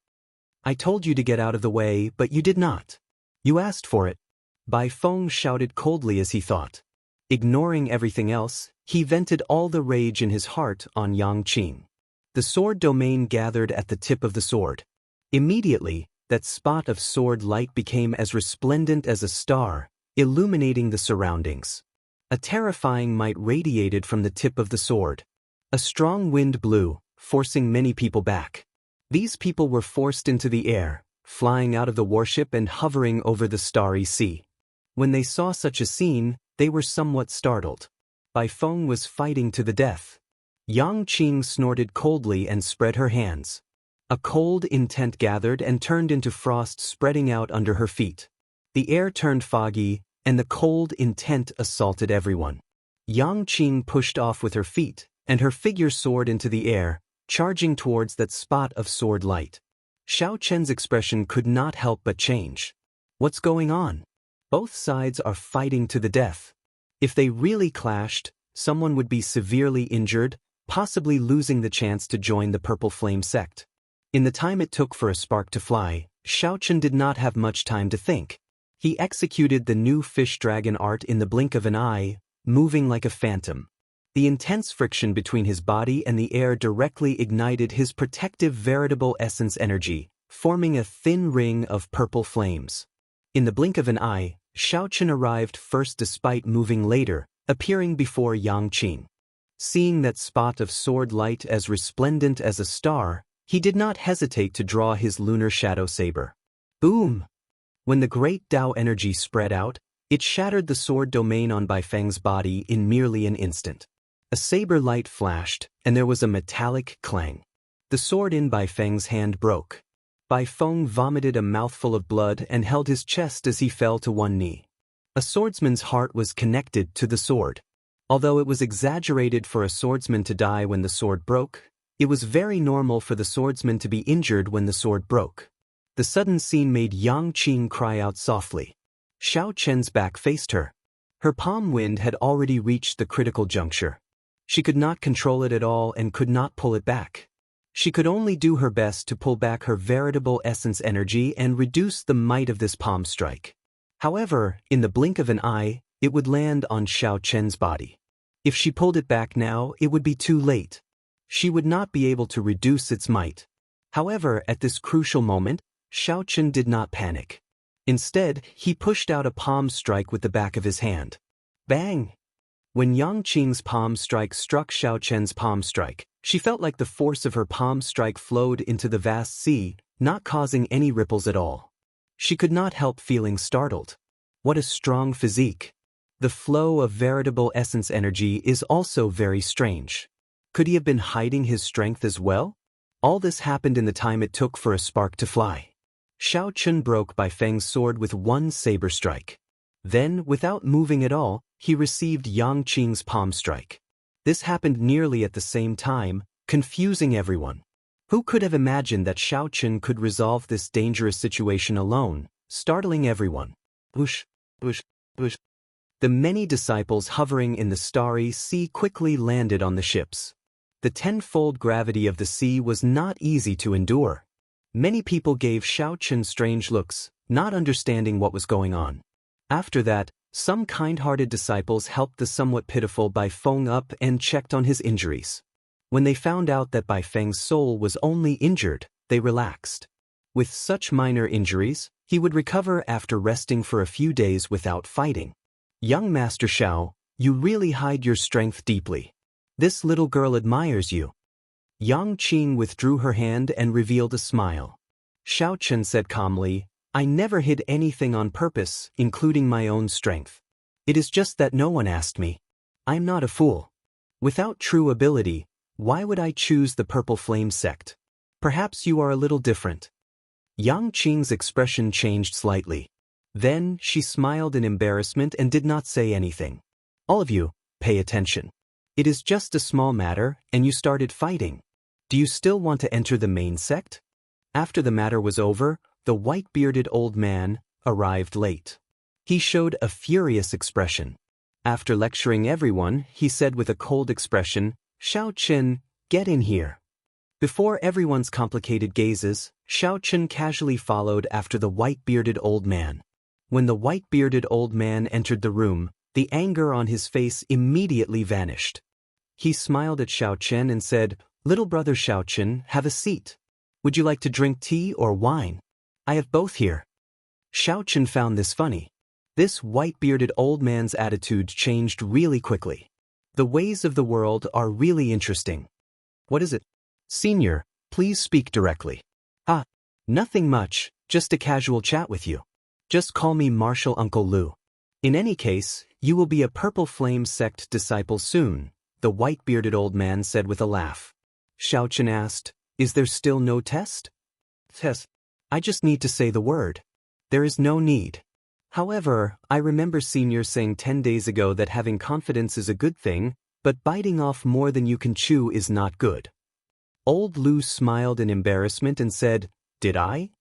"I told you to get out of the way, but you did not. You asked for it." Bai Feng shouted coldly as he thought. Ignoring everything else, he vented all the rage in his heart on Yang Qing. The sword domain gathered at the tip of the sword. Immediately, that spot of sword light became as resplendent as a star, illuminating the surroundings. A terrifying might radiated from the tip of the sword. A strong wind blew, forcing many people back. These people were forced into the air, flying out of the warship and hovering over the starry sea. When they saw such a scene, they were somewhat startled. Bai Feng was fighting to the death. Yang Qing snorted coldly and spread her hands. A cold intent gathered and turned into frost spreading out under her feet. The air turned foggy, and the cold intent assaulted everyone. Yang Qing pushed off with her feet, and her figure soared into the air, charging towards that spot of sword light. Xiaoqin's expression could not help but change. What's going on? Both sides are fighting to the death. If they really clashed, someone would be severely injured, possibly losing the chance to join the Purple Flame sect. In the time it took for a spark to fly, Xiaoqin did not have much time to think. He executed the new fish dragon art in the blink of an eye, moving like a phantom. The intense friction between his body and the air directly ignited his protective veritable essence energy, forming a thin ring of purple flames. In the blink of an eye, Xiaochen arrived first despite moving later, appearing before Yang Qing. Seeing that spot of sword light as resplendent as a star, he did not hesitate to draw his lunar shadow saber. Boom! When the great Dao energy spread out, it shattered the sword domain on Baifeng's body in merely an instant. A saber light flashed, and there was a metallic clang. The sword in Baifeng's hand broke. Baifeng vomited a mouthful of blood and held his chest as he fell to one knee. A swordsman's heart was connected to the sword. Although it was exaggerated for a swordsman to die when the sword broke, it was very normal for the swordsman to be injured when the sword broke. The sudden scene made Yang Qing cry out softly. Xiaochen's back faced her. Her palm wind had already reached the critical juncture. She could not control it at all and could not pull it back. She could only do her best to pull back her veritable essence energy and reduce the might of this palm strike. However, in the blink of an eye, it would land on Xiaochen's body. If she pulled it back now, it would be too late. She would not be able to reduce its might. However, at this crucial moment, Xiaochen did not panic. Instead, he pushed out a palm strike with the back of his hand. Bang! When Yang Qing's palm strike struck Xiaochen's palm strike, she felt like the force of her palm strike flowed into the vast sea, not causing any ripples at all. She could not help feeling startled. What a strong physique! The flow of veritable essence energy is also very strange. Could he have been hiding his strength as well? All this happened in the time it took for a spark to fly. Xiaochen broke Baifeng's sword with one saber strike. Then, without moving at all, he received Yang Qing's palm strike. This happened nearly at the same time, confusing everyone. Who could have imagined that Xiaochen could resolve this dangerous situation alone, startling everyone? Whoosh, whoosh, whoosh. The many disciples hovering in the starry sea quickly landed on the ships. The tenfold gravity of the sea was not easy to endure. Many people gave Xiaochen strange looks, not understanding what was going on. After that, some kind-hearted disciples helped the somewhat pitiful Baifeng up and checked on his injuries. When they found out that Baifeng's soul was only injured, they relaxed. With such minor injuries, he would recover after resting for a few days without fighting. Young Master Xiao, you really hide your strength deeply. This little girl admires you. Yang Qing withdrew her hand and revealed a smile. Xiaochen said calmly, I never hid anything on purpose, including my own strength. It is just that no one asked me. I'm not a fool. Without true ability, why would I choose the Purple Flame sect? Perhaps you are a little different. Yang Qing's expression changed slightly. Then, she smiled in embarrassment and did not say anything. All of you, pay attention. It is just a small matter, and you started fighting. Do you still want to enter the main sect? After the matter was over, the white-bearded old man arrived late. He showed a furious expression. After lecturing everyone, he said with a cold expression, Xiaochen, get in here. Before everyone's complicated gazes, Xiaochen casually followed after the white-bearded old man. When the white-bearded old man entered the room, the anger on his face immediately vanished. He smiled at Xiaochen and said, Little brother Xiaochen, have a seat. Would you like to drink tea or wine? I have both here. Xiaochen found this funny. This white-bearded old man's attitude changed really quickly. The ways of the world are really interesting. What is it? Senior, please speak directly. Ah, nothing much, just a casual chat with you. Just call me Martial Uncle Lu. In any case, you will be a Purple Flame sect disciple soon, the white-bearded old man said with a laugh. Xiaochen asked, Is there still no test? Test. I just need to say the word. There is no need. However, I remember Senior saying 10 days ago that having confidence is a good thing, but biting off more than you can chew is not good. Old Lu smiled in embarrassment and said, Did I?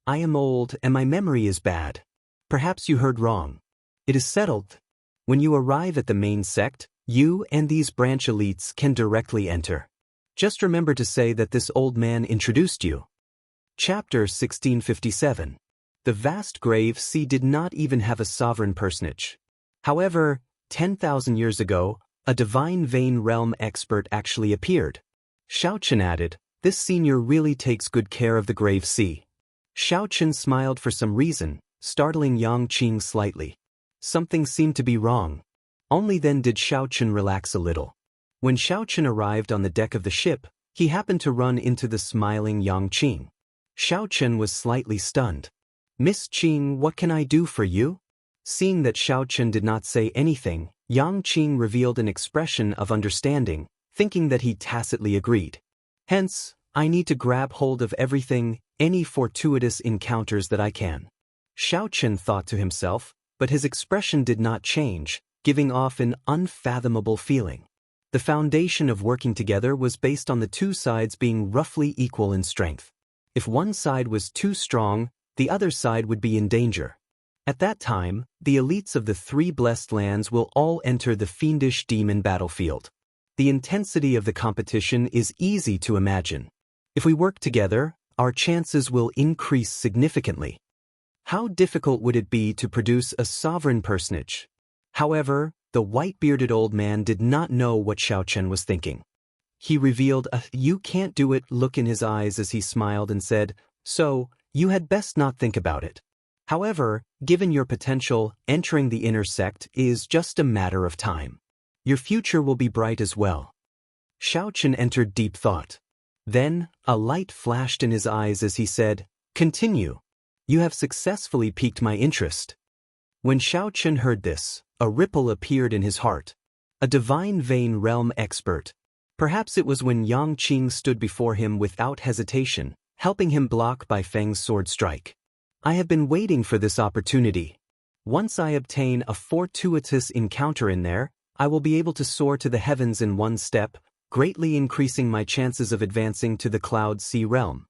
I am old and my memory is bad. Perhaps you heard wrong. It is settled. When you arrive at the main sect, you and these branch elites can directly enter. Just remember to say that this old man introduced you. Chapter 1657. The vast grave sea did not even have a sovereign personage. However, 10,000 years ago, a divine vein realm expert actually appeared. Xiaochen added, "This senior really takes good care of the grave sea." Xiaochen smiled for some reason, startling Yang Qing slightly. Something seemed to be wrong. Only then did Xiaochen relax a little. When Xiaochen arrived on the deck of the ship, he happened to run into the smiling Yang Qing. Xiaochen was slightly stunned. "Miss Qing, what can I do for you?" Seeing that Xiaochen did not say anything, Yang Qing revealed an expression of understanding, thinking that he tacitly agreed. "Hence, I need to grab hold of everything, any fortuitous encounters that I can." Xiaochen thought to himself, but his expression did not change, giving off an unfathomable feeling. The foundation of working together was based on the two sides being roughly equal in strength. If one side was too strong, the other side would be in danger. At that time, the elites of the three blessed lands will all enter the fiendish demon battlefield. The intensity of the competition is easy to imagine. If we work together, our chances will increase significantly. How difficult would it be to produce a sovereign personage? However, the white-bearded old man did not know what Xiaochen was thinking. He revealed a "you can't do it" look in his eyes as he smiled and said, "So, you had best not think about it. However, given your potential, entering the inner sect is just a matter of time. Your future will be bright as well." Xiaochen entered deep thought. Then, a light flashed in his eyes as he said, "Continue. You have successfully piqued my interest." When Xiaochen heard this, a ripple appeared in his heart. A divine vein realm expert. Perhaps it was when Yang Qing stood before him without hesitation, helping him block Bai Feng's sword strike. "I have been waiting for this opportunity. Once I obtain a fortuitous encounter in there, I will be able to soar to the heavens in one step, greatly increasing my chances of advancing to the Cloud Sea realm."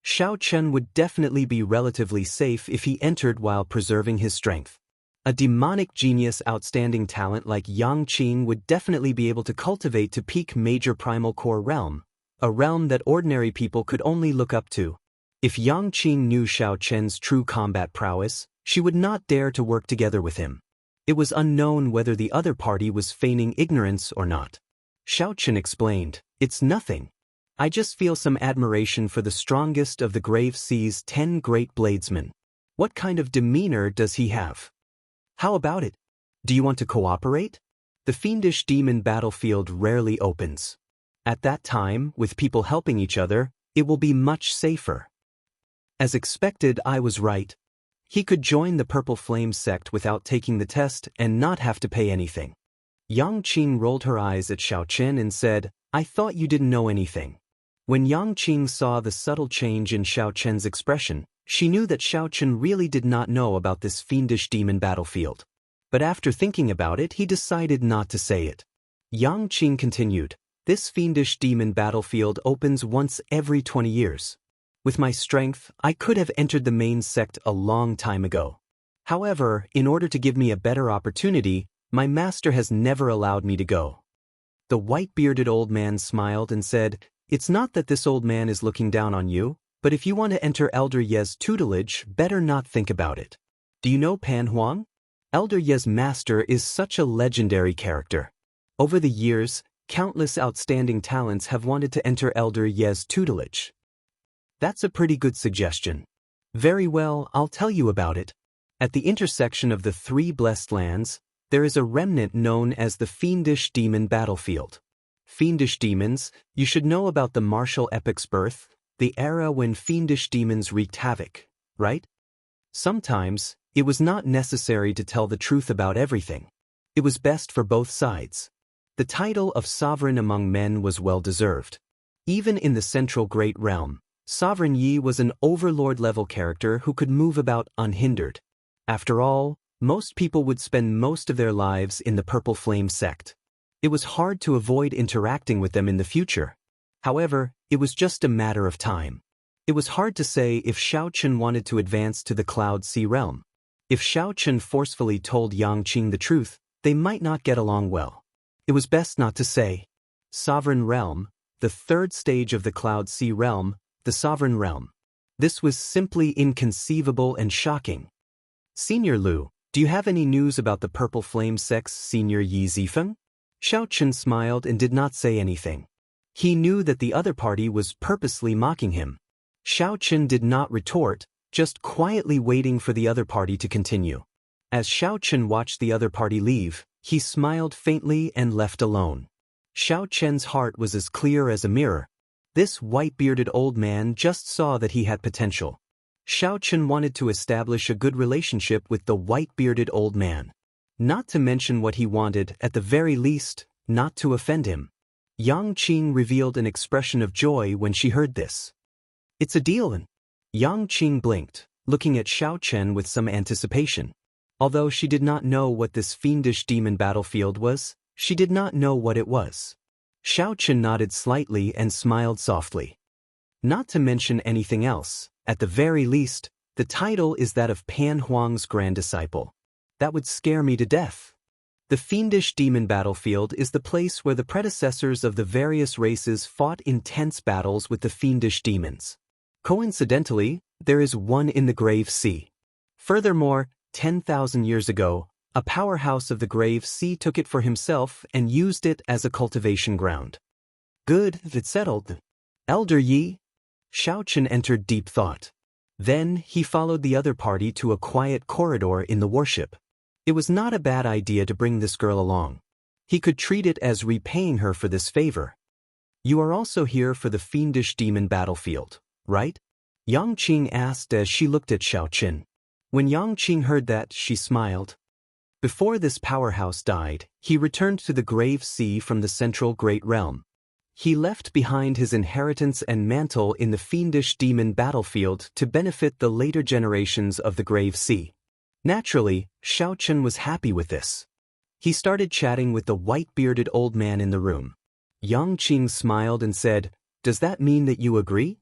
Xiaochen would definitely be relatively safe if he entered while preserving his strength. A demonic genius outstanding talent like Yang Qing would definitely be able to cultivate to peak major primal core realm, a realm that ordinary people could only look up to. If Yang Qing knew Xiaochen's true combat prowess, she would not dare to work together with him. It was unknown whether the other party was feigning ignorance or not. Xiaochen explained, "It's nothing. I just feel some admiration for the strongest of the Grave Sea's 10 great bladesmen. What kind of demeanor does he have? How about it? Do you want to cooperate? The fiendish demon battlefield rarely opens. At that time, with people helping each other, it will be much safer." As expected, I was right. He could join the Purple Flame sect without taking the test and not have to pay anything. Yang Qing rolled her eyes at Xiaochen and said, "I thought you didn't know anything." When Yang Qing saw the subtle change in Xiaochen's expression, she knew that Xiaochen really did not know about this fiendish demon battlefield. But after thinking about it, he decided not to say it. Yang Qing continued, "This fiendish demon battlefield opens once every 20 years. With my strength, I could have entered the main sect a long time ago. However, in order to give me a better opportunity, my master has never allowed me to go." The white-bearded old man smiled and said, "It's not that this old man is looking down on you, but if you want to enter Elder Ye's tutelage, better not think about it. Do you know Pan Huang? Elder Ye's master is such a legendary character. Over the years, countless outstanding talents have wanted to enter Elder Ye's tutelage." "That's a pretty good suggestion. Very well, I'll tell you about it. At the intersection of the three blessed lands, there is a remnant known as the Fiendish Demon Battlefield. Fiendish demons, you should know about the martial epic's birth, the era when fiendish demons wreaked havoc, right? Sometimes, it was not necessary to tell the truth about everything. It was best for both sides. The title of sovereign among men was well deserved. Even in the central great realm, Sovereign Yi was an overlord-level character who could move about unhindered. After all, most people would spend most of their lives in the Purple Flame sect. It was hard to avoid interacting with them in the future. However, it was just a matter of time. It was hard to say if Xiaochen wanted to advance to the Cloud Sea realm. If Xiaochen forcefully told Yang Qing the truth, they might not get along well. It was best not to say. Sovereign realm, the third stage of the Cloud Sea realm, the sovereign realm. This was simply inconceivable and shocking. Senior Lu, do you have any news about the Purple Flame Sect's Senior Yi Zifeng? Xiaochen smiled and did not say anything. He knew that the other party was purposely mocking him. Xiaochen did not retort, just quietly waiting for the other party to continue. As Xiaochen watched the other party leave, he smiled faintly and left alone. Xiaochen's heart was as clear as a mirror. This white-bearded old man just saw that he had potential. Xiaochen wanted to establish a good relationship with the white-bearded old man. Not to mention what he wanted, at the very least, not to offend him. Yang Qing revealed an expression of joy when she heard this. It's a deal. Yang Qing blinked, looking at Xiaochen with some anticipation. Although she did not know what this fiendish demon battlefield was, she did not know what it was. Xiaochen nodded slightly and smiled softly. Not to mention anything else, at the very least, the title is that of Pan Huang's grand disciple. That would scare me to death. The fiendish demon battlefield is the place where the predecessors of the various races fought intense battles with the fiendish demons. Coincidentally, there is one in the Grave Sea. Furthermore, 10,000 years ago, a powerhouse of the Grave Sea took it for himself and used it as a cultivation ground. Good, it's settled. Elder Yi. Xiaochen entered deep thought. Then he followed the other party to a quiet corridor in the worship. It was not a bad idea to bring this girl along. He could treat it as repaying her for this favor. You are also here for the fiendish demon battlefield, right? Yang Qing asked as she looked at Xiaochen. When Yang Qing heard that, she smiled. Before this powerhouse died, he returned to the Grave Sea from the Central Great Realm. He left behind his inheritance and mantle in the fiendish demon battlefield to benefit the later generations of the Grave Sea. Naturally, Xiaochen was happy with this. He started chatting with the white-bearded old man in the room. Yang Qing smiled and said, "Does that mean that you agree?"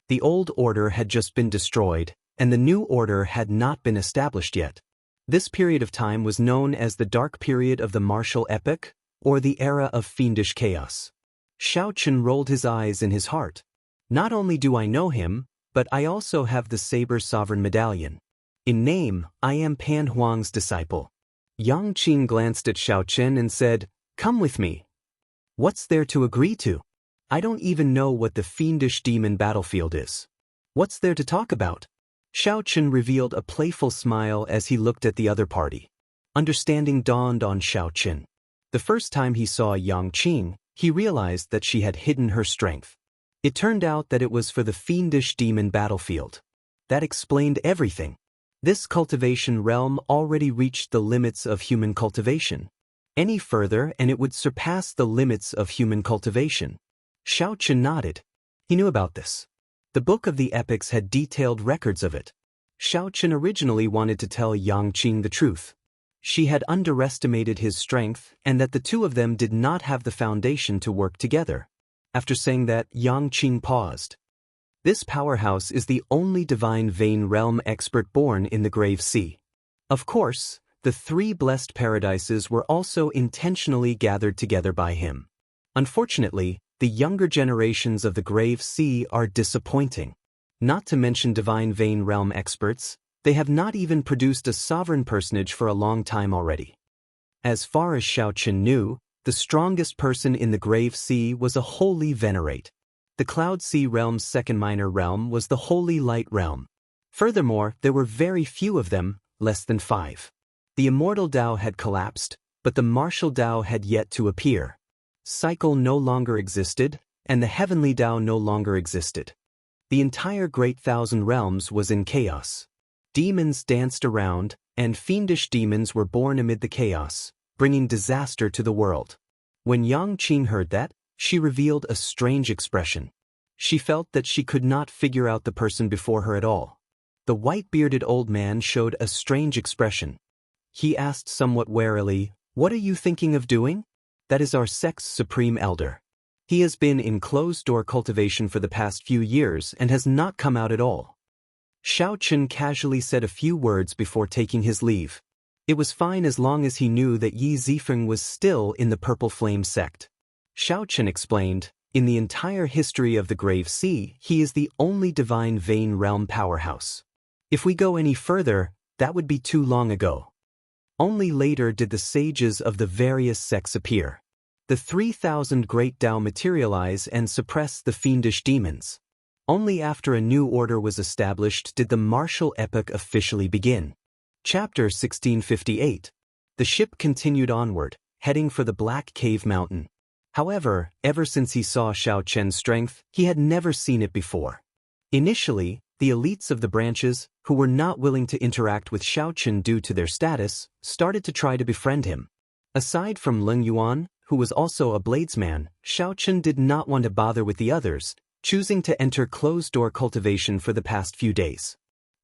The old order had just been destroyed, and the new order had not been established yet. This period of time was known as the Dark Period of the Martial Epoch, or the Era of Fiendish Chaos. Xiaochen rolled his eyes in his heart. Not only do I know him, but I also have the Saber Sovereign Medallion. In name, I am Pan Huang's disciple. Yang Qing glanced at Xiaochen and said, "Come with me." What's there to agree to? I don't even know what the fiendish demon battlefield is. What's there to talk about? Xiaochen revealed a playful smile as he looked at the other party. Understanding dawned on Xiaochen. The first time he saw Yang Qing, he realized that she had hidden her strength. It turned out that it was for the fiendish demon battlefield. That explained everything. This cultivation realm already reached the limits of human cultivation. Any further and it would surpass the limits of human cultivation. Xiaochen nodded. He knew about this. The Book of the Epics had detailed records of it. Xiaochen originally wanted to tell Yang Qing the truth. She had underestimated his strength and that the two of them did not have the foundation to work together. After saying that, Yang Qing paused. This powerhouse is the only divine vein realm expert born in the Grave Sea. Of course, the three blessed paradises were also intentionally gathered together by him. Unfortunately, the younger generations of the Grave Sea are disappointing. Not to mention divine vein realm experts, they have not even produced a sovereign personage for a long time already. As far as Xiaochen knew, the strongest person in the Grave Sea was a holy venerate. The Cloud Sea realm's second minor realm was the Holy Light realm. Furthermore, there were very few of them, less than 5. The Immortal Dao had collapsed, but the Martial Dao had yet to appear. Cycle no longer existed, and the Heavenly Dao no longer existed. The entire Great Thousand Realms was in chaos. Demons danced around, and fiendish demons were born amid the chaos, bringing disaster to the world. When Yang Qing heard that, she revealed a strange expression. She felt that she could not figure out the person before her at all. The white-bearded old man showed a strange expression. He asked somewhat warily, "What are you thinking of doing?" "That is our sect's supreme elder. He has been in closed-door cultivation for the past few years and has not come out at all." Xiaochen casually said a few words before taking his leave. It was fine as long as he knew that Yi Zifeng was still in the Purple Flame sect. Xiaochen explained, In the entire history of the Grave Sea, he is the only divine vein realm powerhouse. If we go any further, that would be too long ago. Only later did the sages of the various sects appear. The 3,000 great Tao materialize and suppress the fiendish demons. Only after a new order was established did the martial epoch officially begin. Chapter 1658. The ship continued onward, heading for the Black Cave Mountain. However, ever since he saw Xiao Chen's strength, he had never seen it before. Initially, the elites of the branches, who were not willing to interact with Xiao Chen due to their status, started to try to befriend him. Aside from Leng Yuan, who was also a bladesman, Xiao Chen did not want to bother with the others, choosing to enter closed-door cultivation for the past few days.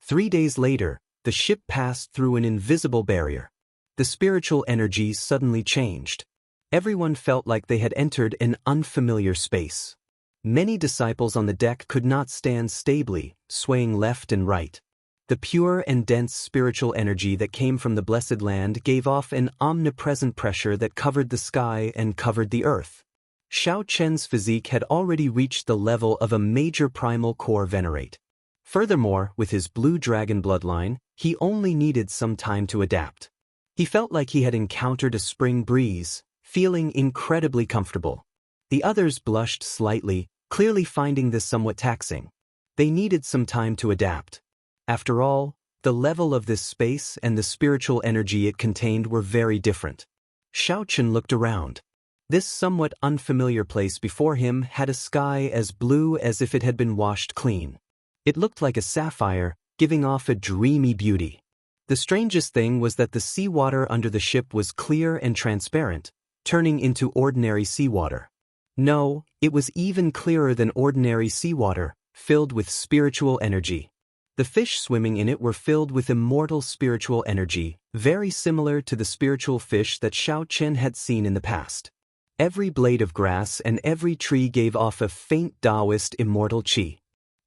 3 days later, the ship passed through an invisible barrier. The spiritual energy suddenly changed. Everyone felt like they had entered an unfamiliar space. Many disciples on the deck could not stand stably, swaying left and right. The pure and dense spiritual energy that came from the blessed land gave off an omnipresent pressure that covered the sky and covered the earth. Xiao Chen's physique had already reached the level of a major primal core venerate. Furthermore, with his blue dragon bloodline, he only needed some time to adapt. He felt like he had encountered a spring breeze, feeling incredibly comfortable. The others blushed slightly, clearly finding this somewhat taxing. They needed some time to adapt. After all, the level of this space and the spiritual energy it contained were very different. Xiao Chen looked around. This somewhat unfamiliar place before him had a sky as blue as if it had been washed clean. It looked like a sapphire, giving off a dreamy beauty. The strangest thing was that the seawater under the ship was clear and transparent, turning into ordinary seawater. No, it was even clearer than ordinary seawater, filled with spiritual energy. The fish swimming in it were filled with immortal spiritual energy, very similar to the spiritual fish that Xiao Chen had seen in the past. Every blade of grass and every tree gave off a faint Daoist immortal qi.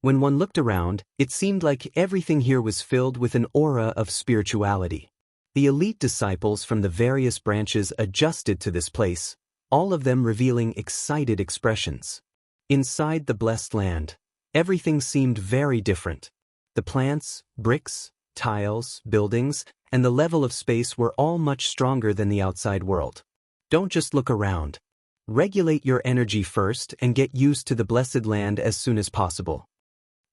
When one looked around, it seemed like everything here was filled with an aura of spirituality. The elite disciples from the various branches adjusted to this place, all of them revealing excited expressions. Inside the blessed land, everything seemed very different. The plants, bricks, tiles, buildings, and the level of space were all much stronger than the outside world. Don't just look around. Regulate your energy first and get used to the blessed land as soon as possible.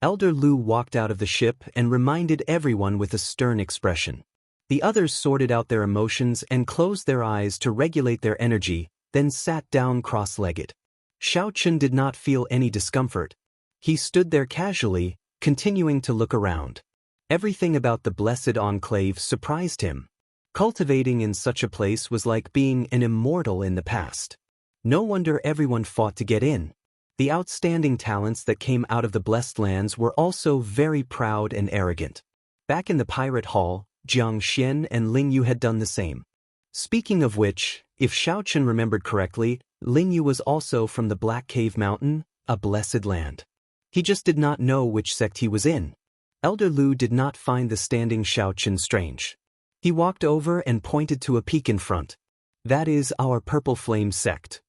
Elder Lu walked out of the ship and reminded everyone with a stern expression. The others sorted out their emotions and closed their eyes to regulate their energy, then sat down cross-legged. Xiao Chen did not feel any discomfort. He stood there casually, continuing to look around. Everything about the blessed enclave surprised him. Cultivating in such a place was like being an immortal in the past. No wonder everyone fought to get in. The outstanding talents that came out of the blessed lands were also very proud and arrogant. Back in the pirate hall, Jiang Xian and Ling Yu had done the same. Speaking of which, if Xiao Chen remembered correctly, Ling Yu was also from the Black Cave Mountain, a blessed land. He just did not know which sect he was in. Elder Lu did not find the standing Xiao Chen strange. He walked over and pointed to a peak in front. That is our Purple Flame sect.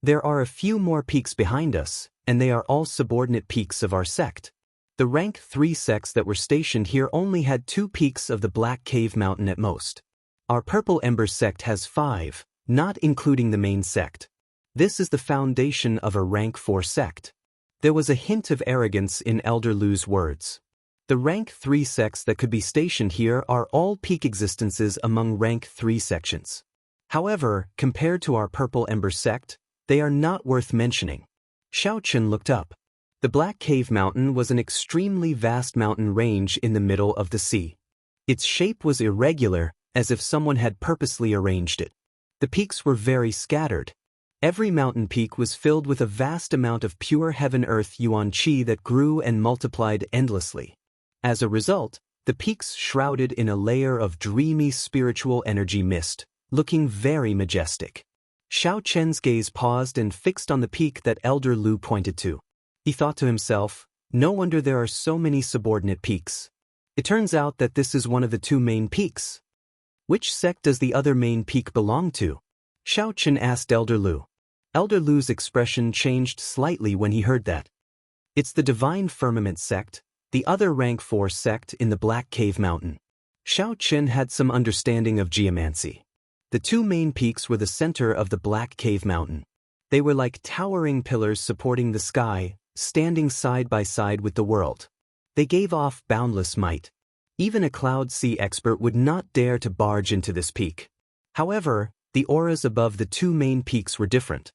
There are a few more peaks behind us, and they are all subordinate peaks of our sect. The rank 3 sects that were stationed here only had 2 peaks of the Black Cave Mountain at most. Our Purple Ember sect has 5, not including the main sect. This is the foundation of a rank 4 sect. There was a hint of arrogance in Elder Lu's words. The rank 3 sects that could be stationed here are all peak existences among rank 3 sections. However, compared to our Purple Ember sect, they are not worth mentioning. Xiao Chen looked up. The Black Cave Mountain was an extremely vast mountain range in the middle of the sea. Its shape was irregular, as if someone had purposely arranged it. The peaks were very scattered. Every mountain peak was filled with a vast amount of pure heaven-earth yuan qi that grew and multiplied endlessly. As a result, the peaks shrouded in a layer of dreamy spiritual energy mist, looking very majestic. Xiao Chen's gaze paused and fixed on the peak that Elder Lu pointed to. He thought to himself, no wonder there are so many subordinate peaks. It turns out that this is one of the 2 main peaks. Which sect does the other main peak belong to? Xiao Chen asked Elder Lu. Elder Lu's expression changed slightly when he heard that. It's the Divine Firmament sect, the other rank 4 sect in the Black Cave Mountain. Xiaoqin had some understanding of geomancy. The two main peaks were the center of the Black Cave Mountain. They were like towering pillars supporting the sky, standing side by side with the world. They gave off boundless might. Even a Cloud Sea expert would not dare to barge into this peak. However, the auras above the two main peaks were different.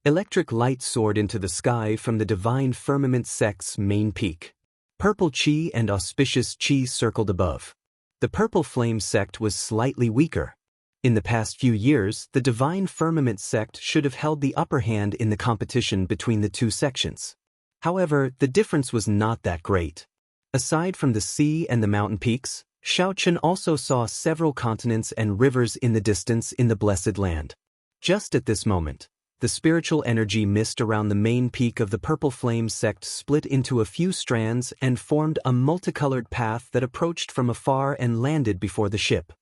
Electric light soared into the sky from the Divine Firmament sect's main peak. Purple Qi and auspicious Qi circled above. The Purple Flame sect was slightly weaker. In the past few years, the Divine Firmament sect should have held the upper hand in the competition between the two sections. However, the difference was not that great. Aside from the sea and the mountain peaks, Xiaoqin also saw several continents and rivers in the distance in the Blessed Land. Just at this moment, the spiritual energy mist around the main peak of the Purple Flame sect split into a few strands and formed a multicolored path that approached from afar and landed before the ship.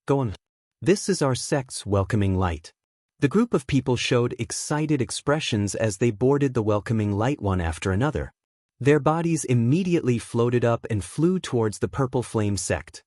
Go on. This is our sect's welcoming light. The group of people showed excited expressions as they boarded the welcoming light one after another. Their bodies immediately floated up and flew towards the Purple Flame sect.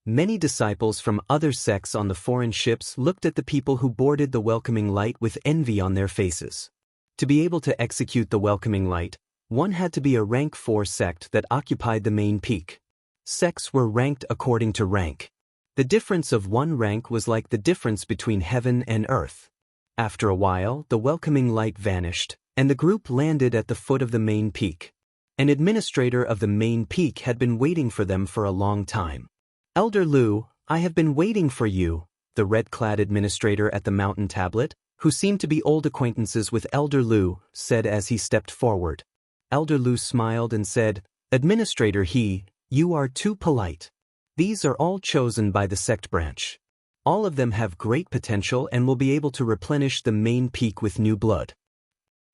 Many disciples from other sects on the foreign ships looked at the people who boarded the welcoming light with envy on their faces. To be able to execute the welcoming light, one had to be a rank 4 sect that occupied the main peak. Sects were ranked according to rank. The difference of one rank was like the difference between heaven and earth. After a while, the welcoming light vanished, and the group landed at the foot of the main peak. An administrator of the main peak had been waiting for them for a long time. Elder Lu, I have been waiting for you, the red-clad administrator at the mountain tablet, who seemed to be old acquaintances with Elder Lu, said as he stepped forward. Elder Lu smiled and said, Administrator He, you are too polite. These are all chosen by the sect branch. All of them have great potential and will be able to replenish the main peak with new blood.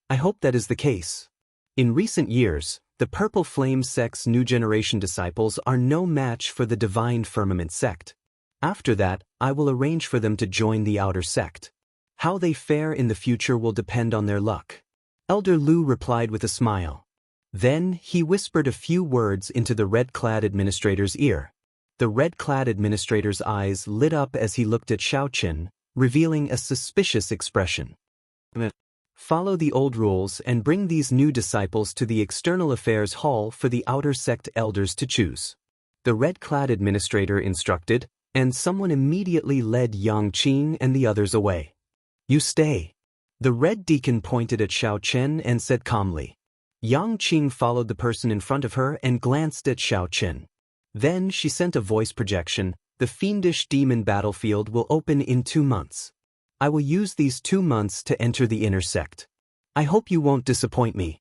I hope that is the case. In recent years, the Purple Flame sect's new generation disciples are no match for the Divine Firmament sect. After that, I will arrange for them to join the outer sect. How they fare in the future will depend on their luck. Elder Lu replied with a smile. Then, he whispered a few words into the red-clad administrator's ear. The red-clad administrator's eyes lit up as he looked at Xiaoqin, revealing a suspicious expression. Follow the old rules and bring these new disciples to the External Affairs Hall for the outer sect elders to choose. The red-clad administrator instructed, and someone immediately led Yang Qing and the others away. You stay. The red deacon pointed at Xiaoqin and said calmly. Yang Qing followed the person in front of her and glanced at Xiaoqin. Then she sent a voice projection. The fiendish demon battlefield will open in 2 months. I will use these 2 months to enter the inner sect. I hope you won't disappoint me.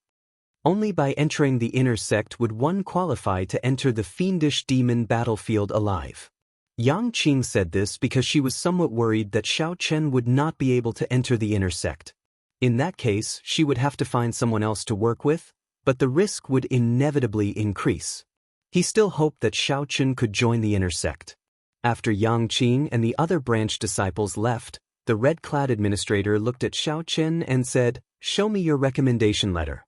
Only by entering the inner sect would one qualify to enter the fiendish demon battlefield alive. Yang Qing said this because she was somewhat worried that Xiaoqin would not be able to enter the inner sect. In that case, she would have to find someone else to work with, but the risk would inevitably increase. He still hoped that Xiaoqin could join the inner sect. After Yang Qing and the other branch disciples left, the red-clad administrator looked at Xiaoqin and said, Show me your recommendation letter.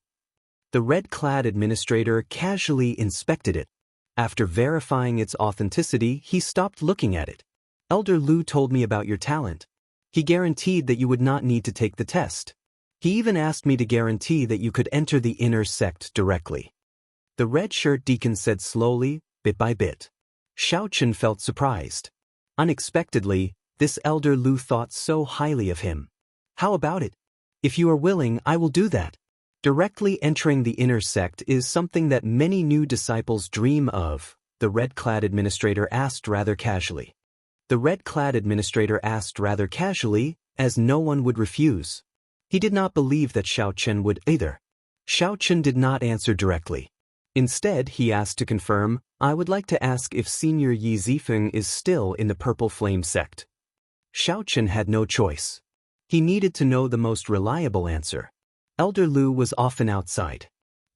The red-clad administrator casually inspected it. After verifying its authenticity, he stopped looking at it. Elder Lu told me about your talent. He guaranteed that you would not need to take the test. He even asked me to guarantee that you could enter the inner sect directly. The red-shirt deacon said slowly, bit by bit. Xiaoqin felt surprised. Unexpectedly, this Elder Lu thought so highly of him. How about it? If you are willing, I will do that. Directly entering the inner sect is something that many new disciples dream of, the red-clad administrator asked rather casually. The red-clad administrator asked rather casually, as no one would refuse. He did not believe that Xiaoqin would either. Xiaoqin did not answer directly. Instead, he asked to confirm, I would like to ask if Senior Yi Zifeng is still in the Purple Flame sect. Xiaoqin had no choice. He needed to know the most reliable answer. Elder Lu was often outside.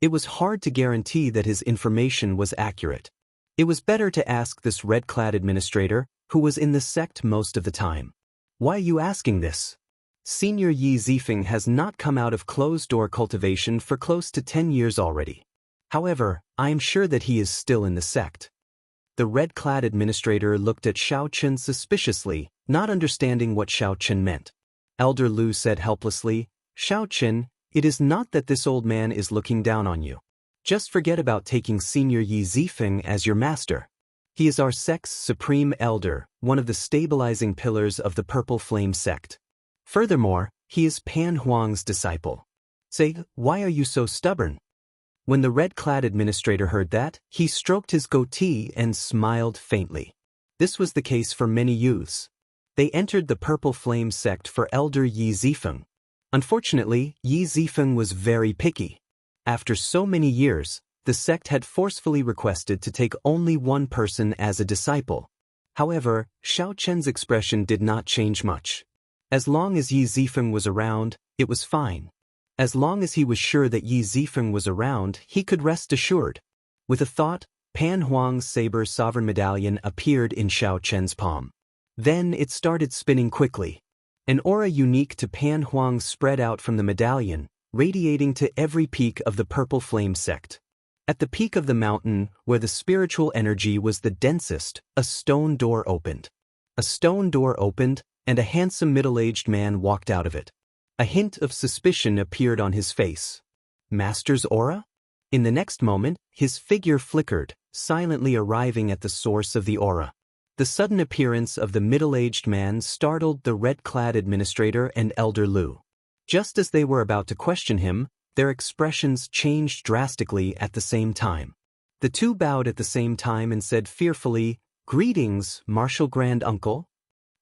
It was hard to guarantee that his information was accurate. It was better to ask this red-clad administrator, who was in the sect most of the time. Why are you asking this? Senior Yi Zifeng has not come out of closed-door cultivation for close to 10 years already. However, I am sure that he is still in the sect. The red-clad administrator looked at Xiaochen suspiciously, not understanding what Xiaochen meant. Elder Lu said helplessly, "Xiaochen, it is not that this old man is looking down on you. Just forget about taking Senior Yi Zifeng as your master. He is our sect's supreme elder, one of the stabilizing pillars of the Purple Flame sect. Furthermore, he is Pan Huang's disciple. Say, why are you so stubborn?" When the red-clad administrator heard that, he stroked his goatee and smiled faintly. This was the case for many youths. They entered the Purple Flame sect for Elder Yi Zifeng. Unfortunately, Yi Zifeng was very picky. After so many years, the sect had forcefully requested to take only one person as a disciple. However, Xiaochen's expression did not change much. As long as Yi Zifeng was around, it was fine. As long as he was sure that Yi Zifeng was around, he could rest assured. With a thought, Pan Huang's saber sovereign medallion appeared in Xiaochen's palm. Then it started spinning quickly. An aura unique to Pan Huang spread out from the medallion, radiating to every peak of the Purple Flame sect. At the peak of the mountain, where the spiritual energy was the densest, a stone door opened. A stone door opened, and a handsome middle-aged man walked out of it. A hint of suspicion appeared on his face. Master's aura? In the next moment, his figure flickered, silently arriving at the source of the aura. The sudden appearance of the middle-aged man startled the red-clad administrator and Elder Lu. Just as they were about to question him, their expressions changed drastically at the same time. The two bowed at the same time and said fearfully, "Greetings, Martial Grand Uncle."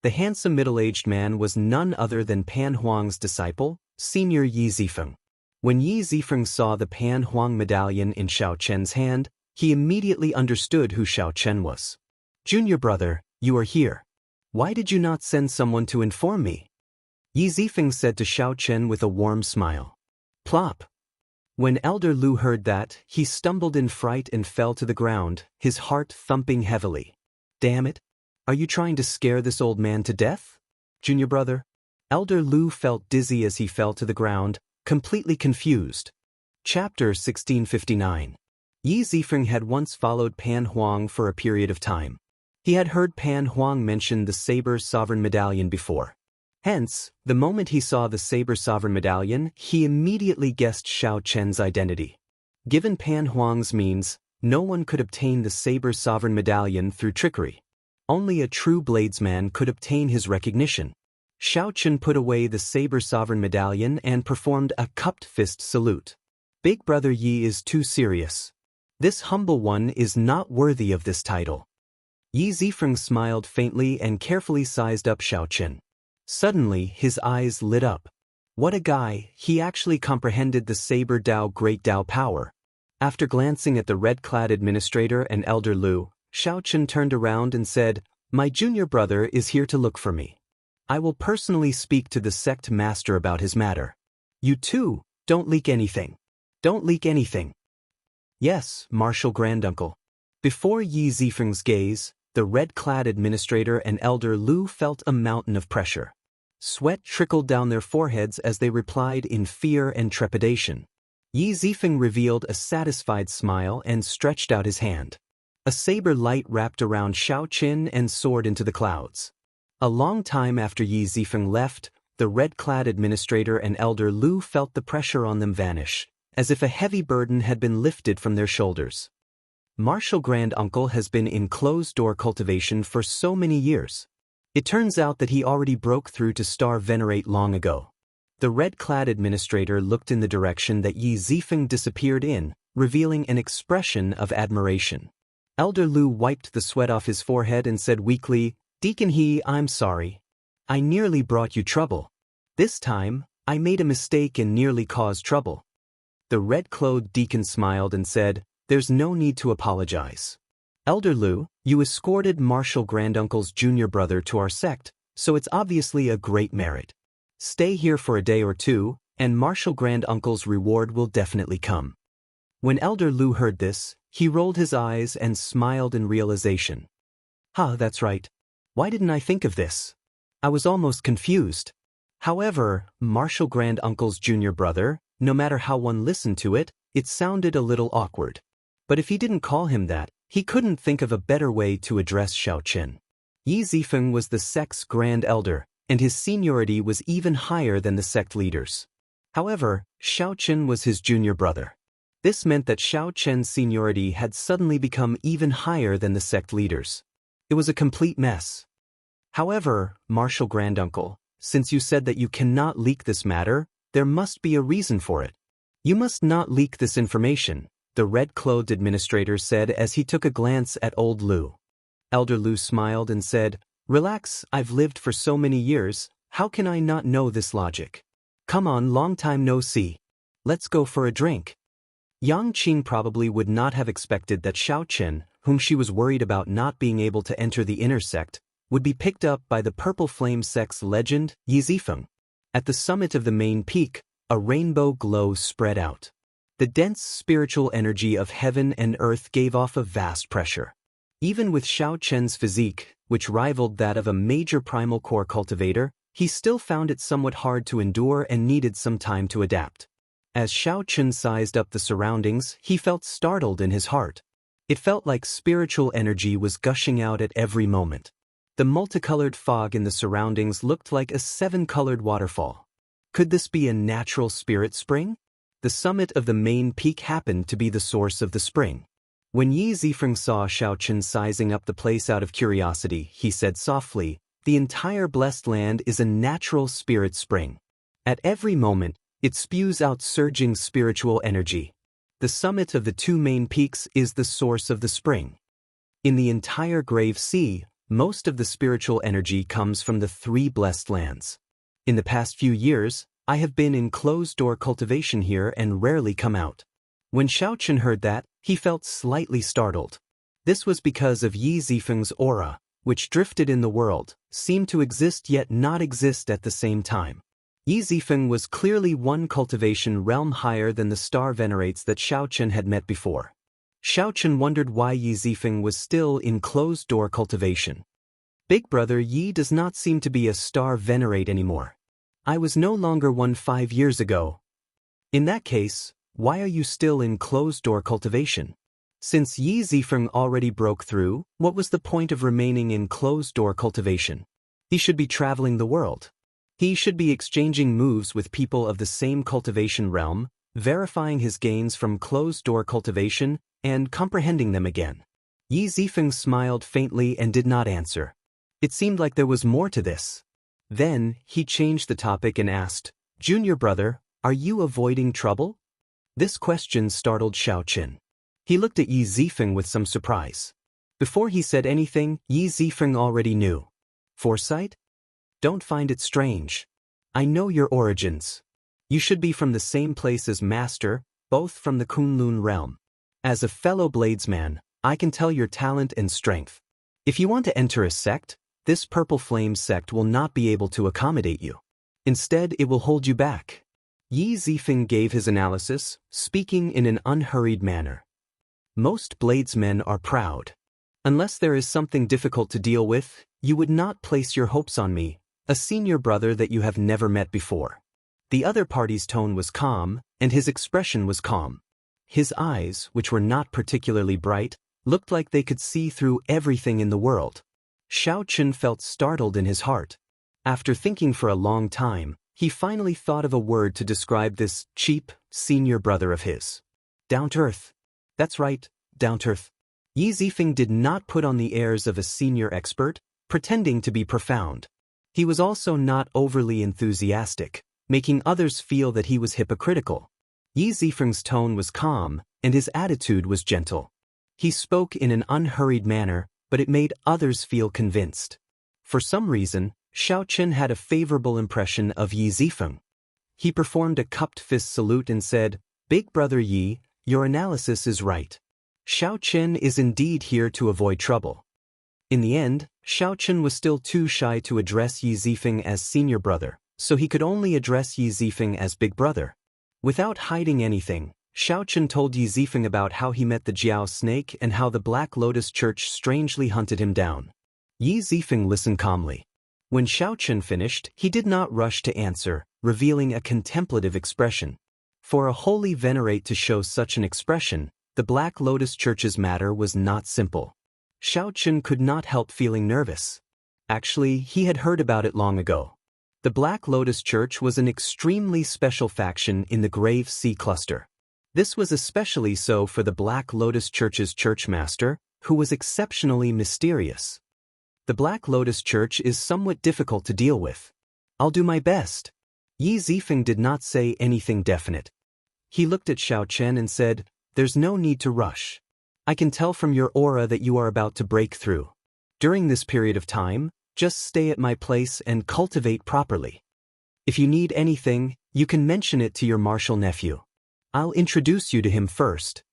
The handsome middle-aged man was none other than Pan Huang's disciple, Senior Yi Zifeng. When Yi Zifeng saw the Pan Huang medallion in Xiaochen's hand, he immediately understood who Xiaochen was. "Junior brother, you are here. Why did you not send someone to inform me?" Yi Zifeng said to Xiaochen with a warm smile. Plop. When Elder Lu heard that, he stumbled in fright and fell to the ground, his heart thumping heavily. "Damn it! Are you trying to scare this old man to death? Junior brother?" Elder Lu felt dizzy as he fell to the ground, completely confused. Chapter 1659. Yi Zifeng had once followed Pan Huang for a period of time. He had heard Pan Huang mention the Saber Sovereign Medallion before. Hence, the moment he saw the Saber Sovereign Medallion, he immediately guessed Xiaochen's identity. Given Pan Huang's means, no one could obtain the Saber Sovereign Medallion through trickery. Only a true bladesman could obtain his recognition. Xiaochen put away the Saber Sovereign Medallion and performed a cupped fist salute. "Big brother Yi is too serious. This humble one is not worthy of this title." Yi Zifeng smiled faintly and carefully sized up Xiaochen. Suddenly, his eyes lit up. What a guy, he actually comprehended the Saber Dao Great Dao power. After glancing at the red-clad administrator and Elder Lu, Xiaochen turned around and said, "My junior brother is here to look for me. I will personally speak to the sect master about his matter. You too, don't leak anything. Don't leak anything." "Yes, Martial Granduncle." Before Yi Zifeng's gaze, the red-clad administrator and Elder Lu felt a mountain of pressure. Sweat trickled down their foreheads as they replied in fear and trepidation. Yi Zifeng revealed a satisfied smile and stretched out his hand. A saber light wrapped around Xiaochen and soared into the clouds. A long time after Yi Zifeng left, the red-clad administrator and Elder Lu felt the pressure on them vanish, as if a heavy burden had been lifted from their shoulders. Martial Granduncle has been in closed-door cultivation for so many years. It turns out that he already broke through to Star Venerate long ago. The red-clad administrator looked in the direction that Yi Zifeng disappeared in, revealing an expression of admiration. Elder Lu wiped the sweat off his forehead and said weakly, "Deacon He, I'm sorry. I nearly brought you trouble. This time, I made a mistake and nearly caused trouble." The red-clothed deacon smiled and said, "There's no need to apologize. Elder Lu, you escorted Martial Granduncle's junior brother to our sect, so it's obviously a great merit. Stay here for a day or two, and Martial Granduncle's reward will definitely come." When Elder Lu heard this, he rolled his eyes and smiled in realization. That's right. Why didn't I think of this? I was almost confused. However, Martial Granduncle's junior brother, no matter how one listened to it, it sounded a little awkward. But if he didn't call him that, he couldn't think of a better way to address Xiaoqun. Yi Zifeng was the sect's grand elder, and his seniority was even higher than the sect leaders. However, Xiaoqun was his junior brother. This meant that Xiaoqun's seniority had suddenly become even higher than the sect leaders. It was a complete mess. However, Martial Granduncle, since you said that you cannot leak this matter, there must be a reason for it. You must not leak this information, the red-clothed administrator said as he took a glance at old Lu. Elder Lu smiled and said, "Relax, I've lived for so many years, how can I not know this logic? Come on, long time no see. Let's go for a drink." Yang Qing probably would not have expected that Xiaoqun, whom she was worried about not being able to enter the inner sect, would be picked up by the Purple Flame sect's legend, Yi Zifeng. At the summit of the main peak, a rainbow glow spread out. The dense spiritual energy of heaven and earth gave off a vast pressure. Even with Xiaoqun's physique, which rivaled that of a major primal core cultivator, he still found it somewhat hard to endure and needed some time to adapt. As Xiaoqun sized up the surroundings, he felt startled in his heart. It felt like spiritual energy was gushing out at every moment. The multicolored fog in the surroundings looked like a 7-colored waterfall. Could this be a natural spirit spring? The summit of the main peak happened to be the source of the spring. When Yi Zifeng saw Xiaoqun sizing up the place out of curiosity, he said softly, "The entire blessed land is a natural spirit spring. At every moment, it spews out surging spiritual energy. The summit of the 2 main peaks is the source of the spring. In the entire Grave Sea, most of the spiritual energy comes from the 3 blessed lands. In the past few years, I have been in closed-door cultivation here and rarely come out." When Xiaoqun heard that, he felt slightly startled. This was because of Yi Zifeng's aura, which drifted in the world, seemed to exist yet not exist at the same time. Yi Zifeng was clearly one cultivation realm higher than the star venerates that Xiaoqun had met before. Xiaoqun wondered why Yi Zifeng was still in closed-door cultivation. "Big brother Yi does not seem to be a star venerate anymore. I was no longer one 5 years ago. In that case, why are you still in closed-door cultivation?" Since Yi Zifeng already broke through, what was the point of remaining in closed-door cultivation? He should be traveling the world. He should be exchanging moves with people of the same cultivation realm, verifying his gains from closed-door cultivation, and comprehending them again. Yi Zifeng smiled faintly and did not answer. It seemed like there was more to this. Then, he changed the topic and asked, "Junior brother, are you avoiding trouble?" This question startled Xiaoqun. He looked at Yi Zifeng with some surprise. Before he said anything, Yi Zifeng already knew. "Foresight? Don't find it strange. I know your origins. You should be from the same place as Master, both from the Kunlun realm. As a fellow bladesman, I can tell your talent and strength. If you want to enter a sect, this Purple Flame sect will not be able to accommodate you. Instead, it will hold you back." Yi Zifeng gave his analysis, speaking in an unhurried manner. "Most bladesmen are proud. Unless there is something difficult to deal with, you would not place your hopes on me, a senior brother that you have never met before." The other party's tone was calm, and his expression was calm. His eyes, which were not particularly bright, looked like they could see through everything in the world. Xiaoqun felt startled in his heart. After thinking for a long time, he finally thought of a word to describe this cheap, senior brother of his. Down-to-earth. That's right, down-to-earth. Yi Zifeng did not put on the airs of a senior expert, pretending to be profound. He was also not overly enthusiastic, making others feel that he was hypocritical. Yi Zifeng's tone was calm, and his attitude was gentle. He spoke in an unhurried manner, but it made others feel convinced. For some reason, Xiaoqun had a favorable impression of Yi Zifeng. He performed a cupped fist salute and said, "Big brother Yi, your analysis is right. Xiaoqun is indeed here to avoid trouble." In the end, Xiaoqun was still too shy to address Yi Zifeng as senior brother, so he could only address Yi Zifeng as big brother. Without hiding anything, Xiaoqun told Yi Zifeng about how he met the Jiao snake and how the Black Lotus Church strangely hunted him down. Yi Zifeng listened calmly. When Xiaochen finished, he did not rush to answer, revealing a contemplative expression. For a holy venerate to show such an expression, the Black Lotus Church's matter was not simple. Xiaochen could not help feeling nervous. Actually, he had heard about it long ago. The Black Lotus Church was an extremely special faction in the Grave Sea cluster. This was especially so for the Black Lotus Church's churchmaster, who was exceptionally mysterious. The Black Lotus Church is somewhat difficult to deal with. I'll do my best. Yi Zifeng did not say anything definite. He looked at Xiaochen and said, "There's no need to rush. I can tell from your aura that you are about to break through. During this period of time, just stay at my place and cultivate properly. If you need anything, you can mention it to your martial nephew. I'll introduce you to him first."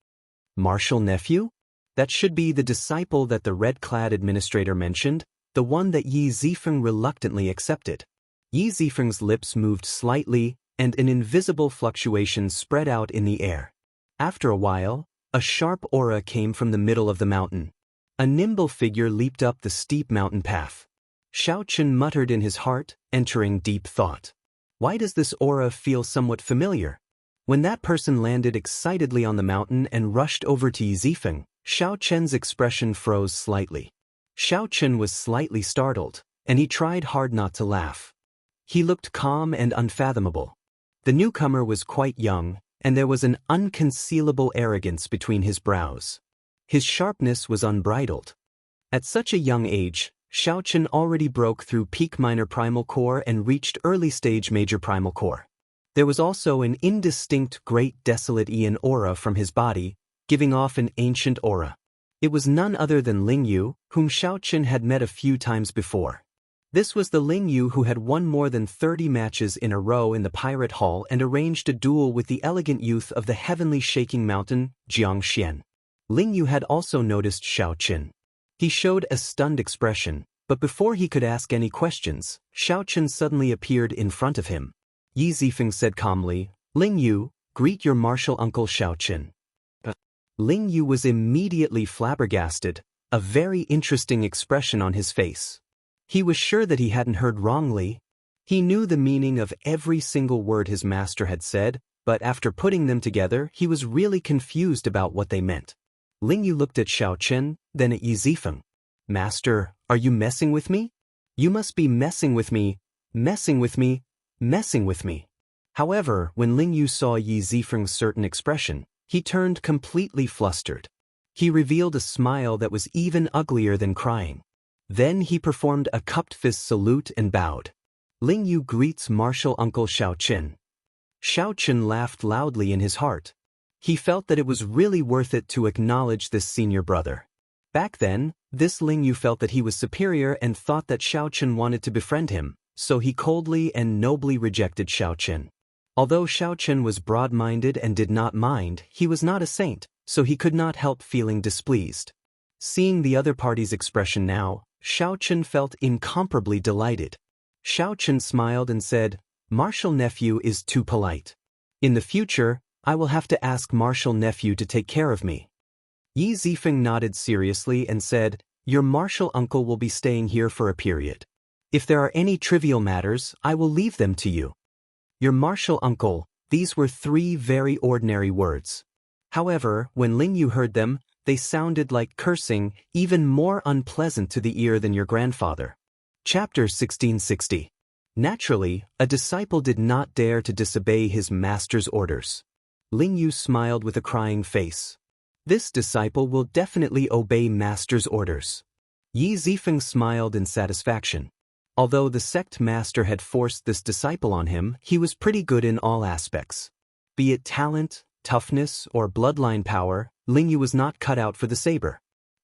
Martial nephew? That should be the disciple that the red-clad administrator mentioned, the one that Yi Zifeng reluctantly accepted. Yi Zifeng's lips moved slightly, and an invisible fluctuation spread out in the air. After a while, a sharp aura came from the middle of the mountain. A nimble figure leaped up the steep mountain path. Xiaochen muttered in his heart, entering deep thought. Why does this aura feel somewhat familiar? When that person landed excitedly on the mountain and rushed over to Yi Zifeng, Xiaochen's expression froze slightly. Xiaochen was slightly startled, and he tried hard not to laugh. He looked calm and unfathomable. The newcomer was quite young, and there was an unconcealable arrogance between his brows. His sharpness was unbridled. At such a young age, Xiaochen already broke through peak minor primal core and reached early stage major primal core. There was also an indistinct great desolate Ian aura from his body, giving off an ancient aura. It was none other than Ling Yu, whom Xiaochen had met a few times before. This was the Ling Yu who had won more than 30 matches in a row in the Pirate Hall and arranged a duel with the elegant youth of the heavenly shaking mountain, Jiangxian. Ling Yu had also noticed Xiaochen. He showed a stunned expression, but before he could ask any questions, Xiaochen suddenly appeared in front of him. Yi Zifeng said calmly, "Ling Yu, greet your martial uncle Xiaochen." Ling Yu was immediately flabbergasted, a very interesting expression on his face. He was sure that he hadn't heard wrongly. He knew the meaning of every single word his master had said, but after putting them together, he was really confused about what they meant. Ling Yu looked at Xiaochen, then at Yi Zifeng. "Master, are you messing with me? You must be messing with me, messing with me, messing with me." However, when Ling Yu saw Yi Zifeng's certain expression, he turned completely flustered. He revealed a smile that was even uglier than crying. Then he performed a cupped fist salute and bowed. "Ling Yu greets martial uncle Xiaochen." Xiaochen laughed loudly in his heart. He felt that it was really worth it to acknowledge this senior brother. Back then, this Ling Yu felt that he was superior and thought that Xiaochen wanted to befriend him, so he coldly and nobly rejected Xiaochen. Although Xiaochen was broad-minded and did not mind, he was not a saint, so he could not help feeling displeased. Seeing the other party's expression now, Xiaochen felt incomparably delighted. Xiaochen smiled and said, "Martial nephew is too polite. In the future, I will have to ask martial nephew to take care of me." Yi Zifeng nodded seriously and said, "Your martial uncle will be staying here for a period. If there are any trivial matters, I will leave them to you." Your martial uncle, these were 3 very ordinary words. However, when Ling Yu heard them, they sounded like cursing, even more unpleasant to the ear than your grandfather. Chapter 1660. Naturally, a disciple did not dare to disobey his master's orders. Ling Yu smiled with a crying face. This disciple will definitely obey master's orders. Yi Zifeng smiled in satisfaction. Although the sect master had forced this disciple on him, he was pretty good in all aspects. Be it talent, toughness, or bloodline power, Ling Yu was not cut out for the saber.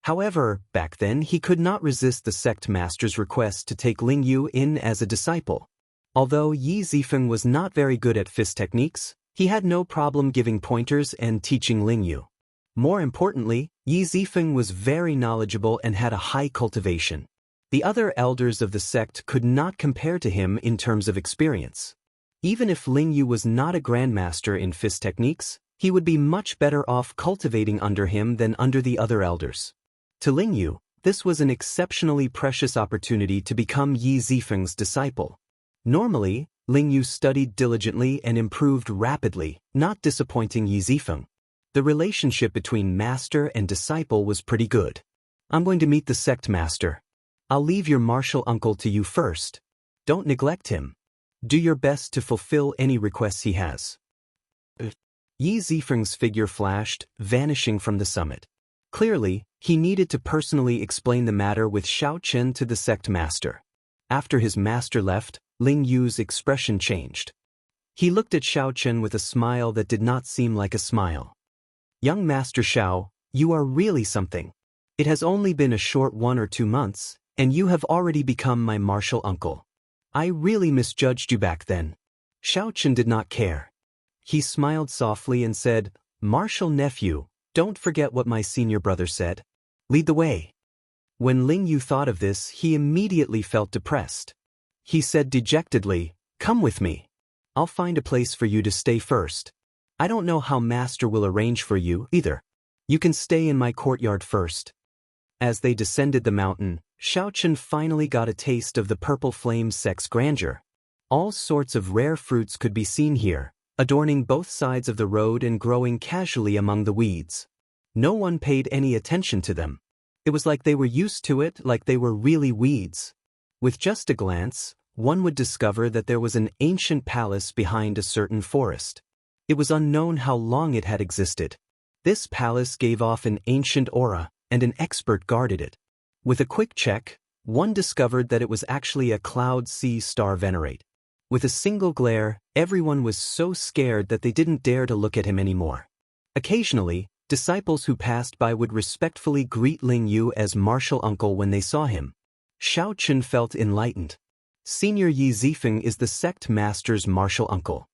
However, back then he could not resist the sect master's request to take Ling Yu in as a disciple. Although Yi Zifeng was not very good at fist techniques, he had no problem giving pointers and teaching Ling Yu. More importantly, Yi Zifeng was very knowledgeable and had a high cultivation. The other elders of the sect could not compare to him in terms of experience. Even if Ling Yu was not a grandmaster in fist techniques, he would be much better off cultivating under him than under the other elders. To Ling Yu, This was an exceptionally precious opportunity to become Yi Zifeng's disciple. Normally, Ling Yu studied diligently and improved rapidly, not disappointing Yi Zifeng. The relationship between master and disciple was pretty good. I'm going to meet the sect master. I'll leave your martial uncle to you first. Don't neglect him. Do your best to fulfill any requests he has. Yi Zifeng's figure flashed, vanishing from the summit. Clearly, he needed to personally explain the matter with Xiaochen to the sect master. After his master left, Ling Yu's expression changed. He looked at Xiaochen with a smile that did not seem like a smile. Young Master Xiao, you are really something. It has only been a short 1 or 2 months, and you have already become my martial uncle. I really misjudged you back then. Xiaochen did not care. He smiled softly and said, Martial nephew, don't forget what my senior brother said. Lead the way. When Ling Yu thought of this, he immediately felt depressed. He said dejectedly, come with me. I'll find a place for you to stay first. I don't know how Master will arrange for you, either. You can stay in my courtyard first. As they descended the mountain, Xiaochen finally got a taste of the Purple Flame sect's grandeur. All sorts of rare fruits could be seen here, adorning both sides of the road and growing casually among the weeds. No one paid any attention to them. It was like they were used to it, like they were really weeds. With just a glance, one would discover that there was an ancient palace behind a certain forest. It was unknown how long it had existed. This palace gave off an ancient aura, and an expert guarded it. With a quick check, one discovered that it was actually a Cloud Sea Star Venerate. With a single glare, everyone was so scared that they didn't dare to look at him anymore. Occasionally, disciples who passed by would respectfully greet Ling Yu as martial uncle when they saw him. Xiaochen felt enlightened. Senior Yi Zifeng is the sect master's martial uncle.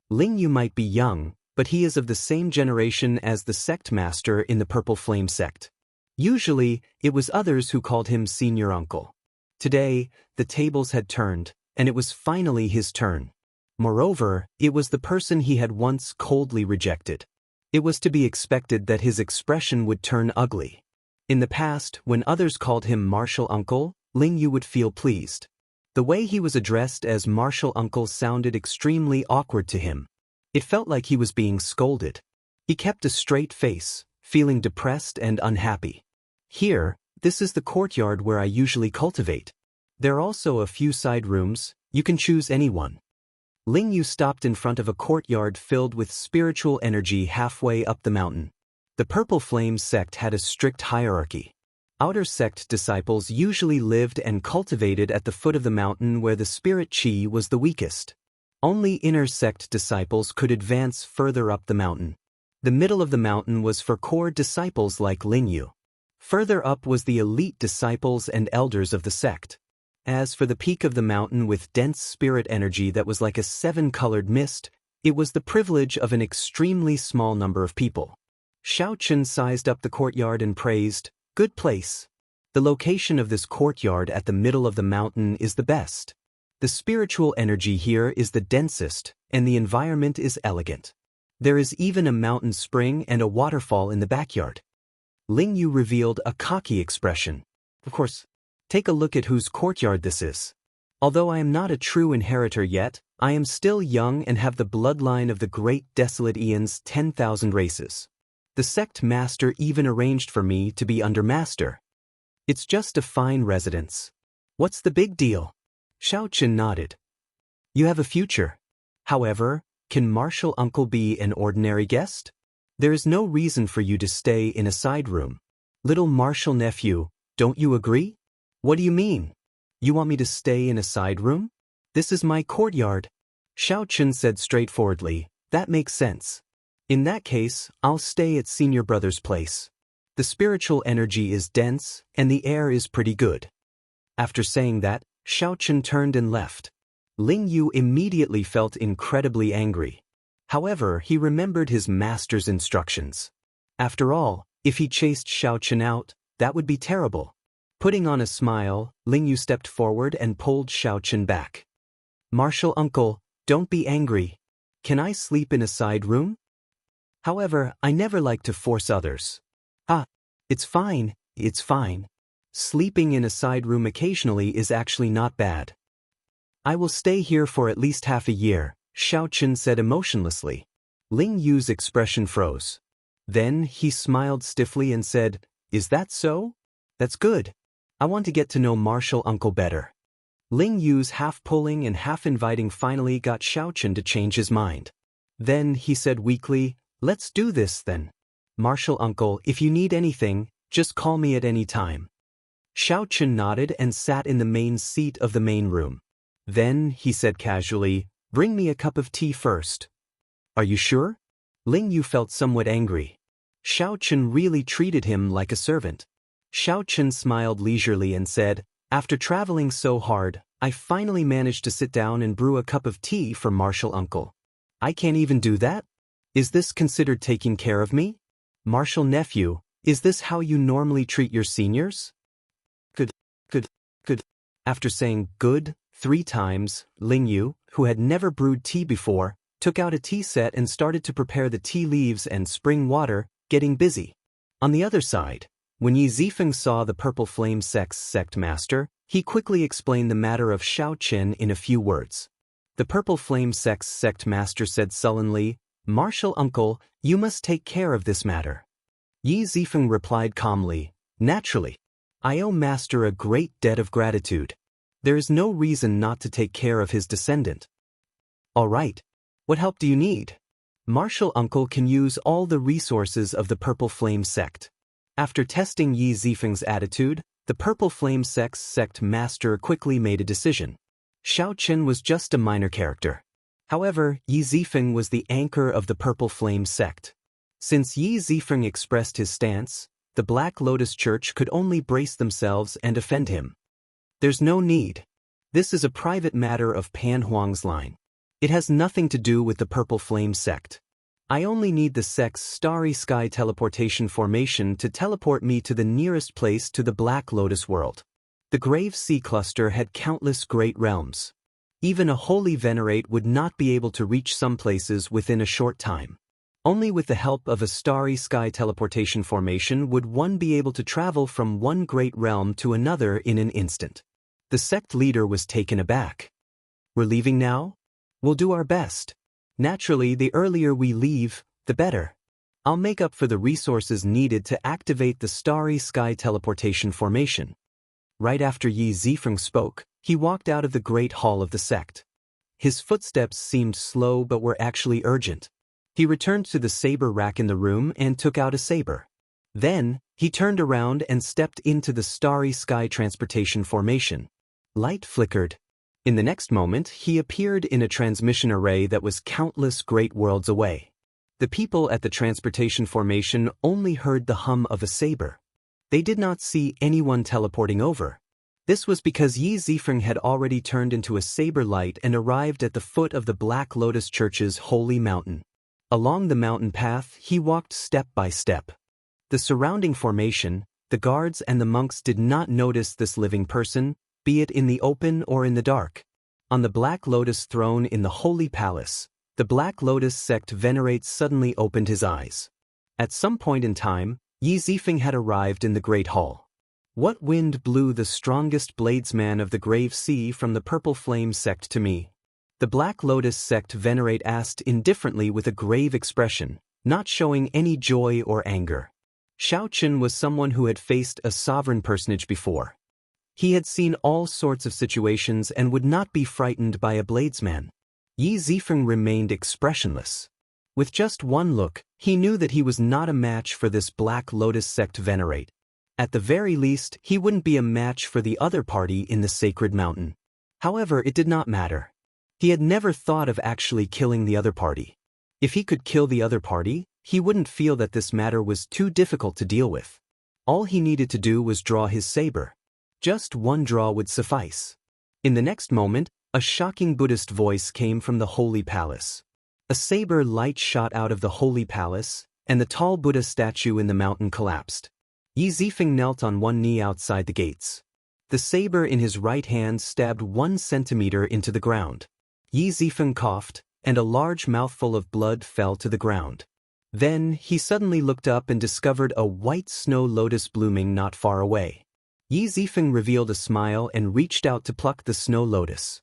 Ling Yu might be young, but he is of the same generation as the sect master in the Purple Flame sect. Usually, it was others who called him senior uncle. Today, the tables had turned, and it was finally his turn. Moreover, it was the person he had once coldly rejected. It was to be expected that his expression would turn ugly. In the past, when others called him martial uncle, Ling Yu would feel pleased. The way he was addressed as martial uncle sounded extremely awkward to him. It felt like he was being scolded. He kept a straight face, feeling depressed and unhappy. Here, this is the courtyard where I usually cultivate. There are also a few side rooms, you can choose any one. Ling Yu stopped in front of a courtyard filled with spiritual energy halfway up the mountain. The Purple Flame sect had a strict hierarchy. Outer sect disciples usually lived and cultivated at the foot of the mountain where the spirit qi was the weakest. Only inner sect disciples could advance further up the mountain. The middle of the mountain was for core disciples like Ling Yu. Further up was the elite disciples and elders of the sect. As for the peak of the mountain with dense spirit energy that was like a 7-colored mist, it was the privilege of an extremely small number of people. Xiaochen sized up the courtyard and praised, "Good place. The location of this courtyard at the middle of the mountain is the best. The spiritual energy here is the densest, and the environment is elegant. There is even a mountain spring and a waterfall in the backyard." Ling Yu revealed a cocky expression. Of course, take a look at whose courtyard this is. Although I am not a true inheritor yet, I am still young and have the bloodline of the great desolate Eon's 10,000 races. The sect master even arranged for me to be under master. It's just a fine residence. What's the big deal? Xiaochen nodded. You have a future. However, can martial uncle be an ordinary guest? There is no reason for you to stay in a side room. Little martial nephew, don't you agree? What do you mean? You want me to stay in a side room? This is my courtyard. Xiaochen said straightforwardly, that makes sense. In that case, I'll stay at senior brother's place. The spiritual energy is dense, and the air is pretty good. After saying that, Xiaochen turned and left. Ling Yu immediately felt incredibly angry. However, he remembered his master's instructions. After all, if he chased Xiaochen out, that would be terrible. Putting on a smile, Ling Yu stepped forward and pulled Xiaochen back. Martial uncle, don't be angry. Can I sleep in a side room? However, I never like to force others. Ah, it's fine, it's fine. Sleeping in a side room occasionally is actually not bad. I will stay here for at least half a year, Xiaochen said emotionlessly. Ling Yu's expression froze. Then he smiled stiffly and said, "Is that so? That's good. I want to get to know Martial Uncle better." Ling Yu's half-pulling and half-inviting finally got Xiaochen to change his mind. Then he said weakly, "Let's do this then. Martial Uncle, if you need anything, just call me at any time." Xiaochen nodded and sat in the main seat of the main room. Then he said casually, "Bring me a cup of tea first." "Are you sure?" Ling Yu felt somewhat angry. Xiaochen really treated him like a servant. Xiaochen smiled leisurely and said, "After traveling so hard, I finally managed to sit down and brew a cup of tea for Martial Uncle. I can't even do that? Is this considered taking care of me? Martial Nephew, is this how you normally treat your seniors?" Good. After saying good 3 times, Ling Yu, who had never brewed tea before, took out a tea set and started to prepare the tea leaves and spring water, getting busy. On the other side, when Yi Zifeng saw the Purple Flame sect master, he quickly explained the matter of Xiaochen in a few words. The Purple Flame sect master said sullenly, "Martial Uncle, you must take care of this matter." Yi Zifeng replied calmly, "Naturally. I owe Master a great debt of gratitude. There is no reason not to take care of his descendant." "All right. What help do you need?" Martial Uncle can use all the resources of the Purple Flame sect. After testing Yi Zifeng's attitude, the Purple Flame sect master quickly made a decision. Xiaochen was just a minor character. However, Yi Zifeng was the anchor of the Purple Flame sect. Since Yi Zifeng expressed his stance, the Black Lotus Church could only brace themselves and defend him. "There's no need. This is a private matter of Pan Huang's line. It has nothing to do with the Purple Flame sect. I only need the sect's starry sky teleportation formation to teleport me to the nearest place to the Black Lotus world." The Grave Sea Cluster had countless great realms. Even a holy venerate would not be able to reach some places within a short time. Only with the help of a starry sky teleportation formation would one be able to travel from one great realm to another in an instant. The sect leader was taken aback. "We're leaving now? We'll do our best. Naturally, the earlier we leave, the better. I'll make up for the resources needed to activate the starry sky teleportation formation." Right after Yi Zifeng spoke, he walked out of the great hall of the sect. His footsteps seemed slow but were actually urgent. He returned to the saber rack in the room and took out a saber. Then, he turned around and stepped into the starry sky transportation formation. Light flickered. In the next moment, he appeared in a transmission array that was countless great worlds away. The people at the transportation formation only heard the hum of a saber. They did not see anyone teleporting over. This was because Yi Zifeng had already turned into a saber light and arrived at the foot of the Black Lotus Church's holy mountain. Along the mountain path, he walked step by step. The surrounding formation, the guards and the monks did not notice this living person, be it in the open or in the dark. On the Black Lotus throne in the Holy Palace, the Black Lotus sect venerate suddenly opened his eyes. At some point in time, Yi Zifeng had arrived in the Great Hall. "What wind blew the strongest bladesman of the Grave Sea from the Purple Flame sect to me?" The Black Lotus sect venerate asked indifferently with a grave expression, not showing any joy or anger. Xiaochen was someone who had faced a sovereign personage before. He had seen all sorts of situations and would not be frightened by a bladesman. Yi Zifeng remained expressionless. With just one look, he knew that he was not a match for this Black Lotus sect venerate. At the very least, he wouldn't be a match for the other party in the sacred mountain. However, it did not matter. He had never thought of actually killing the other party. If he could kill the other party, he wouldn't feel that this matter was too difficult to deal with. All he needed to do was draw his saber. Just one draw would suffice. In the next moment, a shocking Buddhist voice came from the Holy Palace. A saber light shot out of the Holy Palace, and the tall Buddha statue in the mountain collapsed. Yi Zifeng knelt on one knee outside the gates. The saber in his right hand stabbed 1 centimeter into the ground. Yi Zifeng coughed, and a large mouthful of blood fell to the ground. Then, he suddenly looked up and discovered a white snow lotus blooming not far away. Yi Zifeng revealed a smile and reached out to pluck the snow lotus.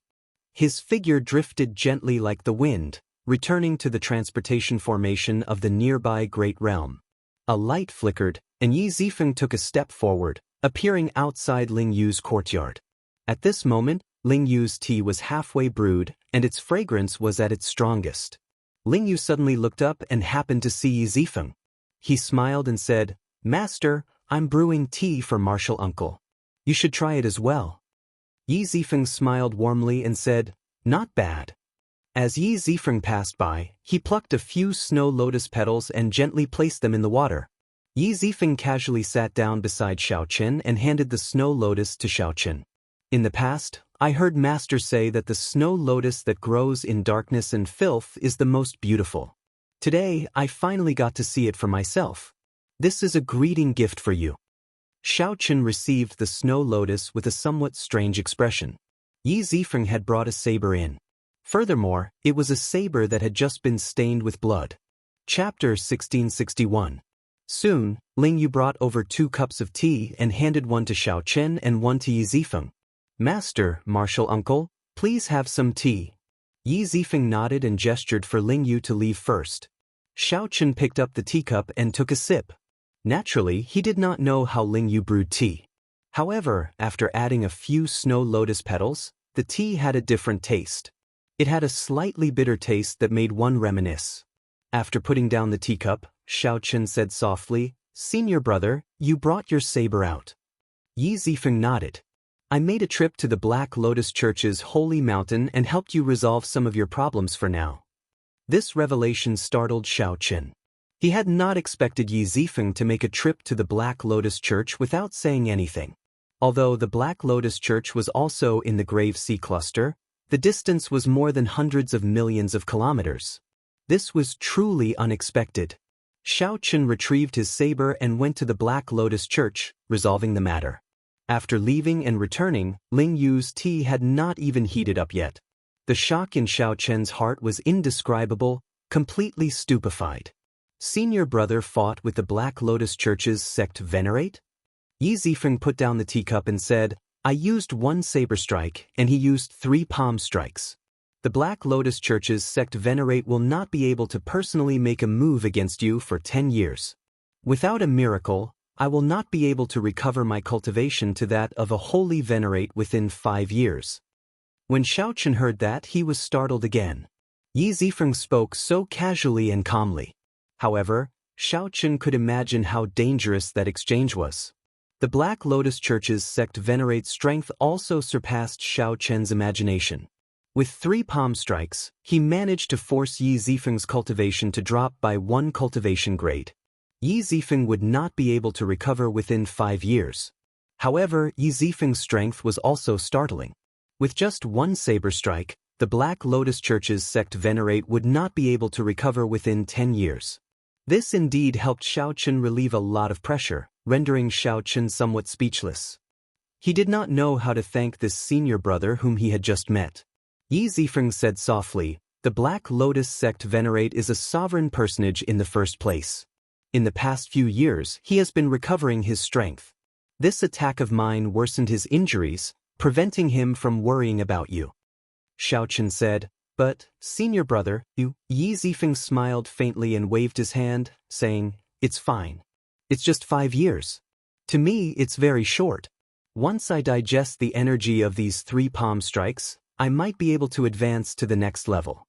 His figure drifted gently like the wind, returning to the transportation formation of the nearby Great Realm. A light flickered, and Yi Zifeng took a step forward, appearing outside Ling Yu's courtyard. At this moment, Ling Yu's tea was halfway brewed, and its fragrance was at its strongest. Ling Yu suddenly looked up and happened to see Yi Zifeng. He smiled and said, "Master, I'm brewing tea for Martial Uncle. You should try it as well." Yi Zifeng smiled warmly and said, "Not bad." As Yi Zifeng passed by, he plucked a few snow lotus petals and gently placed them in the water. Yi Zifeng casually sat down beside Xiaochen and handed the snow lotus to Xiaochen. "In the past, I heard Master say that the snow lotus that grows in darkness and filth is the most beautiful. Today, I finally got to see it for myself. This is a greeting gift for you." Xiaochen received the snow lotus with a somewhat strange expression. Yi Zifeng had brought a saber in. Furthermore, it was a saber that had just been stained with blood. Chapter 1661. Soon, Ling Yu brought over 2 cups of tea and handed one to Xiaochen and one to Yi Zifeng. "Master, Martial Uncle, please have some tea." Yi Zifeng nodded and gestured for Ling Yu to leave first. Xiaochen picked up the teacup and took a sip. Naturally, he did not know how Ling Yu brewed tea. However, after adding a few snow lotus petals, the tea had a different taste. It had a slightly bitter taste that made one reminisce. After putting down the teacup, Xiaochen said softly, "Senior brother, you brought your saber out." Yi Zifeng nodded. "I made a trip to the Black Lotus Church's holy mountain and helped you resolve some of your problems for now." This revelation startled Xiaochen. He had not expected Yi Zifeng to make a trip to the Black Lotus Church without saying anything. Although the Black Lotus Church was also in the Grave Sea Cluster, the distance was more than hundreds of millions of kilometers. This was truly unexpected. Xiaochen retrieved his saber and went to the Black Lotus Church, resolving the matter. After leaving and returning, Ling Yu's tea had not even heated up yet. The shock in Xiaochen's heart was indescribable, completely stupefied. Senior brother fought with the Black Lotus Church's sect venerate? Yi Zifeng put down the teacup and said, "I used 1 saber strike and he used 3 palm strikes. The Black Lotus Church's sect venerate will not be able to personally make a move against you for 10 years. Without a miracle, I will not be able to recover my cultivation to that of a holy venerate within 5 years." When Xiaochen heard that, he was startled again. Yi Zifeng spoke so casually and calmly. However, Xiaochen could imagine how dangerous that exchange was. The Black Lotus Church's sect venerate's strength also surpassed Xiaochen's imagination. With 3 palm strikes, he managed to force Yi Zifeng's cultivation to drop by 1 cultivation grade. Yi Zifeng would not be able to recover within 5 years. However, Yi Zifeng's strength was also startling. With just 1 saber strike, the Black Lotus Church's sect venerate would not be able to recover within 10 years. This indeed helped Xiaochen relieve a lot of pressure, rendering Xiaochen somewhat speechless. He did not know how to thank this senior brother whom he had just met. Yi Zifeng said softly, "The Black Lotus sect venerate is a sovereign personage in the first place. In the past few years, he has been recovering his strength. This attack of mine worsened his injuries, preventing him from worrying about you." Xiaochen said, "But, senior brother, you..." Yi Zifeng smiled faintly and waved his hand, saying, "It's fine. It's just 5 years. To me, it's very short. Once I digest the energy of these 3 palm strikes, I might be able to advance to the next level."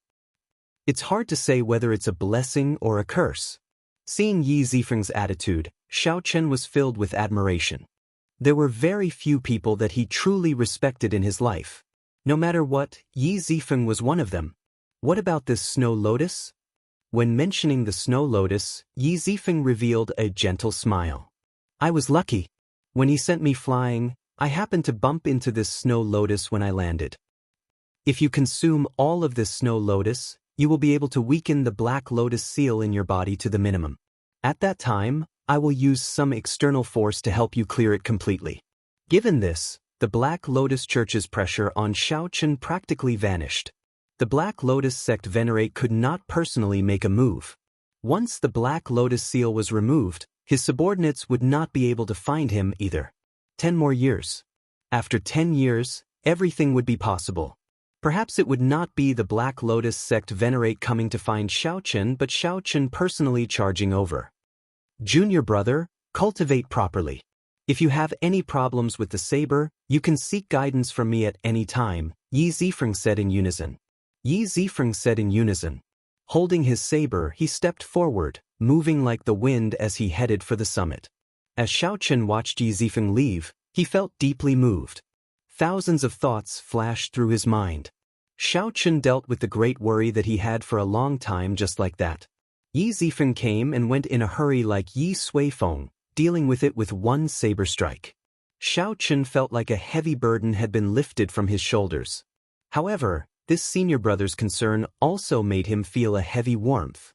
It's hard to say whether it's a blessing or a curse. Seeing Yi Zifeng's attitude, Xiaochen was filled with admiration. There were very few people that he truly respected in his life. No matter what, Yi Zifeng was one of them. What about this snow lotus? When mentioning the snow lotus, Yi Zifeng revealed a gentle smile. "I was lucky. When he sent me flying, I happened to bump into this snow lotus when I landed. If you consume all of this snow lotus, you will be able to weaken the Black Lotus seal in your body to the minimum. At that time, I will use some external force to help you clear it completely." Given this, the Black Lotus Church's pressure on Xiaochen practically vanished. The Black Lotus sect venerate could not personally make a move. Once the Black Lotus seal was removed, his subordinates would not be able to find him either. 10 more years. After 10 years, everything would be possible. Perhaps it would not be the Black Lotus sect venerate coming to find Xiaochen, but Xiaochen personally charging over. Junior brother, cultivate properly. If you have any problems with the saber, you can seek guidance from me at any time, Yi Zifeng said in unison. Yi Zifeng said in unison. Holding his saber, he stepped forward, moving like the wind as he headed for the summit. As Xiaochen watched Yi Zifeng leave, he felt deeply moved. Thousands of thoughts flashed through his mind. Xiaochen dealt with the great worry that he had for a long time just like that. Yi Zifeng came and went in a hurry like Yi Suifeng, dealing with it with one saber strike. Xiaochen felt like a heavy burden had been lifted from his shoulders. However, this senior brother's concern also made him feel a heavy warmth.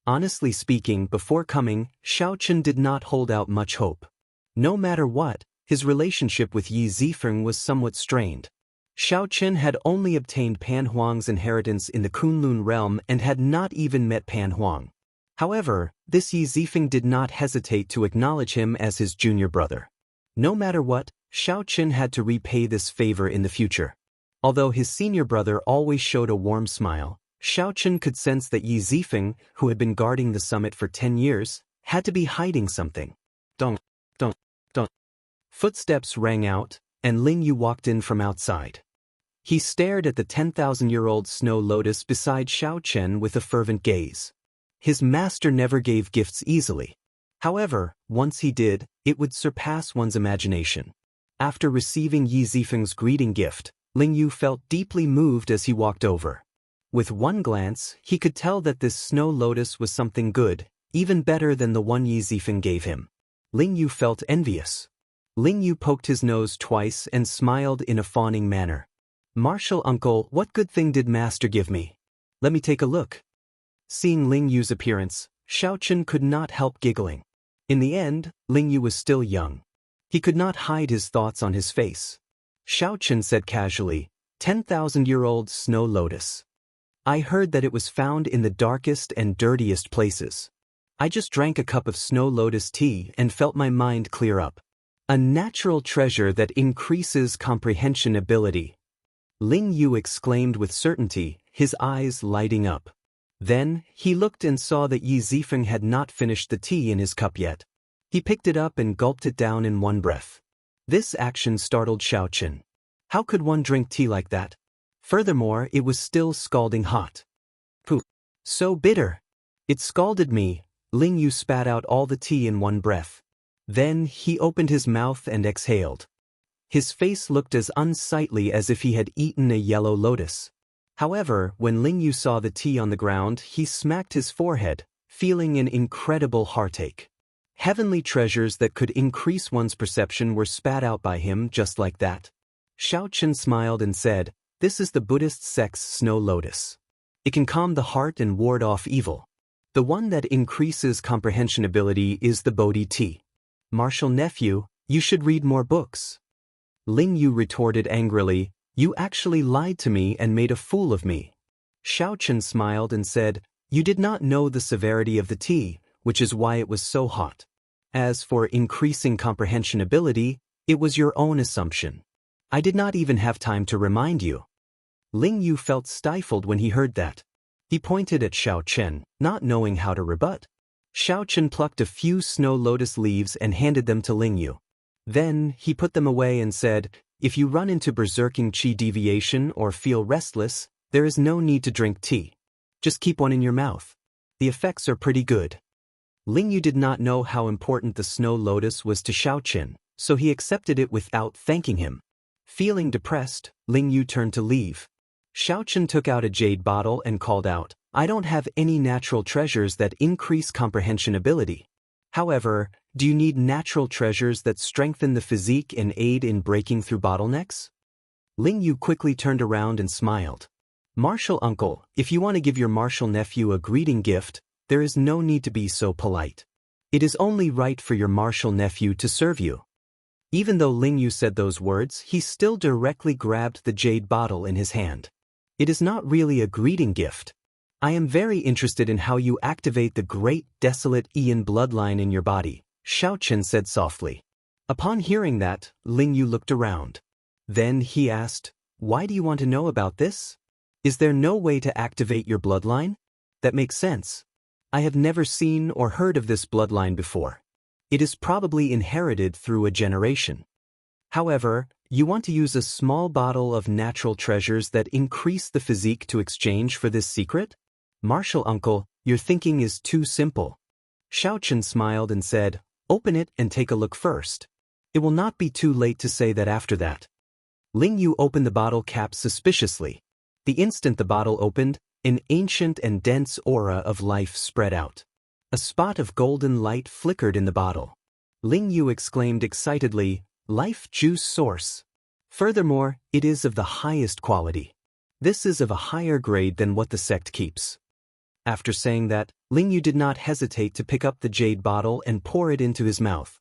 Honestly speaking, before coming, Xiaochen did not hold out much hope. No matter what, his relationship with Yi Zifeng was somewhat strained. Xiaochen had only obtained Pan Huang's inheritance in the Kunlun realm and had not even met Pan Huang. However, this Yi Zifeng did not hesitate to acknowledge him as his junior brother. No matter what, Xiaochen had to repay this favor in the future. Although his senior brother always showed a warm smile, Xiaochen could sense that Yi Zifeng, who had been guarding the summit for 10 years, had to be hiding something. Dong, dong, dong. Footsteps rang out, and Ling Yu walked in from outside. He stared at the 10,000-year-old snow lotus beside Xiaochen with a fervent gaze. His master never gave gifts easily. However, once he did, it would surpass one's imagination. After receiving Yi Zifeng's greeting gift, Ling Yu felt deeply moved as he walked over. With one glance, he could tell that this snow lotus was something good, even better than the one Yi Zifeng gave him. Ling Yu felt envious. Ling Yu poked his nose twice and smiled in a fawning manner. "Martial uncle, what good thing did master give me? Let me take a look." Seeing Ling Yu's appearance, Xiaochen could not help giggling. In the end, Ling Yu was still young. He could not hide his thoughts on his face. Xiaochen said casually, 10,000-year-old snow lotus. I heard that it was found in the darkest and dirtiest places. I just drank a cup of snow lotus tea and felt my mind clear up. A natural treasure that increases comprehension ability. Ling Yu exclaimed with certainty, his eyes lighting up. Then, he looked and saw that Yi Zifeng had not finished the tea in his cup yet. He picked it up and gulped it down in one breath. This action startled Xiaochen. How could one drink tea like that? Furthermore, it was still scalding hot. Pooh! So bitter! It scalded me. Ling Yu spat out all the tea in one breath. Then, he opened his mouth and exhaled. His face looked as unsightly as if he had eaten a yellow lotus. However, when Ling Yu saw the tea on the ground, he smacked his forehead, feeling an incredible heartache. Heavenly treasures that could increase one's perception were spat out by him just like that. Xiaochen smiled and said, "This is the Buddhist sect's snow lotus. It can calm the heart and ward off evil. The one that increases comprehension ability is the Bodhi tea. Martial nephew, you should read more books." Ling Yu retorted angrily, "You actually lied to me and made a fool of me." Xiaochen smiled and said, "You did not know the severity of the tea, which is why it was so hot. As for increasing comprehension ability, it was your own assumption. I did not even have time to remind you." Ling Yu felt stifled when he heard that. He pointed at Xiaochen, not knowing how to rebut. Xiaochen plucked a few snow lotus leaves and handed them to Ling Yu. Then, he put them away and said, "If you run into berserking qi deviation or feel restless, there is no need to drink tea. Just keep one in your mouth. The effects are pretty good." Ling Yu did not know how important the snow lotus was to Xiaochen, so he accepted it without thanking him. Feeling depressed, Ling Yu turned to leave. Xiaochen took out a jade bottle and called out, "I don't have any natural treasures that increase comprehension ability. However, do you need natural treasures that strengthen the physique and aid in breaking through bottlenecks?" Ling Yu quickly turned around and smiled. "Martial uncle, if you want to give your martial nephew a greeting gift, there is no need to be so polite. It is only right for your martial nephew to serve you." Even though Ling Yu said those words, he still directly grabbed the jade bottle in his hand. "It is not really a greeting gift. I am very interested in how you activate the great desolate Ian bloodline in your body," Xiaochen said softly. Upon hearing that, Ling Yu looked around. Then he asked, "Why do you want to know about this? Is there no way to activate your bloodline?" "That makes sense. I have never seen or heard of this bloodline before. It is probably inherited through a generation. However, you want to use a small bottle of natural treasures that increase the physique to exchange for this secret? Martial uncle, your thinking is too simple." Xiaochen smiled and said, "Open it and take a look first. It will not be too late to say that after that." Ling Yu opened the bottle cap suspiciously. The instant the bottle opened, an ancient and dense aura of life spread out. A spot of golden light flickered in the bottle. Ling Yu exclaimed excitedly, "Life juice source. Furthermore, it is of the highest quality. This is of a higher grade than what the sect keeps." After saying that, Ling Yu did not hesitate to pick up the jade bottle and pour it into his mouth.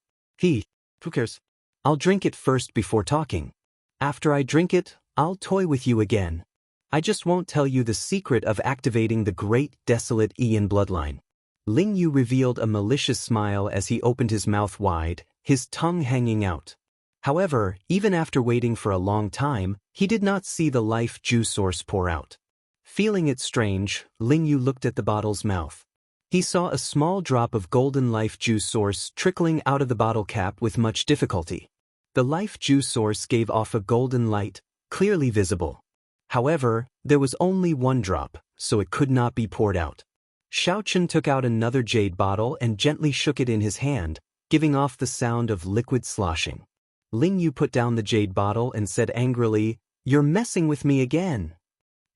Who cares? I'll drink it first before talking. After I drink it, I'll toy with you again. I just won't tell you the secret of activating the great desolate Ian bloodline." Ling Yu revealed a malicious smile as he opened his mouth wide, his tongue hanging out. However, even after waiting for a long time, he did not see the life juice source pour out. Feeling it strange, Ling Yu looked at the bottle's mouth. He saw a small drop of golden life juice source trickling out of the bottle cap with much difficulty. The life juice source gave off a golden light, clearly visible. However, there was only one drop, so it could not be poured out. Xiaochen took out another jade bottle and gently shook it in his hand, giving off the sound of liquid sloshing. Ling Yu put down the jade bottle and said angrily, "You're messing with me again."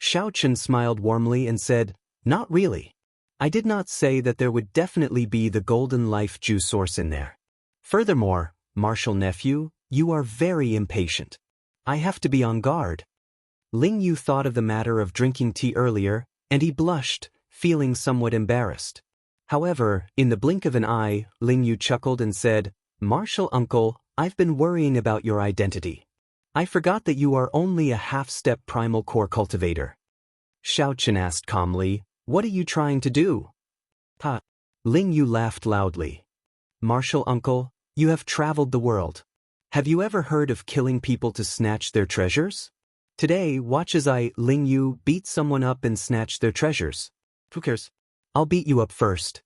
Xiaochen smiled warmly and said, "Not really. I did not say that there would definitely be the golden life juice source in there. Furthermore, martial nephew, you are very impatient. I have to be on guard." Ling Yu thought of the matter of drinking tea earlier, and he blushed, feeling somewhat embarrassed. However, in the blink of an eye, Ling Yu chuckled and said, "Martial uncle, I've been worrying about your identity. I forgot that you are only a half-step primal core cultivator." Xiaochen asked calmly, "What are you trying to do?" "Ha!" Ling Yu laughed loudly. "Martial uncle, you have traveled the world. Have you ever heard of killing people to snatch their treasures? Today, watch as I, Ling Yu, beat someone up and snatch their treasures. Who cares? I'll beat you up first,